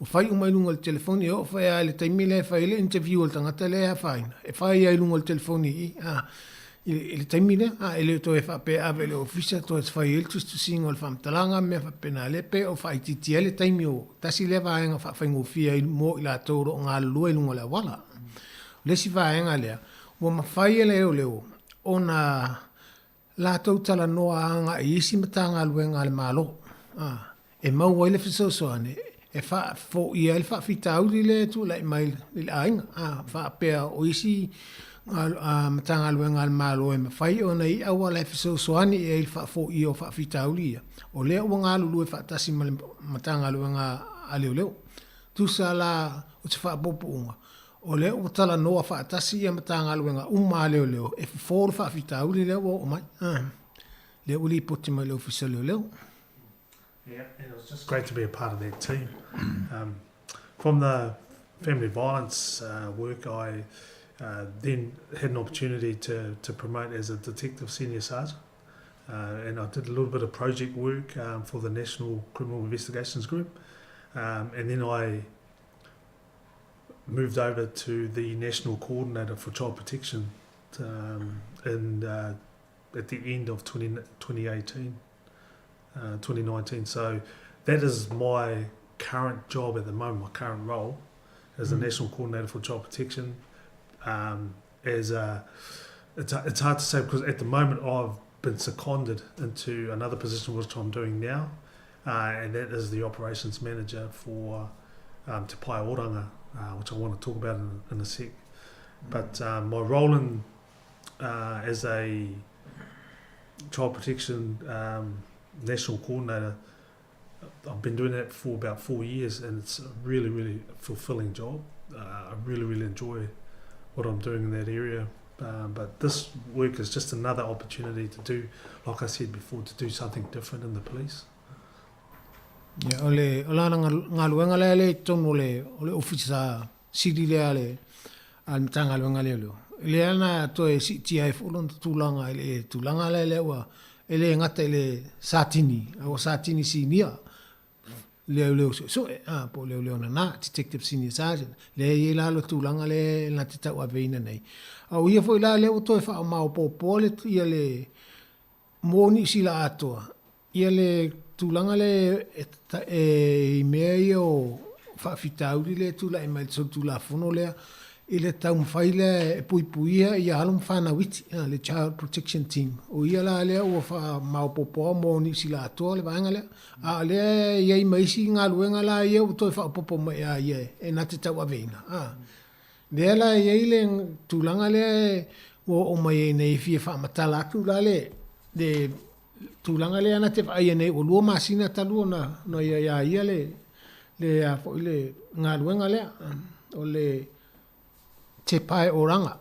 o fai uma lungo le telefoni o fai le taimile fai le interview o tangata le fai e fai ai lungo le telefoni il taimile ele to fa pe ave le official to fai il tu singo il fam talanga me fa penale pe o fai titi le taimio tasi le vaenga fa fai ngofia mo la toro nga lu lungo la wala le si vaenga le wa mawhai leo ona la tau tala noa anga i isi matanga luenga le malo e mau ele fisosoane e fa fo ia ele fa fitauli le tu la mai le ainga fa pea o isi matanga luenga le malo e mawhai ona i awa le fisosoane e ele fa fo ia o fa fitauli o leo wanga lulu e fa tasi matanga luenga a leo tusa la o te whaapopunga. O le o tala noa whaatasi ia matanga aluenga umma leo leo. E fōru whaafita uli leo o mai. Le uli poti mai leo fisa leo leo. Yeah, it was just great to be a part of that team. From the family violence work, I then had an opportunity to promote as a detective senior sergeant. And I did a little bit of project work for the National Criminal Investigations Group. And then I moved over to the National Coordinator for Child Protection at the end of 2019. So that is my current job at the moment, my current role as the National Coordinator for Child Protection. It's hard to say because at the moment I've been seconded into another position which I'm doing now, and that is the Operations Manager for Te Pai Oranga, which I want to talk about in a sec. But my role as a Child Protection National Coordinator, I've been doing that for about 4 years, and it's a really, really fulfilling job. I really, really enjoy what I'm doing in that area. But this work is just another opportunity to do, like I said before, to do something different in the police. Yeah, ole ngā luenga le tonu ole ofisa siri le al tanga luenga leo. Le ana to e CTF ulon tulanga ele tulanga le wa ele ngata ele satini o satini sinia leo so po leo na detective senior sergeant le ila lo tulanga le na te tau aveina nei au ia foi la leo to e fa ma po le ia le moni sila atoa ia le tulanga le e mea o fa fitauri le tula e mai so tula fono le ile tau mfaile e puipuia ia halum whana witi le Child Protection Team o ia la lea ua wha maupopoa moni sila atoa le vaenga lea a lea iei maisi ngā luenga la ia u toi whaopopo mai a ia e na te tau aveina lea la iei le tūlanga lea o mai e nei fia whaamatala atu la le tūlanga lea na te whaia nei o lua masina talua na ia le a fo ile ngā luenga lea o le Te Pai Oranga.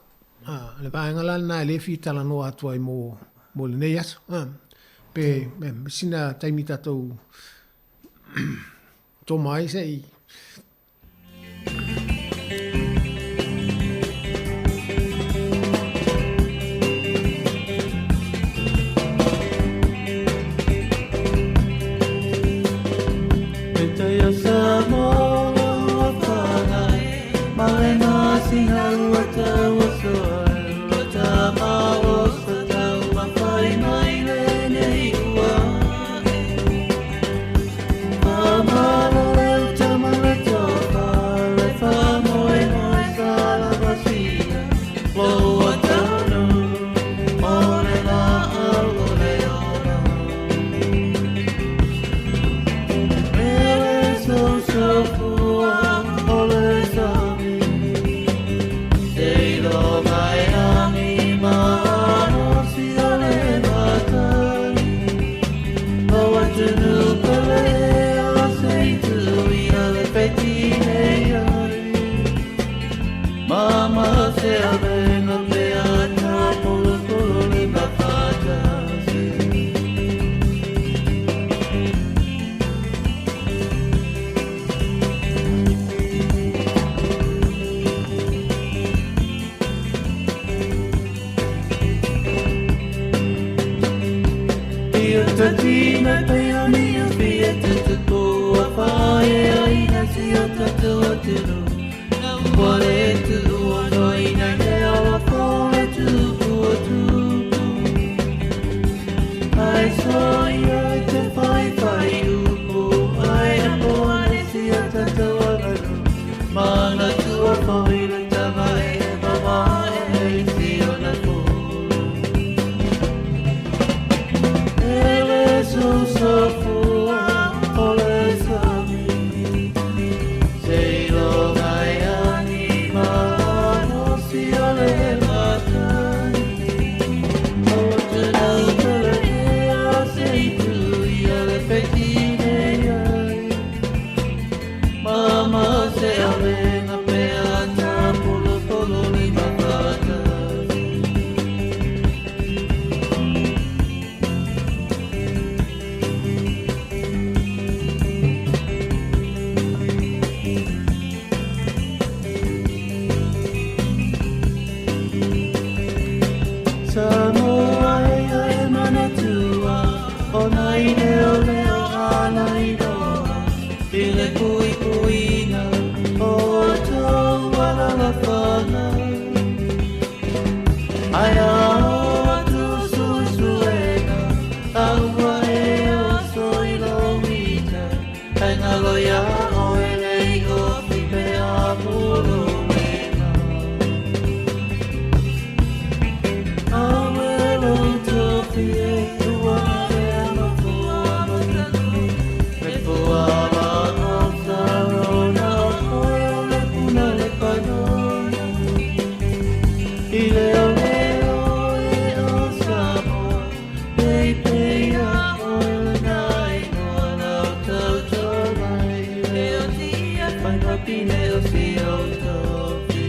Le vaenga la na le fi tala no atua I mo le nei aso. Pe sina taimi tatou tō mai sei. Say O nai leo leo ana i roa I le kui kuina O tau alanga whana Ai ao atu sui suena Aua e o soi lo mita Ai ngalo ia o elei o whipe a muro mena Awe lo tofi e tua e ama fua matanu Me fua ma o sarona Oe o le puna le panona I leo leo e o Samoa Pei pei a o le nai noa lau tau tau mai Leo tia pai mapi leo si o tofi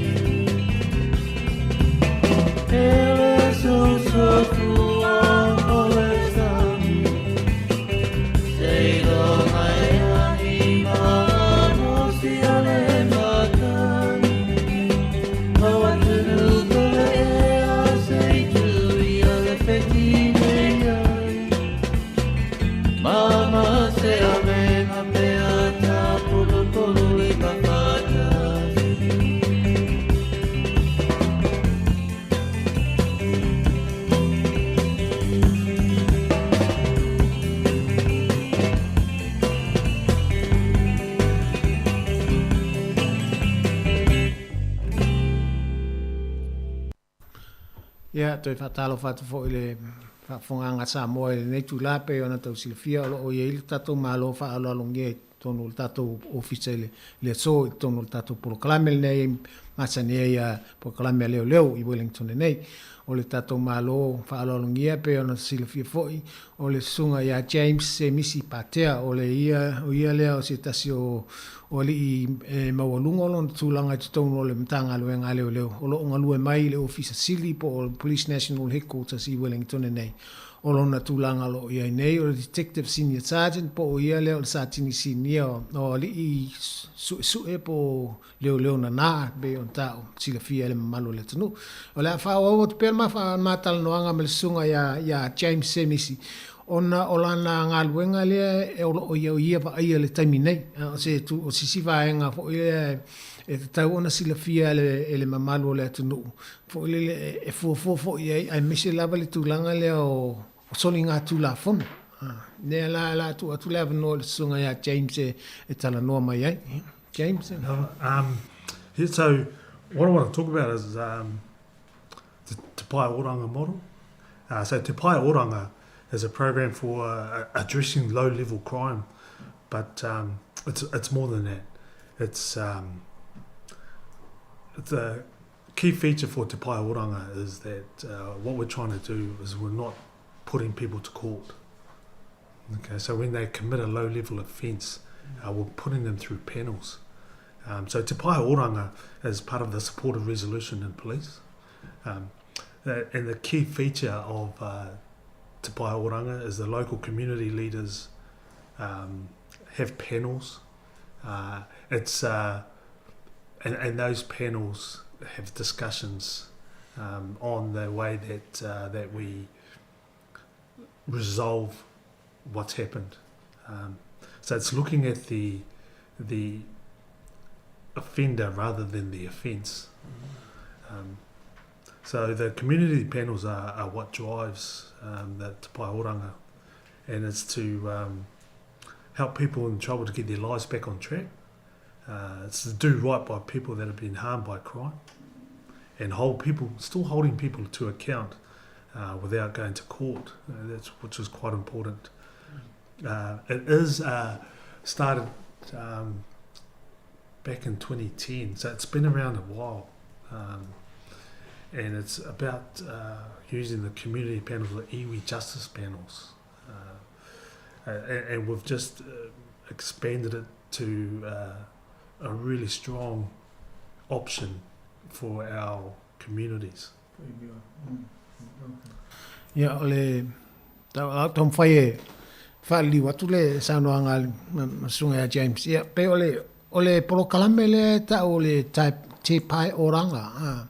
Ele so so fua o le sami Sei lo mai ani ma no si o le matani O atunu kole e a sei tui o le petine ai Mama se a venga pe a tapulu pulu i papatasi Ia, toi whatalo whatu fo i le whawhonganga Samoa i le nei tū lape o na tau silafia o ia ili tatou malo whaalo alongi e tonu le tatou ofisa le so i tonu le tatou proklame le nei masani e ia proklame leo leo i Wellington e nei o le tatou malo whaalo alongi e pe o na silafia foi o le sunga ia James se misi patea o le ia lea o se tasi o li i mawalunga lon tūlanga i tonu o le mtanga luenga leo leo o lo unga lue mai le ofisa sili po o Police National Headquarters i Wellington e nei o lona tūlanga lo ia nei o le Detective Senior Sergeant po o ia leo le Sergeant Senior o li i su e po leo na na be on tau silafia le mamalo le tunu o le a wha o te perma wha matala noanga me le sunga ia James Semisi ona o lana ngā luenga lea e o ia pa ia le taimi nei o se siwa e ngā fo ia e te tau ona silafia le mamalo le atunu fo ile e fo ia ai mese lava le tūlanga lea o soli ngā tūla fona nea la tu atu lava no le sunga ia James e tala noa mai ai James so what I want to talk about is the Pai Oranga model. So Te Pai Oranga is a program for addressing low-level crime, but it's more than that. It's the key feature for Te Pai Oranga is that what we're trying to do is we're not putting people to court. Okay, so when they commit a low-level offence, we're putting them through panels. So Te Pai Oranga is part of the supported resolution in police, and the key feature of Te Pai Oranga is the local community leaders have panels. And those panels have discussions on the way that we resolve what's happened. So it's looking at the offender rather than the offence. So the community panels are what drives the Te Pai Oranga, and it's to help people in trouble to get their lives back on track. It's to do right by people that have been harmed by crime, and still holding people to account without going to court, which is quite important. It is started back in 2010, so it's been around a while, and it's about using the community panels, the iwi justice panels, and we've just expanded it to a really strong option for our communities. Ya ole tom faye fali watu le sano angal masunga ya James ya pe ole polo kalame le ta ole Te Pai Oranga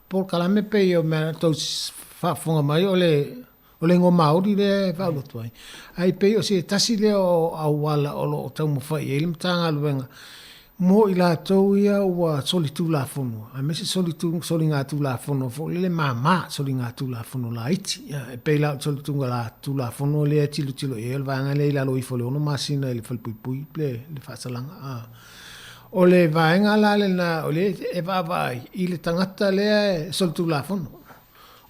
polo kalame pe yo me to fa fonga mai ole O le ngo Māori le whaalotu ai. Ai pei o se tasi le o awala o lo tau mo whai e le mtanga aluenga. Mo i la tau ia ua soli tū la whono. A mese soli ngā tū la whono. Fo lele mā soli ngā tū la whono la iti. E pei la soli tū la tū la whono le tilo e el vanga le ila lo i fole ono masina le whalpui le whaasalanga. O le vaenga la le na o le e vavai i le tangata le soli tū la whono.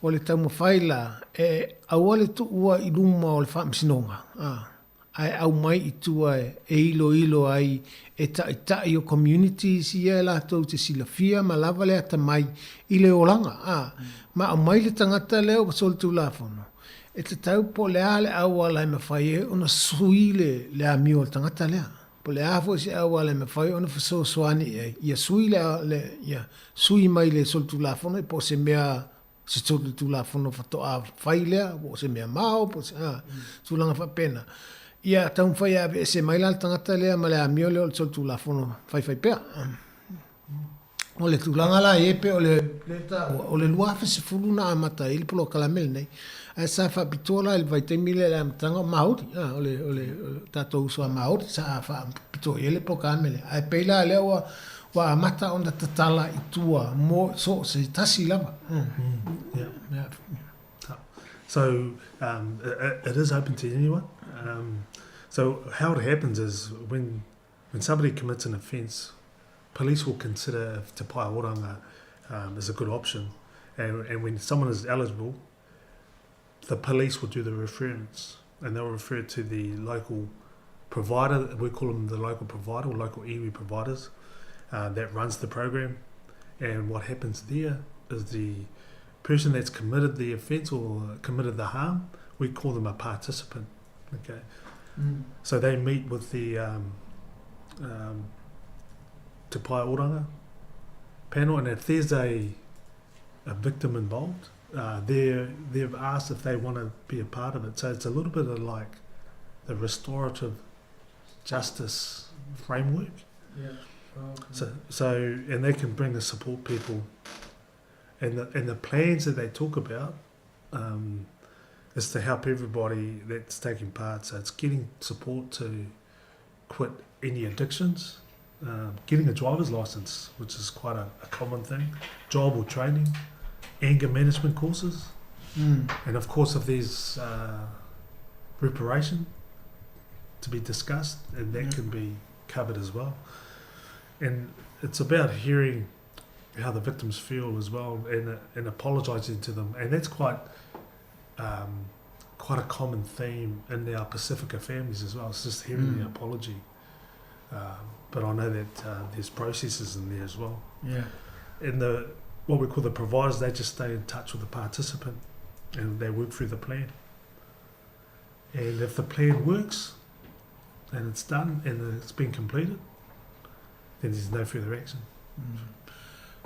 O le tau mo whaila e aua le tu ua i luma o le whaamsinonga. Ai au mai i tua e ilo ai e tai o communities i e la tau te silafia ma lava le ata mai i le olanga. Ma au mai le tangata leo pa sol tu la fono. E te tau po le ale au ala me whai e ona sui le amio le tangata lea. Po le afo si au ala me whai ona whaso soani e. Ia sui ia sui mai le sol tu la fono e po se mea se sol tu la fono whatoa whai lea, po se mea mao, po se tulanga whapena. Ia tau whai a se maila tangata lea ma le amio leo le sol tu la fono whai pea. O le tūlanga la epe o le luafe se fuluna amata ili polo kalamele nei. A sa wha pitola ili vai teimile le amatanga o Māori. O le tato usua Māori sa wha pito ele polo kalamele. A peila leo wa amata onda tatala i tua mo so se tasi lava. So it is open to anyone. So how it happens is when somebody commits an offence, police will consider if Te Pai Oranga is a good option, and when someone is eligible, the police will do the reference, and they'll refer to the local provider. We call them the local provider or local iwi providers that runs the program. And what happens there is the person that's committed the offence or committed the harm, we call them a participant. Okay. So they meet with the Te Pai Oranga panel, and if there's a victim involved, they've asked if they want to be a part of it. So it's a little bit of like the restorative justice framework. Yeah. So and they can bring the support people, and the plans that they talk about is to help everybody that's taking part. So it's getting support to quit any addictions, getting a driver's license, which is quite a common thing, job or training, anger management courses, and of course if there's reparation to be discussed, and that can be covered as well. And it's about hearing how the victims feel as well, and apologising to them, and that's quite a common theme in our Pacifica families as well. It's just hearing the apology. But I know that there's processes in there as well. Yeah. And what we call the providers, they just stay in touch with the participant and they work through the plan. And if the plan works and it's done and it's been completed, then there's no further action.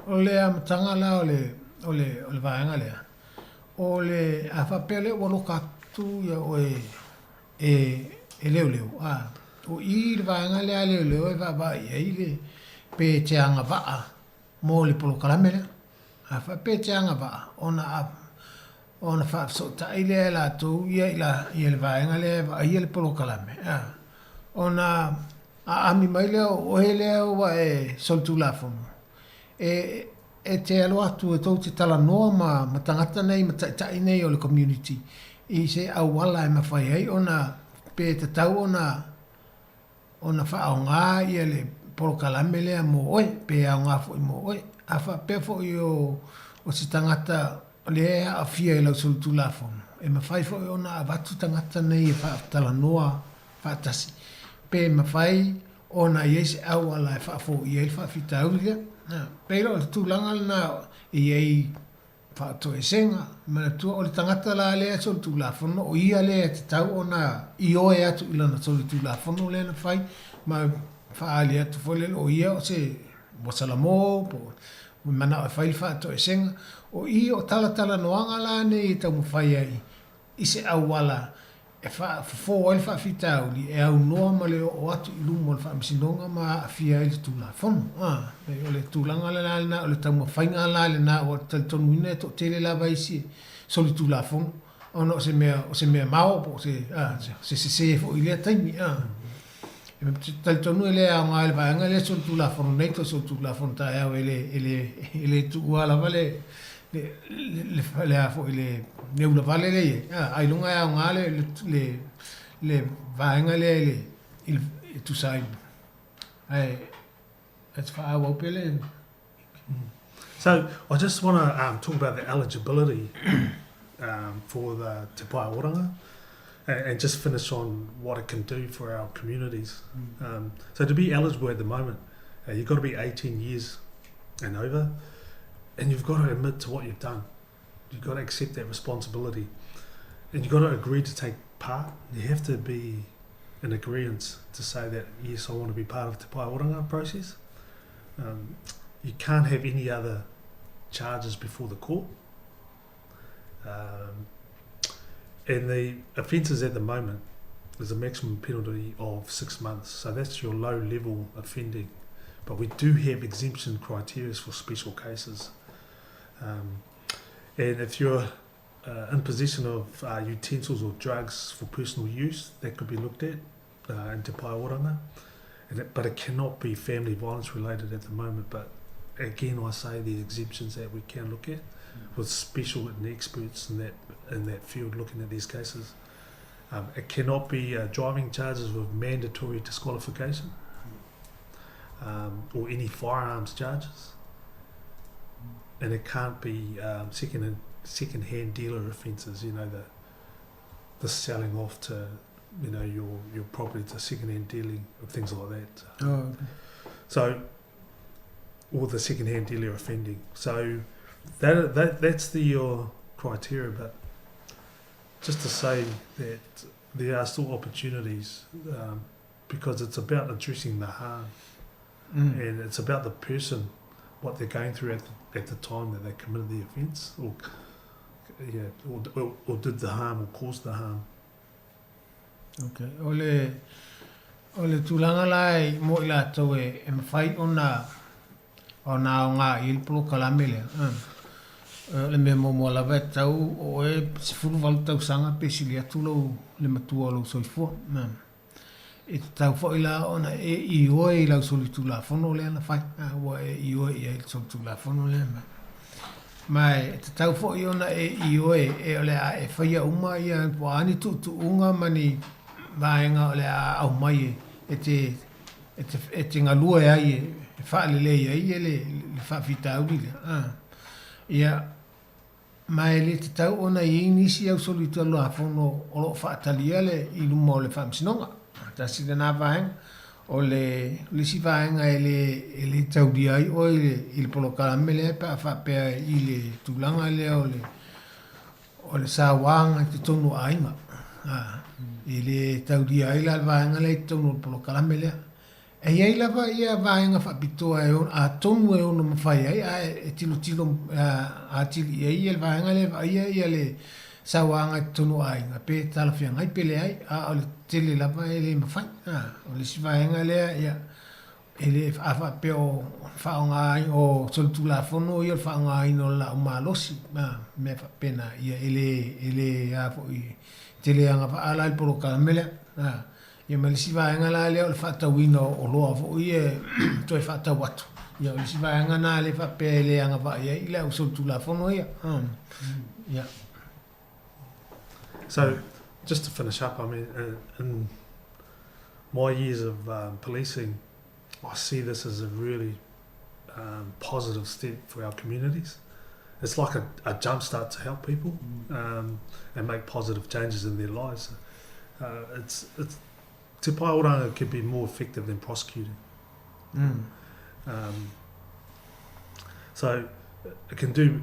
O le amatanga la o le vaenga lea. O le awhapele o loka tu ia o e leo. O i le vaenga lea leo e vavai e le pe te anga vaa mo le polo kalamele. Pe te anga vaa ona wha so ta i lea la tu ia le vaenga lea va i le polo kalame. Ona a ami mai lea o he lea wa e soltu la fono. E te alo atu e tau te tala noa ma tangata nei, ma tai nei o le community. I se au wala e mawhai hei, ona pe te tau ona wha au ngā i le polo kalame lea mo oi, pe au ngā fo i mo oi. A wha pe fo i o se tangata le a fia i lau soltu la fono. E mawhai fo i ona a watu tangata nei e wha tala noa, wha tasi. Pe mawhai ona i se au wala e wha fo i e wha fita au lea. Pero le tūlanga na i ei whātoe senga, mana tua o le tangata la lea so le tūlafono, o ia lea te tau o na i oe atu ilana so le tūlafono lea na whai, ma whaale atu whole o ia o se wasalamo, po mana o whai whātoe senga, o i o tala noanga la ne i tau mwhai ai, i se au wala, e fo o le whaafita au li, e au noa ma le o atu i lumo le whaamisinonga ma a fia i le tūlafono. O le tūlanga le nā, o le tau mawhainga la le nā, o le talitonu ina e to tele la vaisi, so le tūlafono. ono se mea mau po se fo ile taimi tal tonu ele a ngai ba ngai le so tu la fon nei to so tu la fon ta ya ele tu ala vale le a fo ile ne ula vale le ai lunga ya ngale le va ngai le il tu sai ai it's for our pele. So I just want to talk about the eligibility for the Te Pai Oranga and just finish on what it can do for our communities. So to be eligible at the moment, you've got to be 18 years and over, and you've got to admit to what you've done. You've got to accept that responsibility, and you've got to agree to take part. You have to be in agreement to say that, yes, I want to be part of the Te Pai Oranga process. You can't have any other charges before the court. And the offences at the moment, there's a maximum penalty of 6 months. So that's your low level offending. But we do have exemption criteria for special cases. And if you're in possession of utensils or drugs for personal use, that could be looked at in Te Pai Oranga. But it cannot be family violence related at the moment. But again, I say the exemptions that we can look at with special and experts in that field looking at these cases. It cannot be driving charges with mandatory disqualification or any firearms charges, and it can't be second-hand dealer offences. You know, the selling off to your property to second-hand dealing or things like that. Oh, okay. So, or the second-hand dealer offending. So that's your criteria. But just to say that there are still opportunities because it's about addressing the harm and it's about the person, what they're going through at the time that they committed the offence or did the harm or caused the harm. Okay. Ole tulanga lai mo ila to e mfai ona nga il pro kalamele. Le me mo la vetau o e sifuru val tau sanga pesilia tulo le matua lo soifo. E tau fo ila ona e I o e la solitula fono le na fai. Wa e I o e solitula fono le mai te tau fo ona e I o e ole a e fai uma ia wa ani tu unga mani vaenga le au mai e te ngalua e ai e whaale le ai e le whawhitau li ia mai le te tau ona I nisi au solitu alo a whono o lo whaatalia le I luma o le whamsinonga ta sida nā vaenga o le si vaenga e le tau di ai o I le polo karamele pa whapea I le tūlanga le o le sāwanga te tonu ainga ele tau dia ai la vaenga le tonu polo karamele e ai la ia vaenga fa pitoa e a tonu e ono mafai ai e tilo a tili ai le vaenga le ia le sawanga tonu ai nga pe tala fianga ai pele ai a o le tele la vai le mafai o le si vaenga le ia ele fa pe o fa ngai o soltula fono ia fa ngai no la malosi me fa pena ia ele a fo tele anga fa ala il polo karamele ia malisi vaenga la le o fa tawino o lo fo ia to fa tawatu ia malisi vaenga na le fa pele anga va ia ila soltula fono ia yeah. So just to finish up, I mean, in my years of policing, I see this as a really positive step for our communities. It's like a jump start to help people and make positive changes in their lives. Te Pai Oranga can be more effective than prosecuting. So it can do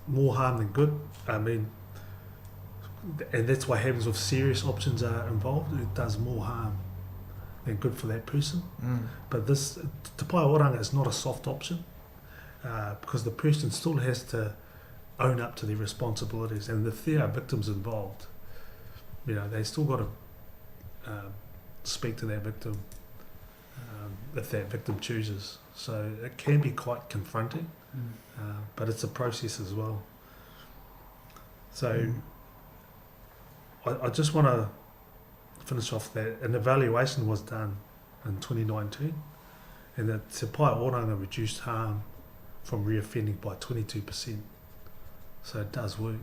more harm than good. I mean, and that's what happens with serious options are involved. It does more harm than good for that person. But this Te Pai Oranga is not a soft option because the person still has to own up to their responsibilities, and if there are victims involved, you know, they still got to speak to their victim if that victim chooses. So it can be quite confronting, but it's a process as well. So I just want to finish off that an evaluation was done in 2019, and that Te Pai Oranga reduced harm from reoffending by 22%. So it does work.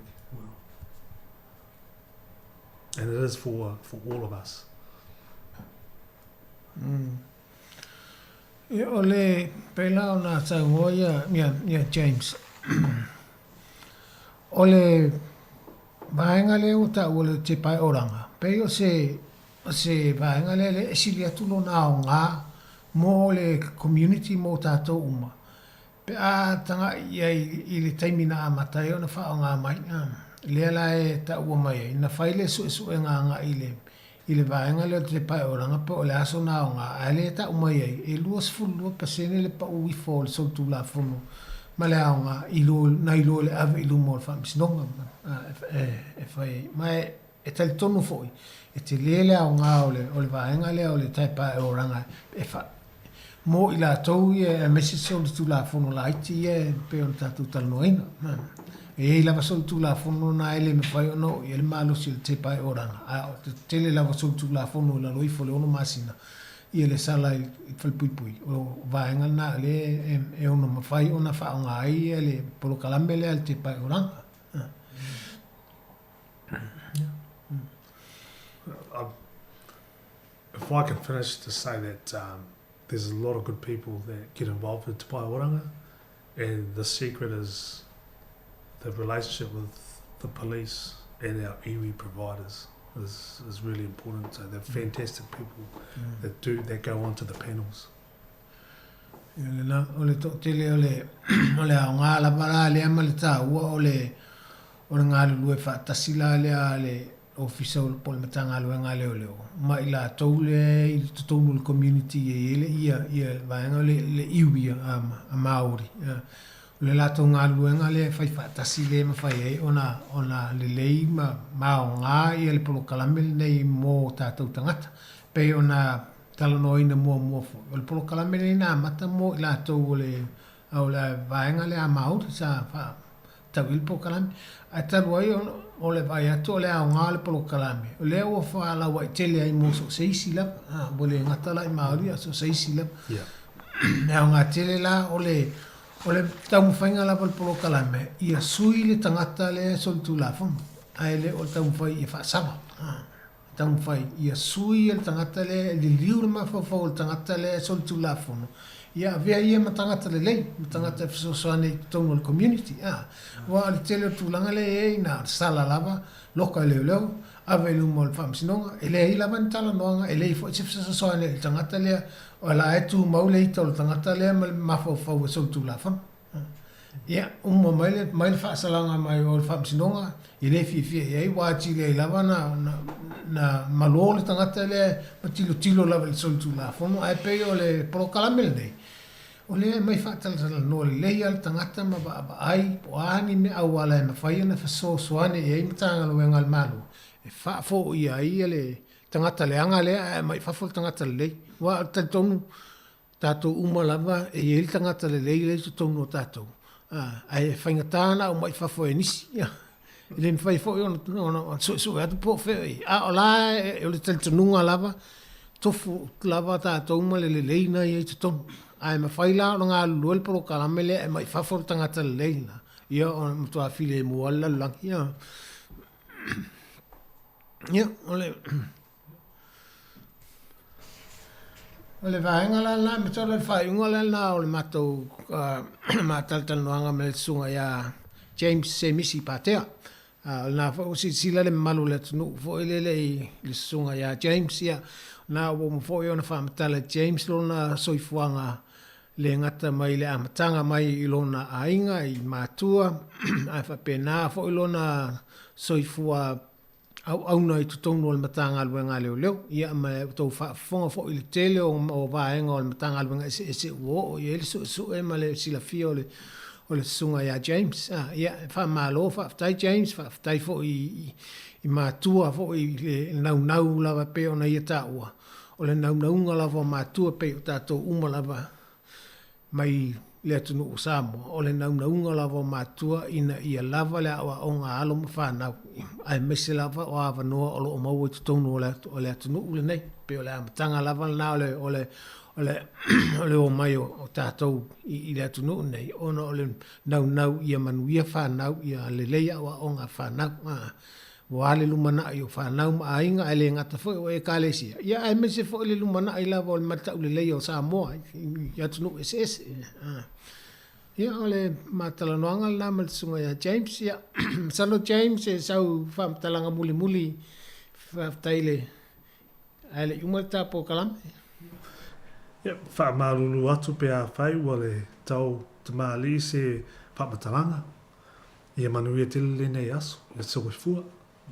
And it is for all of us. Ia ole pela ona tango ia James. Ole vaenga le uta ole Te Pai Oranga. Pe o se vaenga le esilia tulo na o ngā mo le community mo tātou uma. Pe a tanga ia I le taimina a matai o na wha o ngā mai. Lea la e ta ua mai. Na whaile su e ngā I le vaenga le Te Pai Oranga pe o le aso na o ngā. A le ta ua mai. E luas fulua pasene le pa ui fo le sautu la fono. Ma le ao ngā na ilo le ave ilu mo le whamisinonga. E whai. Ma e tali tonu foi. E te lele ao ngā o le vaenga le o le Te Pai Oranga. E wha. Mo I la tau e message o le tu la fono la iti e pe o tatu talanoina. E lava sol tu la fono na ele me whai ono I le malo si le Te Pai Oranga. A te tele lava sol tu la fono la loifo le ono masina. I le sala I whalpui. O vaenga na le e ono mawhai ona wha o ngā ai e le polo kalambe le al Te Pai Oranga. If I can finish to say that there's a lot of good people that get involved with Te Pai Oranga, and the secret is the relationship with the police and our iwi providers is really important. So they're fantastic people that go onto the panels. Ole to tele ole a ngā la para le ama le tā ua ole ngā lue wha tasila le ofisa o pole matanga lue ngā leo leo. Ma I la tau le I tutonu le community e ele ia vaenga le iwi a Māori. Le la tau ngā lue ngā le whai wha tasile ma whai e ona le lei ma o ngā ia le polo kalamele nei mō tātou tangata. Pe ona talanoina mua fo. O le polo kalamele nā mata mō I la tau o le vaenga le a Māori sa wha tau il polo kalame. A taru ai o le vai atu o le ao ngā le polo kalame. O le ua wha la wai tele ai mō so seisi lapa. O le ngata lai Māori a so seisi lapa. Le ao ngā tele la o le tau mwhainga lapa le polo kalame. Ia sui le tangata le soltu la whama. Ai le o le tau mwhai I whaasama. Tau mwhai ia sui le tangata le liu le mawhawhau le tangata le soltu la whama. Ia vea ia matangata le lei, matangata fisosoane I tono le community. Wa le tele o tūlanga le e na sala lava, loka leo, ave lumo le whamsinonga, e le I lava ni tala noanga, e le I fo I fisosoane le tangata lea, o la e tū mau le ito le tangata lea, ma le mawhawhau e sau tū la wham. Ia, mai le whaasalanga mai o le whamsinonga, I le fia, e wāti le lava na malo le tangata lea, ma tilo lava le sau tū la wham, ai pei o le polo kalamele nei. O le mai whaatala no le leia le tangata ma ba ai po ani me au ala e mawhai ana whasosoane e ai matanga lo engal malu. E whaafo ia le tangata le anga lea e mai whafo le tangata le lei. Wa tatonu tātou umalava e le tangata le lei le tatonu o tātou. Ai whaingatana o mai whafo e nisi. Le mwhai fo i ona so atu po wheo. O la e o le tanunga lava tofu lava tātou umale le lei na i tatonu. Ai ma faila o ngā luel poro kalamele e mai whafor tangata leina. Ia o mtua file mua lalang. Ia, ole vaenga la me tole whaiunga la o le matou mataltal noanga me le sunga ia James Semisi Patea. Na fo sila le malu le tunu fo le sunga ia James ia na wo mo fo yo na famatala James lo na soifuanga le ngata mai le amatanga mai ilona ainga I matua ai fa pena fo ilona soifua au na I tutonu o le matanga luenga leo ia ma tau fonga fo I le tele o vaenga o le matanga luenga ese o ia le su e ma le silafia o le sunga ia James ia fa malo fa tai James fa tai fo I matua fo I le nau lava pe ona ia taua o le nau lava matua pe o tatou uma lava mai le tunu o Samoa o le naunga lava matua ina ia lava le awa o ngā alo ma whanau ai mese lava o awa noa o lo o maua i tutonu o le tunu ule nei pe o le amatanga lava na o le o mai o tātou i le tunu nei ona o le nau ia manuia whanau ia le leia awa o ngā whanau wale lumana i o whanau ma ainga ai le ngata fo o e kalesia ia ai mese fo le lumana i lava o le mata ule leia o Samoa ia tunu SS ia o le matalanoanga na malsunga ia James ia salo James e sau whamtalanga muli whaftaile ai le umarta po kalame ia whamarulu atu pe a whai ua le tau te maali se whamatalanga ia manuia tele nei aso le tau fua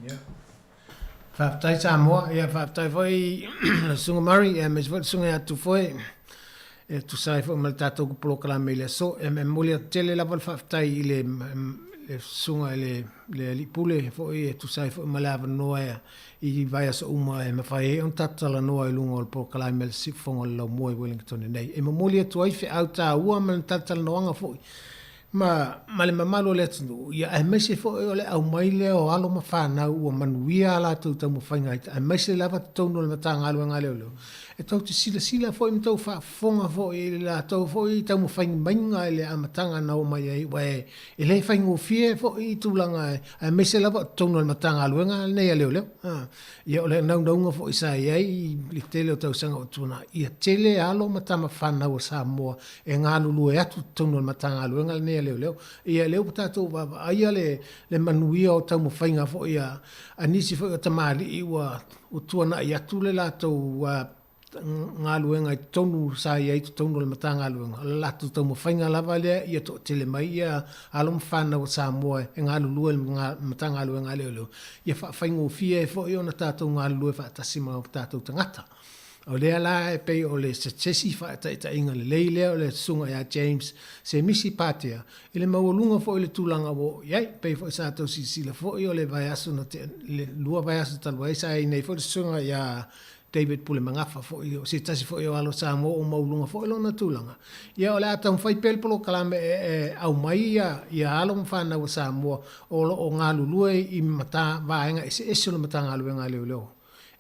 ia whaftai Samoa ia whaftai foi le sunga mari ia mes foi sunga atu foi e tu sai fo mal tato ku polo kala mele so e me molia tele la volfa tai ile sunga le lipule fo e tu sai fo malava noa i vai so uma e me fai un tata la noa i lungo polo kala mele si fonga lo moi Wellington nei e me molia tu ai fe auta ua man tata la noanga fo ma le mamalo le tunu ia e mese fo e ole au mai le o alo ma fana ua manuia la tu tamu fainga e mese lava tonu le matanga alu ngale e tau te sila fo i mtau fonga fo i la tau fo i tamu fainga mainga le amatanga na o mai e wae e le fainga fie fo i tulanga e mese lava tonu le matanga alu ngale nei leo ia ole naunga fo i sa i li tele o tau sanga o tuna ia tele alo matama fana o Samoa e ngalu lue atu tonu le matanga alu ngale nei leo ia leo tatou baba ia le manuia o tamu fainga fo ia anisi fo tamali i wa o tuana ia tule la to ngā luenga i tonu sa ia i tonu le matanga luenga la tu tamu fainga lava le ia to tele mai ia alum fana o Samoa e ngā lue ngā matanga luenga leo ia fainga fie fo i ona tatou ngā lue fa tasima o tatou tangata o le ala e pei o le sesi fa ta inga le leile o le sunga ya James se misi patia ile maulunga fo ile tulanga wo yai pei fo sa to sila fo o le vai aso no te le lua vai aso talwai sa nei fo sunga ya David pule mangafa fo io se tasi fo io alo sa mo o maulunga fo ilo na tulanga ia o le ata fai pel polo kalame au mai ia alo mfana o sa mo o ngalu lue i mata vaenga ese lo mata ngalu leo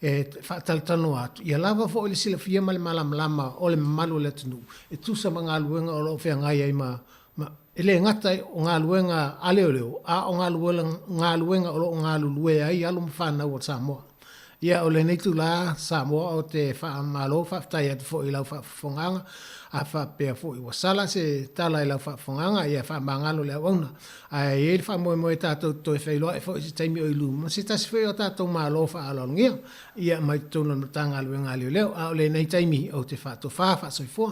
e fataltano atu ia lava fo ile sila fia mal lama o le malu le tunu e tu sa manga luenga o fe ngai ai ma ele ngata o nga luenga aleo a o nga luenga o nga lue ai alu mfana o Samoa ia o le nei tu la Samoa o te fa malo fa tai at fo ila fa fonganga a fa pe fo i wasala se tala ila fa fonganga ia fa mangalo le ona ai e fa mo tato to fe lo e fo se taimi o ilu ma se tas fe o tato malo fa alongia ia mai tono tanga luenga leo a le nei taimi o te fa to fa so fo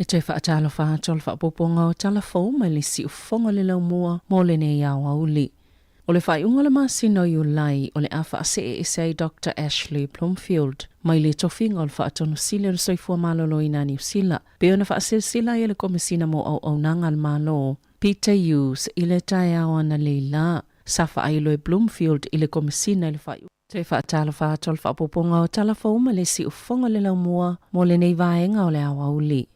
E te whaatalo whaatol whaapoponga o talafou mai le si ufonga le lau mua mo le nei au auli. O le whai unga le masino i ulai o le a whaase e sei Dr. Ashley Plumfield mai le tofinga o le whaatono sile le soifua malolo i na New Zealand. Pe ona whaase sila i le komisina mo au nanga le malo. Peter Hughes i le tai awa na leila. Safa ailo e Bloomfield i le komisina i le whai. Te whaatalo whaatol whaapoponga o talafou mai le si ufonga le lau mua mo le nei vaenga o le au auli.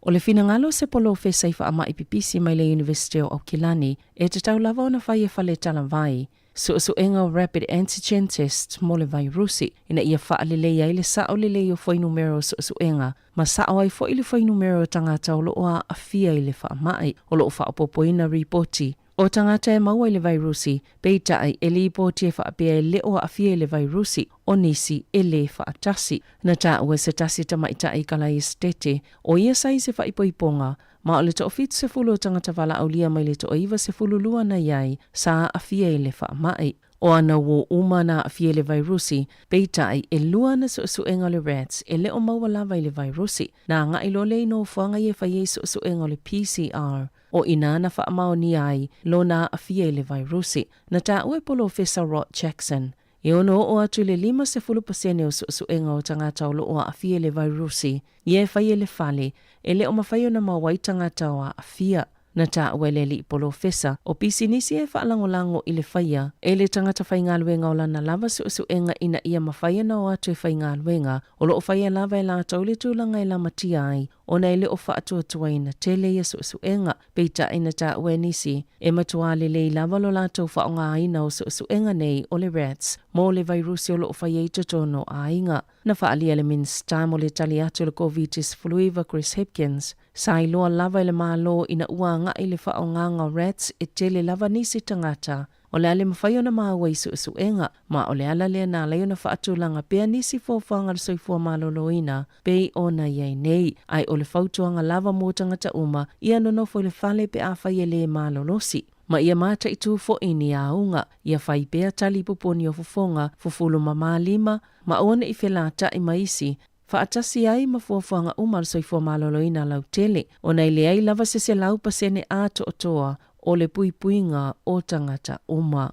O le finangalo se polo fe saifa ama ipipisi mai le University of Kilani e te tau lava ona whai e whale talavai. Suenga o rapid antigen test mo le virusi ina ia whaalelei ai le sao lelei o whai numero suenga ma sao ai fo ili whai numero tangata o looa a fia i le whaamai o loo whaapopoina ripoti. O tangata e maua i le virusi, peita ai e li poti e whaapea e leo a fia i le virusi, o nisi e le whaatasi. Na ta ua se tasi tamaita i kala i stete, o ia sai se whaipoiponga, ma o le to ofitu se fulu o tangata wala aulia mai le to oiva se fulu lua na iai, sa a fia i le whaamai. O ana wo umana a fia le virusi, peita ai e lua na suenga le rats, e leo maua lava i le virusi, na nga ilo le no whanga i e whai suenga le PCR. O ina na whaamao ni ai, lo na a fia le virusi. Na ta ue polo Fesa Rod Jackson, E ono o atu le 50% o suenga o tangata o loo a fia le vairusi, ie whai le fale, e le o mawhai o na mawai tangata o a fia. Na ta wele li polo fesa o pisinisi e whaalangolango i le whaia e le tangata whaingaluenga o lana lava suenga ina ia mawhaia na o atu e whaingaluenga o lo o whaia lava e la tau le tūlanga e la matia ai o na ele o whaatua tua ina tele ia suenga peita ina ta uenisi e matua le lei lava lo la tau whaonga aina o suenga nei o le rats mo le vairusi o lo o whaia i totono a inga na whaalia le minsta mo le tali atu le COVID-19 fluiva Chris Hipkins sai loa lava i le malo ina ua nga i le whaonganga rats e tele lava nisi tangata o le ale mawhai ona maua i suenga ma o le ala lea na leo na whaatulanga pea nisi fōwhanga le soifua maloloina pei ona iei nei ai o le whautuanga lava mō tangata uma ia nonofo i le whale pe a whai e le malolosi. Ma ia mata i tū fo ini a unga, ia whai pea tali puponi o fufonga, fufulu ma lima, ma ona i whelata i maisi, whaatasi ai ma fuafuanga umar soifua maloloina lau tele, o nei le ai lava se lau pasene a toa o le puipuinga o tangata uma.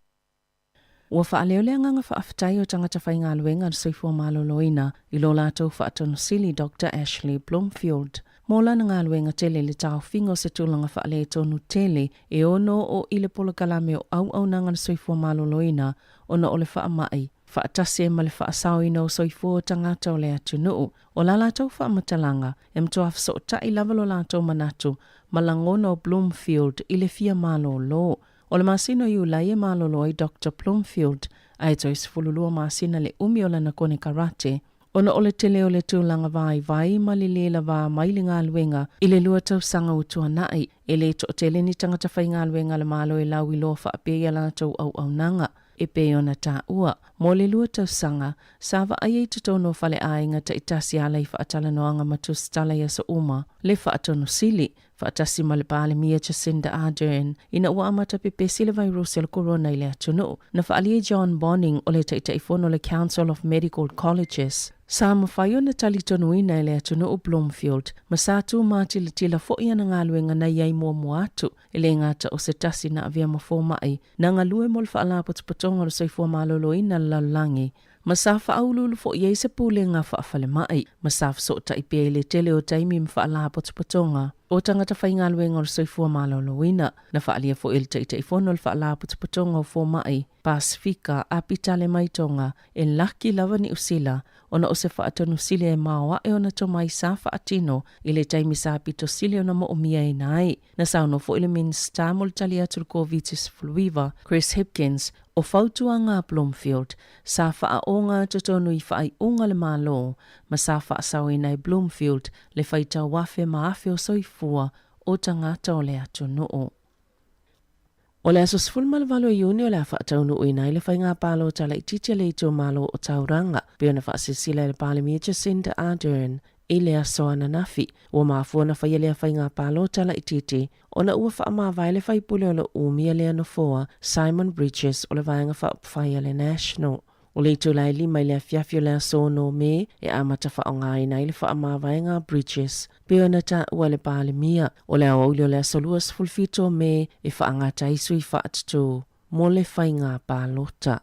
Ua whaaleoleanga whaafitai o tangata whaingaluenga soifua maloloina, i lo lātou whaatonosili Dr. Ashley Bloomfield. Mola na ngaluenga tele le tau fingo se tūlanga whaale tonu tele e ono o ile polokalame o au nanga soifua maloloina ona o le whaamai. Whaatase ma le whaasauina o soifua tangata o le atunuu. O la lātou whaamatalanga e mtoa fso tai lavalo lātou manatu malangona o Bloomfield ile fia malolo. O le masino i ulai e malolo i Dr. Bloomfield ai toi sifululua masina le umi o lana kone karate. Ona ole tele o le tūlanga vai ma le lela wā maili ngā luenga i le lua tau sanga utua nai e le to tele ni tangata whai ngā luenga le malo e lau i loa whaapea la tau au nanga e pe ona tā ua. Mo le lua tau sanga, sawa ai e tutono whale ainga ta itasi ala i whaatala noanga matus tala ia sa uma, le whaatono sili, whaatasi ma le pāle mia Jacinda Ardern, ina ua amata pepesi le vairusi le corona i le atunu, na whaalia John Bonning o le taitaifono le Council of Medical Colleges. Sa mawhaio na talitonuina i le atunu o Bloomfield, ma sātu māti le tila fo'i ana ngā luenga na iai mua atu, i le ngāta o se tasi na avia mafo mai, na ngā lue mo le whaala potopotonga le soifua maloloina lalangi, ma sa whaaululu fo'i ei se pule ngā whaafale mai, ma sa whaasota i pia i le tele o taimi ma whaala potopotonga. O tangata whaingaluenga o soifua maloloina, na whaalia fo'i le taitaifono le whaala potopotonga o fo mai, Pasifika a pitale mai tonga, e laki lava ni usila, ona o se whaatonu sile e mawa e ona to mai sa whaatino i le taimi sa pito sile ona mo umia e nai. Na sauno fo ile minsta mo le tali atu COVID-19 fluiva, Chris Hipkins, o fautuanga Bloomfield, sa wha o ngā totonu i whaai unga le malo, ma sa wha sawi nei Bloomfield le whaita wafe maafe o soifua o tangata o le atu noo. O le aso sfulma le valo iuni o le whaataunu uina i le whainga palo tala i titia le ito malo o tauranga, pia na whaasisila le pale mia Jacinda Ardern i le aso ananafi, o maafua na whaia le whainga palo tala i titi, o na ua whaamawai le whaipule o le umia le anofoa Simon Bridges o le vaenga whaia le National. O le tūlai lima i le fiafio le aso no me e amata whaongaina i le whaamawai Bridges, pia na ta ua le pale mia, o le auli o le aso luas fulfito me e whaangata isu i whaatatu, mo le whainga pālota.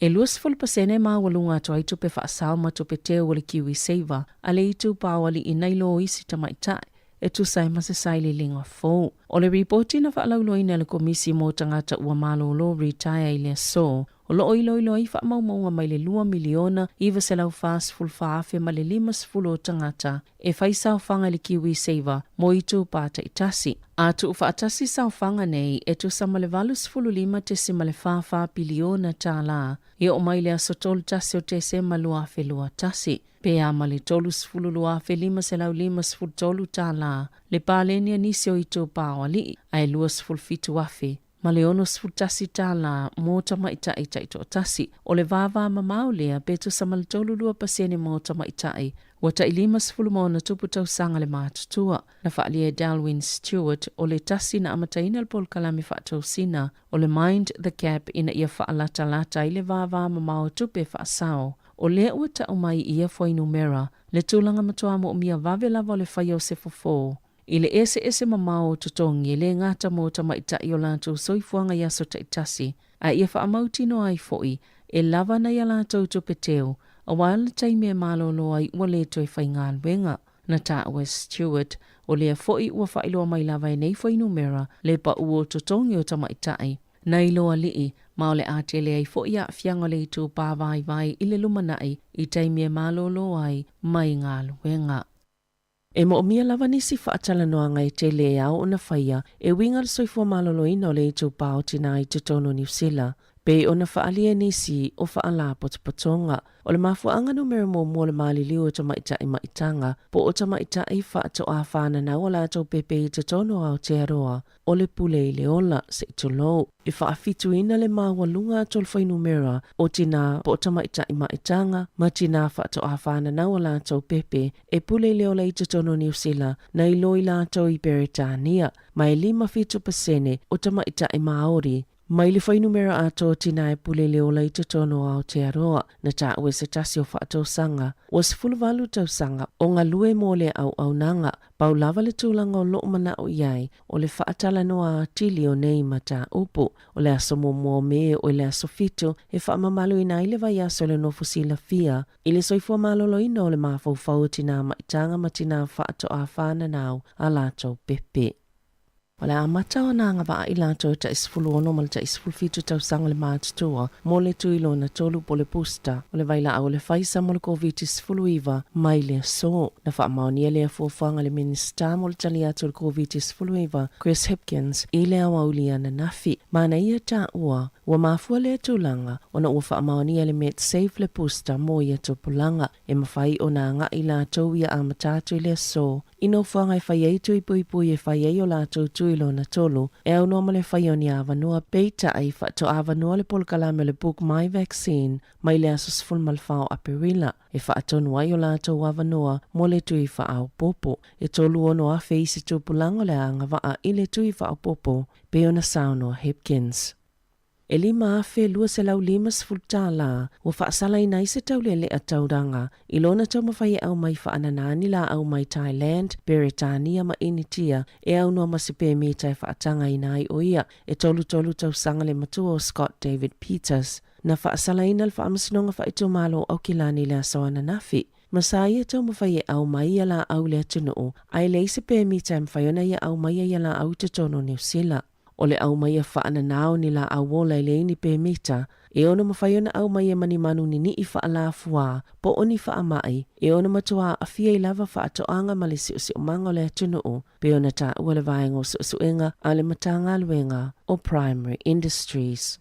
E luas fulpasene maa walunga to aitu pe whaasau ma to pe teo o le kiwi saver, a le itu pāwali i nailo isi tamaitai, e tu sai mase sai li linga fō. O le reporti na whaalauloina le komisi mo tangata ua malolo retire i le so, o lo ilo i whaamaunga mai le 2 miliona iwa se lau fast-full whaafe ma le 5 o tangata e whaisau whanga le kiwi saver mo i tū pāta i tasi. A tu whaatasi sau whanga nei e tu sama le 5 te se ma le whawha biliona tā la i o mai le aso tolu tasi o te se ma luafe lua tasi. Pe a ma le tolu sfulu luafe 5 se lau 5 tolu tā la le pālenia nisi o i tū pāwali ai 2 fitu afe. Ma le ono sfutasi tala mo tamaitai taito tasi. O le vava mamau lea beto sa maltolulua pasene mo tamaitai. Wata ilima sfulumona tupu tau sanga le mātutua. Na whaalia Dalwin Stewart o le tasi na amataina le pol kalami whaatau sina. O le Mind the Gap ina ia whaalata lata i le vava mamau tupe whaasao. O le ua tau mai ia foi numera. Le tūlanga matua mo umia vave lava le whaio se fofo. I le ese mamao tutongi le ngata mo tamaitai o lantu soifuanga yaso taitasi, a ia whaamautino ai foi, e lava na ia lātou tupeteo, a wala taimi e malolo ai ua le toi whainga alwenga. Na ta West Stewart, o lea foi ua whailoa mai lava e nei whai numera le pa uo totongi o tamaitai. Na iloa lii, ma o le atele ai foi a fianga le tu pa vai i le lumanai i taimi e malolo ai mai ngā alwenga. E mo mia lava nisi whaatala noa ngai te le au o na whaia e winga le soifua malolo ina o le tu pa o tina i te tono New Zealand. Pe o na whaalia nisi o whaala potopotonga. O le mafuanga numero mo le maliliu o tamaitai maitanga, po o tamaitai whaato a whana na o lato pepe i te tono au te aroa, o le pule i le ola se itolo. I whaafitu ina le mawalunga tol whai numera o tina po o tamaitai maitanga, ma tina whaato a whana na o lato pepe e pule i le ola i te tono New Zealand na i loi lato i Beretania, ma e 5% o tamaitai Maori. Mai le whai numera ato tina e pule leo lai te tono au te aroa na ta ue se tasi o whaatau sanga. O se fuluwalu tau sanga o ngā lue mo le au nanga. Pau lava le tūlanga o loo mana o iai o le whaatala noa atili o nei mata upo. O le aso mo me o le aso fitu e whaamamalu ina i le vai aso le nofu sila fia. I le soifua malolo ina o le mawhau tina maitanga ma tina whaato a whana nau a lato pepe. O le amata o nā ngā waa i lātou ta isfulu ono ma le ta isfulu fitu tau sanga le mātutua mo le tuilo na tolu po le pusta o le vaila au le whaisa mo le COVID isfulu iwa mai le so. Na wha maonia le fuafanga le minista mo le tali atu le COVID isfulu iwa Chris Hipkins i le awaulia na nafi. Mana ia ta ua mafua le tūlanga o na ua wha maonia le met safe le pusta mo ia tupulanga e mawhai o nā ngā i lātou ia amatatu le so. Ino whanga e whai eitu i pui e whai ei o lātou tuilo na tolu, e au noma le whai o ni awanua peita ai whato awanua le polkalame le book My Vaccine, mai le asos fulmalwhao aperila, e whaatonu ai o lātou awanua mo le tui whaau popo, e tolu ono a feisi tupulango le anga waa i le tui whaau popo, pe ona saunoa Hipkins. E lima afe lua se lau limas fultala, ua whaasala ina i se taulele a tauranga, i lona tau mawhai au mai whaananani la au mai Thailand, Beretania ma initia, e au noa masipe me tai whaatanga ina ai o ia, e tolu tau sanga le matua o Scott David Peters. Na whaasala ina le whaamasinonga whaitu malo au kilani le asoana nafi. Masaya tau mawhai au mai ia la au le atunuu, ai le isipe me tai mwhaiona ia au mai ia la au te tono New Zealand. O le au mai a whaana nao ni la au wola le ini pe mita, e ona mawhaiona au mai e mani manu ni i wha la fua, po oni wha mai, e ona matua a fia i lava wha atoanga ma le si o manga le atunuu, pe ona ta ua le vaenga o suenga a le matanga luenga o Primary Industries.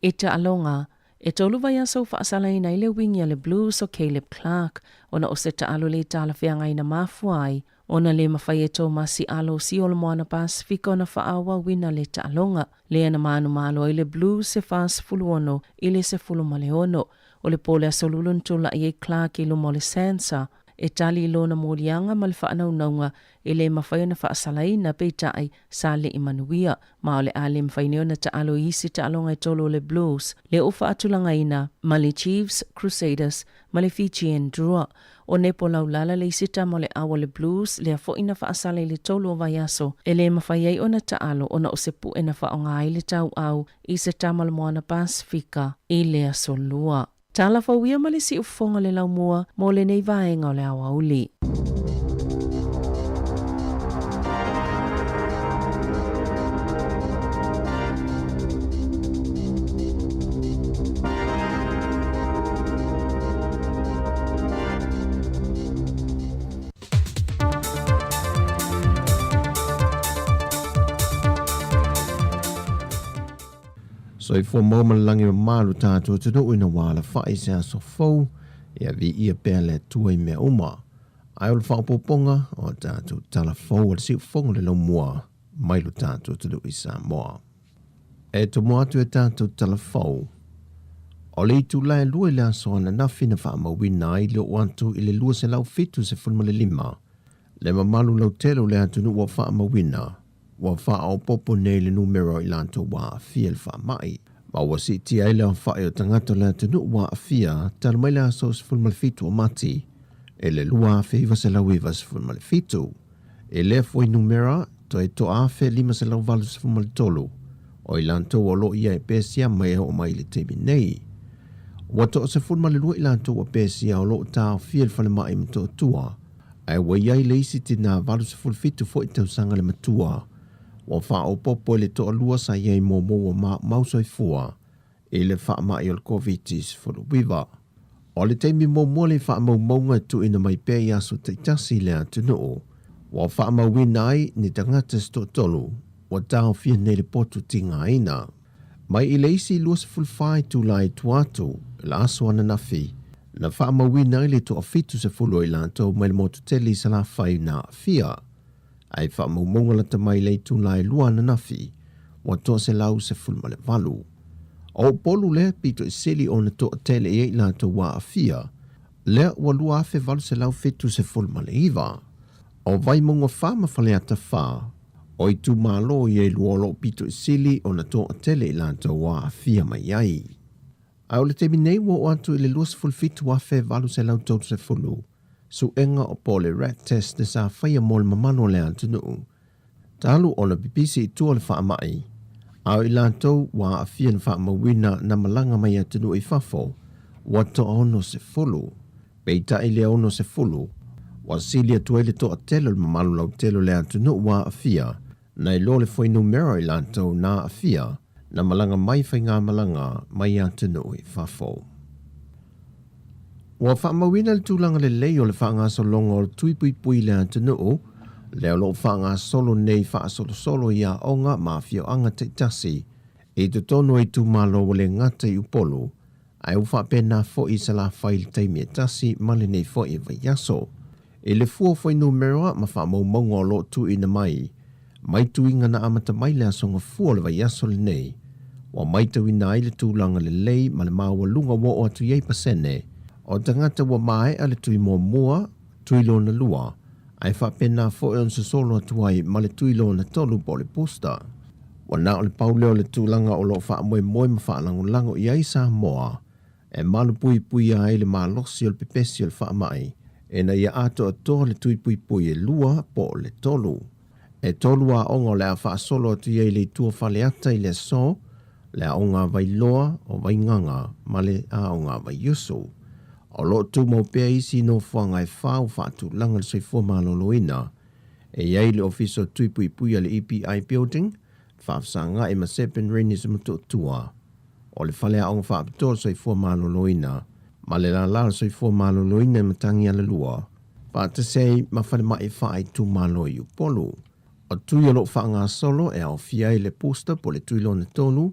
E ta alonga, e tolu vai aso whaasala ina i le wingi a le Blues o Caleb Clark, ona o se ta alo le tala whianga ina mafuai, ona le mawhai e tō masi alo si o le moana Pasifika ona whaawa wina le ta alonga, le ana manu malo i le Blues se whaas fulu ono i le se fulu male ono, o le pole asolulun tula i e Clark i lo mo le Sansa, e tali i lona morianga ma le whaanaunaunga e le mawhaiona whaasalaina peitai sa le imanuia, ma o le ale mwhaineona ta alo isi ta alonga e tolo le Blues, le ufa atulanga ina ma le Chiefs, Crusaders, ma le Fijian Drua, o nepo laulala le isita mo le awa le Blues, le a foina whaasala i le tolo o vaiaso, e le mawhaiei ona ta alo ona o se pu e na whaonga i le tau au i se tamal moana Pasifika i le asolua. Tala whauia ma le si ufonga le laumua mo le nei vaenga o le awa uli. So i fo mo malangi malu tātou te no ina wala whai se aso fau, ia vi ia pēle tuai me uma. Ai ol whaupoponga o tātou tala fau al siu fonga le laumua, mailu tātou te no i Samoa. E to moatu e tātou tala fau, o le itu lai lua le aso ana nafi na wha mawina i le oantu i le lua se lau fitu se fulma le lima, le mamalu lau telo le atunu wa wha mawina, wa wha au popo nei le numero i lanto wa fia le wha mai. Ma wa si tia ile o wha o tangato le atunu wa fia tala mai le aso se fulma le fitu o mati, e le lua fe iwa se lau iwa se fulma le fitu, e le foi numera to e to a fe lima se lau valu se fulma le tolu, o i lanto o lo ia e pesia mai o mai le tebi nei. Wa to se fun male lua ila to wa pesia o lo ta fiel fale mai mto tua. Ai wa yai leisi tina valu se ful fitu fo i tau sanga le matua. Wa fa o popo le to lua sa yai mo wa mausoi fua. E le fa mai o COVID-19 fo lo wiva. O le teimi mo le fa maunga tu ina mai pe ia so te tasi le atu no. Wa fa mawinai ni tangata sto tolu. Wa tau fia ne le potu tinga ina. Mai i leisi lua se fulfai tu lai tuatu, la aso ana nafi, na wha mawina i le to afitu se fulo i lanto mai le motu teli sa la fai na fia. Ai wha maumonga la ta mai le tu lai lua ana nafi, wa to se lau se fulma le valu. O polu le pito i seli o na to tele i lanto wa a fia, le wa lua afe valu se lau fitu se fulma le iwa. O vai monga wha mawhaleata wha, o i tu malo i e luolo pito i sili o na tō tele i lanto wa a fia mai ai. Ai o le temi nei wo o atu i le luas fulfitu wa fe valu se lau tōtu se fulu. Su enga o po le rat test na sa whaia mo le mamano le atu nuu. Talu o na pipisi i tua le wha mai. Au i lanto wa a fia na wha mawina na malanga mai atu nuu i fafo. Wa to ono se fulu. Peita i le ono se fulu. Wa sili atu ele to tele le mamano lau telo le atu nuu wa a fia. Na i lo le foi numero i lanto na a fia, na malanga mai fai ngā malanga mai atu nui fafo. Wa wha mawina le tūlanga le lei o le wha ngā solonga o le tuipui le atu nuu, leo lo wha ngā solo nei wha solo i a onga ma fio anga te tasi, e te tono i tu malo o le ngata i upolu, ai u wha pena fo i sa la whai le teimi e tasi male nei fo i vai yaso. E le fua foi numero ma wha maumongo lo tu ina mai, mai tuinga na amata mai le asonga fua le vai aso le nei, wa mai tawina ai le tūlanga le lei ma le maua lunga wo o atu iei pasene, o tangata wa mai ale tui mua, tui lo na lua, ai wha pena fo e on se solo atu ai ma le tui lo na tolu po le posta. Wa na o le pauleo le tūlanga o lo wha moe ma wha lango iei Samoa, e malu pui ai le malosi o le pepesi o le wha mai, e na ia ato atoa le tui pui e lua po le tolu. E tolu a onga le a wha solo atu iei le tua whaleata i le so, le a onga vai loa o vai nganga, ma le a onga vai yusu. O lo tu mau pia isi no whanga e whau whatu langa le soifua maloloina. E iei le ofiso tui pui a le EPI building, whaafsanga e masepen renis mutu tua. O le whale a onga whaapitoa le soifua maloloina, ma le la soifua maloloina e matangi ala lua. Whaatasei ma whale mai whaai tu maloi upolu. O tui alo whaanga solo e au fia i le posta po le tui lo na tonu,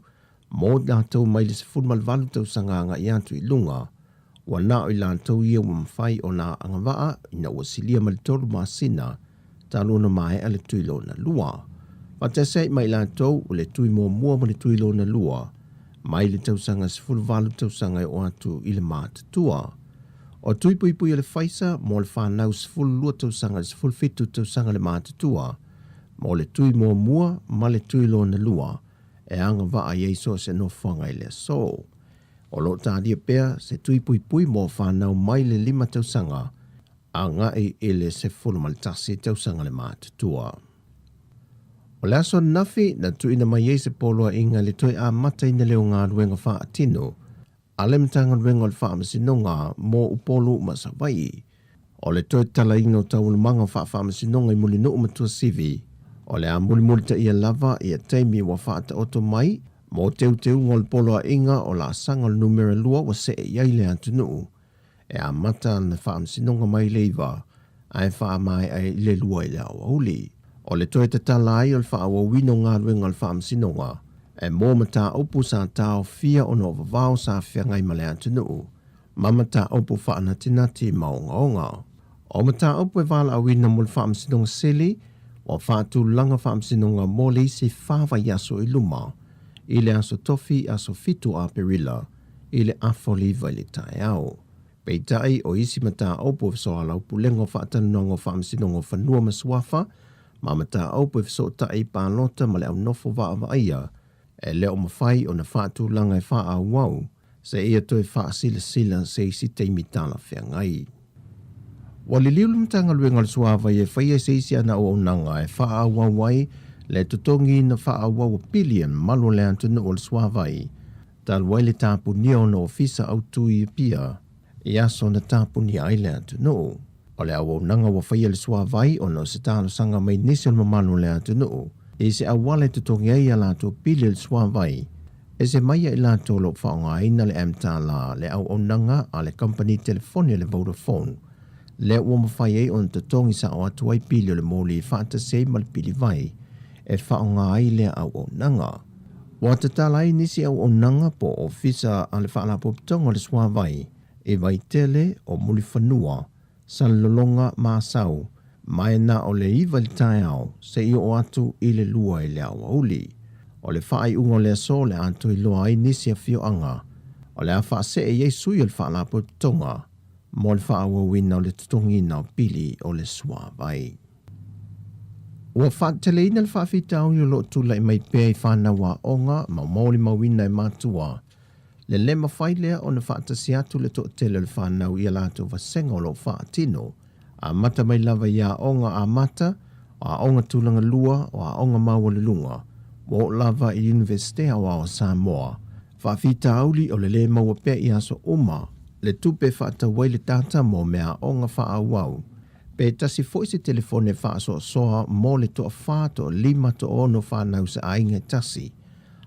mō nātou mai le se fulmal valu tau sanganga i atu i lunga, wa nā o i lātou ia wa mwhai o nā angawaa i na wasilia ma le tolu māsina, talo na mai a le tui lo na lua. Whatesei mai lātou o le tui mua ma le tui lo na lua, mai le tau sanga se fulu valu tau sanga i o atu i le mātatua. O tui pui a le whaisa, mō le whanau se fulu lua tau sanga se fulu fitu tau sanga le mātatua, mo le tui mua ma le tui lo na lua, e anga waa ieiso se no whanga i le so. O lo tādia pēr, se tui pui mo whanau mai le 5 tausanga, a ngai e le se fulu maltasi tausanga le mātutua. O le aso nafi na tui na mai se poloa inga le toi a mata ina leo ngā ruenga wha atino, a le mtanga ruenga le wha masinonga mo upolu masawai. O le toi tala ino tau le manga wha masinonga i muli no umatua sivi, o le a muli ta ia lava ia teimi wa whaata oto mai, mo teu ngol polo a inga o la sanga le numero lua wa se e iai le antunu. E a mata na whaam sinonga mai leiva, ai wha mai ai le lua i le auli. O le toi te tala ai o le wha wino ngā ruenga le whaam sinonga, e mō mata opu sa tau fia o no vavao sa whiangai ma le antunu. Mamata opu whaana tinati maonga. O mata opu e wala a wina mo le whaam sinonga sili, o whātu langa whaamsinonga mō le isi whāwa yaso i luma, i le aso tofi aso fitu a perila, i le afoliva i le tae au. Peitai o isi mata opo so ala upu lengo whaatanonga whaamsinonga whanua maswafa, ma mata opo so tae pālota ma le au nofo wa aia, e leo mawhai o na whātu langa e wha au wau, se ia toi wha sila se isi teimi tala whiangai. Wali liulu mtanga luenga le suawa e whaia se isi ana o nanga e wha awawai le tutongi na wha awawa pilion malo le antuna o le suawa i. Talwai le tāpunia o na ofisa au tui pia, e aso na tāpunia ai le atu nuu. O le awa unanga wa whaia le sua vai o na se tālo sanga mai nisi o mamanu le atu nuu. E se awale tutongi ai a lato pili le sua vai. E se maia i lato lo whaonga aina le amtala le au unanga a le company telefonia le Vodafone. Le ua mawhai ei on tutongi sa o atu ai pili o le moli whaata sei mal pili vai. E whaonga ai le au unanga. Wa te tala ai nisi au unanga po ofisa a le whaala popitonga le sua vai. E vai tele o muli whanua. Sa lolonga māsau, mai na o le iwa le tae au, se i o atu i le lua i le awa uli. O le whaai ungo le aso le atu i loa ai nisi a fio anga. O le a wha se e Jesu i le wha la tonga, mo le wha awa wina o le tutongi na o pili o le sua vai. Ua wha tele ina le wha fita au i lo tula i mai pēi whana wa onga, ma maoli mawina i mātua. Le lema whailea o na whaatasi atu le toa tele le whanau i alato wa sengo lo whaatino. A mata mai lava i a onga a mata, a onga tulanga lua o a onga maua le lunga. Mo lava i Universite Hawa o Samoa. Whaafita auli o le le maua pe i aso uma. Le tupe whaata wai le tata mo mea onga whaawau. Pe tasi foisi telefone whaaso soa mo le toa whaato 5 to ono whanau sa ainga tasi.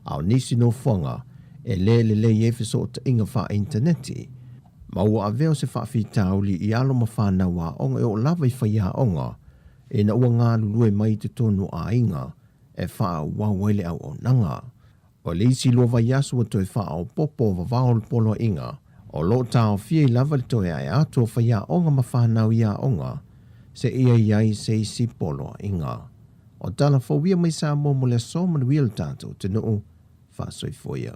Ao nisi no whonga. E le efeso o ta inga wha interneti. Ma ua aveo se wha whitauli i alo ma whana wa onga e o lava i whaia onga. E na ua ngā lulue mai te tonu a inga. E wha wawele au o nanga. O le isi lova yasu a toi wha o popo wa wao polo inga. O lo tau fia i lava le toi ai ato o whaia onga ma whanau ia onga. Se ia iai se isi polo inga. O tala fawia mai sa mo le so manuia le tātou te nuu wha soifoia.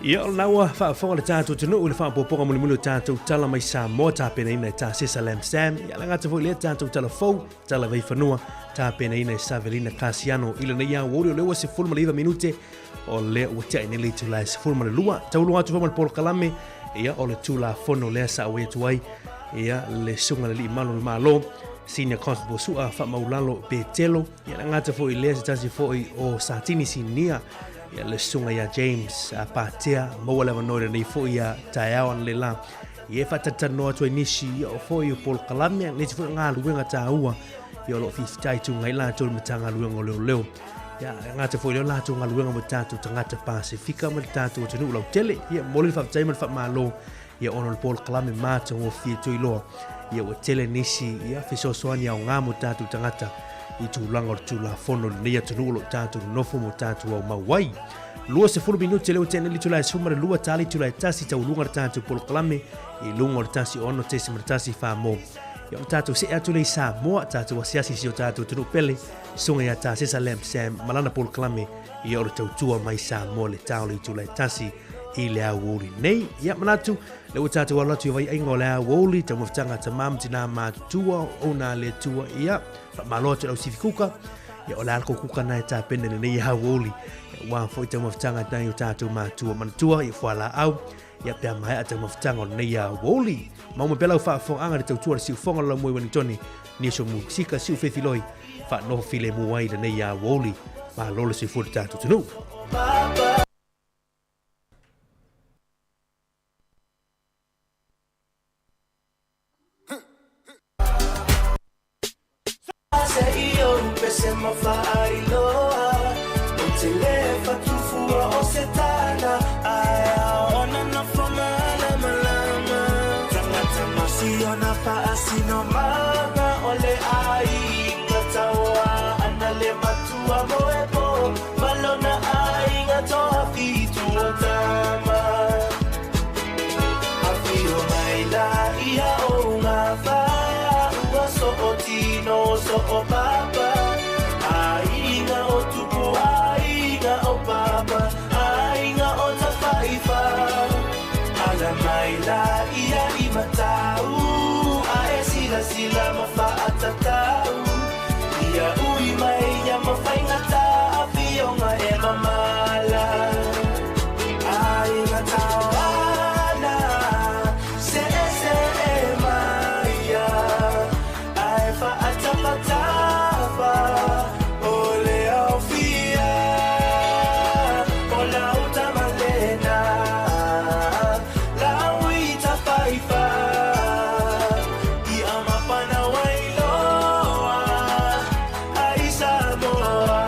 Ia o naua whaafonga le tātou tunu u le whaapoponga mulimulu tātou tala mai Samoa tāpena ina i tā sesa Lamstam. Ia la ngata fo i lea tātou tala fau, tala vei whanua, tāpena ina i Savelina Casiano. Ila na ia wori o lewa se fulma le 2 minute o lea ua tia ineli tu la se fulma le lua. Taulu atu wama le polo kalame, ia o le tūla fono lea sa awe tuai, ia le sunga le li malo le malo. Senior Constable Sua wha maulalo Betelo. Ia la ngata fo i lea se tasi fo i o Satini Sinia. Ia le sunga ia James a Patea maua lewa noire nei fo ia taeao an le la. Ia whatatanoa tua nisi ia o fo i o Polo Kalame nesi fo ngā luenga tā ua ia o lo whiwhitai tu ngai la tolu me tā ngā luenga o leo leo. Ia ngata fo i leo la tu ngā luenga mo tātou tangata Pasifika mo le tātou o tenu ulau tele. Ia mole le whawhitai mo le whamalo ia ono le Polo Kalame mātou o fia tu i loa. Ia o tele nisi ia whisosoani au ngā mo tātou tangata i tūlanga o tūla fono le nea tunu ulo tātou nofo mo tātou au mawai. Lua se fulu minuti leo tēne li tula e sumare lua tali tula e tasi tau lunga tātou Polo Kalame i lunga o tasi ono tesi mara tasi whamo. Ia o tātou se atu lei Samoa tātou asiasi si o tātou tunu pele sunga ia tā sesa Lamstam malana Polo Kalame ia o le tau tua mai Samoa le tau li tula e tasi i le au uri nei. Ia manatu le o tātou alatu i vai aingo le au uri tau mawhtanga tamam tina mātua o nā le tua ia malo te lau sifikuka ia o le alko kuka na e tāpene le nei au uri wa foi tau mawhtanga nai o tātou mātua manatua i whala au ia pia mai a tau mawhtanga o nei au uri mauma pela u whaafonga le tau tua le siu fonga la mui Wellingtoni ni so mu sika siu whewhiloi wha no file muai le nei au uri ma lole si fuori tātou tunu. Oh tino so o papa ainga o tupu ainga o papa ainga o tafaifa ala mai la ia I matau a e sila mafaatatau ia ui mai ia mafaingata a fionga e mamala ainga tawana se e maia ai faatatapa o le aufia o la utamalena la ui tafaifa I amapana wailoa ai Samoa.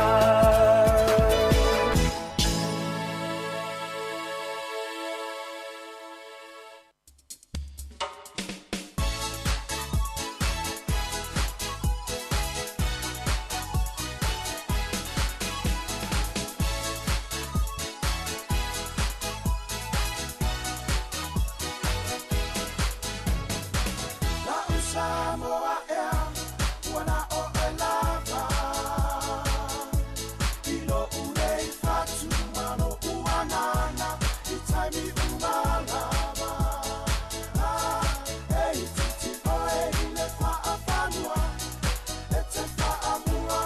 La Samoa ea, wana o e lava. Ilo urei fatu mano uanana, I taimi umalava. Ei titi o e ile faa fanua, e te faa mua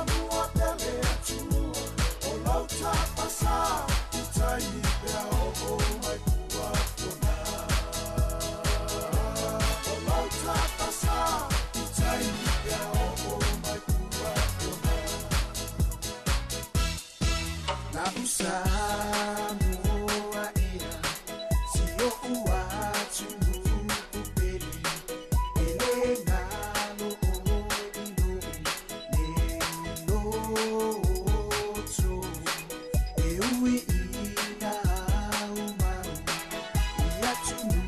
pele atunua. O lauta pasa, I taimi pea o mai kua pona. O lauta pasa, I taimi pea o mai kua pona. Na Samoa ea, si o ua tunu upele, ele nalo o inoi, ne loto, e ui ina umau, ia tunu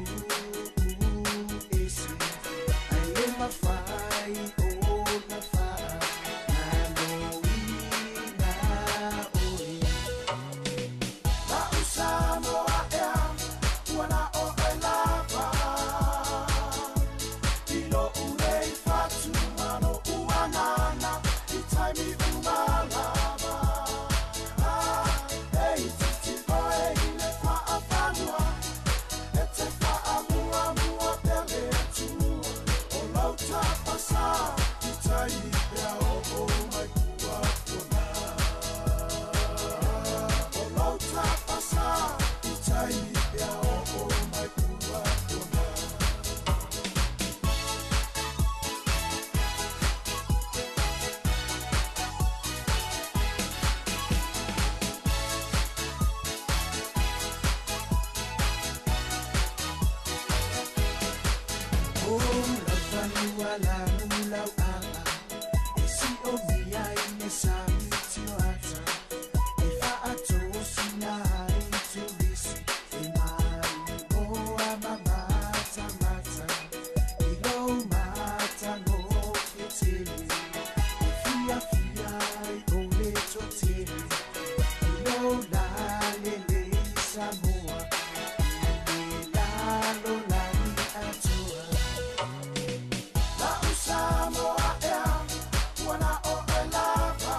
ese, ai le mawhai o na wha, nalo ina oi. La Samoa ea, wana o e lava. Ilo urei fatu mano uanana, I taimi umalava. Ei titi o e ile faa fanua, e te faa mua pele atunua. O lauta pasa, I taimi pea o mai kua pona. O lauta pasa, I taimi pea o mai kua pona. O la vanua la nulau anga, e si o mia I ne sami tio ata. E faato sina I tulisi, e mai o amamata mata. I lo mata no ketele, e fia I o le totele. I lo la lele Samoa, I le lalo la ni atoa. La Samoa ea, wana o e lava.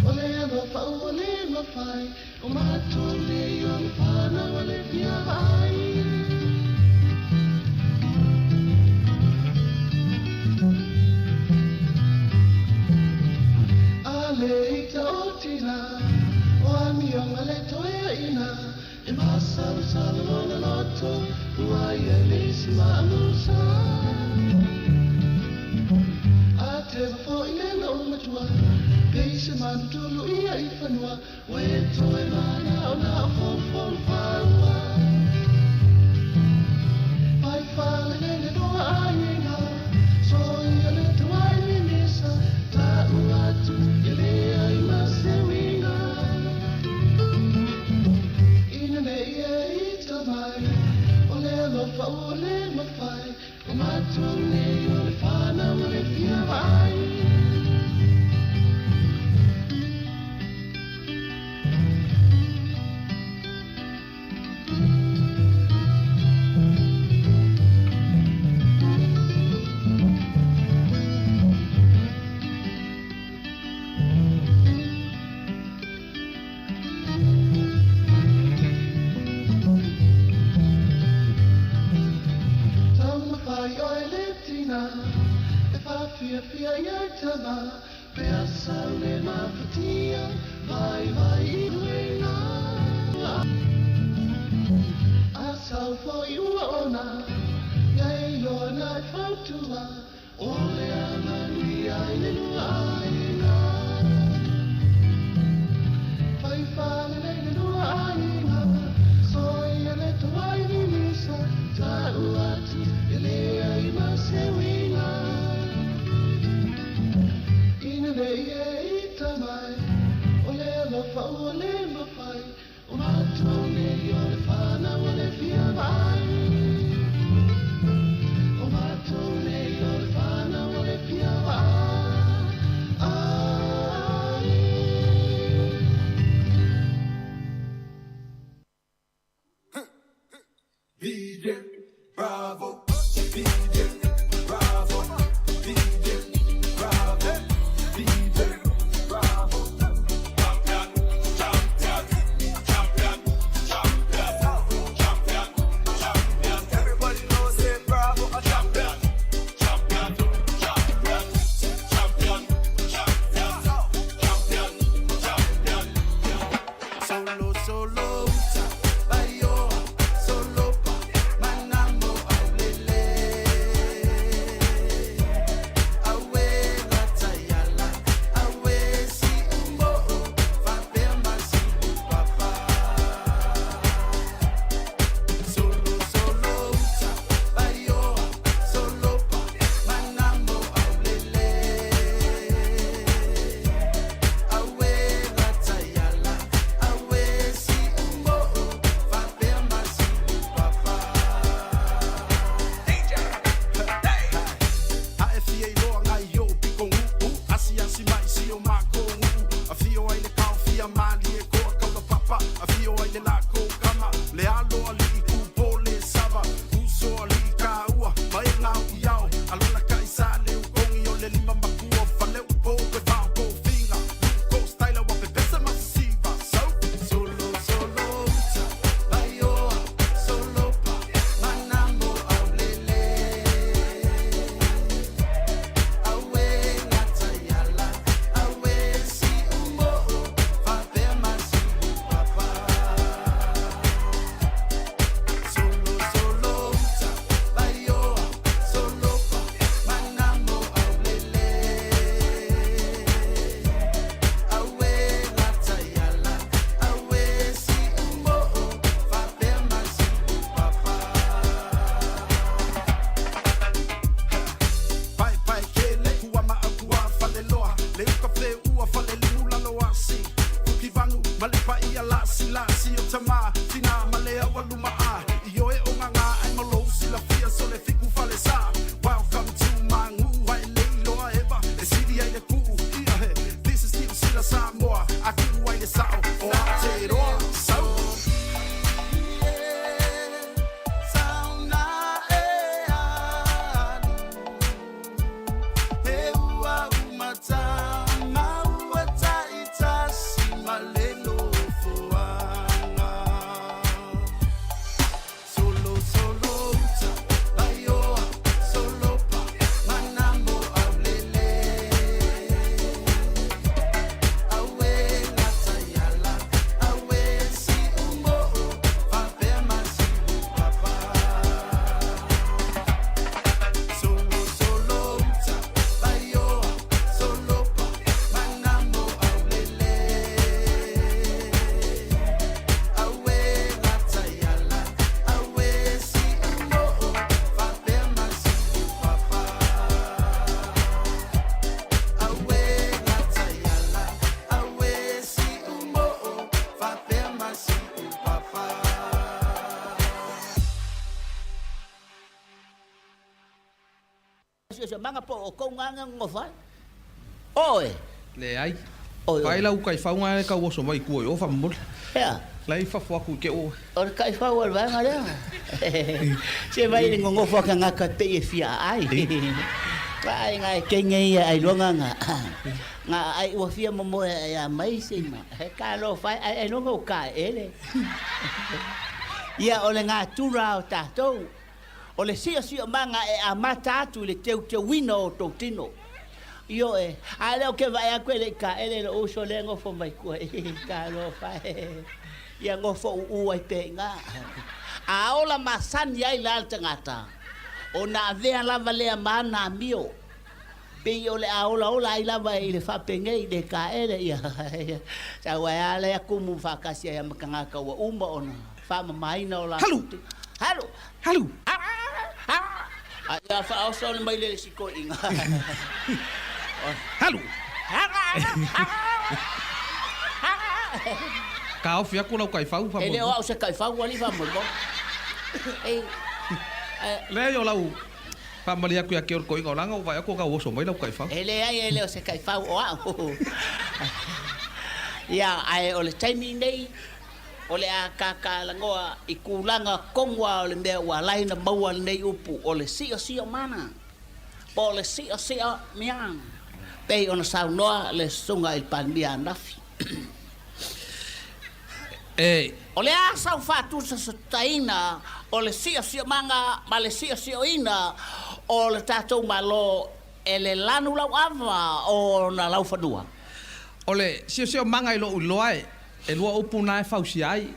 ole alo fa ole ma fai o matone yo fana ole via vai ale ita otina o ami o ale toya ina e masa salo na loto uai elis ma musa ate fo ile no matua peise mantulu ia ifanua we toe mana ona fo fo faua ai fale le no ainga so ia le tuai minisa ta uatu ile ai masewinga ina ne ia ita mai ole lo fa ole ma fai o matune ole fana ole fia vai Fia ia tama pea saule mafatia vai vai iluenga asau fo iua ona iai lona e fautua ole amani ai le luainga fai fale le luainga so ia le tuai ni misa ta uatu ile ai masewinga ina ye ita mai ole lo fa ole lo fai o matone yo le fana ole fia vai o matone yo le fana ole fia vai DJ Bravo DJ Bravo DJ Bravo manga po o konga ngofa. Oi. Le ai. Pai lau kai faunga ka wo so mai ku o fa mul. Ya. Lai fa fo ku ke o. O kai fa o va ngare. Se vai ni ngofa ka ngaka te e fia ai. Vai ngai ke ngai ai longa nga. Nga ai o fia mo ya mai se ma. He ka lo fa ai no go ka ele. Ia ole nga tura o tatou. Ole sia manga e amata atu le teu wino o tau tino. Io a leo che vai a quelle ca ele lo uso le ngofo mai ku ka lo fa ia ngofo u ai pe nga a ola masan ia ila tangata ona vea lava le mana mio pe ole a ola ila vai le fa penge de ka ele ia sa wa ale ku mu fa kasi ia makanga ka wa umba ona fa mai na ola halu ya fa oso le mai le siko inga Halu. Kau fia ku lau kai fau fa mo. Ele o se kai fau ali fa mo. Le yo lau. Pa malia ku ya ke ko inga langa o vai ko ka o so mai lau kai fau. Ele o se kai fau o. Ya ai o le taimi nei. O le a kaka langoa i kulanga kongwa o le mea wa laina maua nei upu o le sio mana. Po le sio miang. Pei ona saunoa le sunga il palmia nafi. Ole a sau fatu sa taina o le sio manga ma le sio ina o le tatou malo ele lanu lau ava o na lau fanua. Ole sio manga i lo uloai e lua upuna e fausiai.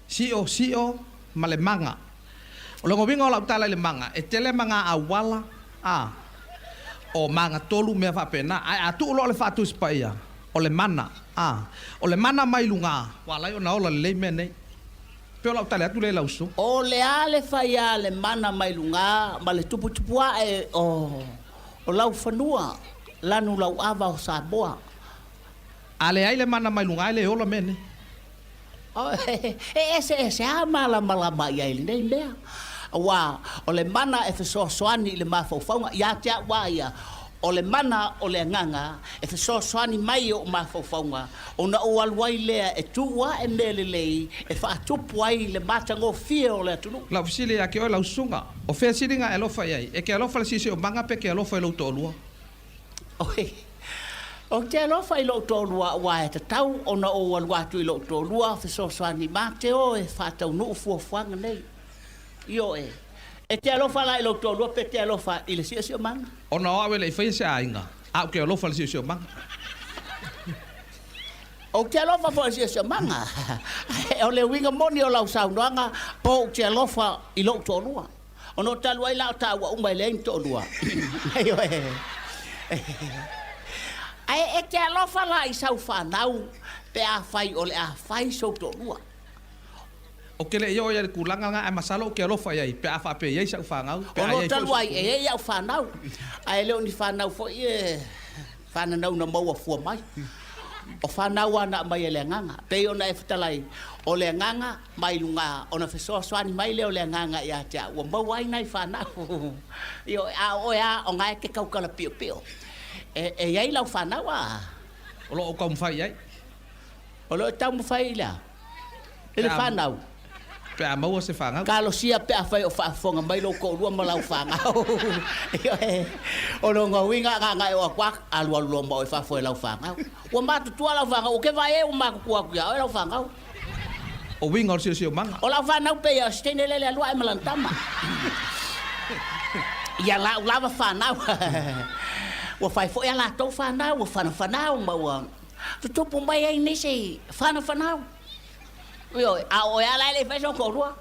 Sio ma le manga. Ole ngobinga o lau tala le manga e tele manga awala o manga tolu mea fa pena ai atu lo le fatu spaia o le mana mai lunga wala yo na ola le mene pe la tale atu le lauso o le ale faia le mana mai lunga ma le tupu e o lau fanua lanu lau ava o Samoa ale ai le mana mai lunga le ola mene ese mala mai ai nei mea wa o le mana e fesoasoani le mafaufaunga ia te waia o le mana o le nganga e fesoasoani mai o mafaufaunga ona o alwai lea e tuwa e melelei e faatupu ai le matango fia o le atunu la fisile ya ke o la usunga o fe silinga e lofa ai e ke alofa le sisi o manga pe ke alofa lo tolua o te alofa i lo tolua wa e tau ona o alwatu i lo tolua fesoasoani mate o e fatau no fuafanga nei Io e te alofa la ilo tolu pe te alofa ile sio manga. Ona o le fai se ainga. A ke alofa le sio manga. O te alofa fo sio manga. O le winga moni o la saunanga po te alofa ilo tolu. Ono talu ai la ta wa umba le tolu. Ai e te alofa la i sau fa nau pe a fai o le a fai so tolu. O ke le yo ya kulanga nga masalo ke alofa ya pe afa pe ye sa fanga pe ai o talu ai e ya fanga ai le oni fanga fo ye fanga na mo fu mai o fanga wana mai le nganga pe ona e fitalai o le nganga mai lunga ona fe so swani mai le o le nganga ya ta o mo wai nai fanga yo a o ya o ngai ke kau kala pio e ai la fanga wa o lo ko mfai ai o lo ta mfai la ele fanga pe a mau se fanga kalo sia pe a fai o fa fonga mai lo ko rua malau fanga o lo ngawinga nga o kwa alu lo mo fa foi lau fanga o ma tu lau fanga o ke vai e o ma ku ya lau fanga o winga o sio manga o lau fanga pe ya stene le lo ai malantama ya la lava fanga o fai foi la to fanga o fana o ma tu tu mai ai nisi fana Yo, o ya la le feso ko rua.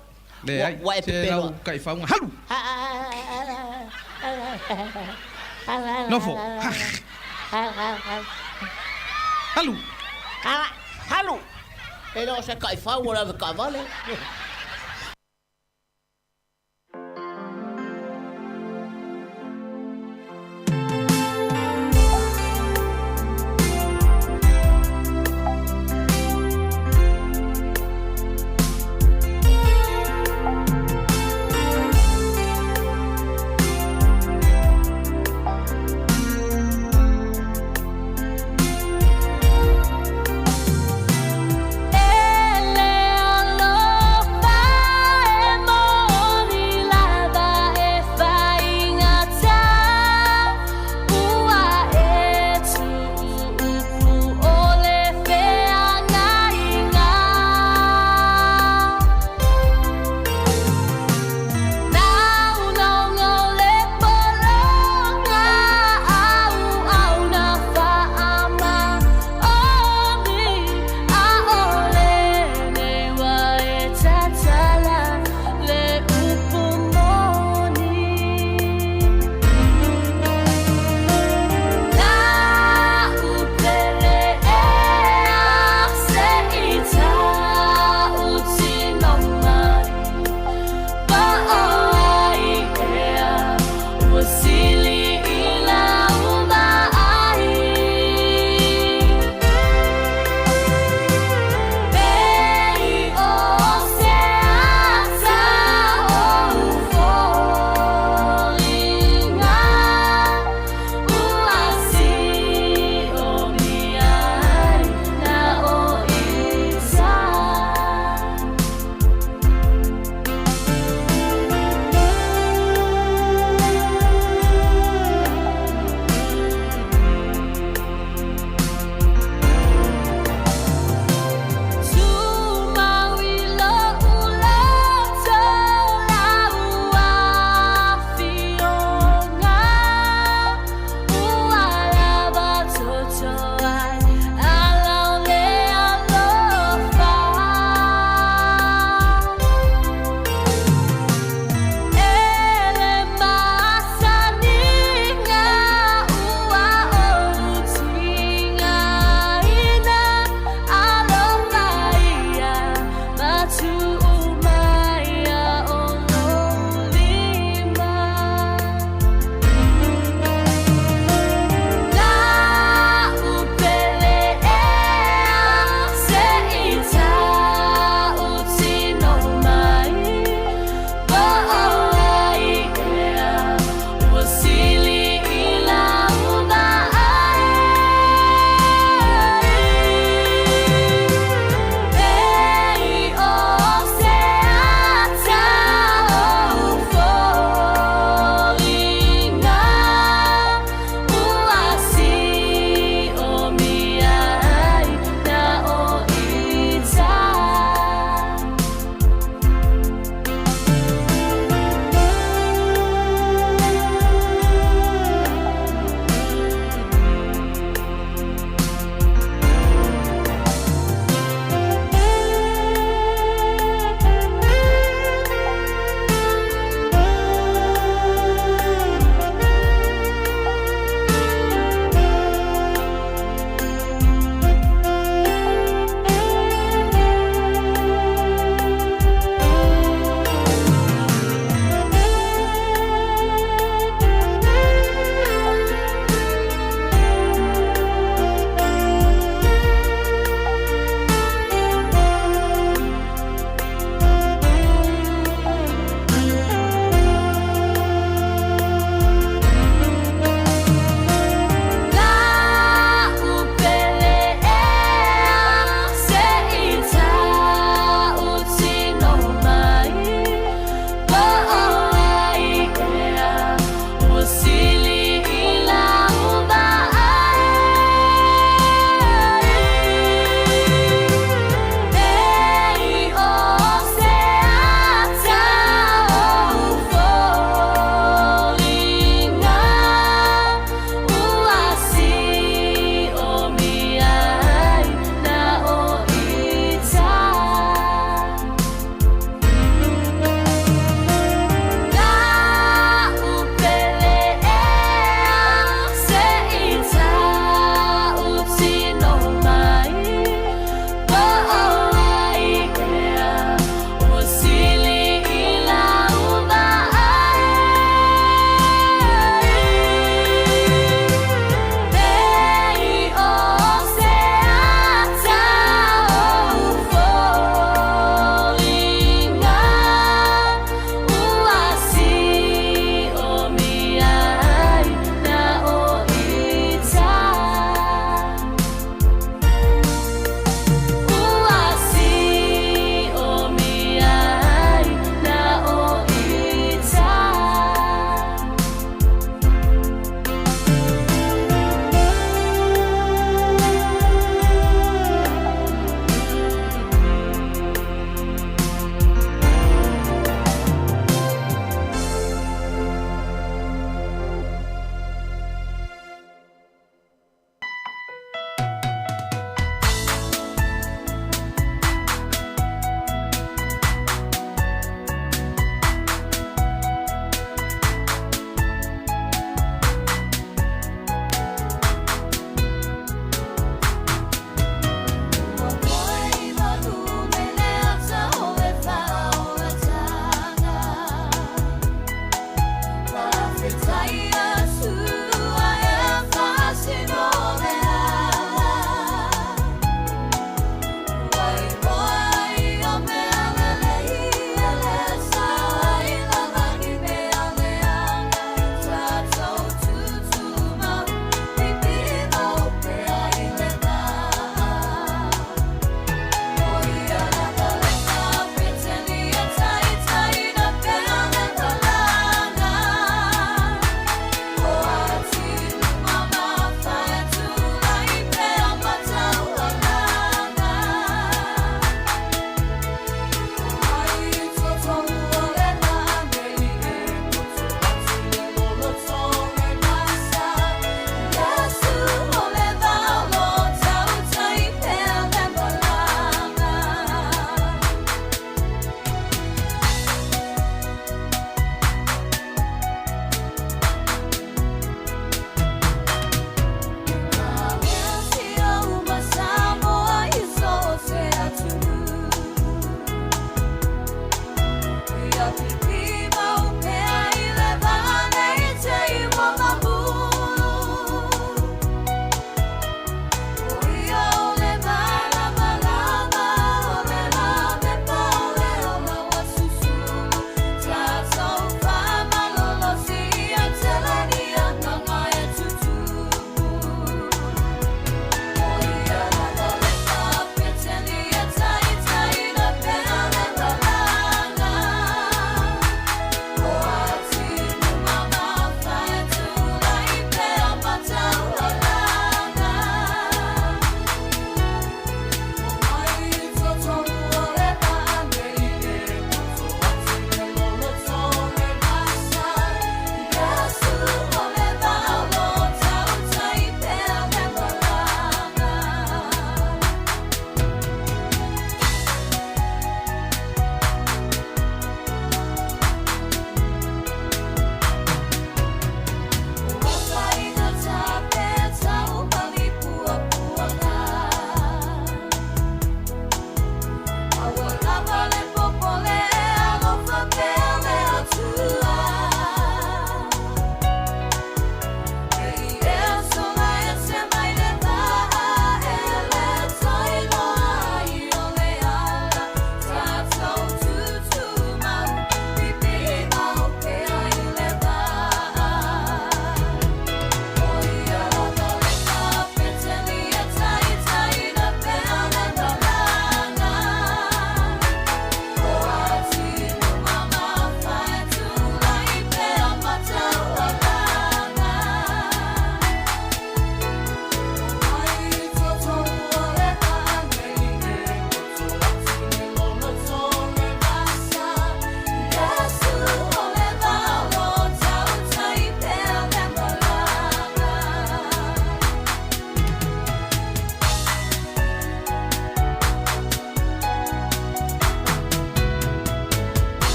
Le ai. Wa e pepero kai fa un halu. No fo. Halu. Halu. Pero se kai fa ora de cavale.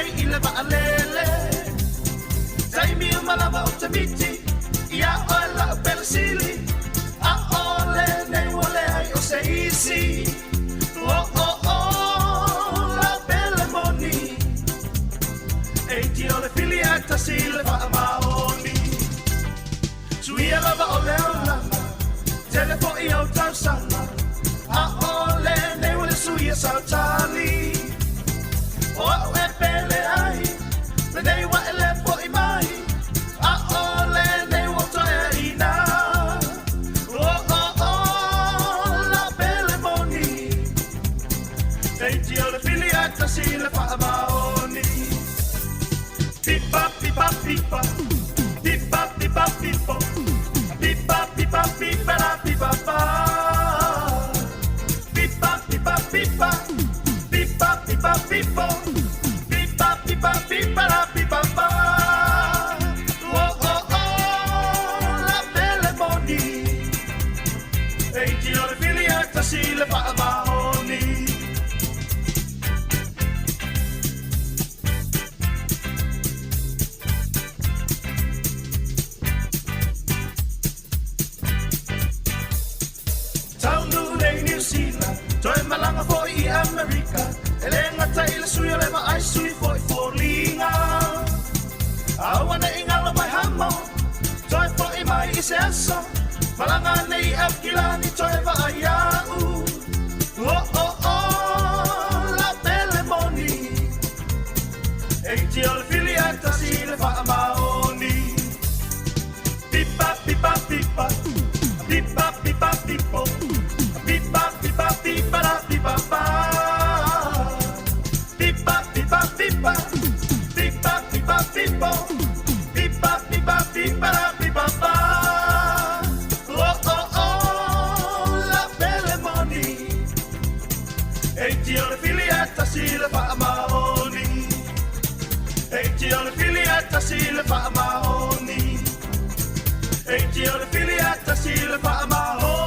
nei I le va'alele Taimi o malawa o te miti Ia o e la pele sili A ole nei wale ai o se isi La pele moni E ti o le fili a tasi le va'a maoni Suia lava o le ona Telefo I au tau sanga A ole nei wale suia sau tali O e pele ai Le nei wa ele po I mai A ole nei wa toe ina La pele moni Ei ti o le fili a tasi le fa'a maoni Pipa, pipa, pipa Pipa, pipa, pipa Pipa, pipa, pipa, la pipa, pa Pipa, pipa, pipa Pipa, pipa, pipa Pipa, pipa, pipa, la pipa, pa La belle moni Ei ti o le fili a tasi le fa'a maoni Toi malanga fo I America Elenga taile sui o le ma ai sui fo I fōlinga Awana ingala mai hamo Toi fo I mai I se aso Malanga nei au kilani toi va ai au La belle moni Ei ti o le fili a tasi le fa'a maoni Pipa, pipa, pipa Pipa, pipa, pipa Pipa, pipa, pipa, la pipa, pa Pipa, pipa, pipa Pipa, pipa, pipa Pipa, pipa, pipa, la pipa, pa La belle moni Ei ti o le fili a tasi le fa'a maoni Ei ti o le fili a tasi le fa'a maoni Ei ti o le fili a tasi le fa'a maoni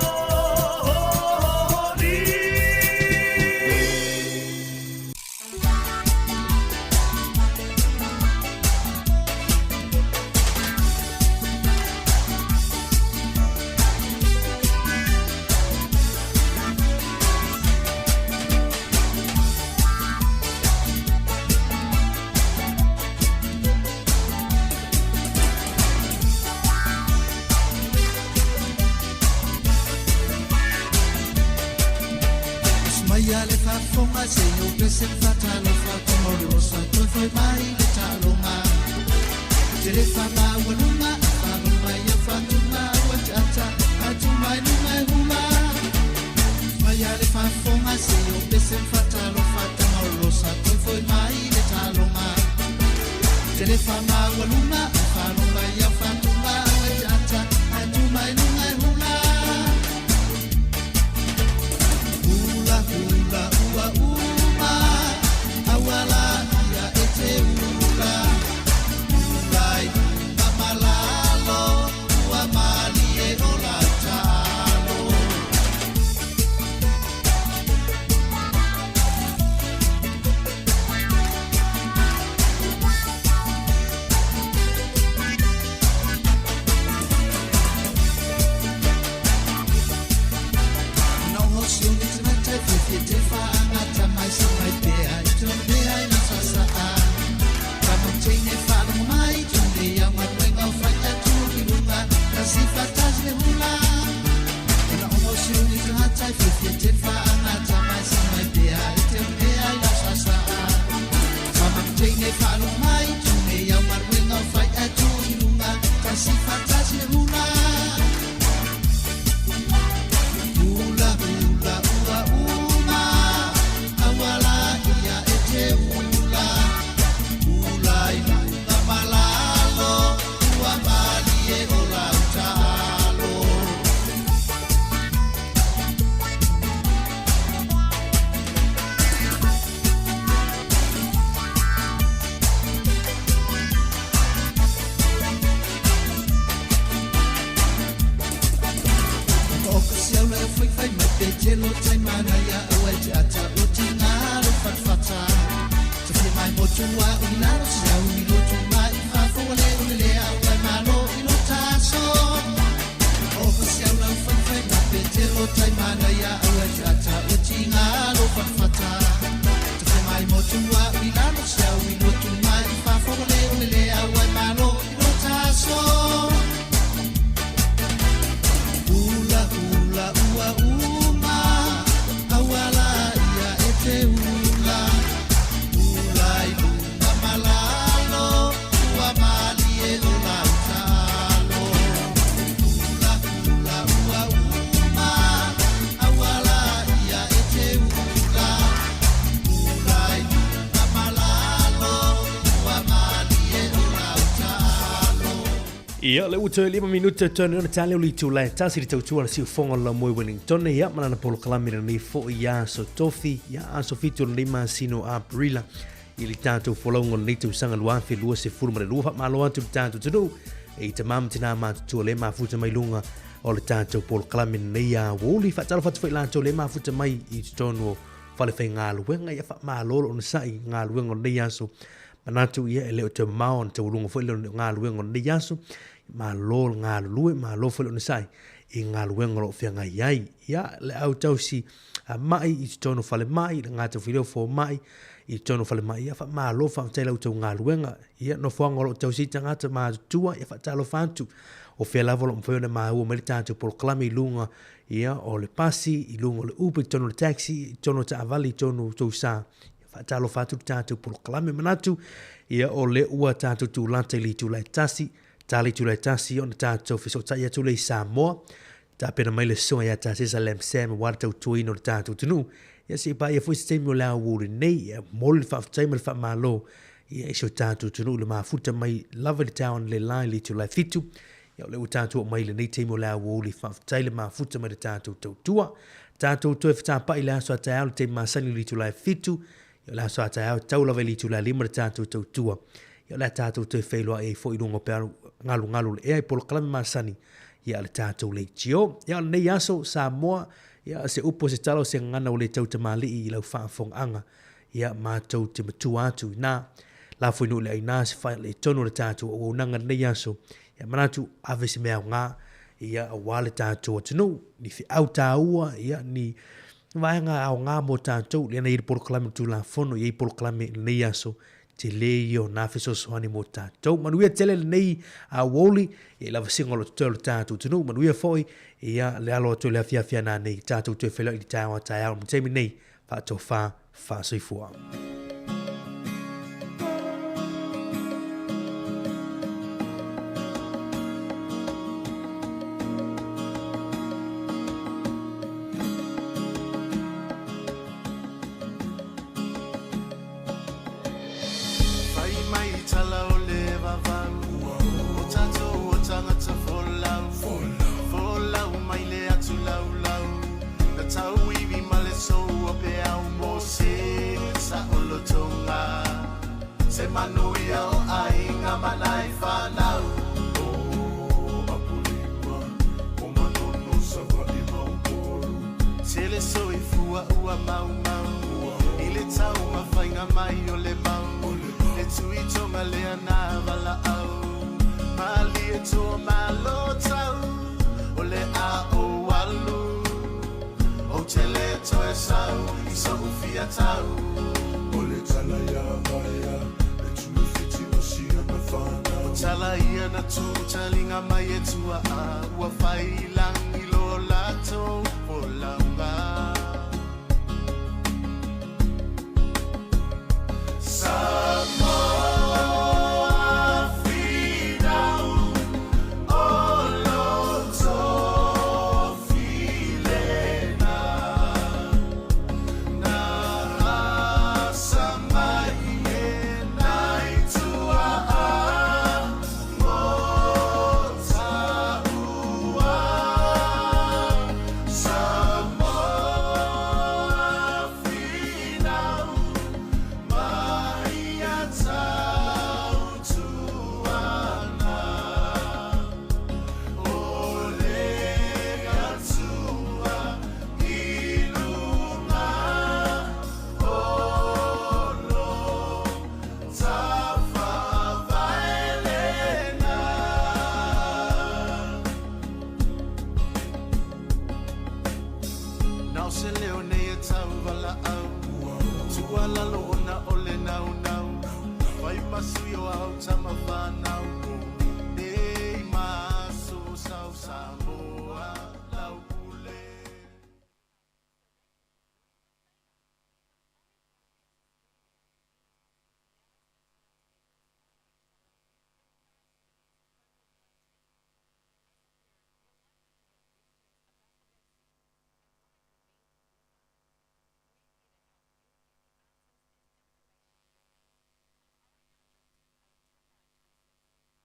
Fonga se yo pese fatalo fa como rosa to foi mai le talonga Tere fa ma wanuma fa mai ya fatuma wa tata atu mai huma Maya le fa fonga se yo pese fatalo fa como rosa to foi mai le talonga Tere fa ma wanuma fa mai ya fatuma wa tata atu mai huma Hula hula uma awala ia ete ula ulai mamalalo ua mali e ola talo Te fa angata mai se mai pea tu pea na sasa kama tene fa mai tu ya matwenga fanya tu kilunga kasifa tazle hula na omosioni hata te fa angata mai se mai pea tu pea na sasa kama tene fa mai tu ya matwenga fanya tu kilunga kasifa tazle hula hula hula awala ia ete ula ulai na malalo ua mali e ola talo fai mai te telo tai mana ia o e te ata o te ngaro fatfata te fai mai mo tua unilano sia unilo tua fa fole unile awa malo ilo taso o sia una fanfa na petelo tai mana ya awa jata utinga lo fanfata te mai mo tua unilano sia unilo tua fa fole unile awa malo ilo taso ula ula ua uma awala ia ete ula ula ilunga malalo ua mali e ula utalo ula ula ua uma awala ia ete ula ula ilunga malalo ua mali e ula utalo. Ia le uta 5 minuta tonu na tale uli tu lai tasi di tautua na siu fonga la moi Wellington ia mana polo kalami na ni fo ia so tofi ia aso fitu na lima sino a brila ili tātou whalaunga ni tu sanga luafi lua se furu mara lua ma loa tu tātou tunu e te mam tina ma tu le ma futa mai lunga o le tātou polo kalami na ia woli whatalo fatu whai lantou le ma futa mai i tonu whale whai ngā luenga ia wha ma lolo o na sai ngā luenga o nei aso manatu ia e leo te mao na te urunga whai leo ngā luenga o nei aso ma lol ngā lue ma lo whai o na sai i ngā luenga o whia ngai ai ia le au tausi mai i tonu whale mai ngā tau whileo fo mai i tonu whale mai ia wha ma lo wha taila u tau ngā luenga ia no whanga o tausi tangata ma tua ia wha talo whantu o whia lavolo mwhai o na maa ua meri tātou polo kalami i lunga ia o le pasi i lunga o le upa i tonu le taxi i tonu ta avali i tonu tau sa whaatalo whatu tātou polo kalame manatu ia o le ua tātou tū lanta li tū lai tasi tali tū lai tasi o na tātou whisota ia tū lai Samoa tā pena mai le songa ia tā sesa lem sam wara tau tuino le tātou tunu ia si pa ia fuisi teimi o lea wuri nei ia moli whaafutaima le whaamalo ia iso tātou tunu le maafuta mai lava le tāon le lai li tū lai fitu ia o le ua tātou o mai le nei teimi o lea wuri whaafutai le maafuta mai le tātou tau tua tātou tue whatapa i le aso a tāo le teimi maasani li tū lai fitu ia le aso a tāo tau lava li tū lai lima le tātou tau tua ia le tātou tue whailoa e fo i rungo pēr ngalu le ea i polo kalami maasani ia le tātou le tio ia le nei aso Samoa ia se upo se talo se ngana o le tau te mali i lau whaafonganga ia mātou te matua atu i nā la fo inu le aina se whai le tono le tātou o unanga nei aso ia manatu ave se mea ngā ia a wale tātou atinu ni fi au tāua ia ni vaenga au ngā mo tātou le ana i polo kalami tu la fono i polo kalami nei aso te leo na fiso soani mo tātou. Manuia tele nei a woli e lava singo lo tutelo tātou tunu. Manuia foi ia le alo atu le afia na nei tātou tue whelo i tāo a tāo. Mtemi nei whātou wha soifua. masui o au tama whanau